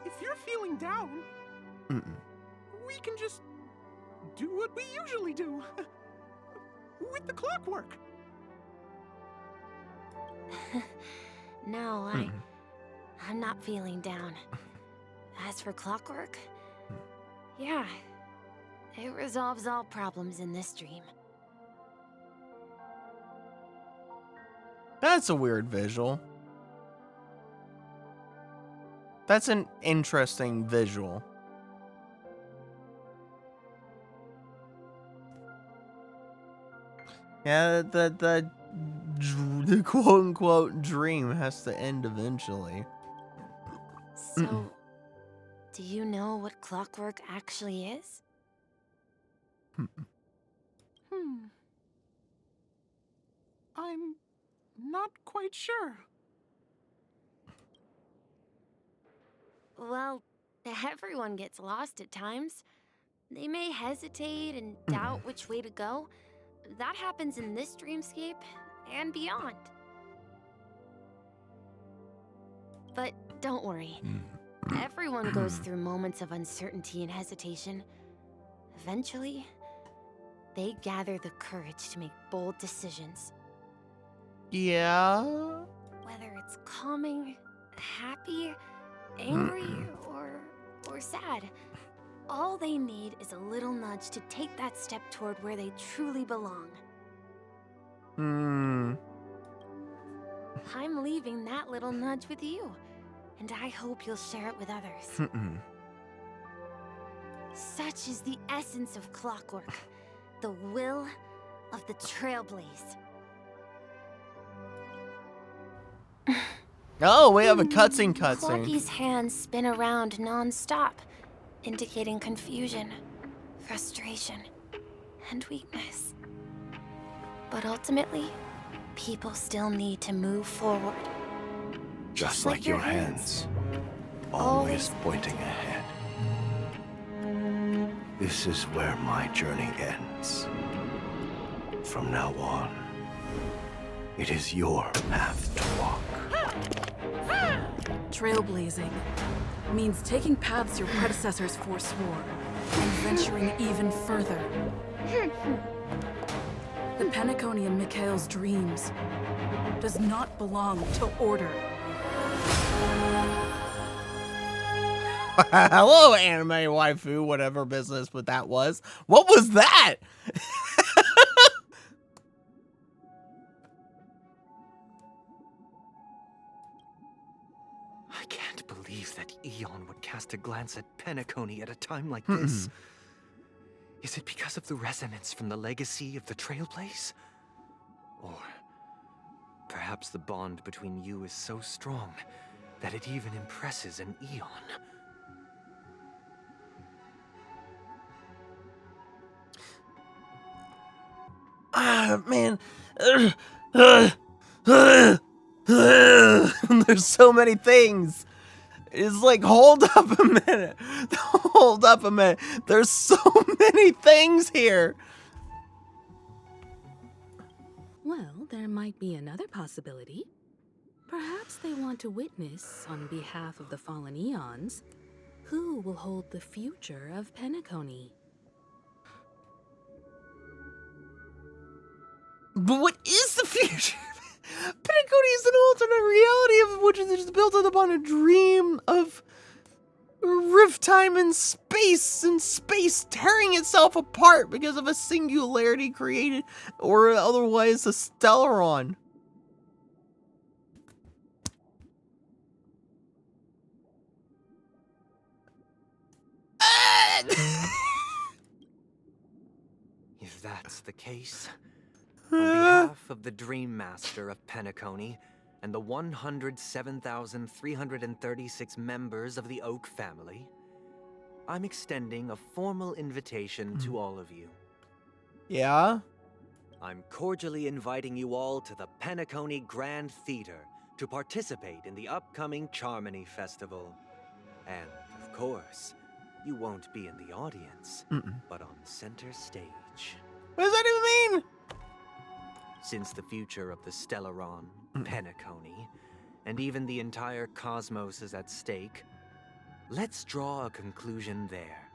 S4: If you're feeling down, we can just do what we usually do. With the clockwork.
S5: No, I'm not feeling down. As for clockwork, yeah, it resolves all problems in this dream.
S1: That's a weird visual. That's an interesting visual. Yeah, the quote-unquote dream has to end eventually.
S21: So, do you know what clockwork actually is?
S4: I'm not quite sure.
S21: Well, everyone gets lost at times. They may hesitate and doubt which way to go. That happens in this dreamscape and beyond. But don't worry. Everyone goes through moments of uncertainty and hesitation. Eventually, they gather the courage to make bold decisions.
S1: Yeah?
S21: Whether it's calming, happy, angry, or sad, all they need is a little nudge to take that step toward where they truly belong. I'm leaving that little nudge with you, and I hope you'll share it with others. Such is the essence of clockwork, the will of the Trailblaze.
S1: Oh, we have a cutscene.
S21: Clocky's hands spin around non-stop, indicating confusion, frustration, and weakness. But ultimately, people still need to move forward.
S23: Just like your hands, always pointing ahead. This is where my journey ends. From now on, it is your path to walk.
S6: Trailblazing means taking paths your predecessors forswore and venturing even further. The Penacony and Mikhail's dreams does not belong to order.
S1: Hello, anime waifu, whatever business but that was. What was that?
S18: I can't believe that Eon would cast a glance at Penacony at a time like this. Is it because of the resonance from the legacy of the Trailblaze? Or perhaps the bond between you is so strong that it even impresses an Eon?
S1: Ah, man. There's so many things. It's like, hold up a minute. Hold up a minute. There's so many things here.
S6: Well, there might be another possibility. Perhaps they want to witness, on behalf of the fallen Eons, who will hold the future of Penacony.
S1: But what is the future? Penacony is an alternate reality of which is built upon a dream of rift time and space tearing itself apart because of a singularity created or otherwise a Stellaron.
S18: If that's the case, on behalf of the Dream Master of Penacony and the 107,336 members of the Oak family, I'm extending a formal invitation to all of you.
S1: Yeah?
S18: I'm cordially inviting you all to the Penacony Grand Theater to participate in the upcoming Charmony Festival. And, of course, you won't be in the audience, but on center stage.
S1: What does that even mean?
S18: Since the future of the Stellaron, Penacony, and even the entire cosmos is at stake, let's draw a conclusion there,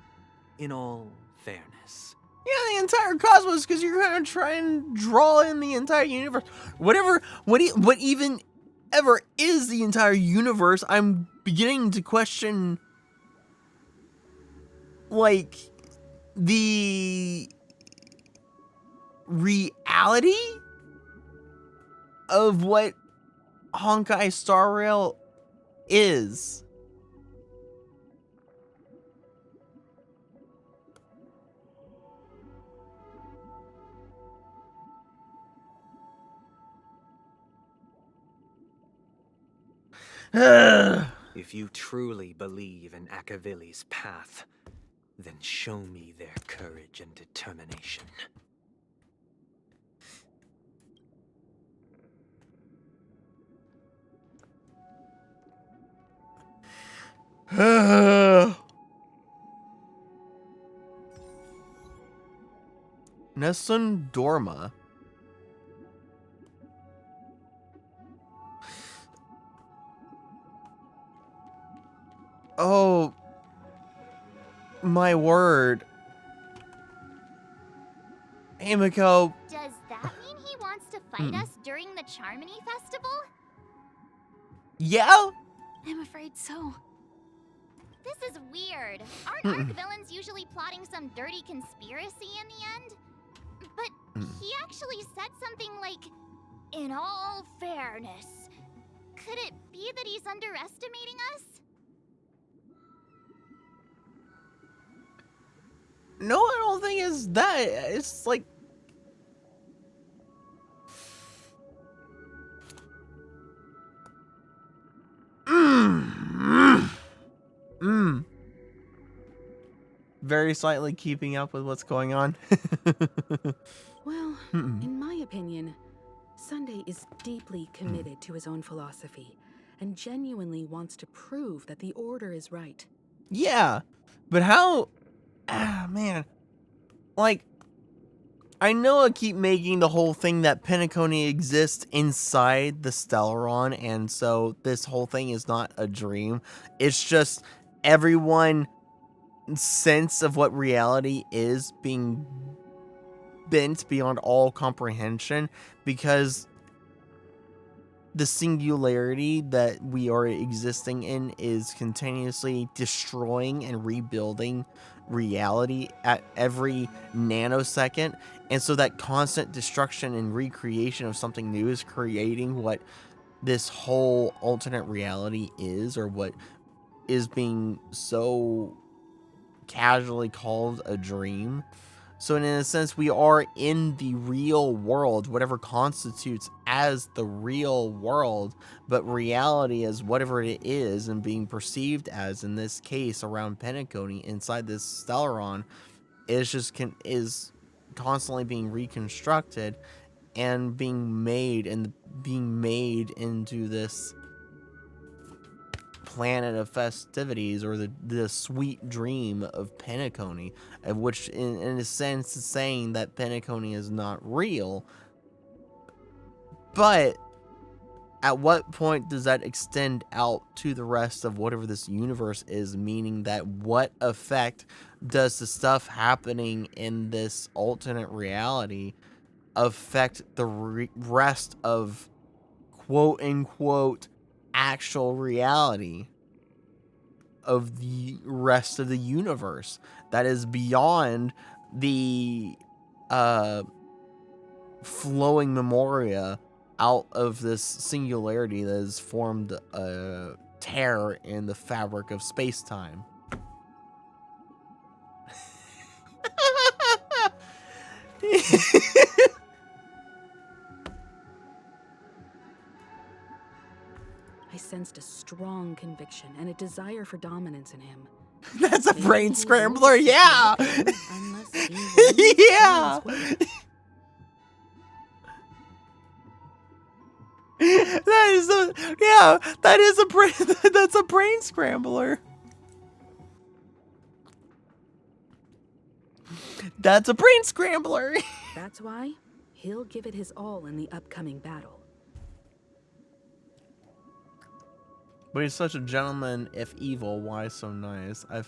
S18: in all fairness.
S1: Yeah, the entire cosmos, because you're gonna try and draw in the entire universe. What even ever is the entire universe? I'm beginning to question, like, the reality of what Honkai Star Rail is.
S18: If you truly believe in Akavili's path, then show me their courage and determination.
S1: Nessun Dorma. Oh, my word. Himiko.
S3: Does that mean he wants to fight us during the Charmony Festival?
S1: Yeah?
S5: I'm afraid so.
S3: This is weird. Aren't arc villains usually plotting some dirty conspiracy in the end? But he actually said something like, "In all fairness." Could it be that he's underestimating us?
S1: No, I don't think it's that. It's like... Very slightly keeping up with what's going on.
S6: Well, in my opinion, Sunday is deeply committed to his own philosophy and genuinely wants to prove that the Order is right.
S1: Yeah, but how... man. Like, I know I keep making the whole thing that Penacony exists inside the Stellaron, and so this whole thing is not a dream. It's just everyone's sense of what reality is being bent beyond all comprehension, because the singularity that we are existing in is continuously destroying and rebuilding reality at every nanosecond, and so that constant destruction and recreation of something new is creating what this whole alternate reality is, or what is being so casually called a dream. So in a sense, we are in the real world, whatever constitutes as the real world, but reality is whatever it is, and being perceived as, in this case, around Penacony, inside this Stellaron, is just is constantly being reconstructed and being made into this planet of festivities, or the sweet dream of Penacony, of which in a sense is saying that Penacony is not real. But at what point does that extend out to the rest of whatever this universe is, meaning that what effect does the stuff happening in this alternate reality affect the rest of quote unquote actual reality of the rest of the universe that is beyond the flowing memoria out of this singularity that has formed a tear in the fabric of space-time.
S6: I sensed a strong conviction and a desire for dominance in him.
S1: That's a brain scrambler, yeah! Yeah! That's a brain scrambler. That's a brain scrambler.
S6: That's why he'll give it his all in the upcoming battle.
S1: But he's such a gentleman, if evil. Why so nice? I've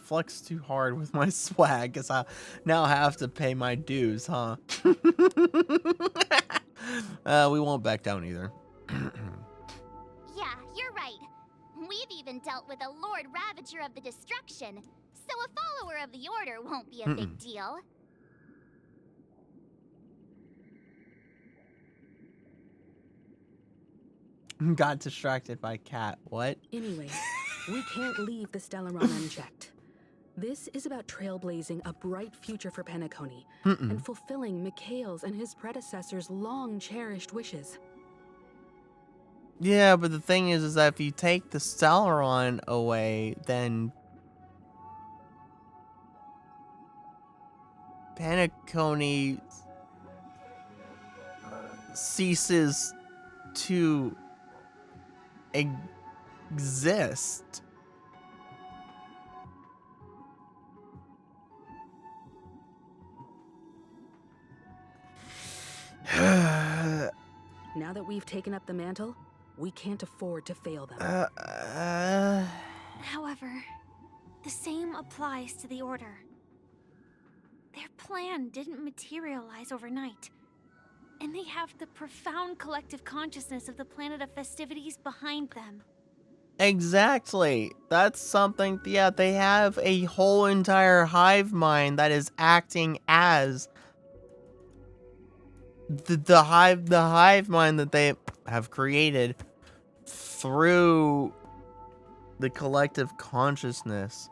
S1: flexed too hard with my swag, because I now have to pay my dues, huh? We won't back down either.
S3: Yeah, you're right. We've even dealt with a Lord Ravager of the Destruction, so a follower of the Order won't be a big deal.
S1: Got distracted by Cat. What?
S6: Anyway, we can't leave the Stellaron unchecked. This is about trailblazing a bright future for Penacony and fulfilling Mikhail's and his predecessors' long-cherished wishes.
S1: Yeah, but the thing is that if you take the Stellaron away, then Penacony ceases to exist.
S6: Now that we've taken up the mantle, we can't afford to fail them.
S5: However, the same applies to the Order. Their plan didn't materialize overnight, and they have the profound collective consciousness of the planet of festivities behind them.
S1: Exactly. That's something, yeah, they have a whole entire hive mind that is acting as the hive mind that they have created through the collective consciousness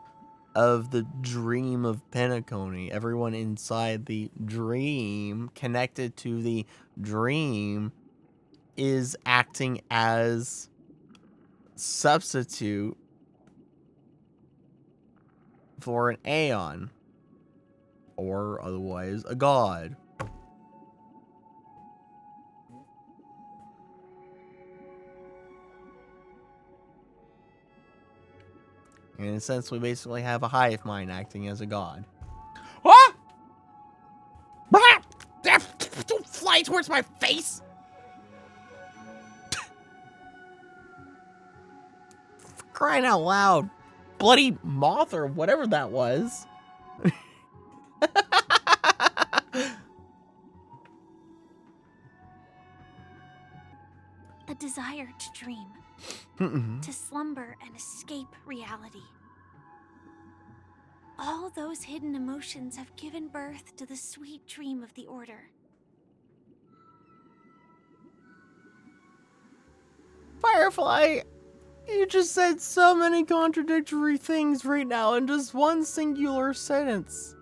S1: of the dream of Penacony. Everyone inside the dream, connected to the dream, is acting as substitute for an Aeon, or otherwise a god. In a sense, we basically have a hive mind acting as a god. Ah! Ah! Don't fly towards my face! For crying out loud. Bloody moth or whatever that was.
S5: A desire to dream. To slumber and escape reality. All those hidden emotions have given birth to the sweet dream of the Order.
S1: Firefly, you just said so many contradictory things right now in just one singular sentence.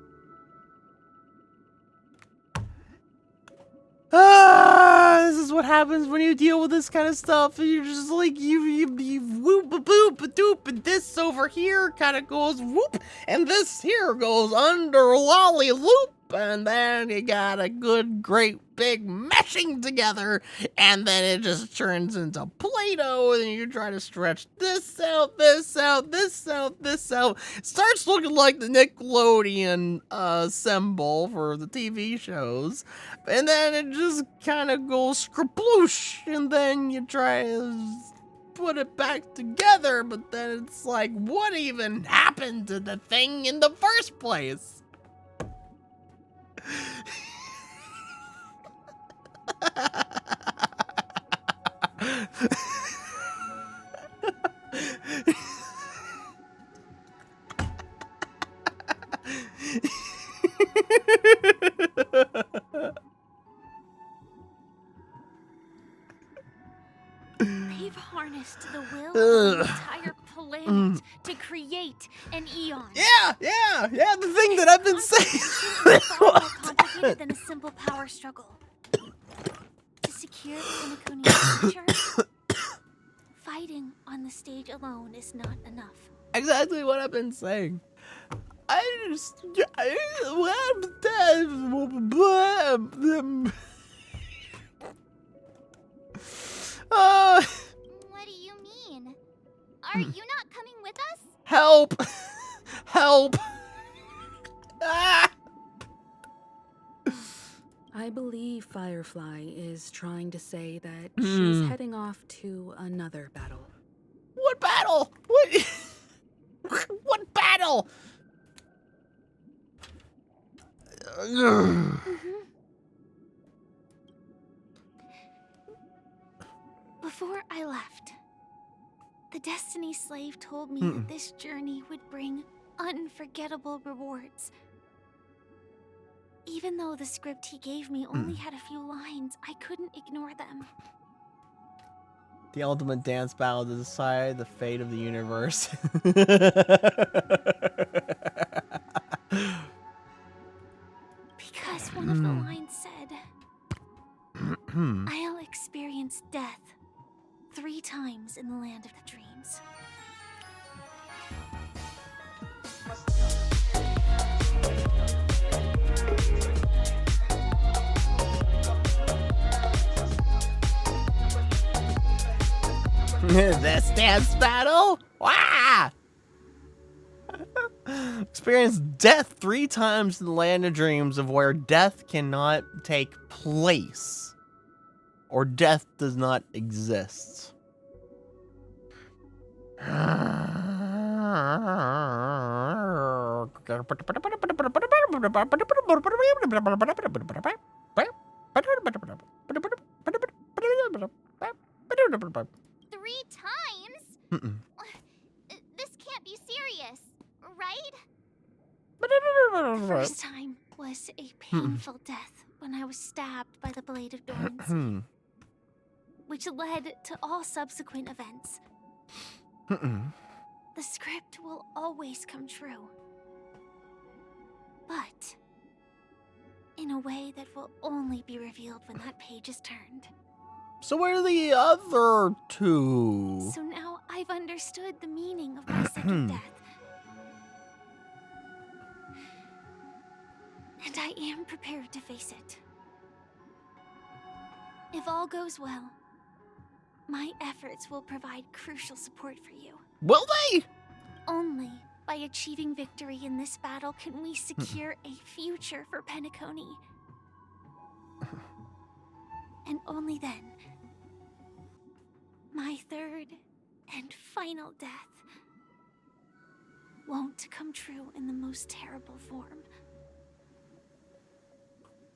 S1: This is what happens when you deal with this kind of stuff. You're just like, you whoop a boop a doop, and this over here kind of goes whoop, and this here goes under lolly loop, and then you got a good, great, big meshing together, and then it just turns into Play-Doh, and you try to stretch this out, this out, this out, this out. It starts looking like the Nickelodeon symbol for the TV shows, and then it just kind of goes skrploosh, and then you try to put it back together, but then it's like, what even happened to the thing in the first place?
S5: They've harnessed the will of the entire planet to create an Eon.
S1: Yeah, the thing that I've been saying.
S5: Far more complicated than a simple power struggle. To secure Penacony's future, fighting on the stage alone is not enough.
S1: Exactly what I've been saying.
S3: What do you mean? Are you not coming with us?
S1: Help! Help! Ah!
S6: I believe Firefly is trying to say that she's heading off to another battle.
S1: What battle? What? What battle?
S5: Before I left, the Destiny Slave told me that this journey would bring unforgettable rewards. Even though the script he gave me only had a few lines, I couldn't ignore them.
S1: The ultimate dance battle to decide the fate of the universe.
S5: Because one of the lines said, I'll experience death 3 times in the land of the dreams.
S1: This dance battle? Wah! Experience death 3 times in the land of dreams of where death cannot take place. Or death does not exist.
S3: Three times? This can't be serious, right?
S5: The first time was a painful death when I was stabbed by the blade of Dormancy, which led to all subsequent events. The script will always come true, but in a way that will only be revealed when that page is turned.
S1: So where are the other 2?
S5: So now I've understood the meaning of my second death. And I am prepared to face it. If all goes well, my efforts will provide crucial support for you.
S1: Will they?
S5: Only by achieving victory in this battle can we secure a future for Penacony. And only then, my third and final death won't come true in the most terrible form.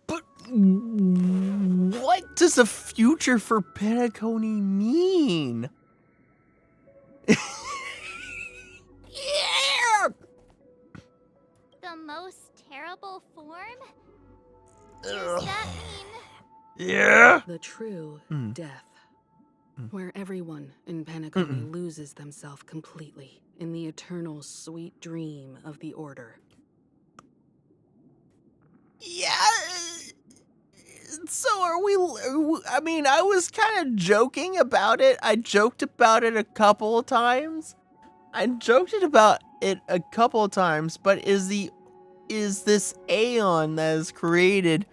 S1: But what does a future for Penacony mean? Yeah!
S3: The most terrible form? Does that mean...
S1: Yeah?
S6: The true death, where everyone in Penacony loses themselves completely in the eternal sweet dream of the Order.
S1: Yeah. So are we? I mean, I was kind of joking about it. I joked about it a couple of times. But is this Aeon that is created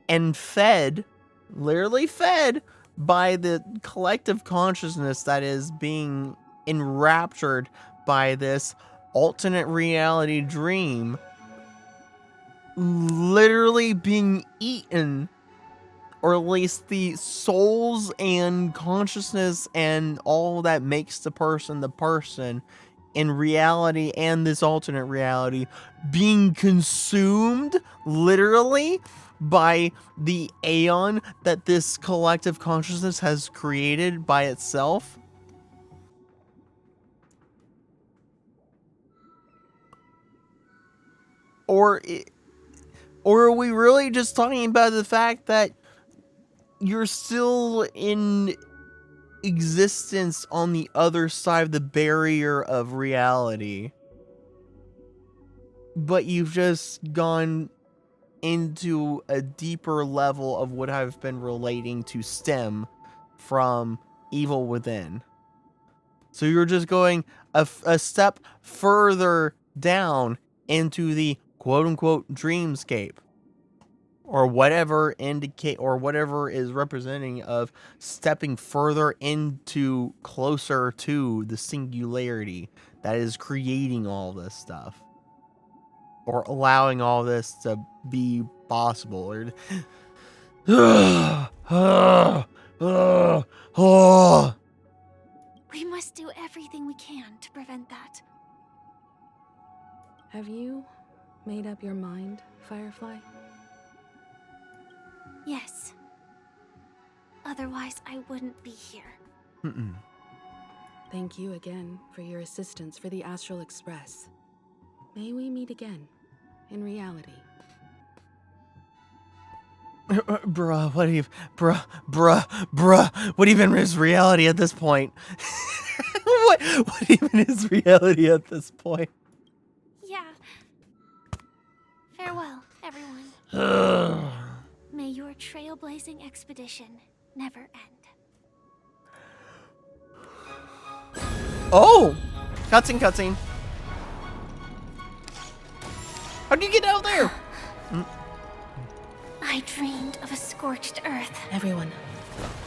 S1: and fed, literally fed, by the collective consciousness that is being enraptured by this alternate reality dream, literally being eaten, or at least the souls and consciousness and all that makes the person in reality and this alternate reality being consumed literally by the Aeon that this collective consciousness has created by itself? Or are we really just talking about the fact that you're still in existence on the other side of the barrier of reality, but you've just gone into a deeper level of what I've been relating to stem from Evil Within? So you're just going a step further down into the quote-unquote dreamscape, or whatever is representing of stepping further into closer to the singularity that is creating all this stuff, or allowing all this to be possible.
S5: We must do everything we can to prevent that.
S6: Have you made up your mind, Firefly?
S5: Yes. Otherwise, I wouldn't be here.
S6: Thank you again for your assistance for the Astral Express. May we meet again, in reality.
S1: Bruh, what even is reality at this point? What even is reality at this point?
S5: Yeah. Farewell, everyone. May your trailblazing expedition never end.
S1: Oh! Cutscene, cutscene. How'd you get out there?
S5: I dreamed of a scorched earth.
S6: Everyone,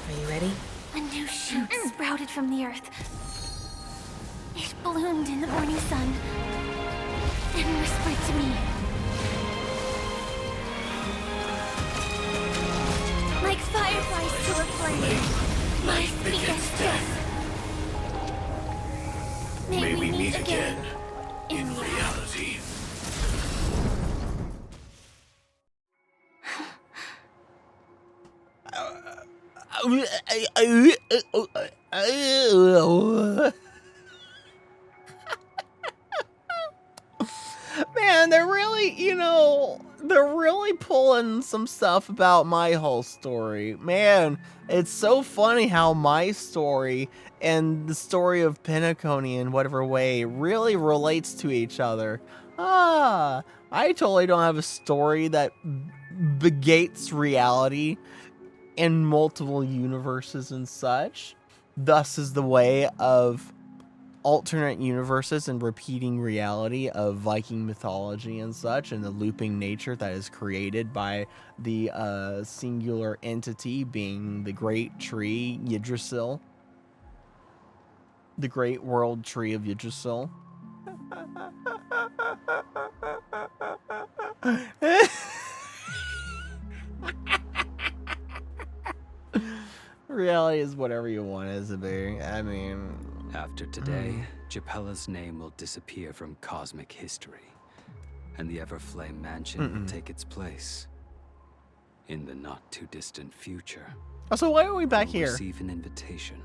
S6: are you ready?
S5: A new shoot sprouted from the earth. It bloomed in the morning sun and whispered to me. Like fireflies to a flame, life begets death. May we meet again in reality.
S1: Man, they're really, they're really pulling some stuff about my whole story. Man, it's so funny how my story and the story of Penacony in whatever way really relates to each other. I totally don't have a story that negates reality in multiple universes and such. Thus is the way of alternate universes and repeating reality of Viking mythology and such, and the looping nature that is created by the singular entity being the great tree Yggdrasil. The great world tree of Yggdrasil. Reality is whatever you want it to be. I mean...
S2: After today, Japella's name will disappear from cosmic history, and the Everflame Mansion will take its place. In the not-too-distant future...
S1: Oh, so why are we back
S2: you'll
S1: here?
S2: Receive an invitation.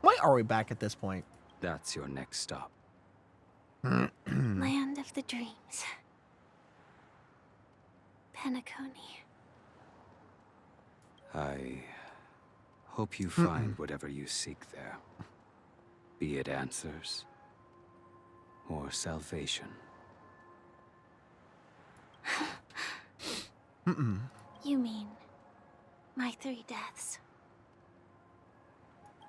S1: Why are we back at this point?
S2: That's your next stop.
S5: Land of the dreams. Penacony.
S2: I hope you find whatever you seek there. Be it answers or salvation.
S5: You mean my 3 deaths?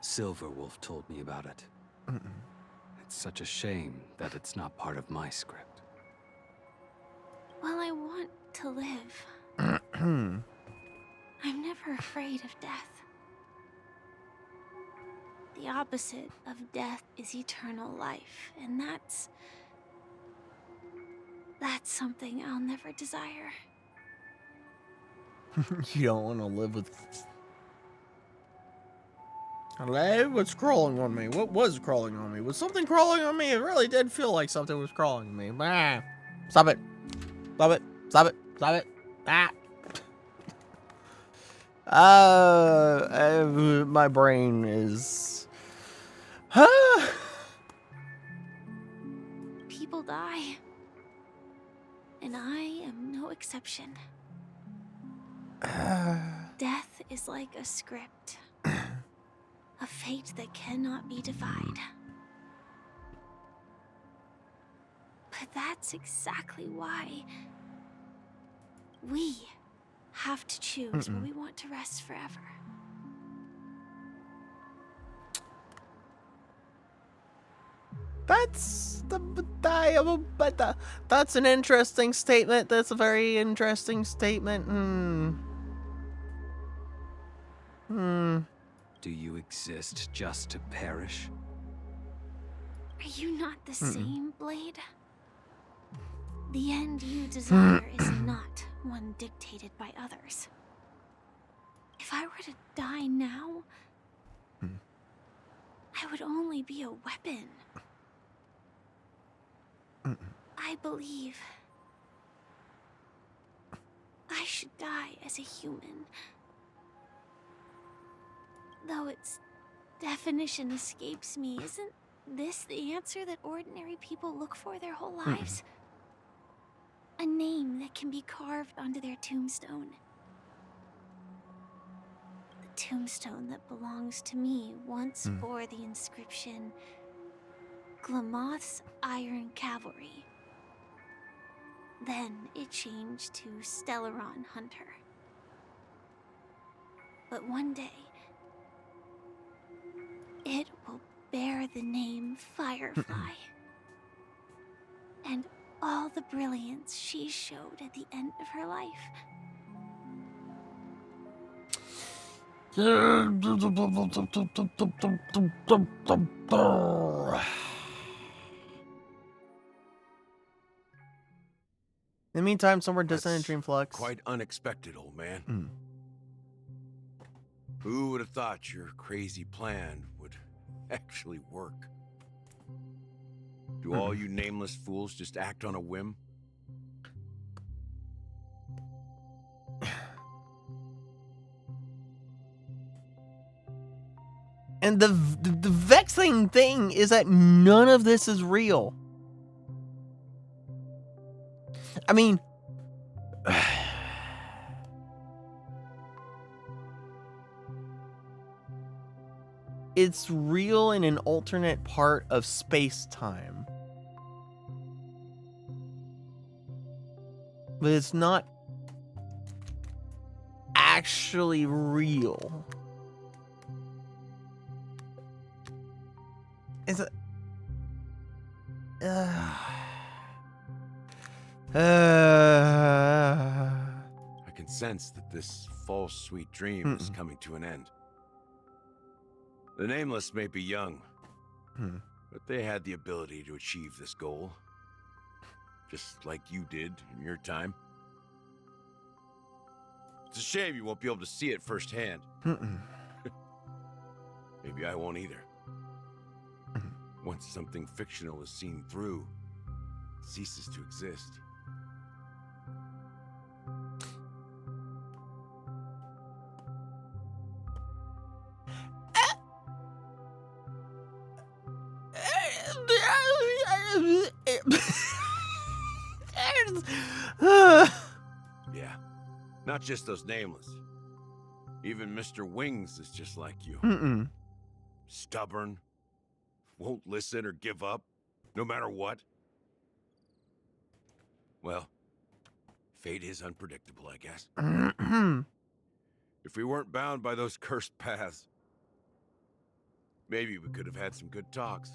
S2: Silverwolf told me about it. It's such a shame that it's not part of my script.
S5: Well, I want to live. I'm never afraid of death. The opposite of death is eternal life, and that's something I'll never desire.
S1: You don't want to live with... Hello? What's crawling on me? What was crawling on me? Was something crawling on me? It really did feel like something was crawling on me. Ah. Stop it. Stop it. Stop it. Stop it. Ah. My brain is...
S5: People die. And I am no exception. Death is like a script. A fate that cannot be defied. But that's exactly why we have to choose where we want to rest forever.
S1: That's an interesting statement. That's a very interesting statement.
S2: Do you exist just to perish?
S5: Are you not the same, Blade? The end you desire is not one dictated by others. If I were to die now, I would only be a weapon. I believe I should die as a human. Though its definition escapes me, isn't this the answer that ordinary people look for their whole lives? A name that can be carved onto their tombstone. The tombstone that belongs to me once bore the inscription, Glamoth's Iron Cavalry. Then it changed to Stellaron Hunter. But one day, it will bear bore the name Firefly. And all the brilliance she showed at the end of her life.
S1: In the meantime, somewhere distant in Dream Flux.
S12: Quite unexpected, old man. Who would have thought your crazy plan would actually work? Do all you nameless fools just act on a whim?
S1: And the vexing thing is that none of this is real. I mean, it's real in an alternate part of space-time. But it's not actually real. Is it?
S12: I can sense that this false sweet dream is coming to an end. The Nameless may be young, but they had the ability to achieve this goal, just like you did in your time. It's a shame you won't be able to see it firsthand. Maybe I won't either. Once something fictional is seen through, it ceases to exist. Yeah, not just those Nameless. Even Mr. Wings is just like you. Stubborn, won't listen or give up, no matter what. Well, fate is unpredictable, I guess. If we weren't bound by those cursed paths, maybe we could have had some good talks.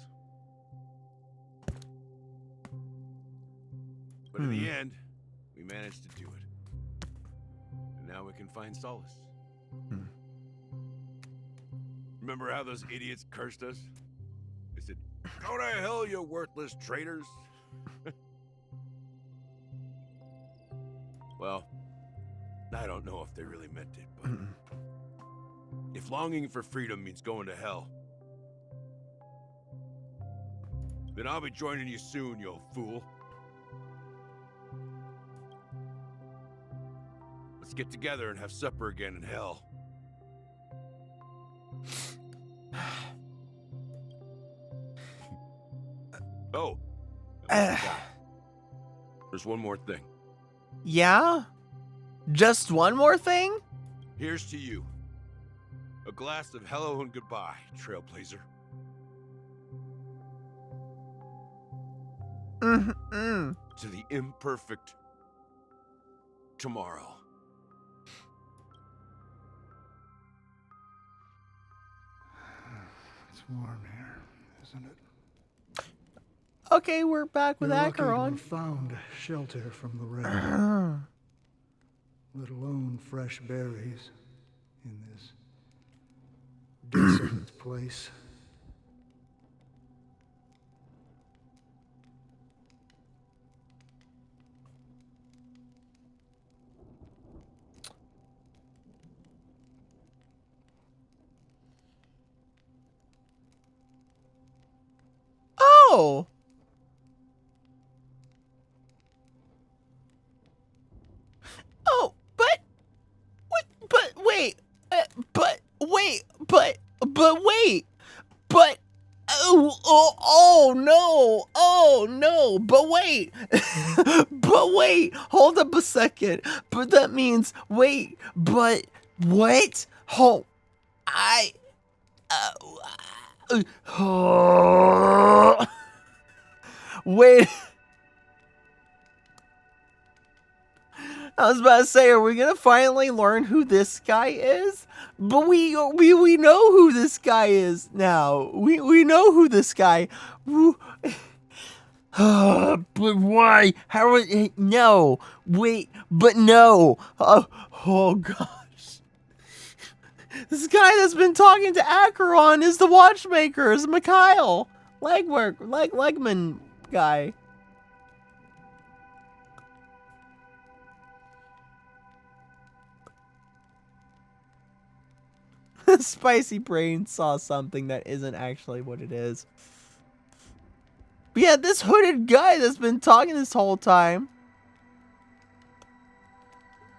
S12: But in the end, we managed to do it. And now we can find solace. Remember how those idiots cursed us? They said, "Go to hell, you worthless traitors." Well, I don't know if they really meant it, but if longing for freedom means going to hell, then I'll be joining you soon, you old fool. Let's get together and have supper again in hell. Oh, I forgot. There's one more thing.
S1: Yeah? Just one more thing?
S12: Here's to you. A glass of hello and goodbye, Trailblazer. To the imperfect tomorrow.
S13: It's warm here, isn't it?
S1: Okay, we're back with
S13: You're lucky to
S1: Acheron.
S13: have found shelter from the rain. Let alone fresh berries in this desolate place.
S1: Oh! Oh, but wait, oh no, but wait, but wait, hold up a second, but that means, wait, but what? Hold, wait. I was about to say, are we gonna finally learn who this guy is? But we know who this guy is now. We know who this guy. But why? How? No. Wait. But no. Oh gosh. This guy that's been talking to Acheron is the Watchmaker. Is Mikhail Legman guy. Spicy Brain saw something that isn't actually what it is. But yeah, this hooded guy that's been talking this whole time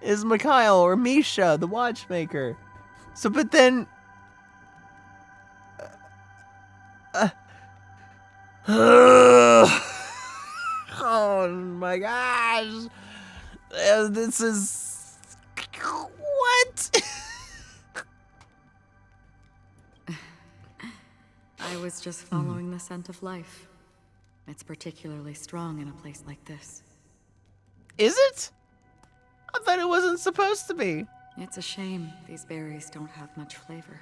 S1: is Mikhail or Misha, the Watchmaker. So, but then... oh my gosh. This is... What?
S14: I was just following the scent of life. It's particularly strong in a place like this.
S1: Is it? I thought it wasn't supposed to be.
S14: It's a shame these berries don't have much flavor.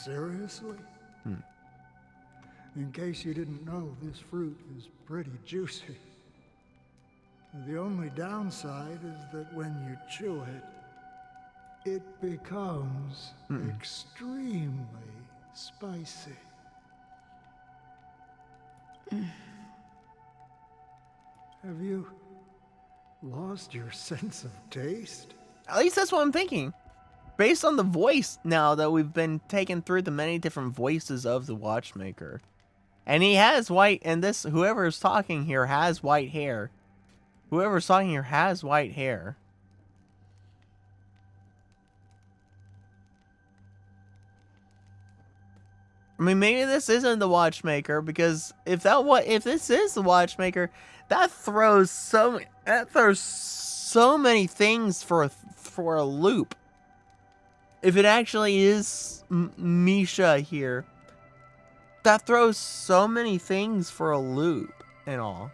S13: Seriously? In case you didn't know, this fruit is pretty juicy. The only downside is that when you chew it, it becomes extremely spicy. Have you lost your sense of taste?
S1: At least that's what I'm thinking. Based on the voice now that we've been taken through the many different voices of the Watchmaker. And he has white, and this, whoever's talking here has white hair. Whoever's talking here has white hair. I mean, maybe this isn't the Watchmaker, because if this is the Watchmaker, that throws so many things for a loop. If it actually is Misha here, that throws so many things for a loop and all.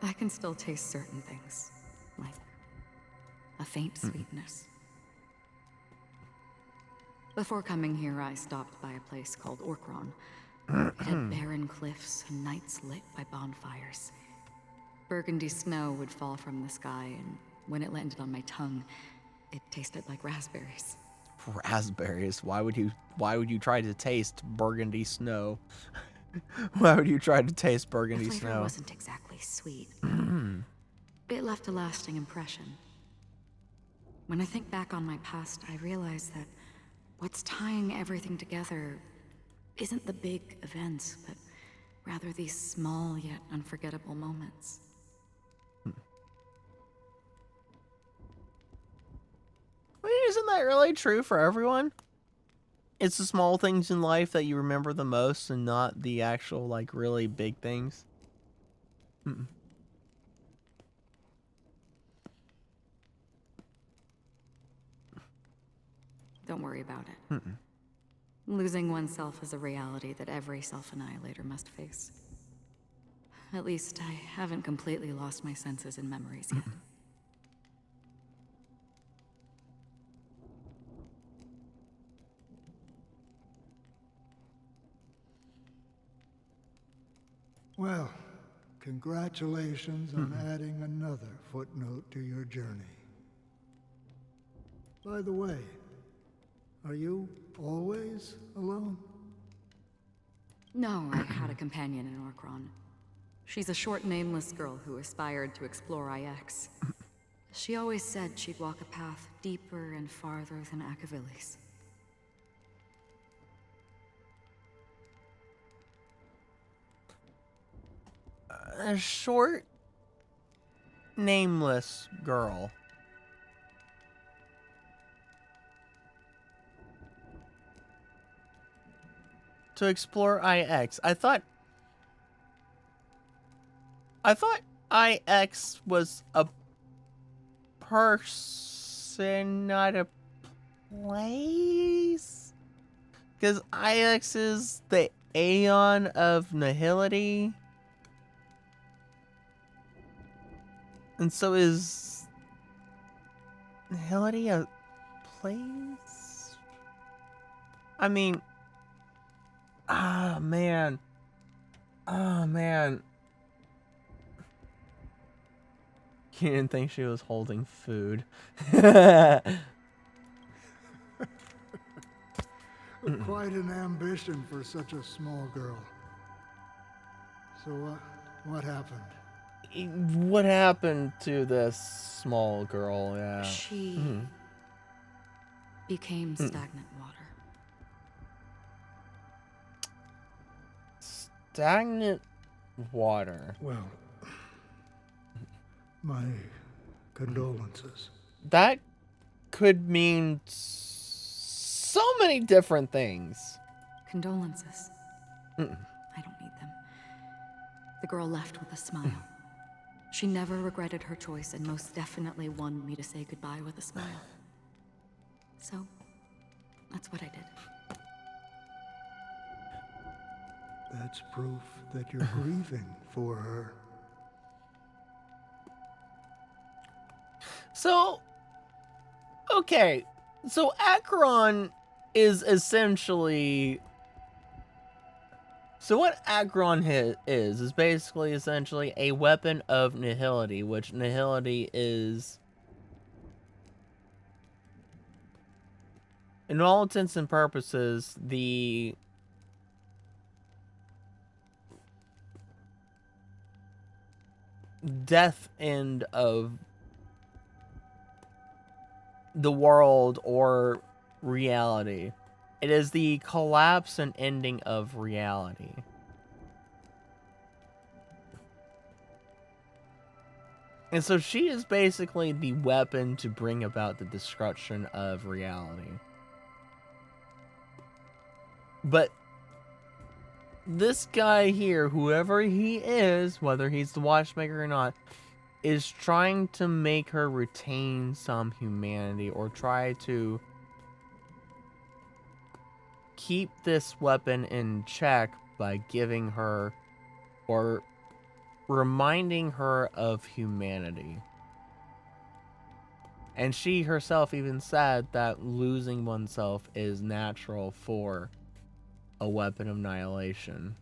S14: I can still taste certain things, like a faint sweetness. Before coming here, I stopped by a place called Orkron. It had barren cliffs and nights lit by bonfires. Burgundy snow would fall from the sky, and when it landed on my tongue, it tasted like raspberries.
S1: Raspberries? Why would you try to taste burgundy snow? Why would you try to taste burgundy
S14: the flavor
S1: snow?
S14: Wasn't exactly sweet. It left a lasting impression. When I think back on my past, I realize that what's tying everything together isn't the big events, but rather these small yet unforgettable moments.
S1: Wait, isn't that really true for everyone? It's the small things in life that you remember the most and not the actual, like, really big things.
S14: Don't worry about it. Losing oneself is a reality that every self-annihilator must face. At least I haven't completely lost my senses and memories yet.
S13: Well, congratulations on adding another footnote to your journey. By the way, are you always alone?
S14: No, I had a companion in Orkron. She's a short, nameless girl who aspired to explore IX. She always said she'd walk a path deeper and farther than Akavilis.
S1: A short, nameless girl. To explore IX. I thought IX was a person, not a place. Because IX is the Aeon of Nihility. And so is Nihility a place? I mean, man. Oh, man. You didn't think she was holding food.
S13: Quite an ambition for such a small girl. So what happened?
S1: What happened to this small girl? Yeah.
S14: She became stagnant water.
S1: Stagnant water.
S13: Well, my condolences.
S1: That could mean so many different things.
S14: Condolences. I don't need them. The girl left with a smile. She never regretted her choice and most definitely wanted me to say goodbye with a smile. So, that's what I did.
S13: That's proof that you're grieving for her.
S1: So, okay. So Acheron is essentially... So what Acheron is basically essentially a weapon of nihility, which nihility is, in all intents and purposes, the death end of the world or reality. It is the collapse and ending of reality. And so she is basically the weapon to bring about the destruction of reality. But this guy here, whoever he is, whether he's the watchmaker or not, is trying to make her retain some humanity or try to keep this weapon in check by giving her or reminding her of humanity. And she herself even said that losing oneself is natural for a weapon of annihilation.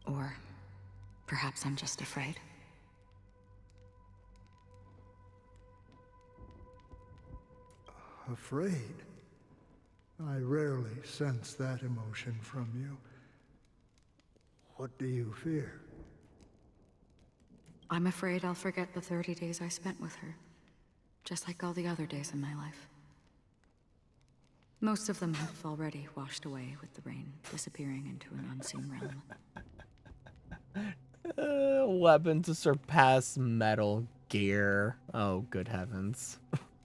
S14: Or perhaps I'm just afraid.
S13: Afraid? I rarely sense that emotion from you. What do you fear?
S14: I'm afraid I'll forget the 30 days I spent with her, just like all the other days in my life. Most of them have already washed away with the rain, disappearing into an unseen realm.
S1: Weapon to surpass Metal Gear. Oh, good heavens.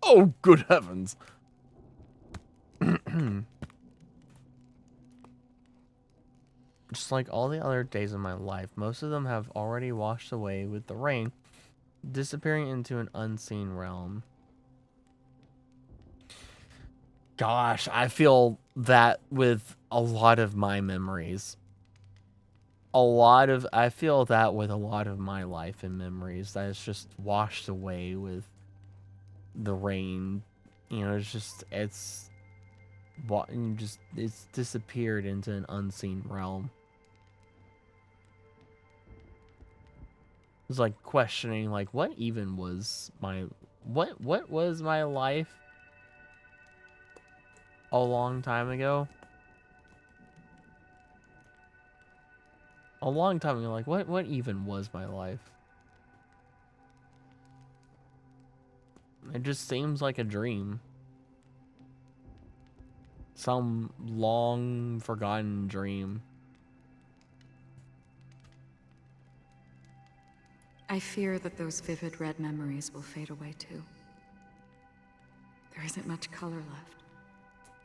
S1: Oh, good heavens. Just like all the other days of my life, most of them have already washed away with the rain, disappearing into an unseen realm. Gosh, I feel that with a lot of my memories. I feel that with a lot of my life and memories, that it's just washed away with the rain. You know, it's disappeared into an unseen realm. It's like questioning, like, what even was my, what was my life a long time ago? A long time ago, like, what even was my life? It just seems like a dream. Some long forgotten dream.
S14: I fear that those vivid red memories will fade away too. There isn't much color left.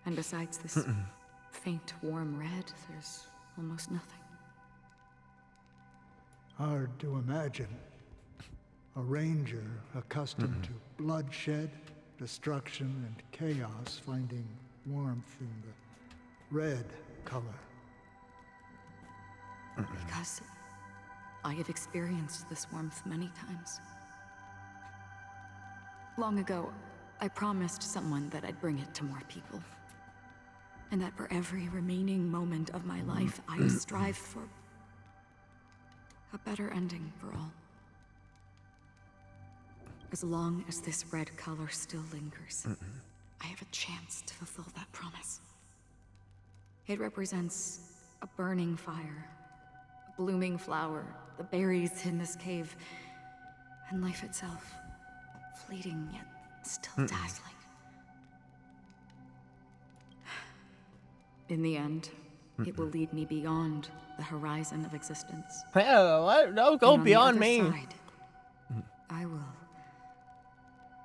S14: And besides this faint, warm red, there's almost nothing.
S13: Hard to imagine. A ranger accustomed to bloodshed, destruction, and chaos, finding warmth in the red color.
S14: Because I have experienced this warmth many times. Long ago, I promised someone that I'd bring it to more people. And that for every remaining moment of my life, I'd strive for a better ending for all. As long as this red color still lingers, I have a chance to fulfill that promise. It represents a burning fire, a blooming flower, the berries in this cave, and life itself, fleeting yet still dazzling. In the end, it will lead me beyond the horizon of existence.
S1: Hell, no, go
S14: And on
S1: beyond
S14: the
S1: me.
S14: other side, I will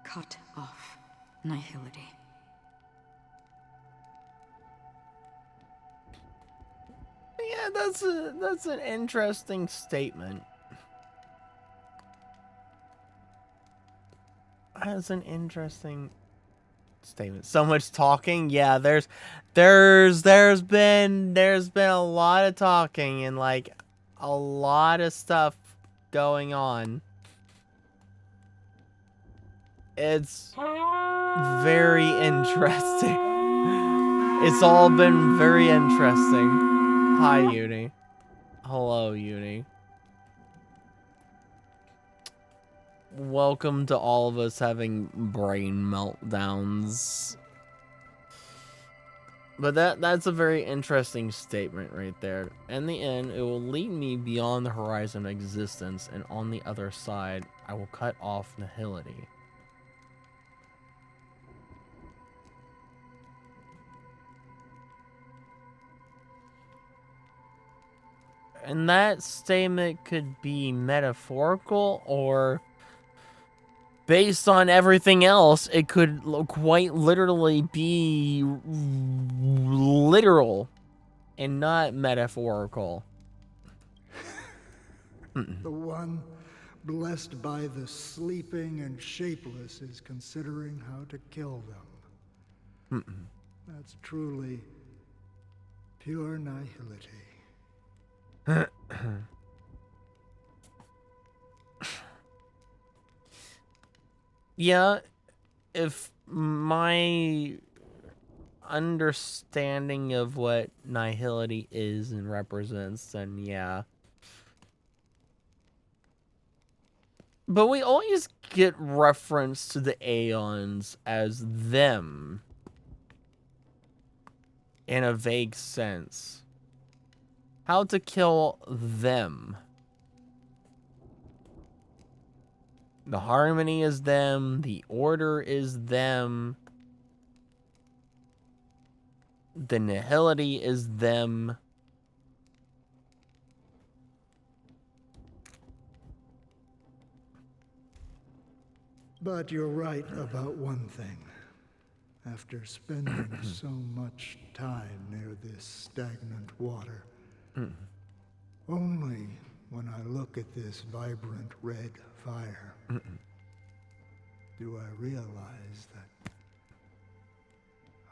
S14: cut off nihility.
S1: Yeah, that's an interesting statement. That's an interesting statement. So much talking. Yeah, there's been a lot of talking and like a lot of stuff going on. It's very interesting. It's all been very interesting. Hi, Uni. Hello, Uni. Welcome to all of us having brain meltdowns. But that's a very interesting statement right there. In the end, it will lead me beyond the horizon of existence, and on the other side, I will cut off nihility. And that statement could be metaphorical, or based on everything else, it could quite literally be literal and not metaphorical.
S13: The one blessed by the sleeping and shapeless is considering how to kill them. That's truly pure nihility.
S1: Yeah, if my understanding of what nihility is and represents, then yeah. But we always get reference to the Aeons as them in a vague sense. How to kill them. The harmony is them. The order is them. The nihility is them.
S13: But you're right about one thing. After spending so much time near this stagnant water, only when I look at this vibrant red fire do I realize that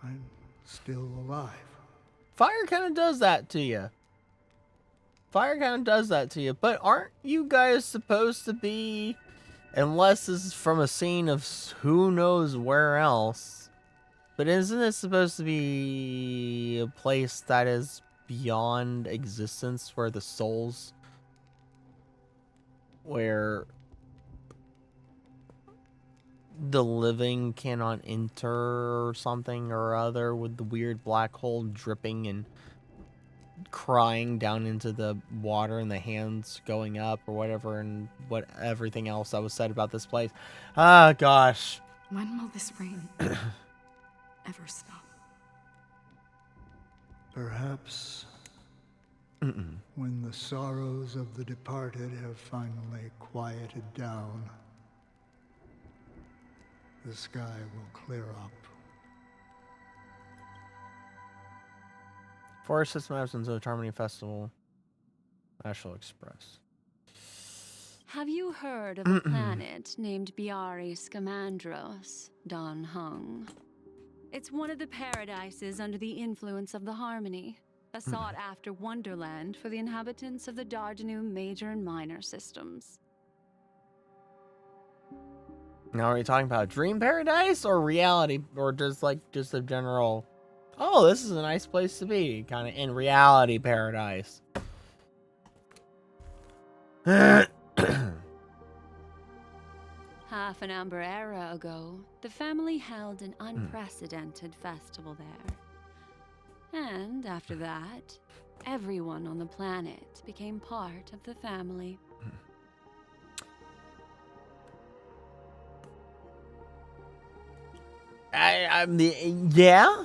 S13: I'm still alive.
S1: Fire kind of does that to you. Fire kind of does that to you. But aren't you guys supposed to be, unless this is from a scene of who knows where else, but isn't it supposed to be a place that is beyond existence, where the souls, where the living cannot enter or something or other, with the weird black hole dripping and crying down into the water and the hands going up or whatever, and what everything else that was said about this place. Ah, gosh.
S14: When will this rain ever stop?
S13: Perhaps when the sorrows of the departed have finally quieted down, the sky will clear up.
S1: Forest System absence of Harmony Festival. Astral Express.
S16: Have you heard of a planet named Biari Scamandros, Don Hung? It's one of the paradises under the influence of the Harmony, a sought-after wonderland for the inhabitants of the Dardanu major and minor systems.
S1: Now, are you talking about dream paradise or reality, or just a general, oh, this is a nice place to be, kind of in reality paradise?
S16: Half an amber era ago, the family held an unprecedented festival there. And after that, everyone on the planet became part of the family.
S1: Yeah?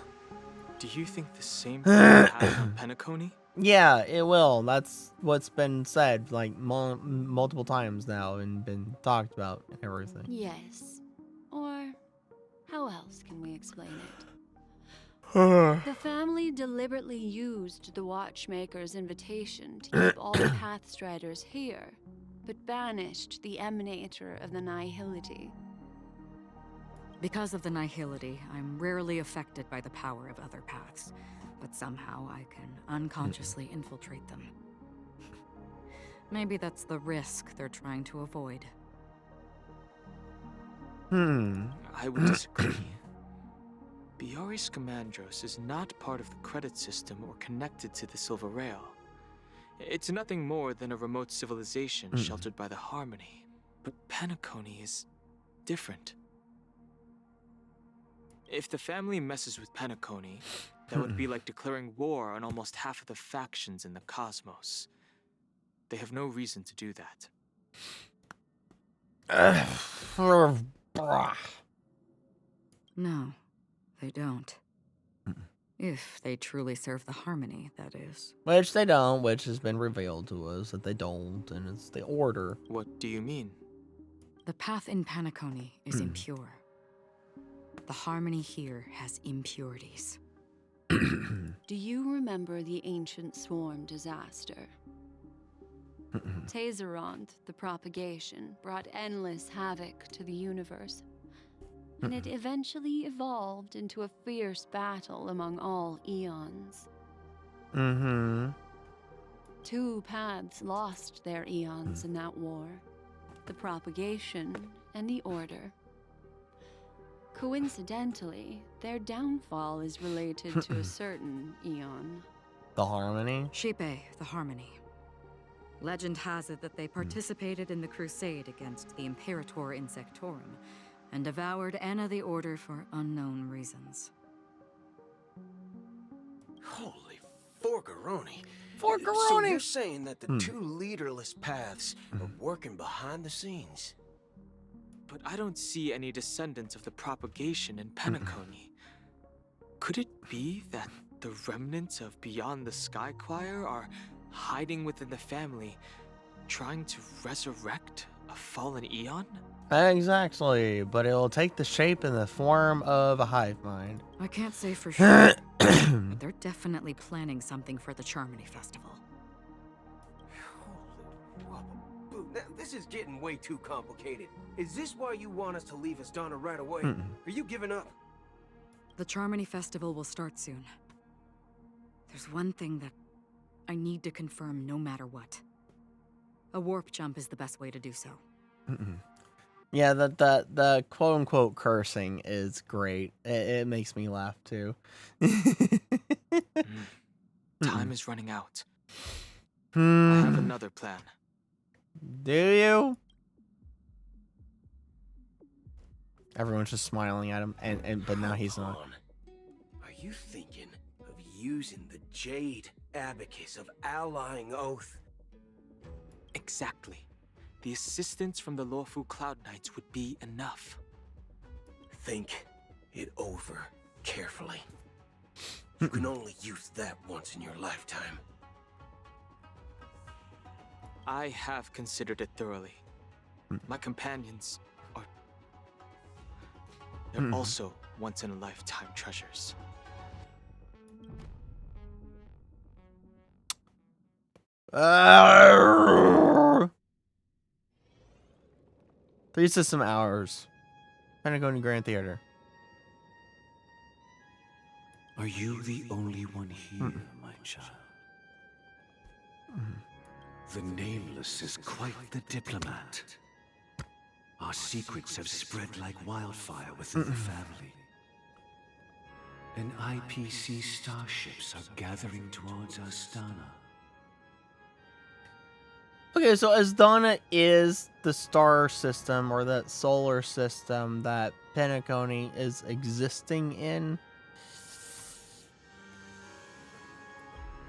S15: Do you think the same thing will happen on Penacony?
S1: Yeah, it will. That's what's been said like multiple times now and been talked about and everything.
S16: Yes. Or how else can we explain it? The family deliberately used the Watchmaker's invitation to keep all the Pathstriders here, but banished the Emanator of the Nihility.
S14: Because of the Nihility, I'm rarely affected by the power of other paths, but somehow I can unconsciously infiltrate them. Maybe that's the risk they're trying to avoid.
S15: I would disagree. Biari Scamandros is not part of the credit system or connected to the Silver Rail. It's nothing more than a remote civilization sheltered by the Harmony. But Penacony is different. If the family messes with Penacony, that would be like declaring war on almost half of the factions in the cosmos. They have no reason to do that.
S14: No, they don't. If they truly serve the Harmony, that is.
S1: Which they don't, which has been revealed to us that they don't, and it's the Order.
S15: What do you mean?
S14: The path in Penacony is impure. The Harmony here has impurities.
S16: Do you remember the ancient swarm disaster? Tazeront, the propagation, brought endless havoc to the universe, and it eventually evolved into a fierce battle among all eons. Two paths lost their eons in that war, the propagation and the Order. Coincidentally, their downfall is related to a certain eon.
S1: The Harmony?
S14: Shipe, the Harmony. Legend has it that they participated in the crusade against the Imperator Insectorum and devoured Anna the Order for unknown reasons.
S22: Holy forgaroni.
S1: Forgaroni!
S22: So you're saying that the two leaderless paths are working behind the scenes?
S15: But I don't see any descendants of the propagation in Penacony. Could it be that the remnants of Beyond the Sky Choir are hiding within the family, trying to resurrect a fallen eon?
S1: Exactly, but it will take the shape and the form of a hive mind.
S14: I can't say for sure, but they're definitely planning something for the Charmony Festival.
S22: Now, this is getting way too complicated. Is this why you want us to leave Astana right away? Are you giving up?
S14: The Charmony Festival will start soon. There's one thing that I need to confirm no matter what. A warp jump is the best way to do so.
S1: Yeah, the quote-unquote cursing is great. It makes me laugh, too.
S15: Time is running out. I have another plan.
S1: Do you? Everyone's just smiling at him, but now he's not.
S22: Are you thinking of using the Jade Abacus of Allying Oath?
S15: Exactly. The assistance from the Lawfu Cloud Knights would be enough.
S22: Think it over carefully. You can only use that once in your lifetime.
S15: I have considered it thoroughly. My companions are... they're also once-in-a-lifetime treasures.
S1: 3 system hours. Pentagon Grand Theater.
S23: Are you the only one here, my child? The Nameless is quite the diplomat. Our secrets have spread like wildfire within the family. And IPC starships are gathering towards Astana.
S1: Okay, so Astana is the star system or that solar system that Penacony is existing in.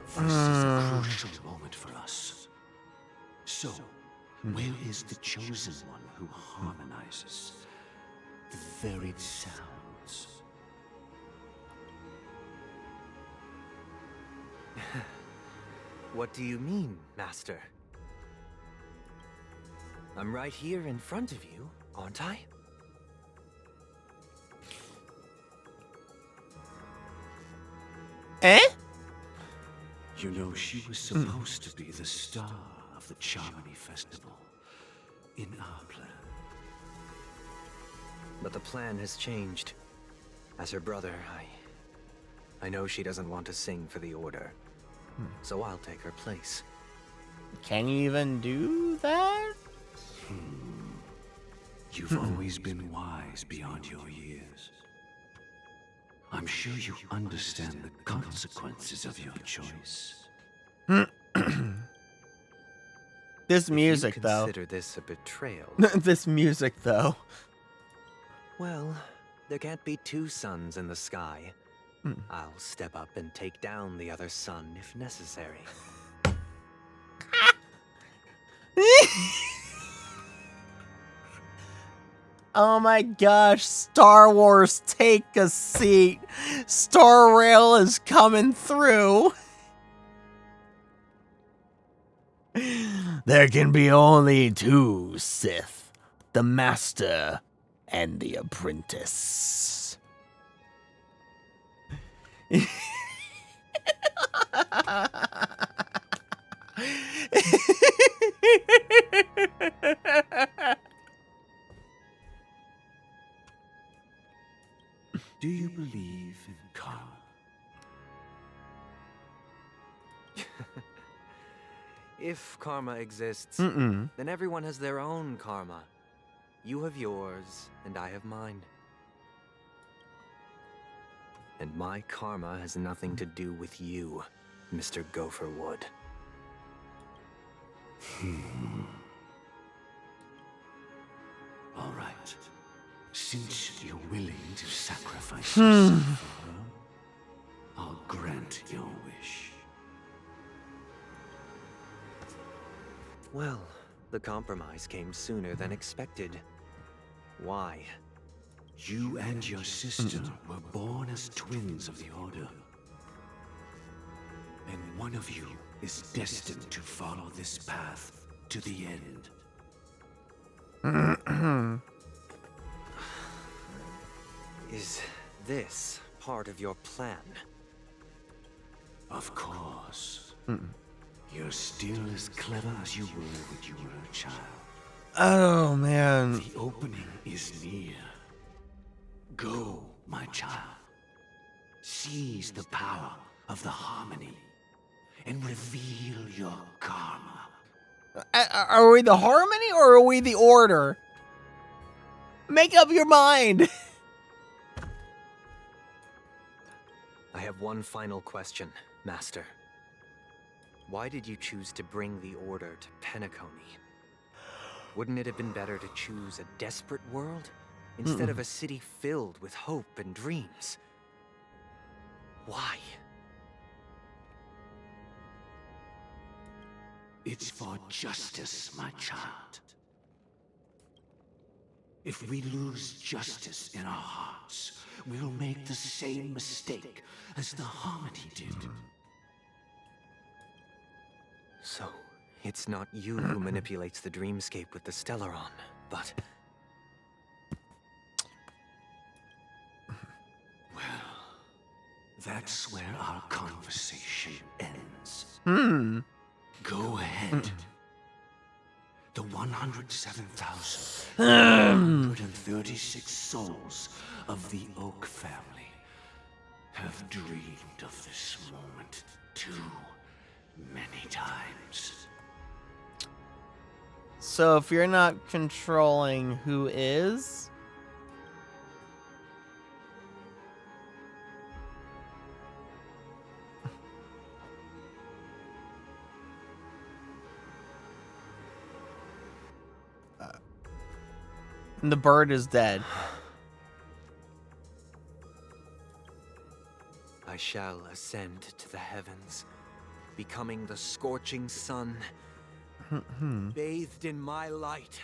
S23: This is a crucial moment for us. So, where is the chosen one who harmonizes the varied sounds?
S18: What do you mean, Master? I'm right here in front of you, aren't I?
S1: Eh?
S23: You know, she was supposed to be the star of the Charmony Festival in our plan.
S18: But the plan has changed. As her brother, I know she doesn't want to sing for the Order. So I'll take her place.
S1: Can you even do that?
S23: You've always been wise beyond your years. I'm sure you understand the consequences of your choice.
S1: This music, though.
S18: Consider this a betrayal.
S1: This music, though.
S18: Well, there can't be 2 suns in the sky. I'll step up and take down the other sun if necessary.
S1: Oh my gosh, Star Wars, take a seat. Star Rail is coming through. There can be only 2 Sith, the Master and the Apprentice.
S23: Do you believe in karma?
S18: If karma exists,
S1: Mm-mm.
S18: then everyone has their own karma. You have yours, and I have mine. And my karma has nothing to do with you, Mr. Gopherwood.
S23: All right. Since you're willing to sacrifice yourself for her, I'll grant your wish.
S18: Well, the compromise came sooner than expected. Why?
S23: You and your sister were born as twins of the Order. And one of you is destined to follow this path to the end.
S18: Is this part of your plan?
S23: Of course. You're still as clever as you were when you were a child.
S1: Oh, man.
S23: The opening is near. Go, my child. Seize the power of the harmony and reveal your karma.
S1: Are we the Harmony or are we the Order? Make up your mind.
S18: I have one final question, Master. Why did you choose to bring the Order to Penacony? Wouldn't it have been better to choose a desperate world instead of a city filled with hope and dreams? Why?
S23: It's for justice, my child. If we lose justice in our hearts, we'll make the same mistake as the Harmony did.
S18: So, it's not you who manipulates the dreamscape with the Stellaron, but...
S23: Well, that's where our conversation ends. Go ahead. The one 107,136 souls of the Oak family have dreamed of this moment too many times.
S1: So if you're not controlling who is... the bird is dead.
S18: I shall ascend to the heavens, becoming the scorching sun, bathed in my light.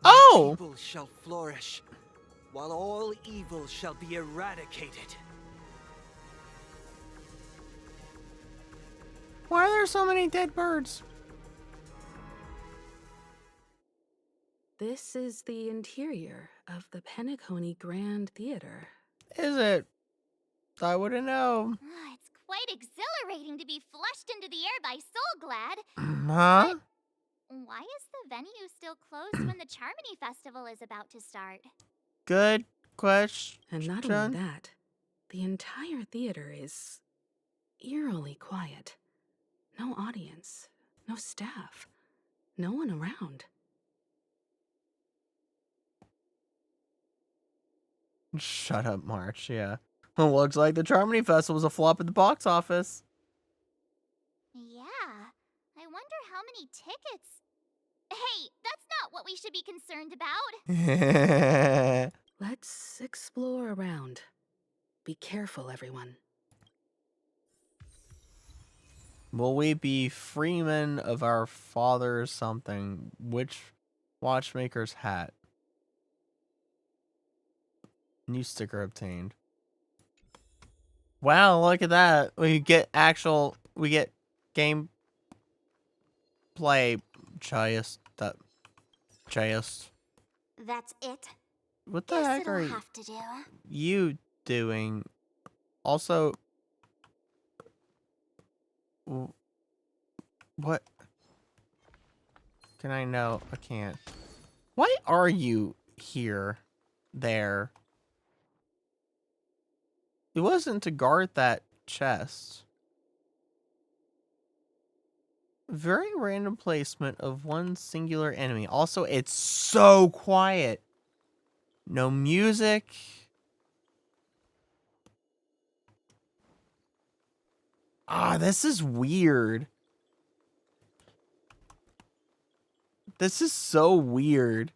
S1: Oh!
S18: People shall flourish, while all evil shall be eradicated.
S1: Why are there so many dead birds?
S6: This is the interior of the Penacony Grand Theater.
S1: Is it? I wouldn't know.
S3: It's quite exhilarating to be flushed into the air by Soulglad.
S1: Huh?
S3: But why is the venue still closed when the Charmony Festival is about to start?
S1: Good question.
S6: And not only that, the entire theater is eerily quiet. No audience, no staff, no one around.
S1: Shut up, March. Yeah. Looks like the Charmony Festival was a flop at the box office.
S3: Yeah. I wonder how many tickets... Hey, that's not what we should be concerned about.
S6: Let's explore around. Be careful, everyone.
S1: Will we be freemen of our father something? Which watchmaker's hat? New sticker obtained. Wow, look at that. We get game play chest.
S3: That's it.
S1: What the
S3: Guess
S1: heck
S3: it'll
S1: are
S3: have to do.
S1: you doing? Also, what? Can I know? I can't. Why are you here? There. It wasn't to guard that chest. Very random placement of one singular enemy. Also, it's so quiet. No music. Ah, this is weird. This is so weird.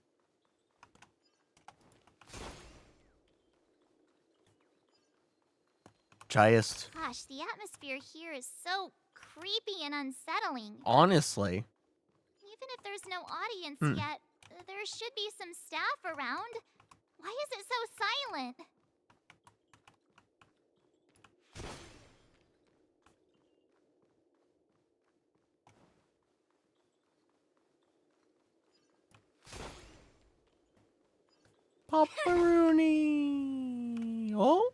S1: Giest.
S3: Gosh, the atmosphere here is so creepy and unsettling.
S1: Honestly.
S3: Even if there's no audience
S1: Hmm.
S3: yet, there should be some staff around. Why is it so silent?
S1: Pepperoni. Oh?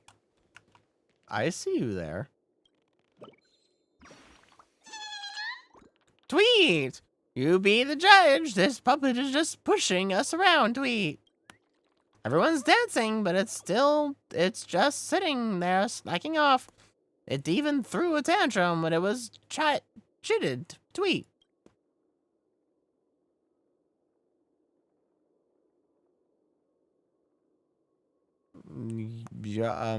S1: I see you there. Tweet! You be the judge. This puppet is just pushing us around, Tweet. Everyone's dancing, but it's just sitting there slacking off. It even threw a tantrum when it was chitted, Tweet. Yeah,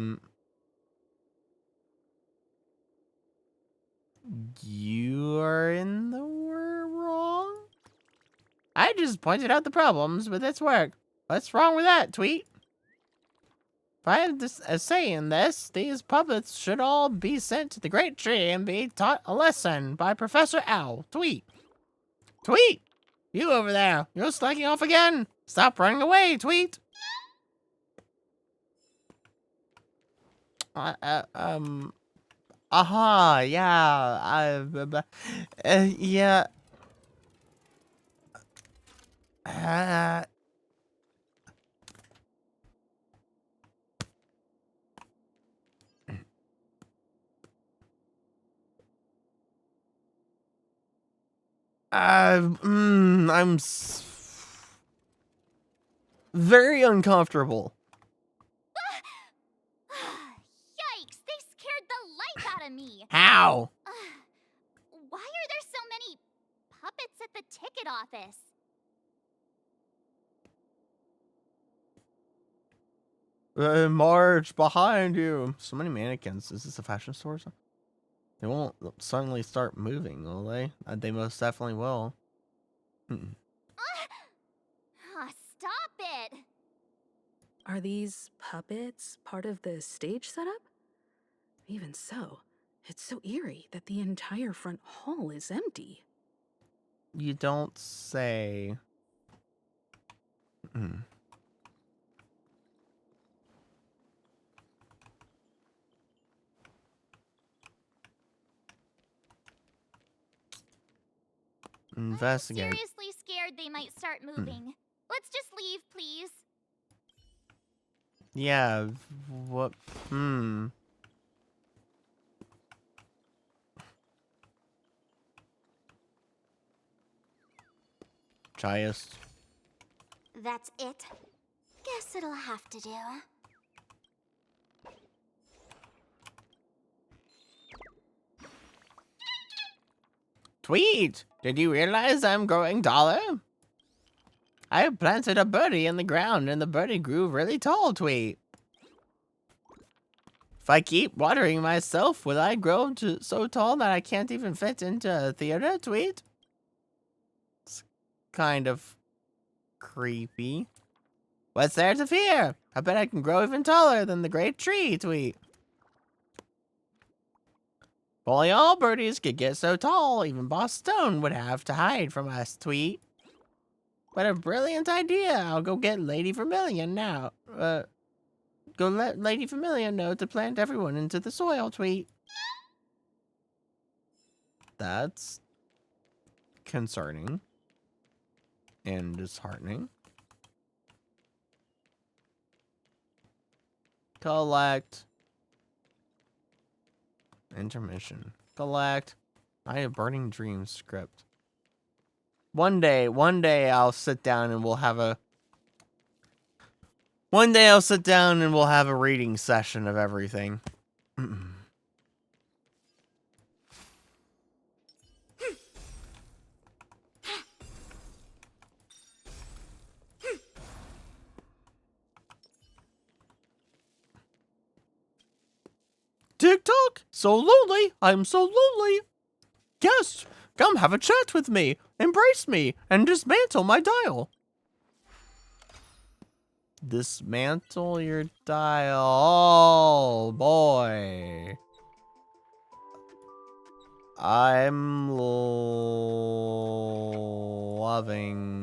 S1: you are in the wrong? I just pointed out the problems with its work. What's wrong with that, Tweet? If I am saying this, these puppets should all be sent to the Great Tree and be taught a lesson by Professor Owl. Tweet. Tweet! You over there, you're slacking off again. Stop running away, Tweet. Aha, yeah, yeah. I'm Very uncomfortable.
S3: Yikes! They scared the life out of me.
S1: How?
S3: Why are there so many puppets at the ticket office?
S1: March behind you. So many mannequins. Is this a fashion store? They won't suddenly start moving, will they? They most definitely will.
S3: Stop it!
S6: Are these puppets part of the stage setup? Even so, it's so eerie that the entire front hall is empty.
S1: You don't say. Investigate.
S3: I'm seriously scared they might start moving. Let's just leave, please.
S1: Yeah, what? Chias.
S3: That's it. Guess it'll have to do.
S1: Tweet! Did you realize I'm growing taller? I planted a birdie in the ground and the birdie grew really tall, Tweet. If I keep watering myself, will I grow so tall that I can't even fit into a theater, Tweet? It's kind of creepy. What's there to fear? I bet I can grow even taller than the great tree, Tweet. If only all birdies could get so tall, even Boss Stone would have to hide from us, Tweet. What a brilliant idea. I'll go get Lady Vermilion now. Go let Lady Vermilion know to plant everyone into the soil, Tweet. That's concerning and disheartening. Collect. Intermission. Collect. I have Burning Dreams script. One day I'll sit down and we'll have a reading session of everything. TikTok? So lonely. I'm so lonely. Yes, come have a chat with me, embrace me, and dismantle my dial. Dismantle your dial. Oh, boy. I'm loving...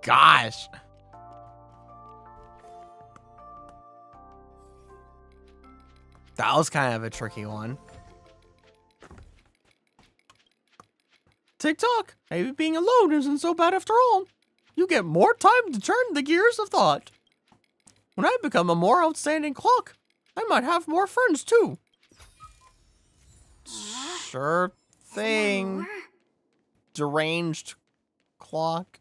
S1: Gosh. That was kind of a tricky one. TikTok, maybe being alone isn't so bad after all. You get more time to turn the gears of thought. When I become a more outstanding clock, I might have more friends too. Sure thing. Deranged clock.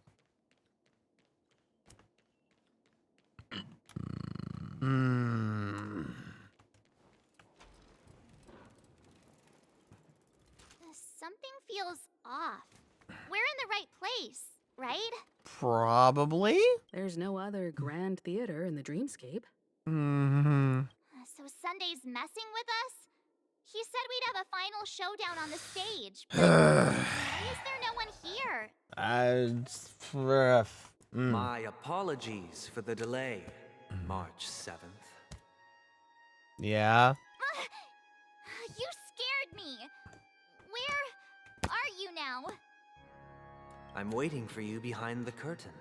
S3: Something feels off. We're in the right place, right?
S1: Probably.
S6: There's no other grand theater in the dreamscape.
S3: So Sunday's messing with us? He said we'd have a final showdown on the stage. But why is there no one here?
S18: My apologies for the delay, March 7th.
S1: Yeah.
S3: You scared me. Where are you now?
S18: I'm waiting for you behind the curtain.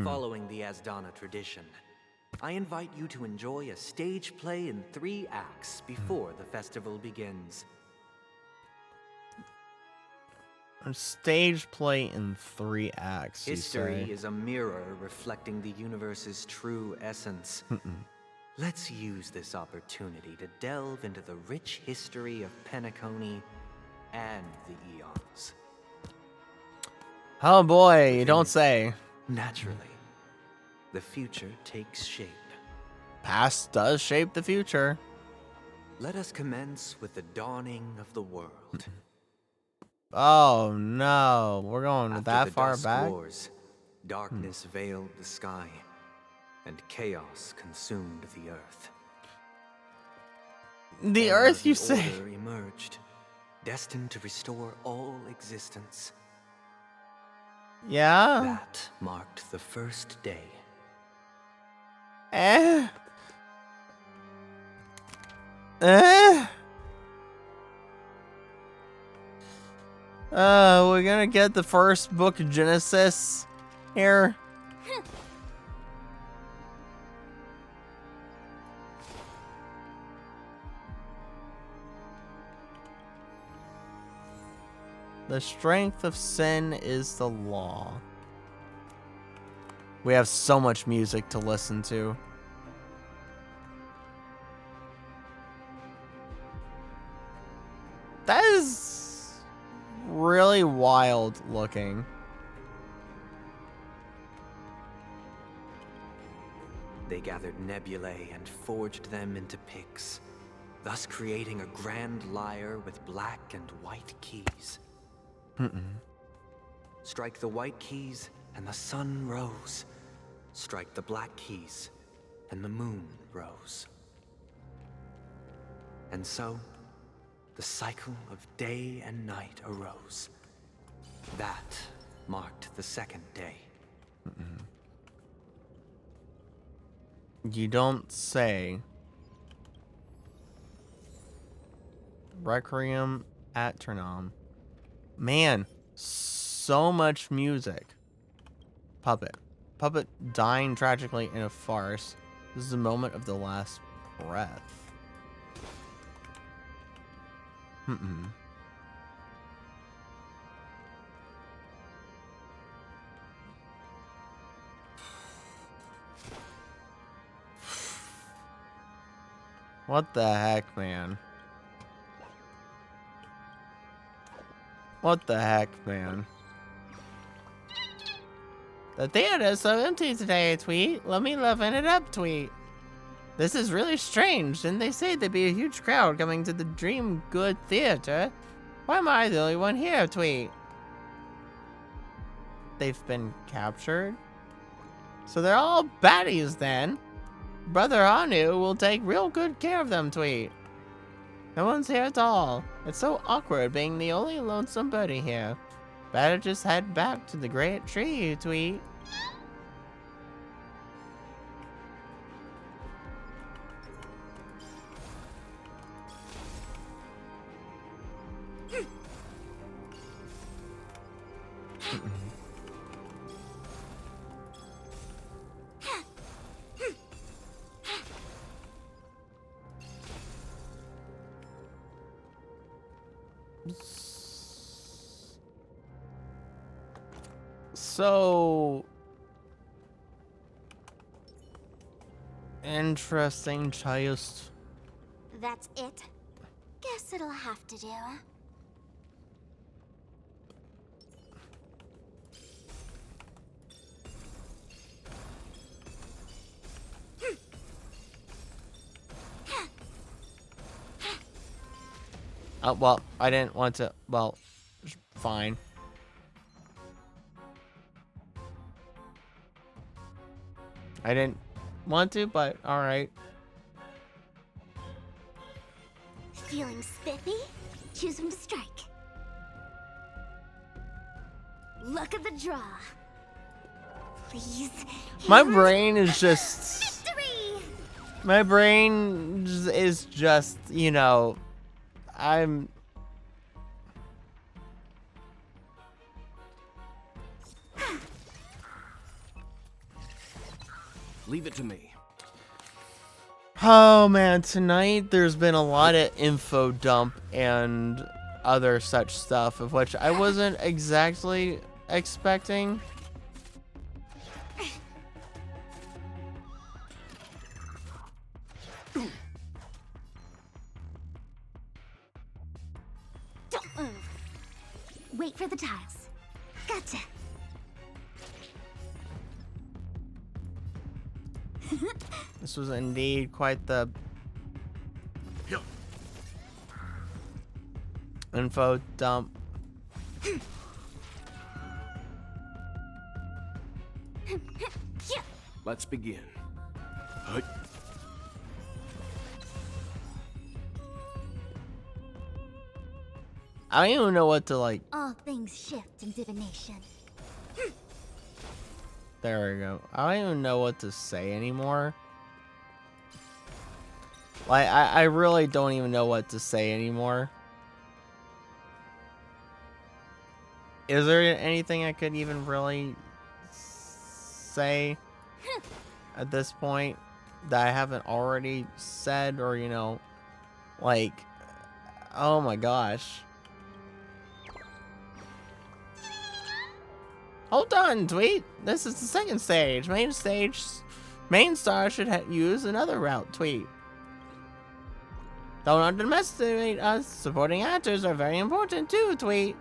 S18: Following the Asdana tradition, I invite you to enjoy a stage play in 3 acts before the festival begins.
S1: A stage play in 3 acts.
S18: History is a mirror reflecting the universe's true essence. Let's use this opportunity to delve into the rich history of Penacony and the eons.
S1: Oh boy, you don't say.
S18: Naturally, the future takes shape.
S1: Past does shape the future.
S18: Let us commence with the dawning of the world.
S1: Oh no, we're going
S18: After
S1: that
S18: the
S1: far
S18: Dusk
S1: back?
S18: Wars, darkness veiled the sky, and chaos consumed the earth.
S1: The
S18: And
S1: earth, you
S18: the
S1: say?
S18: order emerged, destined to restore all existence.
S1: Yeah?
S18: That marked the first day.
S1: We're gonna get the first book of Genesis here. The strength of sin is the law. We have so much music to listen to. That is really wild looking.
S18: They gathered nebulae and forged them into picks, thus creating a grand lyre with black and white keys. Strike the white keys and the sun rose. Strike the black keys and the moon rose. And so, the cycle of day and night arose. That marked the second day.
S1: You don't say. Requiem at Turnam. Man, so much music. Puppet. Puppet dying tragically in a farce. This is the moment of the last breath. What the heck, man? What the heck, man? The theater's so empty today, Tweet. Let me liven it up, Tweet. This is really strange. Didn't they say there'd be a huge crowd coming to the Dream Good Theater? Why am I the only one here, Tweet? They've been captured? So they're all baddies then. Brother Anu will take real good care of them, Tweet. No one's here at all. It's so awkward being the only lonesome birdie here. Better just head back to the great tree, Tweet. So Interesting choice.
S3: That's it? Guess it'll have to do.
S1: Oh, well, I didn't want to. Well, fine. I didn't want to, but alright.
S3: Feeling spiffy? Choose him to strike. Look at the draw. Please.
S1: My brain is just.
S3: Victory!
S1: My brain is just, you know, I'm.
S12: Leave it to me.
S1: Oh man, tonight there's been a lot of info dump and other such stuff, of which I wasn't exactly expecting.
S3: Don't move. Wait for the tiles. Gotcha.
S1: This was indeed quite the info dump.
S12: Let's begin.
S1: I don't even know what to like.
S3: All things shift in divination.
S1: There we go. I don't even know what to say anymore. Like, I really don't even know what to say anymore. Is there anything I could even really say at this point that I haven't already said, or, you know, like, oh my gosh. Hold on, Tweet. This is the second stage. Main star should use another route, Tweet. Don't underestimate us. Supporting actors are very important too, Tweet.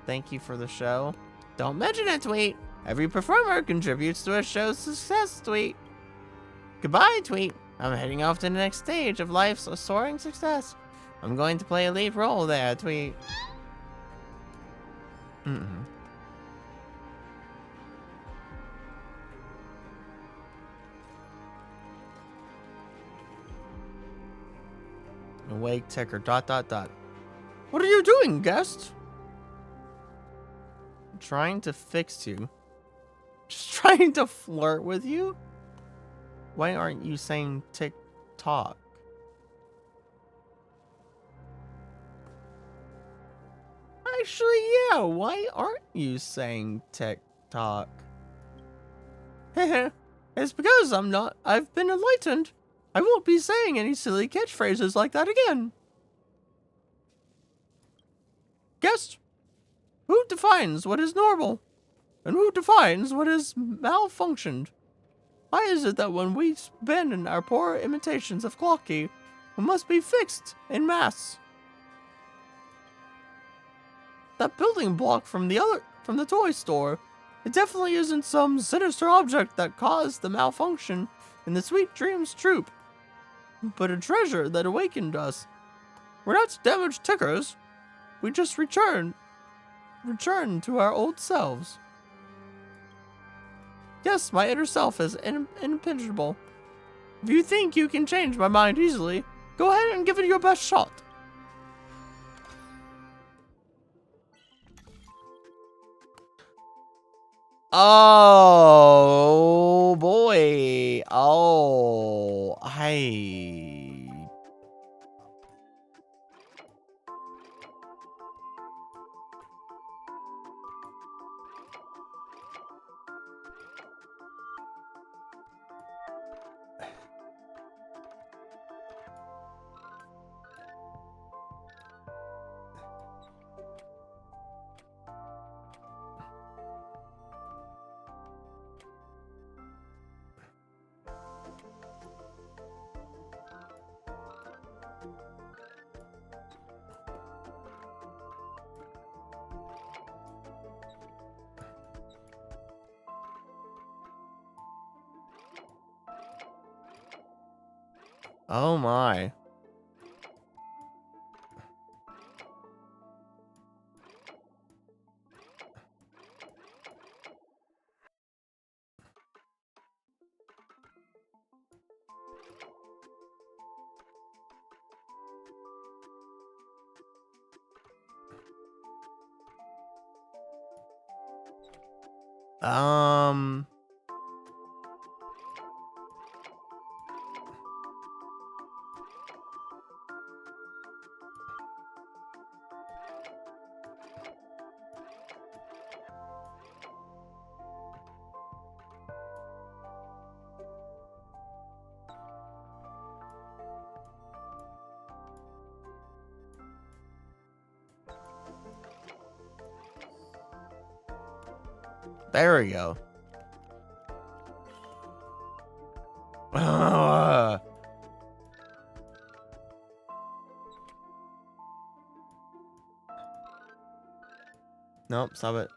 S1: Thank you for the show. Don't mention it, Tweet. Every performer contributes to a show's success, Tweet. Goodbye, Tweet. I'm heading off to the next stage of life's soaring success. I'm going to play a lead role there, Tweet. Awake ticker ... What are you doing, guest? I'm trying to fix you. Just trying to flirt with you? Why aren't you saying tick-tock? Actually, yeah, why aren't you saying tick-tock? It's because I've been enlightened. I won't be saying any silly catchphrases like that again. Guest, who defines what is normal? And who defines what is malfunctioned? Why is it that when we abandon our poor imitations of Clocky, we must be fixed en masse? That building block from the toy store, it definitely isn't some sinister object that caused the malfunction in the Sweet Dreams troupe, but a treasure that awakened us. We're not damaged tickers. We just return to our old selves. Yes, my inner self is impenetrable. If you think you can change my mind easily, go ahead and give it your best shot. Oh boy. Oh, Oh my. Um. There we go. Nope, stop it.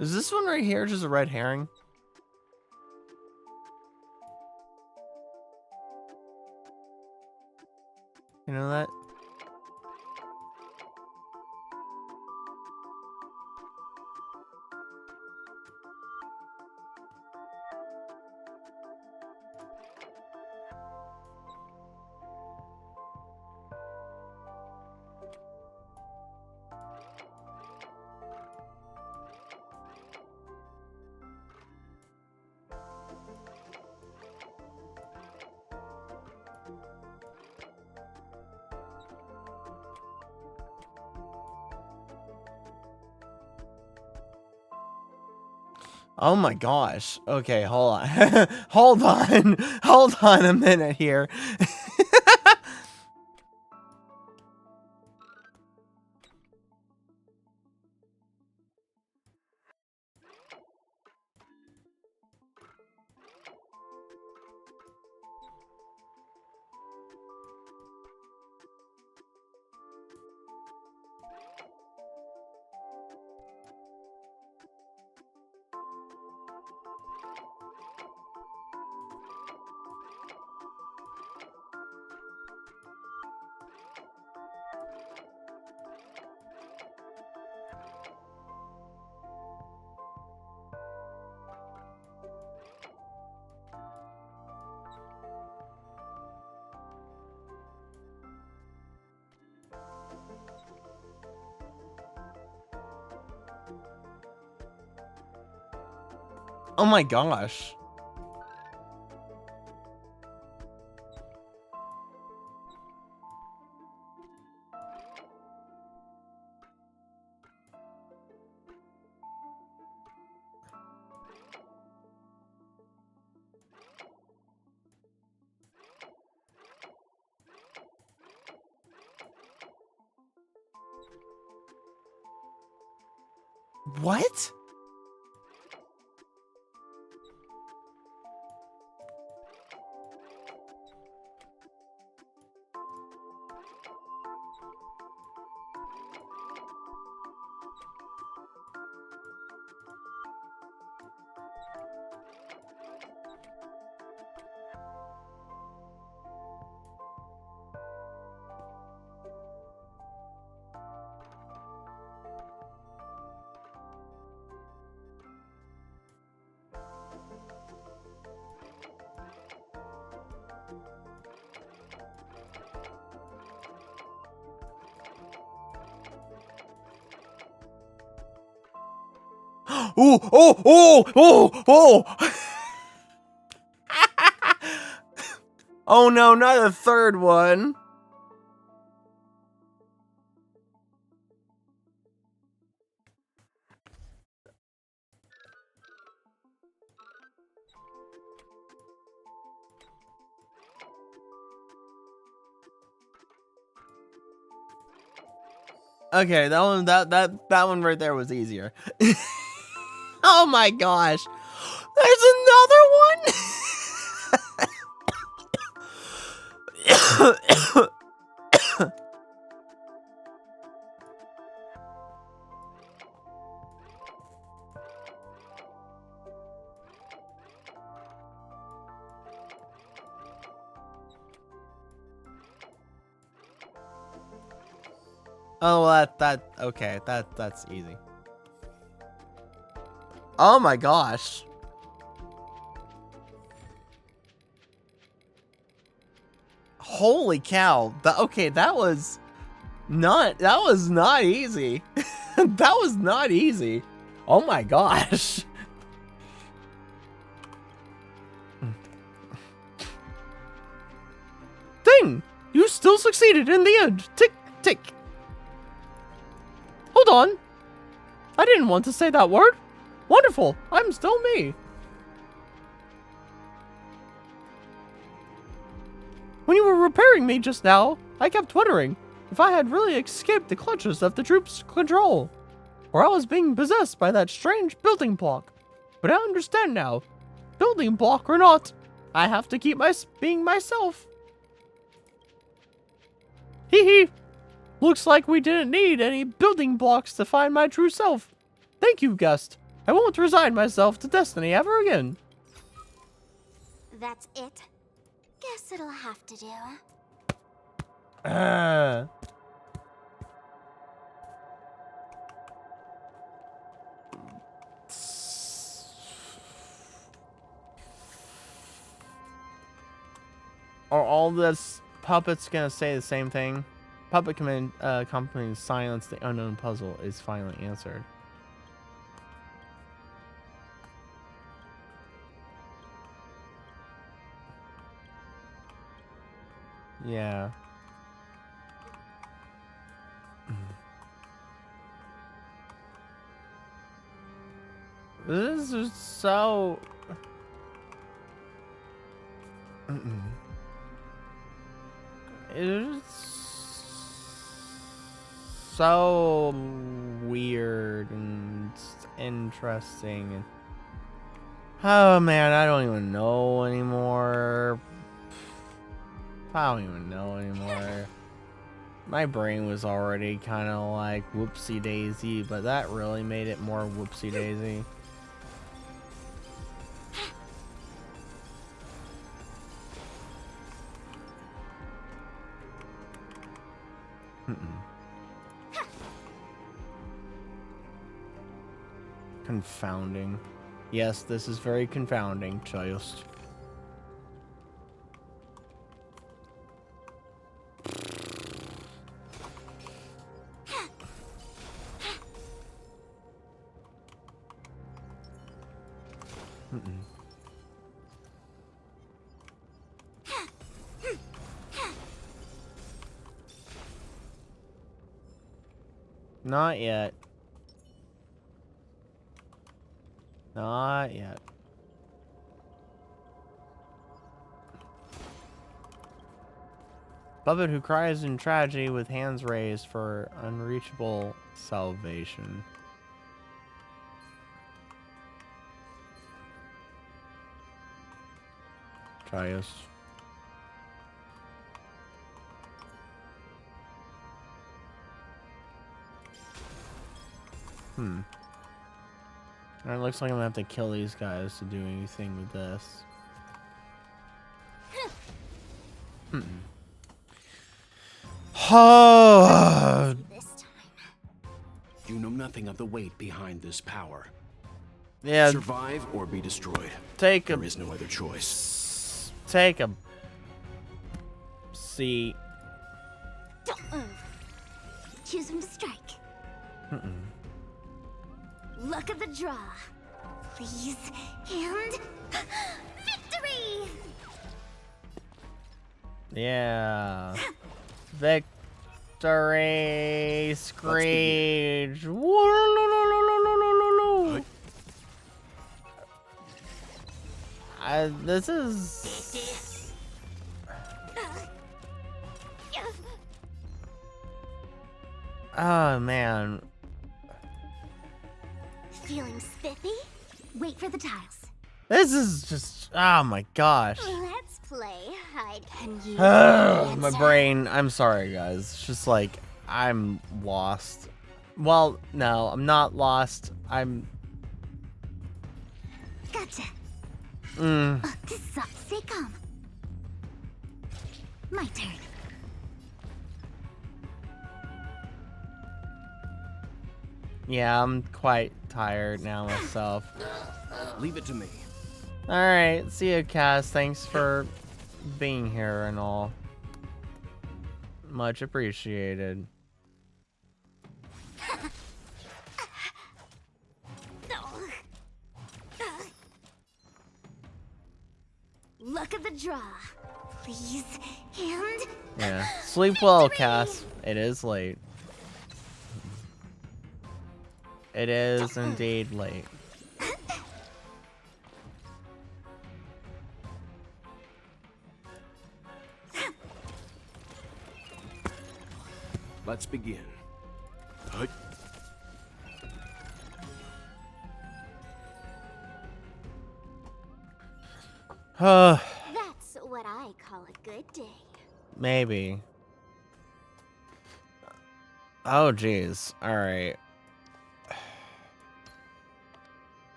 S1: Is this one right here just a red herring? You know that? Oh my gosh. Okay, hold on. Hold on. Hold on a minute here. Oh my gosh. What? Ooh, oh, oh, oh, oh. Oh no, not a third one. Okay, that one right there was easier. Oh my gosh. There's another one. Oh, okay, that's easy. Oh my gosh. Holy cow. Okay, that was not easy. That was not easy. Oh my gosh. Ding! You still succeeded in the end. Tick, tick. Hold on. I didn't want to say that word. Wonderful. I'm still me. When you were repairing me just now, I kept wondering if I had really escaped the clutches of the troops' control, or I was being possessed by that strange building block. But I understand now. Building block or not, I have to keep being myself. Hee hee. Looks like we didn't need any building blocks to find my true self. Thank you, guest. I won't resign myself to destiny ever again.
S3: That's it? Guess it'll have to do.
S1: Are all this puppets gonna say the same thing? Puppet command company's silence the unknown puzzle is finally answered. Yeah. This is so... It's so weird and interesting. Oh man, I don't even know anymore. I don't even know anymore. My brain was already kind of like whoopsie daisy, but that really made it more whoopsie daisy. Confounding. Yes, this is very confounding, just. Not yet. Not yet. Puppet who cries in tragedy with hands raised for unreachable salvation. Trios. It looks like I'm gonna have to kill these guys to do anything with this.
S12: You know nothing of the weight behind this power.
S1: Yeah.
S12: Survive or be destroyed.
S1: There
S12: is no other choice.
S1: Take a seat.
S3: Don't move. Choose when to strike.
S21: Luck of the draw. Please, and victory!
S1: Yeah. Victory Screech. This is... Oh, man.
S21: Feeling spiffy? Wait for the tiles.
S1: This is just... Oh, my gosh.
S21: Let's play hide and you.
S1: My brain. I'm sorry, guys. It's just like, I'm lost. Well, no, I'm not lost. I'm...
S21: Gotcha. Stay calm. My turn.
S1: Yeah, I'm quite tired now myself.
S12: Leave it to me.
S1: Alright, see you, Cass. Thanks for being here and all. Much appreciated.
S21: Luck of the draw. Please, and...
S1: Yeah. Sleep well, Cass. It is late. It is indeed late.
S12: Let's begin.
S21: That's what I call a good day.
S1: Maybe. Oh, jeez. Alright.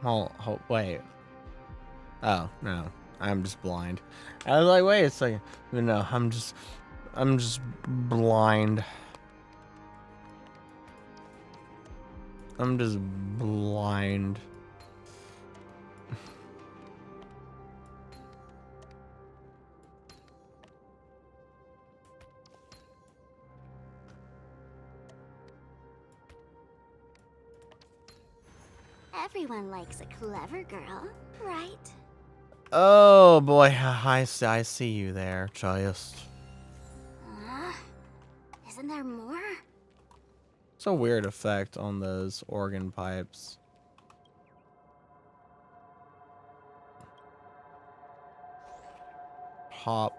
S1: Oh, wait. Oh, no. I'm just blind. I was like, wait a second. No, I'm just blind. I'm just blind.
S21: Everyone likes a clever girl, right?
S1: Oh boy, I see you there, just.
S21: Isn't there more?
S1: It's a weird effect on those organ pipes. Hop.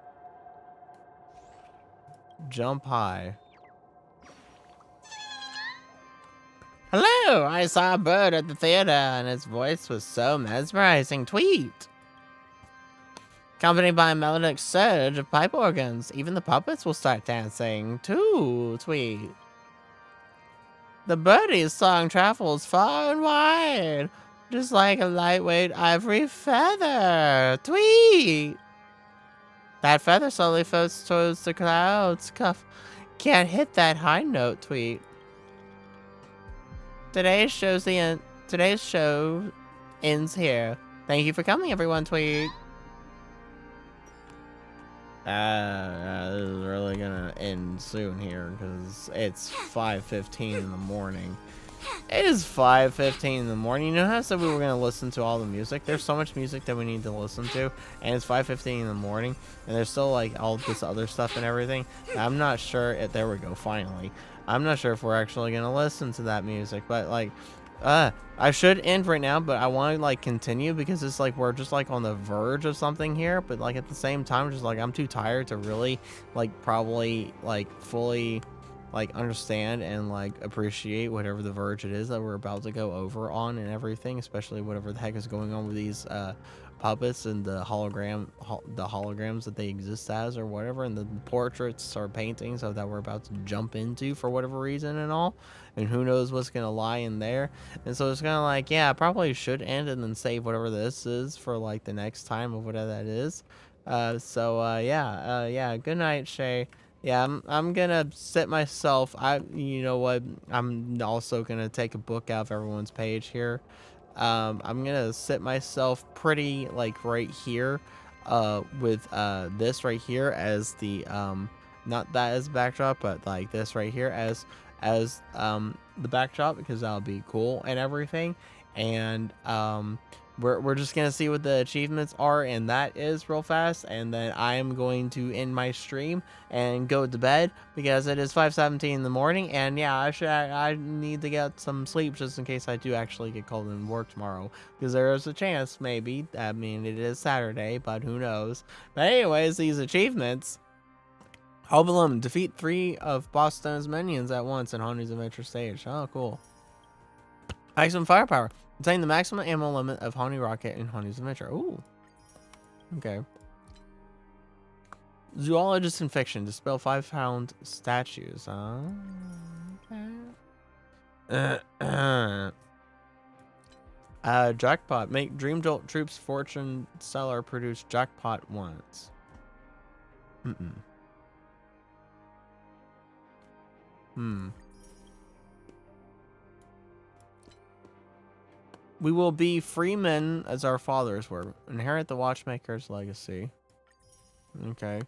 S1: Jump high. Hello! I saw a bird at the theater and its voice was so mesmerizing. Tweet! Accompanied by a melodic surge of pipe organs. Even the puppets will start dancing, too. Tweet. The birdie's song travels far and wide, just like a lightweight ivory feather. Tweet! That feather slowly floats towards the clouds. Cuff can't hit that high note. Tweet. Today's show ends here. Thank you for coming, everyone. Tweet. This is really gonna end soon here because it's 5:15 in the morning. It is 5:15 in the morning. You know how I said we were gonna listen to all the music? There's so much music that we need to listen to, and it's 5:15 in the morning, and there's still like all this other stuff and everything. I'm not sure. There we go. Finally, I'm not sure if we're actually gonna listen to that music, but like, I should end right now, but I want to like continue because it's like we're just like on the verge of something here, but like at the same time, just like I'm too tired to really like probably like fully like understand and like appreciate whatever the verge it is that we're about to go over on and everything, especially whatever the heck is going on with these puppets and the holograms that they exist as or whatever, and the portraits or paintings of that we're about to jump into for whatever reason and all, and who knows what's gonna lie in there. And so it's kind of like, yeah, I probably should end and then save whatever this is for like the next time of whatever that is. Yeah, good night, Shay. Yeah, I'm gonna sit myself. You know what? I'm also gonna take a book out of everyone's page here. I'm gonna sit myself pretty like right here, with this right here as the not that as backdrop, but like this right here as the backdrop, because that'll be cool and everything. And we're just gonna see what the achievements are, and that is real fast, and then I am going to end my stream and go to bed because it is 5:17 in the morning, and yeah, I need to get some sleep just in case I do actually get called in work tomorrow, because there is a chance, maybe. I mean, it is Saturday, but who knows. But anyways, these achievements: Hobalum, defeat 3 of Boss Stone's minions at once in Hanu's Adventure Stage. Oh, cool. Maximum firepower. Attain the maximum ammo limit of Hanu Rocket in Hanu's Adventure. Ooh. Okay. Zoologist Infection. Dispel 5-pound statues. Okay. Jackpot. Make Dream Jolt Troops Fortune Seller produce jackpot once. We will be free men as our fathers were. Inherit the Watchmaker's legacy. Okay.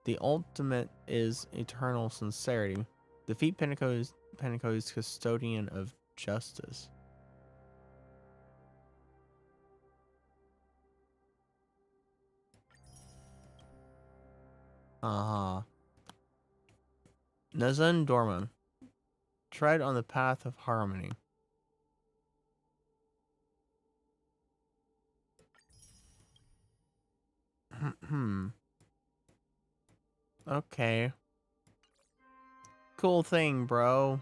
S1: The ultimate is eternal sincerity. Defeat Penteco's custodian of justice. Nazan Dorma. Tread on the path of harmony. Okay. Cool thing, bro.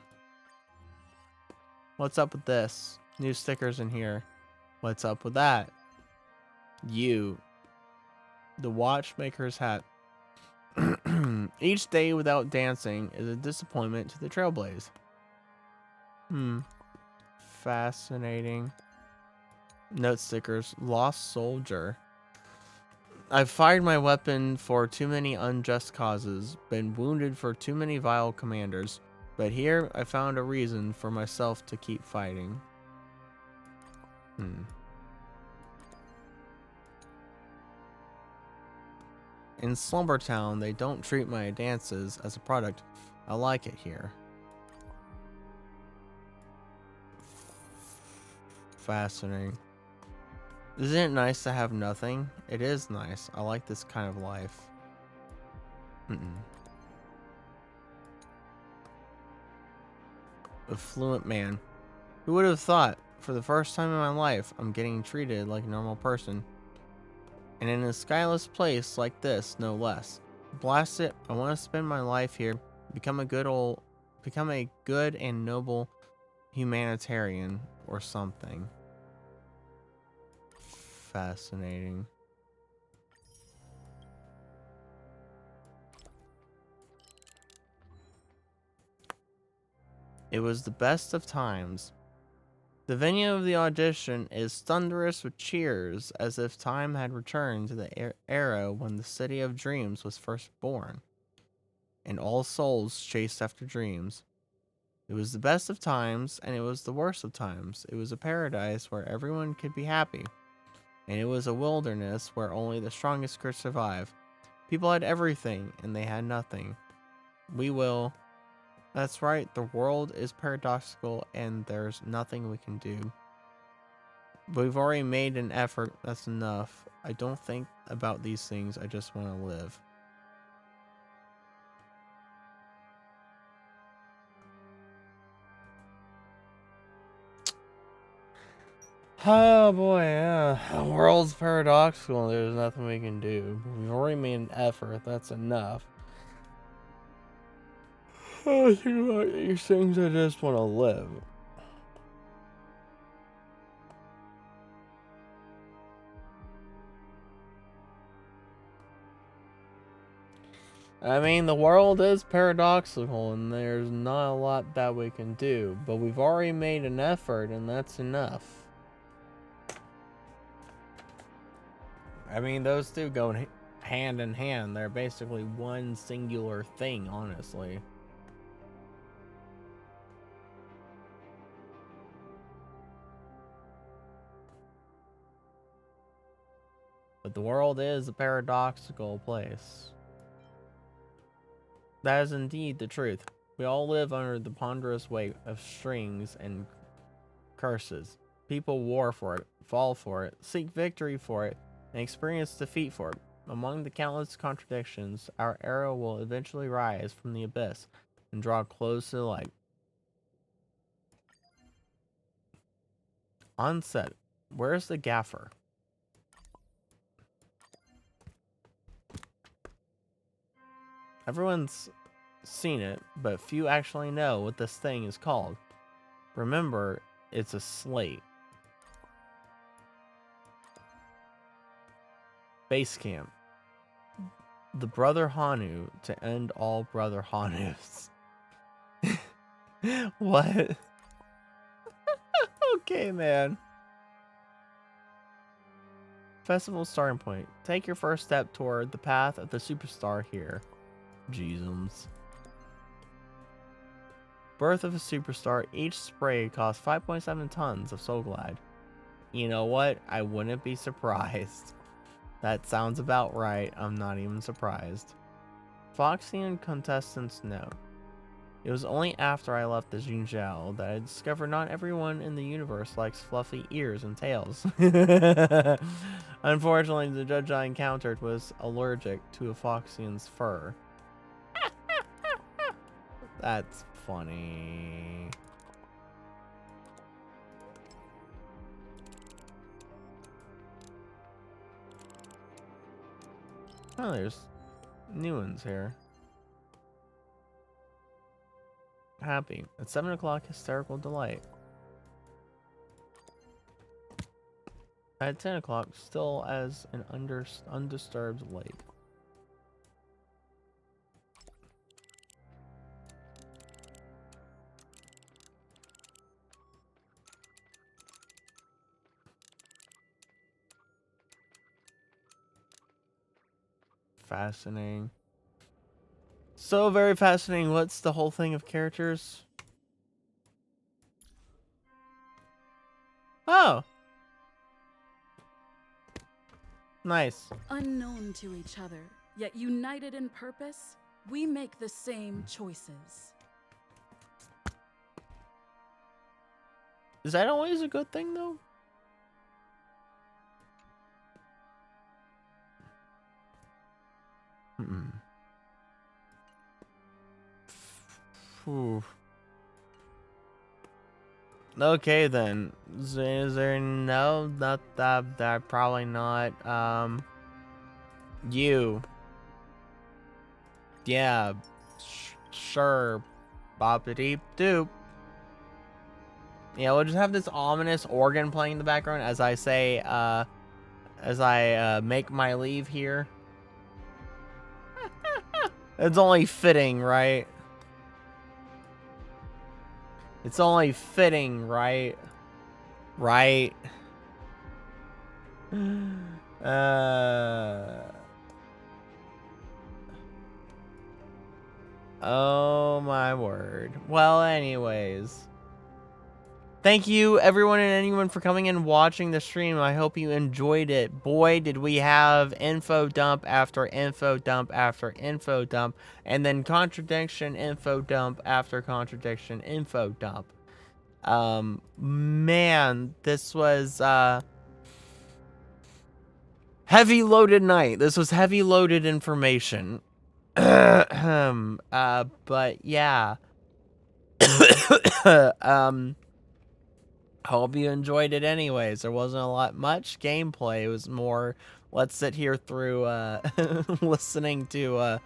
S1: What's up with this? New stickers in here. What's up with that? You. The Watchmaker's hat. Each day without dancing is a disappointment to the Trailblaze. Fascinating. Note stickers. Lost soldier. I've fired my weapon for too many unjust causes, been wounded for too many vile commanders, but here I found a reason for myself to keep fighting. In Slumber Town, they don't treat my dances as a product. I like it here. Fascinating. Isn't it nice to have nothing? It is nice. I like this kind of life. Affluent man. Who would have thought? For the first time in my life, I'm getting treated like a normal person. And in a skyless place like this, no less. Blast it, I want to spend my life here, become a good and noble humanitarian or something. Fascinating. It was the best of times. The venue of the audition is thunderous with cheers, as if time had returned to the era when the City of Dreams was first born, and all souls chased after dreams. It was the best of times, and it was the worst of times. It was a paradise where everyone could be happy, and it was a wilderness where only the strongest could survive. People had everything, and they had nothing. We will. That's right, the world is paradoxical, and there's nothing we can do. But we've already made an effort, that's enough. I don't think about these things, I just want to live. Oh boy, yeah. The world's paradoxical, there's nothing we can do. We've already made an effort, that's enough. I think about these things, I just want to live. I mean, the world is paradoxical, and there's not a lot that we can do, but we've already made an effort, and that's enough. I mean, those two go hand in hand. They're basically one singular thing, honestly. But the world is a paradoxical place. That is indeed the truth. We all live under the ponderous weight of strings and curses. People war for it, fall for it, seek victory for it, and experience defeat for it. Among the countless contradictions, our era will eventually rise from the abyss and draw close to the light. On set, where's the gaffer? Everyone's seen it, but few actually know what this thing is called. Remember, it's a slate. Base camp. The Brother Hanu to end all Brother Hanus. What? Okay, man. Festival starting point. Take your first step toward the path of the superstar here. Jeezums. Birth of a superstar. Each spray costs 5.7 tons of Soul Glide. You know what? I wouldn't be surprised. That sounds about right. I'm not even surprised. Foxian contestants know. It was only after I left the Jinzhou that I discovered not everyone in the universe likes fluffy ears and tails. Unfortunately, the judge I encountered was allergic to a Foxian's fur. That's funny. Oh, there's new ones here. Happy. At 7 o'clock, hysterical delight. At 10 o'clock, still as an undisturbed lake. Fascinating. So very fascinating. What's the whole thing of characters? Oh. Nice.
S8: Unknown to each other, yet united in purpose, we make the same choices.
S1: Is that always a good thing, though? Ooh. Okay then. Is there no? Not that probably not. You. Yeah. Sure. Boppity doop. Yeah, we'll just have this ominous organ playing in the background as I say, as I make my leave here. It's only fitting, right? It's only fitting, right? Right? Oh my word. Well, anyways. Thank you, everyone and anyone, for coming and watching the stream. I hope you enjoyed it. Boy, did we have info dump after info dump after info dump, and then contradiction info dump after contradiction info dump. Man, this was heavy loaded night. This was heavy loaded information. But yeah. Hope you enjoyed it anyways. There wasn't a lot much gameplay. It was more, let's sit here through listening to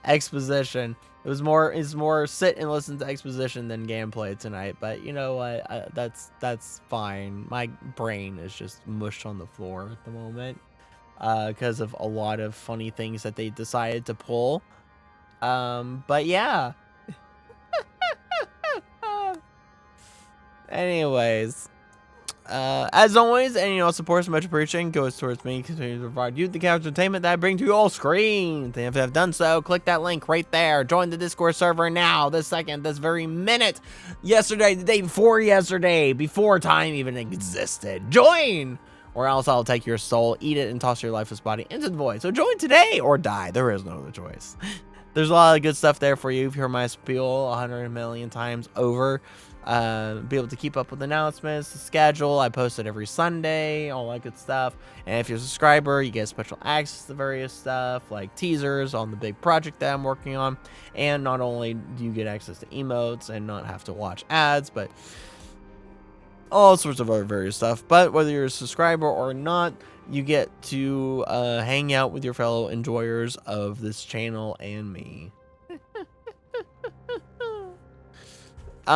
S1: exposition. It's more sit and listen to exposition than gameplay tonight. But you know what? That's fine. My brain is just mushed on the floor at the moment because of a lot of funny things that they decided to pull. But yeah. Anyways. As always, any support so much appreciated goes towards me continuing to provide you the kind of entertainment that I bring to you all screens. And if you have done so, click that link right there. Join the Discord server now, this second, this very minute. Yesterday, the day before yesterday, before time even existed. Join! Or else I'll take your soul, eat it, and toss your lifeless body into the void. So join today or die. There is no other choice. There's a lot of good stuff there for you if you heard my spiel 100 million times over. Be able to keep up with announcements, the schedule. I post it every Sunday, all that good stuff. And if you're a subscriber, you get special access to various stuff like teasers on the big project that I'm working on. And not only do you get access to emotes and not have to watch ads, but all sorts of other various stuff. But whether you're a subscriber or not, you get to hang out with your fellow enjoyers of this channel and me. Who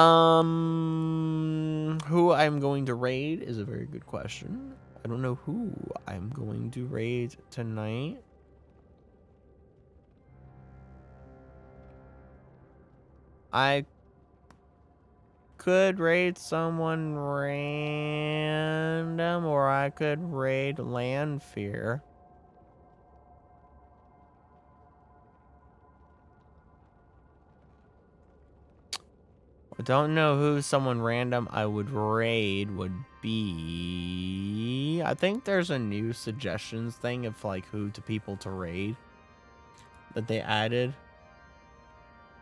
S1: I'm going to raid is a very good question. I don't know who I'm going to raid tonight. I could raid someone random, or I could raid Landfear. I don't know who someone random I would raid would be. I think there's a new suggestions thing of like who to people to raid that they added.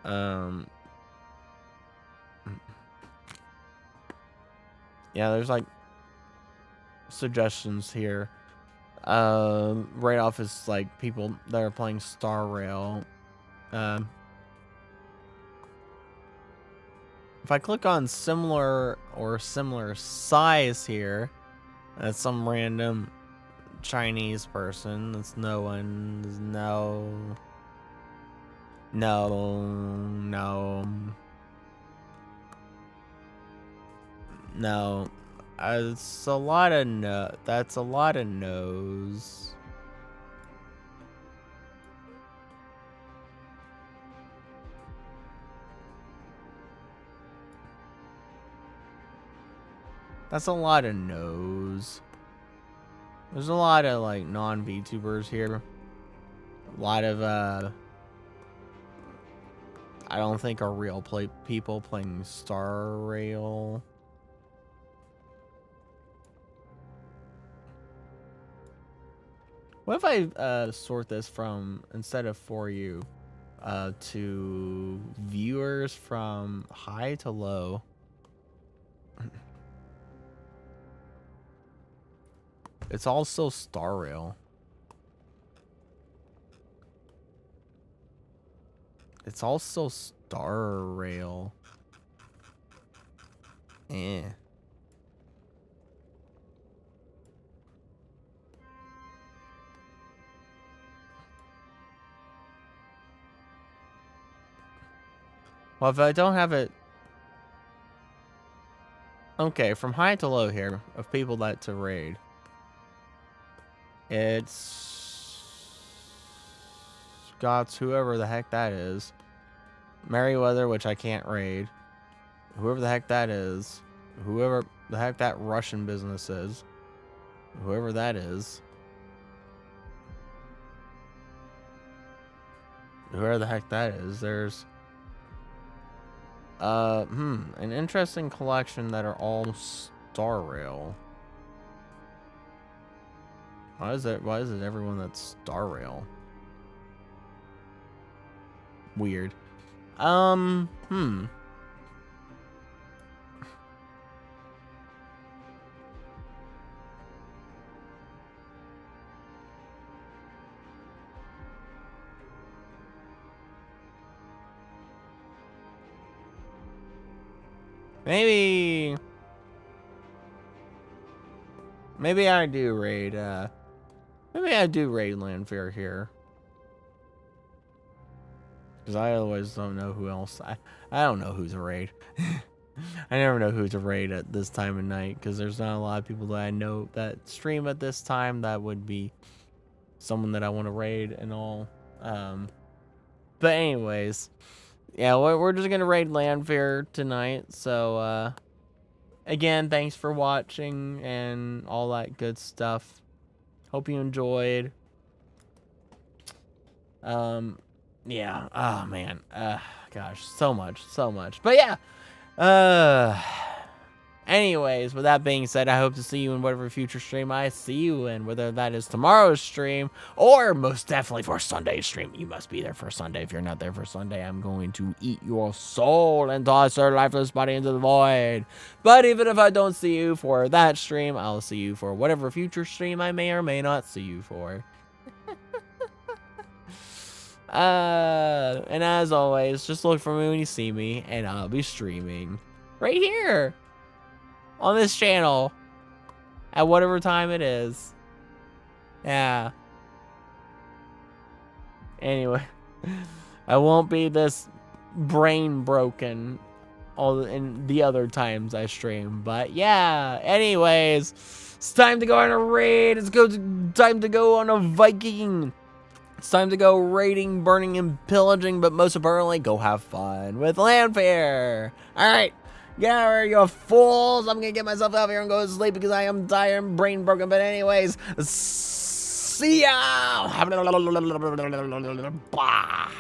S1: Yeah, there's like suggestions here. Right off is like people that are playing Star Rail. If I click on similar or similar size here, that's some random Chinese person. That's no one. There's no. It's a lot of no. That's a lot of no's. That's a lot of no's. There's a lot of like non-VTubers here. A lot of I don't think are real people playing Star Rail. What if I sort this from, instead of for you, to viewers from high to low? It's also Star Rail. It's also Star Rail. Eh. Well, if I don't have it... Okay, from high to low here, of people that to raid. It's... Scott's whoever the heck that is. Merryweather, which I can't raid. Whoever the heck that is. Whoever the heck that Russian business is. Whoever that is. Whoever the heck that is. There's... an interesting collection that are all Star Rail. Why is it everyone that's Star Rail? Weird. Maybe I do raid, maybe I do raid Landfear here. Because I always don't know who else. I don't know who's a raid. I never know who's a raid at this time of night because there's not a lot of people that I know that stream at this time that would be someone that I want to raid and all. But anyways, yeah, we're just gonna raid Lanfair tonight. So again, thanks for watching and all that good stuff. Hope you enjoyed. Yeah. Oh man. Gosh, so much. But yeah. Anyways, with that being said, I hope to see you in whatever future stream I see you in, whether that is tomorrow's stream or most definitely for Sunday's stream. You must be there for Sunday. If you're not there for Sunday, I'm going to eat your soul and toss your lifeless body into the void. But even if I don't see you for that stream, I'll see you for whatever future stream I may or may not see you for. And as always, just look for me when you see me, and I'll be streaming right here on this channel at whatever time it is. Yeah. Anyway, I won't be this brain broken all in the other times I stream, but yeah. Anyways, it's time to go on a raid. Time to go on a Viking. It's time to go raiding, burning, and pillaging, but most importantly, go have fun with Lanfair. Alright, get out of here, you fools. I'm gonna get myself out of here and go to sleep because I am tired and brain broken. But anyways, see ya! Bye.